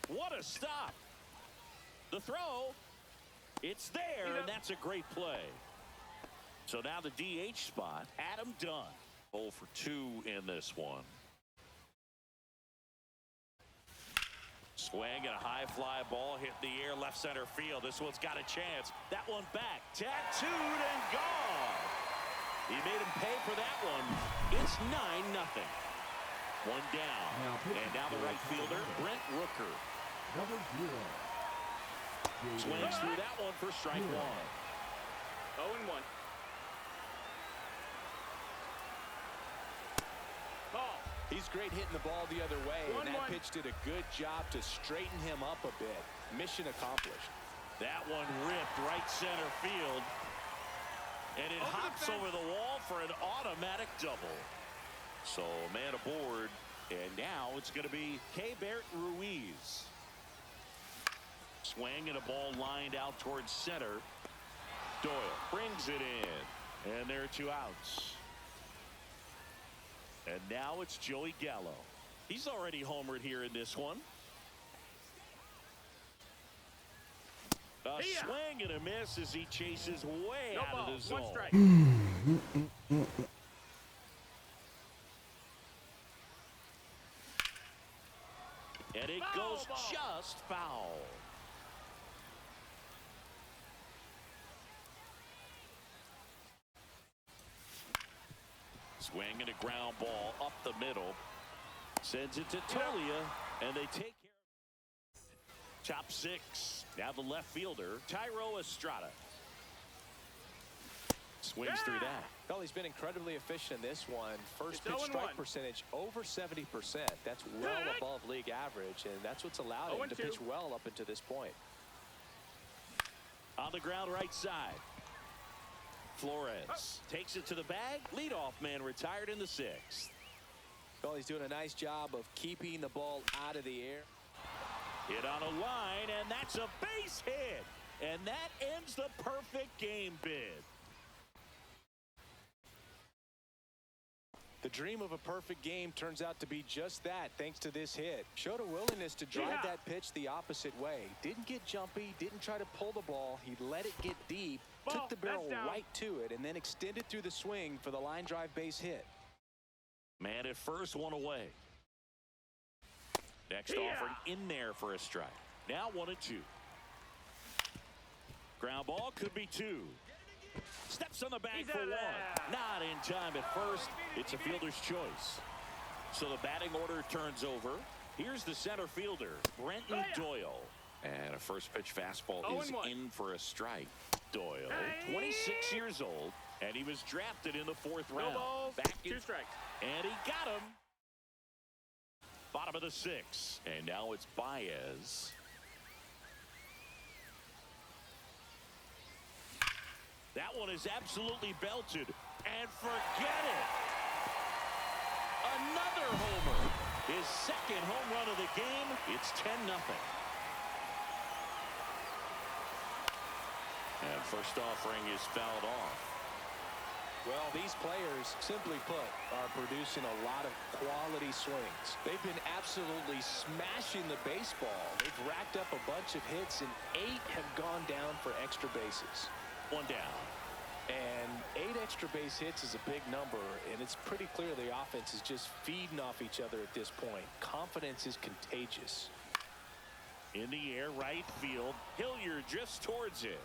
S2: What a stop. The throw. It's there, and that's a great play. So now the DH spot, Adam Dunn. 0 for 2 in this one. Swing and a high fly ball hit the air left center field. This one's got a chance. That one back. Tattooed and gone. He made him pay for that one. It's 9-0. One down. And now the right fielder, Brent Rooker.
S3: Number 0.
S2: Swings through that one for strike 1.
S5: 0-1. Ball.
S4: He's great hitting the ball the other way, and that
S5: 1-1.
S4: pitch did a good job to straighten him up a bit. Mission accomplished.
S2: That one ripped right center field. And it hops over the wall for an automatic double. So man aboard. And now it's going to be Keibert Ruiz. Swing and a ball lined out towards center. Doyle brings it in. And there are 2 outs. And now it's Joey Gallo. He's already homered here in this one. A swing and a miss as he chases way out of the zone.
S5: 1 strike.
S2: And it goes just foul. Swing and a ground ball up the middle. Sends it to Tolia, and they take care of it. Top 6. Now the left fielder, Tyro Estrada. Swings through that.
S4: Well, he's been incredibly efficient in this one. First pitch strike percentage over 70%. That's well above league average, and that's what's allowed him to pitch well up until this point.
S2: On the ground right side. Flores takes it to the bag. Leadoff man retired in the 6th.
S4: Well, he's doing a nice job of keeping the ball out of the air.
S2: Hit on a line, and that's a base hit. And that ends the perfect game bid.
S4: The dream of a perfect game turns out to be just that, thanks to this hit. Showed a willingness to drive that pitch the opposite way. Didn't get jumpy, didn't try to pull the ball. He let it get deep, took the barrel right to it, and then extended through the swing for the line drive base hit.
S2: Man at first, 1 away. Next offering in there for a strike. Now 1-2. Ground ball could be 2. Steps on the bag for 1. Not in time at first. It's a fielder's choice. So the batting order turns over. Here's the center fielder, Brenton Doyle.
S6: And a first pitch fastball is in for a strike.
S2: Doyle, 26 years old, and he was drafted in the 4th round.
S5: Back in 2 strikes.
S2: And he got him. Bottom of the 6th. And now it's Baez. That one is absolutely belted. And forget it. Another homer. His 2nd home run of the game. It's 10-0. And first offering is fouled off.
S4: Well, these players, simply put, are producing a lot of quality swings. They've been absolutely smashing the baseball. They've racked up a bunch of hits, and 8 have gone down for extra bases.
S2: 1 down.
S4: And 8 extra base hits is a big number, and it's pretty clear the offense is just feeding off each other at this point. Confidence is contagious.
S2: In the air, right field. Hilliard drifts towards it.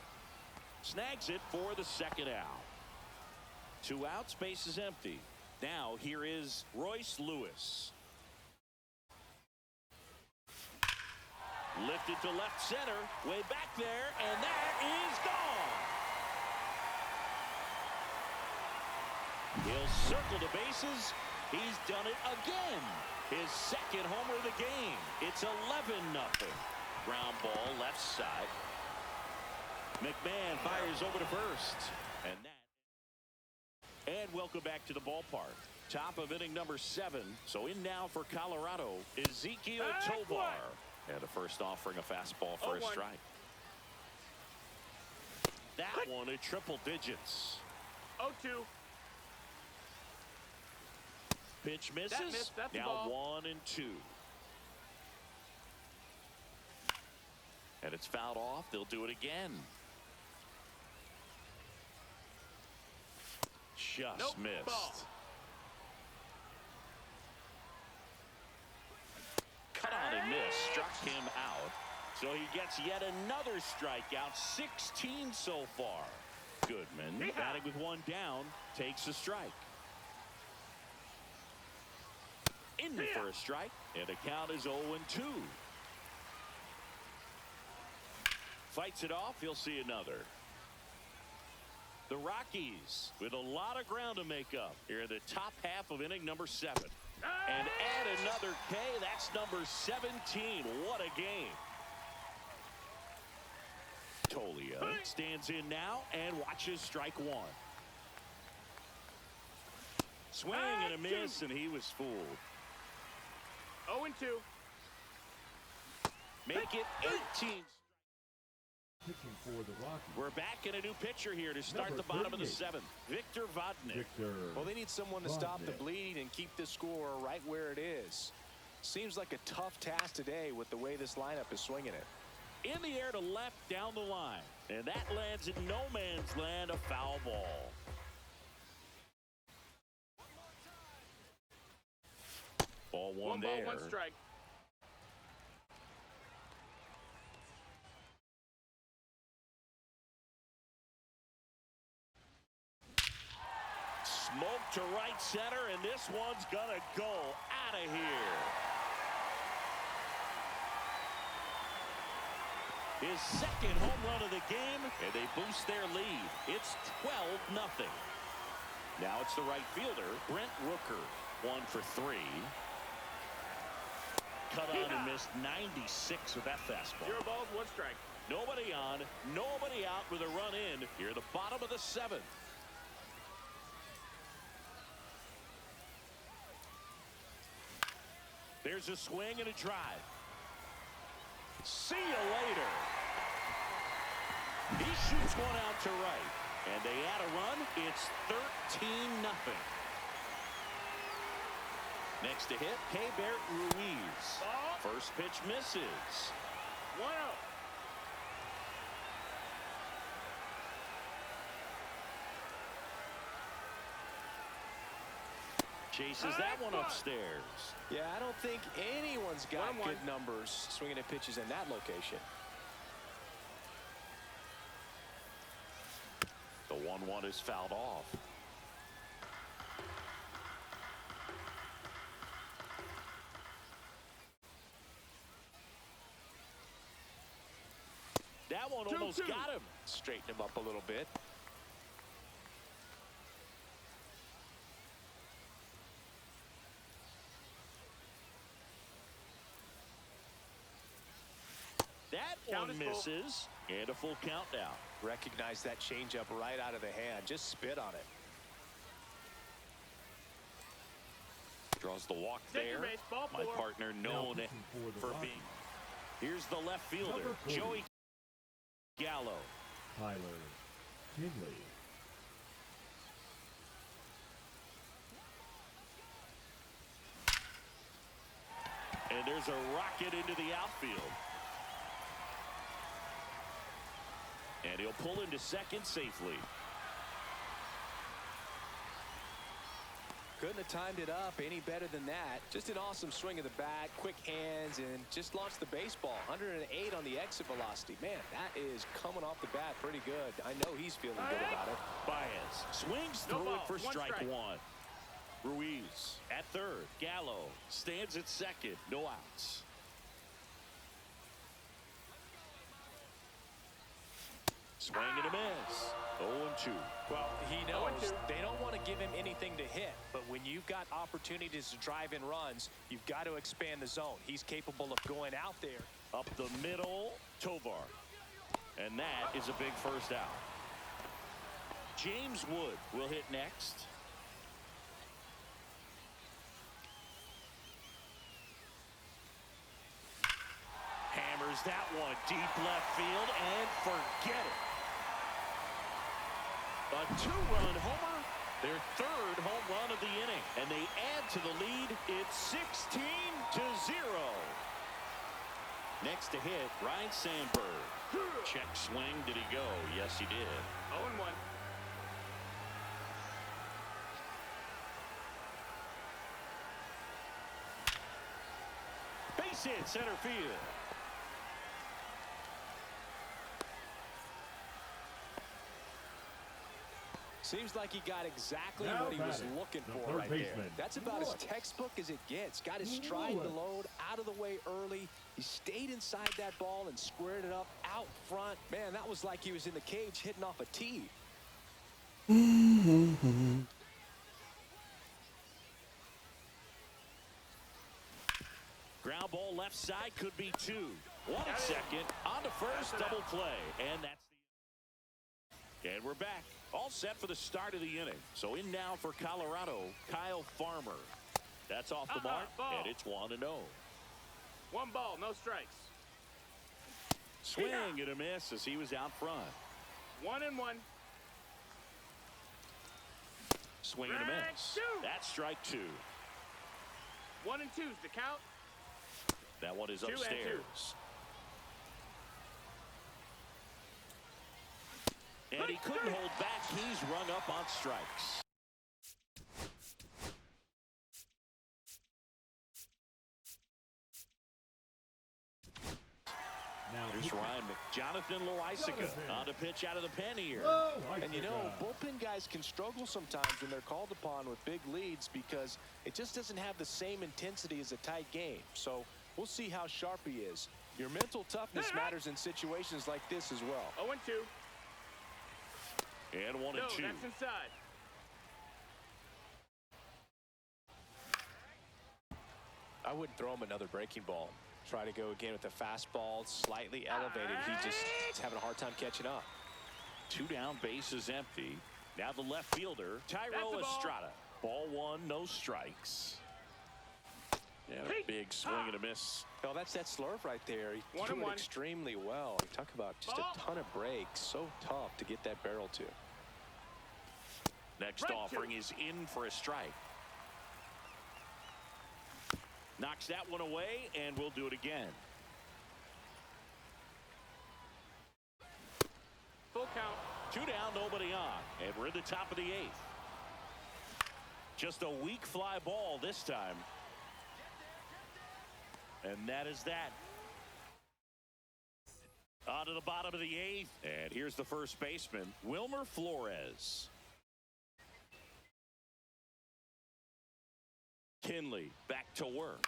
S2: Snags it for the 2nd out. 2 outs, base is empty. Now here is Royce Lewis. Lifted to left center, way back there, and that is gone. He'll circle the bases. He's done it again. His 2nd homer of the game. It's 11-0. Ground ball left side. McMahon fires over to first. And welcome back to the ballpark. Top of inning number 7. So in now for Colorado, Ezekiel Tovar. And a first offering a fastball for a strike. That one at triple digits.
S5: 0-2.
S2: Pitch misses. Now 1-2. And it's fouled off. They'll do it again. Just missed. Cut on and miss. Struck him out. So he gets yet another strikeout. 16 so far. Goodman, batting with 1 down, takes a strike. In for a strike, and the count is 0-2. Fights it off. He'll see another. The Rockies with a lot of ground to make up here in the top half of inning number 7. And add another K. That's number 17. What a game. Tolia stands in now and watches strike one. Swing and a miss, and he was fooled.
S5: 0-2.
S2: Make it 18.
S3: Pitching for the Rockies.
S2: We're back in a new pitcher here to start
S3: Number
S2: the bottom of the
S3: 38.
S2: seventh. Victor Vodnik.
S3: Victor.
S4: Well, they need someone to stop the
S3: Vodnik.
S4: bleed and keep the score right where it is. Seems like a tough task today with the way this lineup is swinging it.
S2: In the air to left down the line. And that lands in no man's land, a foul ball. Ball one there.
S5: 1 ball, 1 strike.
S2: Smoke to right center, and this one's gonna go out of here. His second home run of the game, and they boost their lead. It's 12-0. Now it's the right fielder, Brent Rooker, 1 for 3. Cut on and missed 96 with that fastball.
S5: 0 balls, 1 strike.
S2: Nobody on, nobody out with a run in. Here at the bottom of the seventh. There's a swing and a drive. See you later. He shoots one out to right. And they add a run. It's 13-0. Next to hit, Keibert Ruiz.
S5: Ball.
S2: First pitch misses.
S5: 1 out.
S2: Chases that one upstairs.
S4: Yeah, I don't think anyone's got
S5: 1-1.
S4: good numbers swinging at pitches in that location.
S2: The 1-1 is fouled off. That one almost
S5: 2-2.
S2: got him.
S4: Straighten him up a little bit.
S2: That
S5: Count
S2: one
S5: is full.
S2: misses. And a full count now.
S4: Recognize that changeup right out of the hand. Just spit on it.
S2: Draws the walk
S5: Second
S2: there.
S5: base, ball
S2: My
S5: 4.
S2: partner
S3: Now
S2: known
S3: pitching for the
S2: for
S3: Rockies.
S2: being. Here's the left fielder,
S3: Number 40.
S2: Joey Gallo.
S3: Tyler Kinley.
S2: And there's a rocket into the outfield. And he'll pull into second safely.
S4: Couldn't have timed it up any better than that. Just an awesome swing of the bat, quick hands, and just launched the baseball. 108 on the exit velocity. Man, that is coming off the bat pretty good. I know he's feeling good about it.
S2: Baez swings
S5: No
S2: through
S5: ball,
S2: it for
S5: 1
S2: strike
S5: strike.
S2: one. Ruiz at third. Gallo stands at second. No outs. Swing and a miss. 0-2.
S4: Well, he knows
S5: 0-2.
S4: they don't want to give him anything to hit, but when you've got opportunities to drive in runs, you've got to expand the zone. He's capable of going out there.
S2: Up the middle, Tovar. And that is a big first out. James Wood will hit next. Hammers that one deep left field and forget it. A two-run homer, their third home run of the inning, and they add to the lead. It's 16-0. Next to hit, Ryan Sandberg. Check swing. Did he go? Yes, he did.
S5: 0-1.
S2: Base hit, center field.
S4: Seems like he got exactly
S3: Now
S4: what he was
S3: batting,
S4: looking
S3: the
S4: for
S3: third
S4: right there.
S3: baseman,
S4: That's about as
S3: Lewis.
S4: textbook as it gets. Got his stride the load out of the way early. He stayed inside that ball and squared it up out front. Man, that was like he was in the cage hitting off a tee.
S2: Ground ball left side could be 2. 1 at second. On to first. Double play. And that's the. And we're back. All set for the start of the inning. So in now for Colorado, Kyle Farmer. That's off the mark. And it's 1-0.
S5: 1 ball, no strikes.
S2: Swing and a miss as he was out front.
S5: 1-1.
S2: Swing and a miss. That's strike 2.
S5: 1 and 2's the count.
S2: That one is
S5: 2 and 2.
S2: upstairs. And he couldn't hold back. He's rung up on strikes. Here's Ryan Jonathan Loisaga on the pitch out of the pen here.
S4: And you know, bullpen guys can struggle sometimes when they're called upon with big leads because it just doesn't have the same intensity as a tight game. So we'll see how sharp he is. Your mental toughness matters in situations like this as well.
S5: 0 and 2.
S2: And 1 and 2.
S5: That's inside.
S4: I wouldn't throw him another breaking ball. Try to go again with the fastball, slightly elevated. He just is having a hard time catching up.
S2: 2 down, bases empty. Now the left fielder, Tyro Estrada. Ball 1, no strikes. Yeah, a big swing and a miss.
S4: Oh, that's that slurve right there. He threw it extremely well. You talk about just a ton of breaks. So tough to get that barrel to.
S2: Next offering is in for a strike. Knocks that one away, and we'll do it again.
S5: Full count.
S2: 2 down, nobody on. And we're in the top of the 8th. Just a weak fly ball this time. And that is that. On to the bottom of the 8th. And here's the first baseman, Wilmer Flores. Kinley back to work.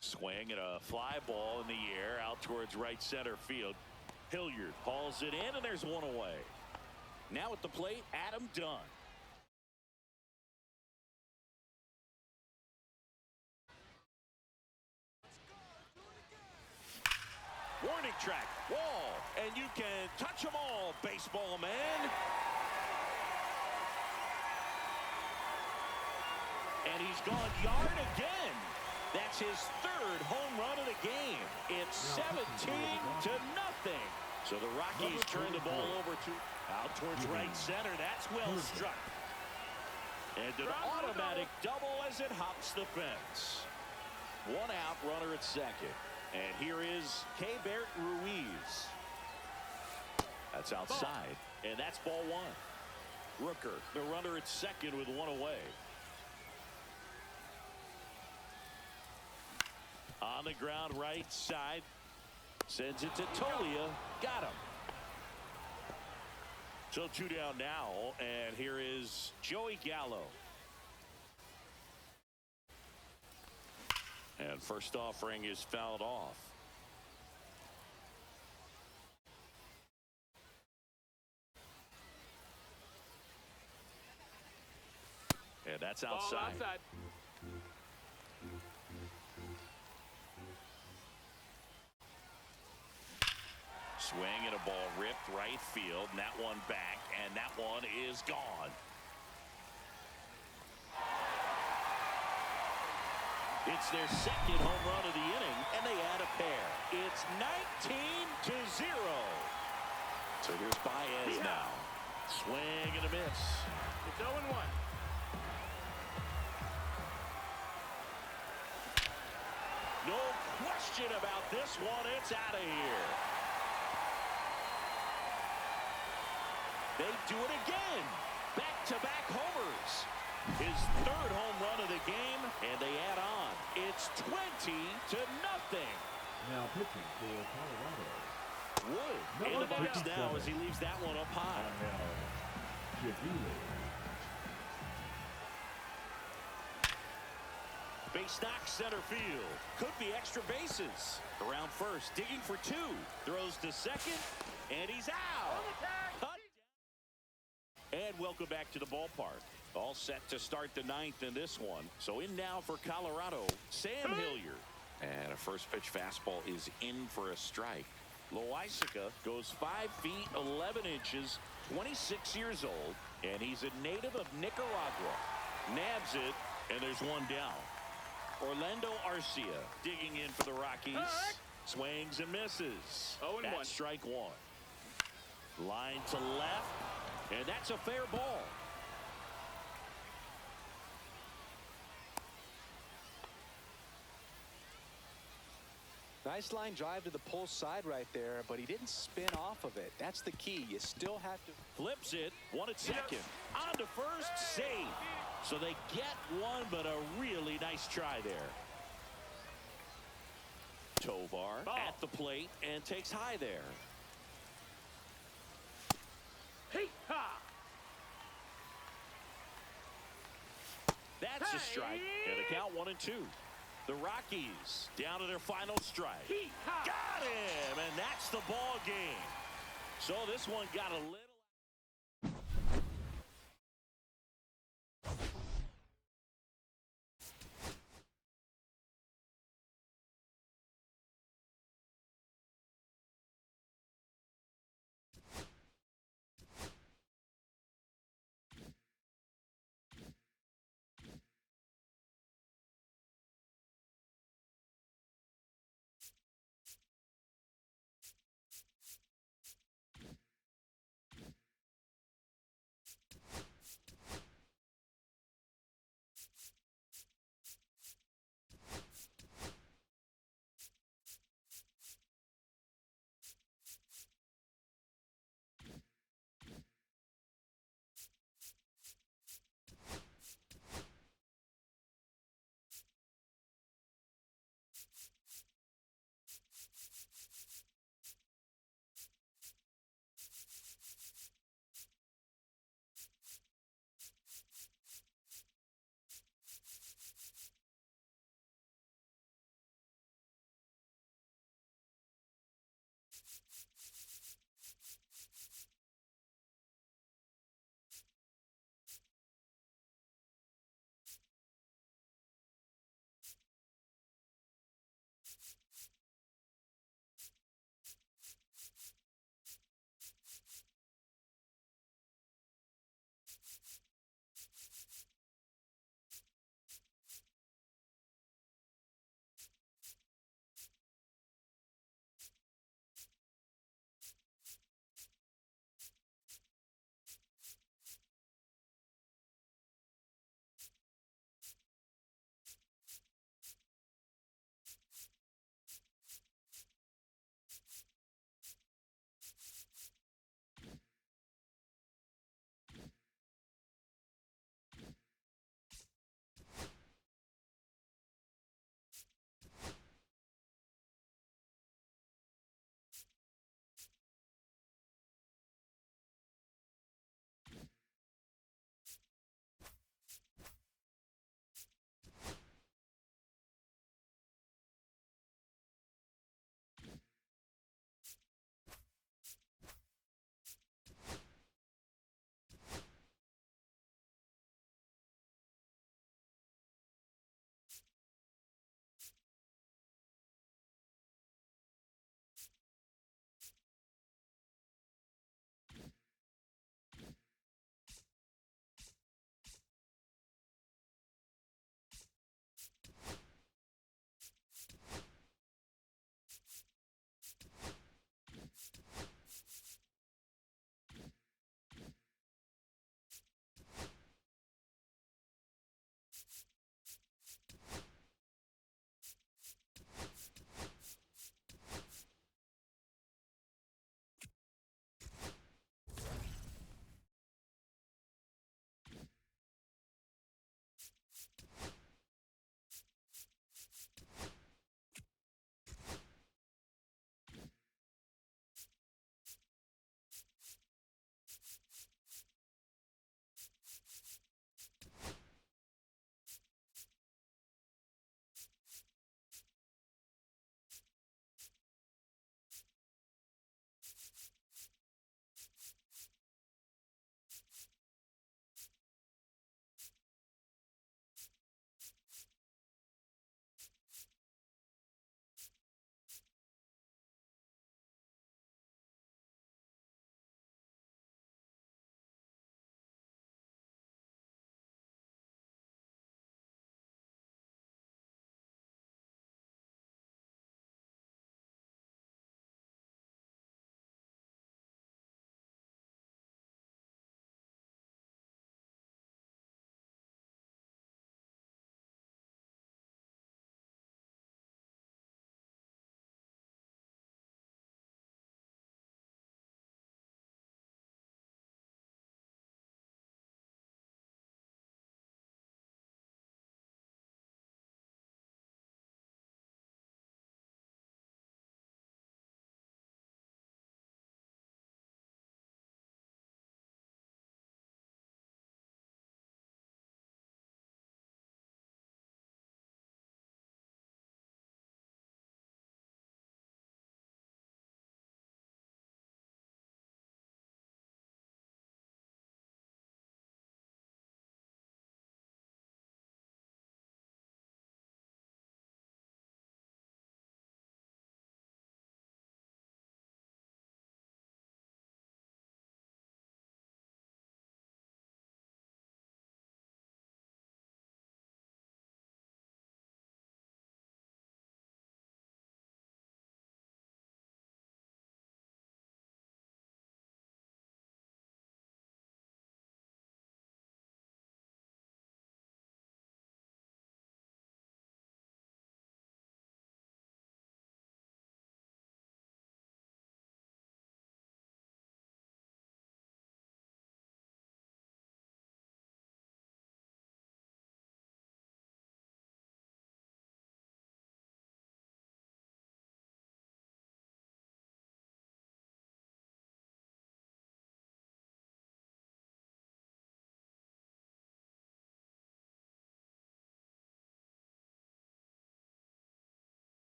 S2: Swing and a fly ball in the air out towards right center field. Hilliard hauls it in, and there's one away. Now at the plate, Adam Dunn. Warning track, wall, and you can touch them all, baseball man. And he's gone yard again. That's his 3rd home run of the game. It's 17-0. So the Rockies turn the ball over to out towards right center. That's well struck. And an automatic double as it hops the fence. 1 out, runner at second. And here is Keibert Ruiz. That's outside. And that's ball 1. Rooker, the runner at second with 1 away. On the ground right side. Sends it to Tolia. Got him. So 2 down now. And here is Joey Gallo. And first offering is fouled off. And that's outside.
S5: Ball outside.
S2: Swing and a ball ripped right field, and that one back, and that one is gone. It's their 2nd home run of the inning, and they add a pair. It's 19-0. So here's Baez now. Swing and a miss.
S5: It's 0-1.
S2: No question about this one. It's out of here. They do it again. Back-to-back homers. His 3rd home run of the game, and they add on. It's 20-0.
S3: Now pitching for Colorado.
S2: Wood in the box now as he leaves that one up high. Base knock center field. Could be extra bases. Around first, digging for 2. Throws to second, and he's out. And welcome back to the ballpark. All set to start the 9th in this one. So in now for Colorado, Sam Hilliard.
S6: And a first pitch fastball is in for a strike.
S2: Loisaca goes 5 feet 11 inches, 26 years old, and he's a native of Nicaragua. Nabs it, and there's one down. Orlando Arcia digging in for the Rockies. Swings and misses.
S5: 0-1.
S2: That's strike one. Line to left, and that's a fair ball.
S4: Nice line drive to the pull side right there, but he didn't spin off of it. That's the key. You still have to.
S2: Flips it, one at second. On to first, save. So they get one, but a really nice try there. Tovar at the plate and takes high there. That's a strike, and the count 1-2. The Rockies down to their final strike. Got him, and that's the ball game. So this one got a little.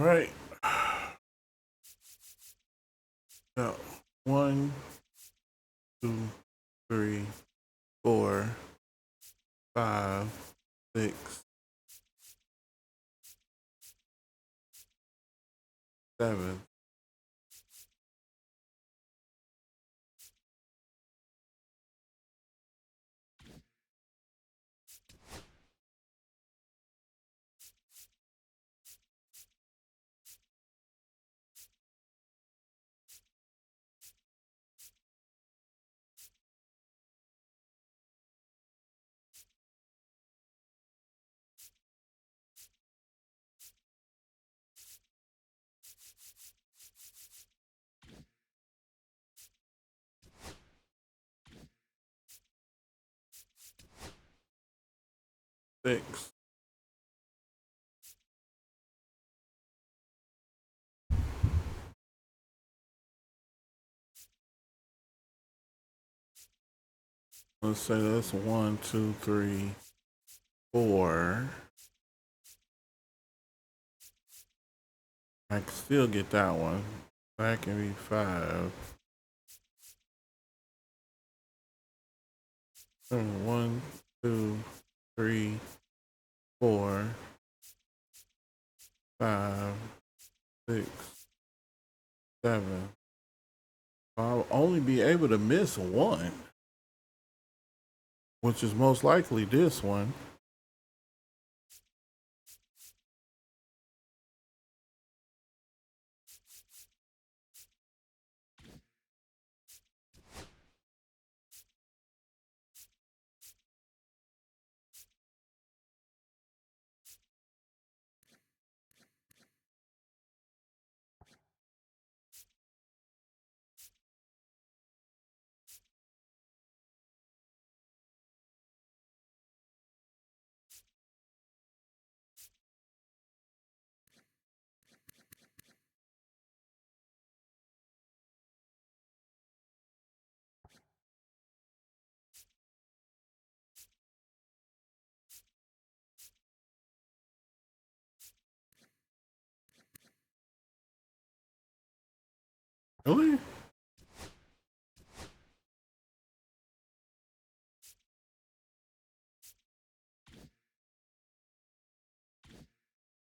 S1: All right. Now, 1, 2, 3, 4, 5, 6, 7. 6. Let's say that's 1, 2, 3, 4. I can still get that one. That can be 5. 1, 2, 3, 4, 5, 6, 7. I'll only be able to miss one, which is most likely this one. Really?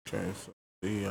S1: Okay, so the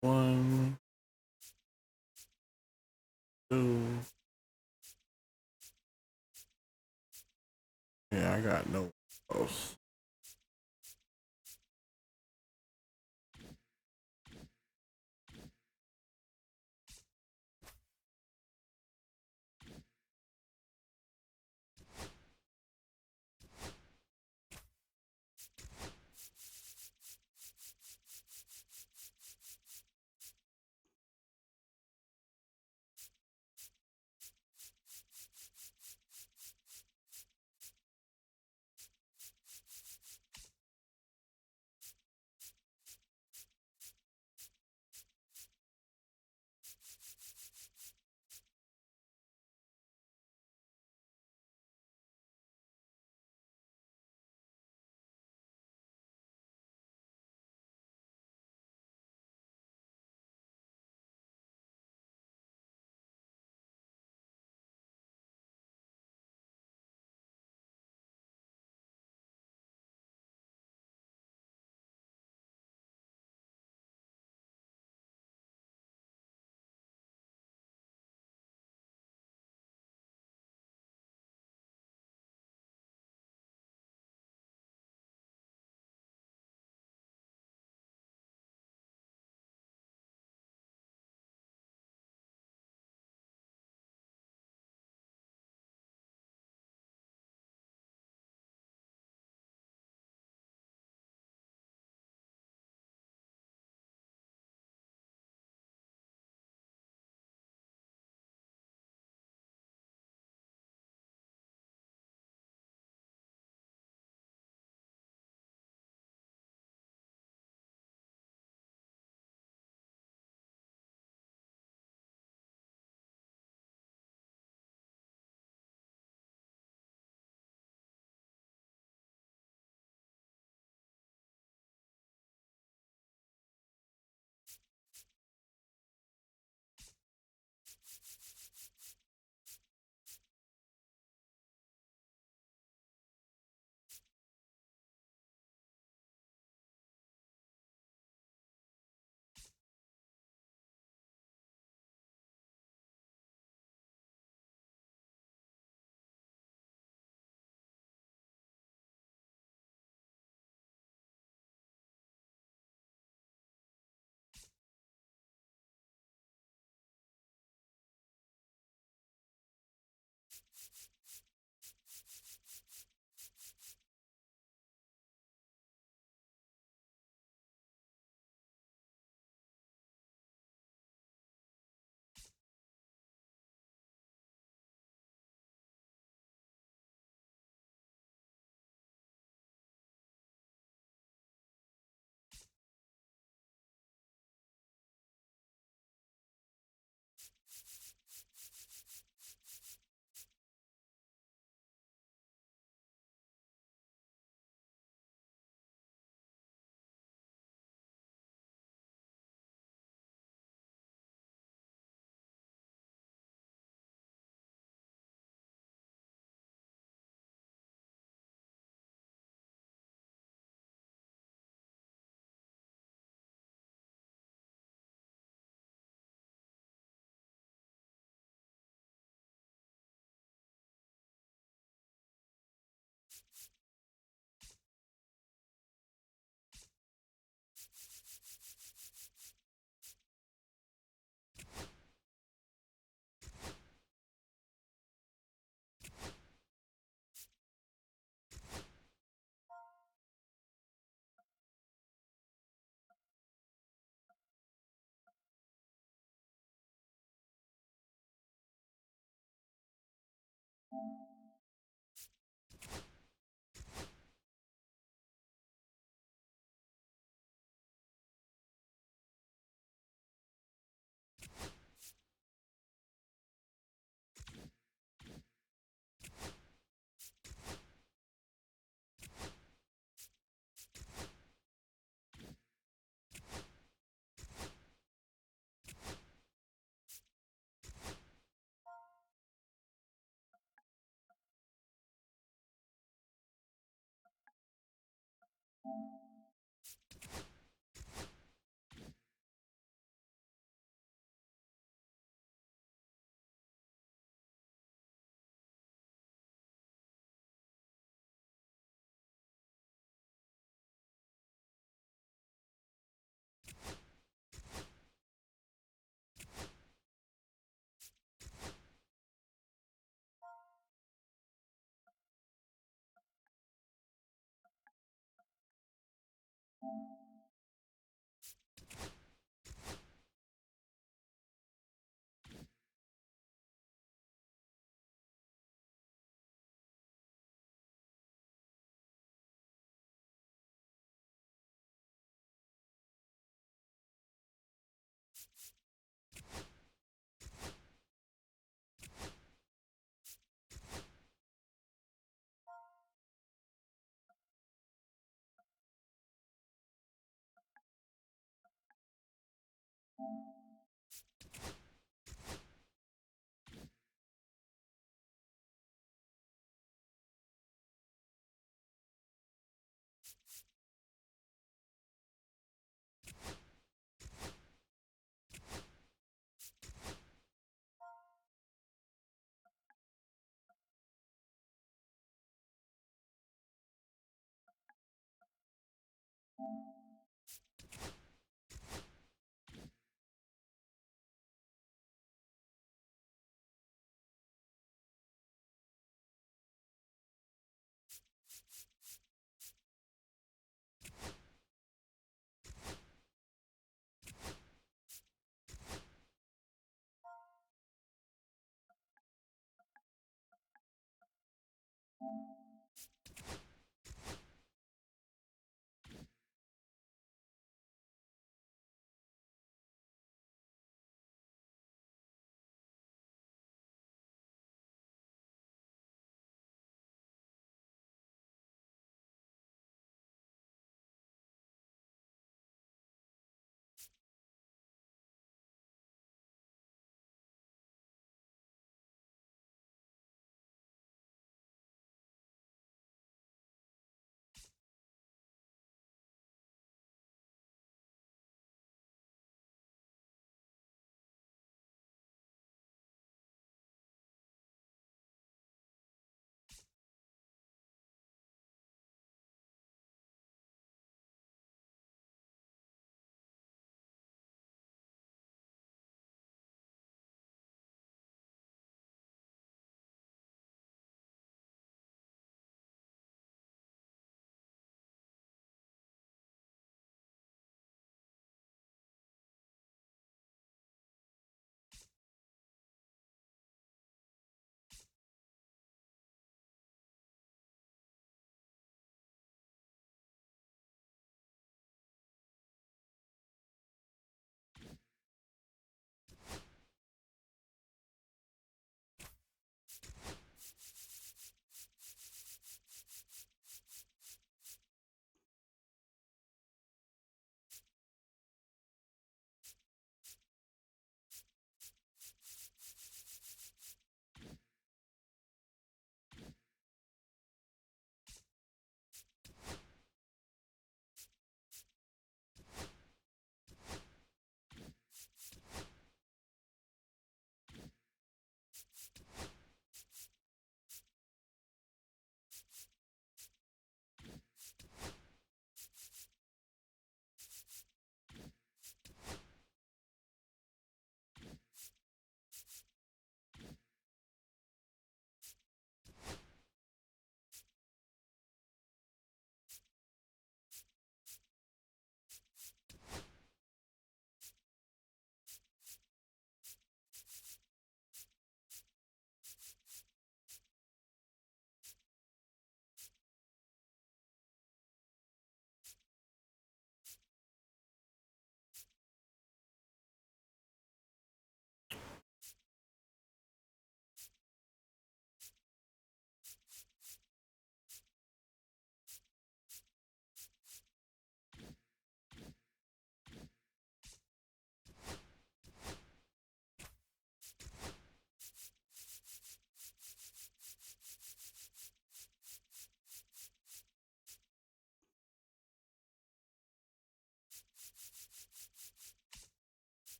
S1: One, two. Yeah, I got no else.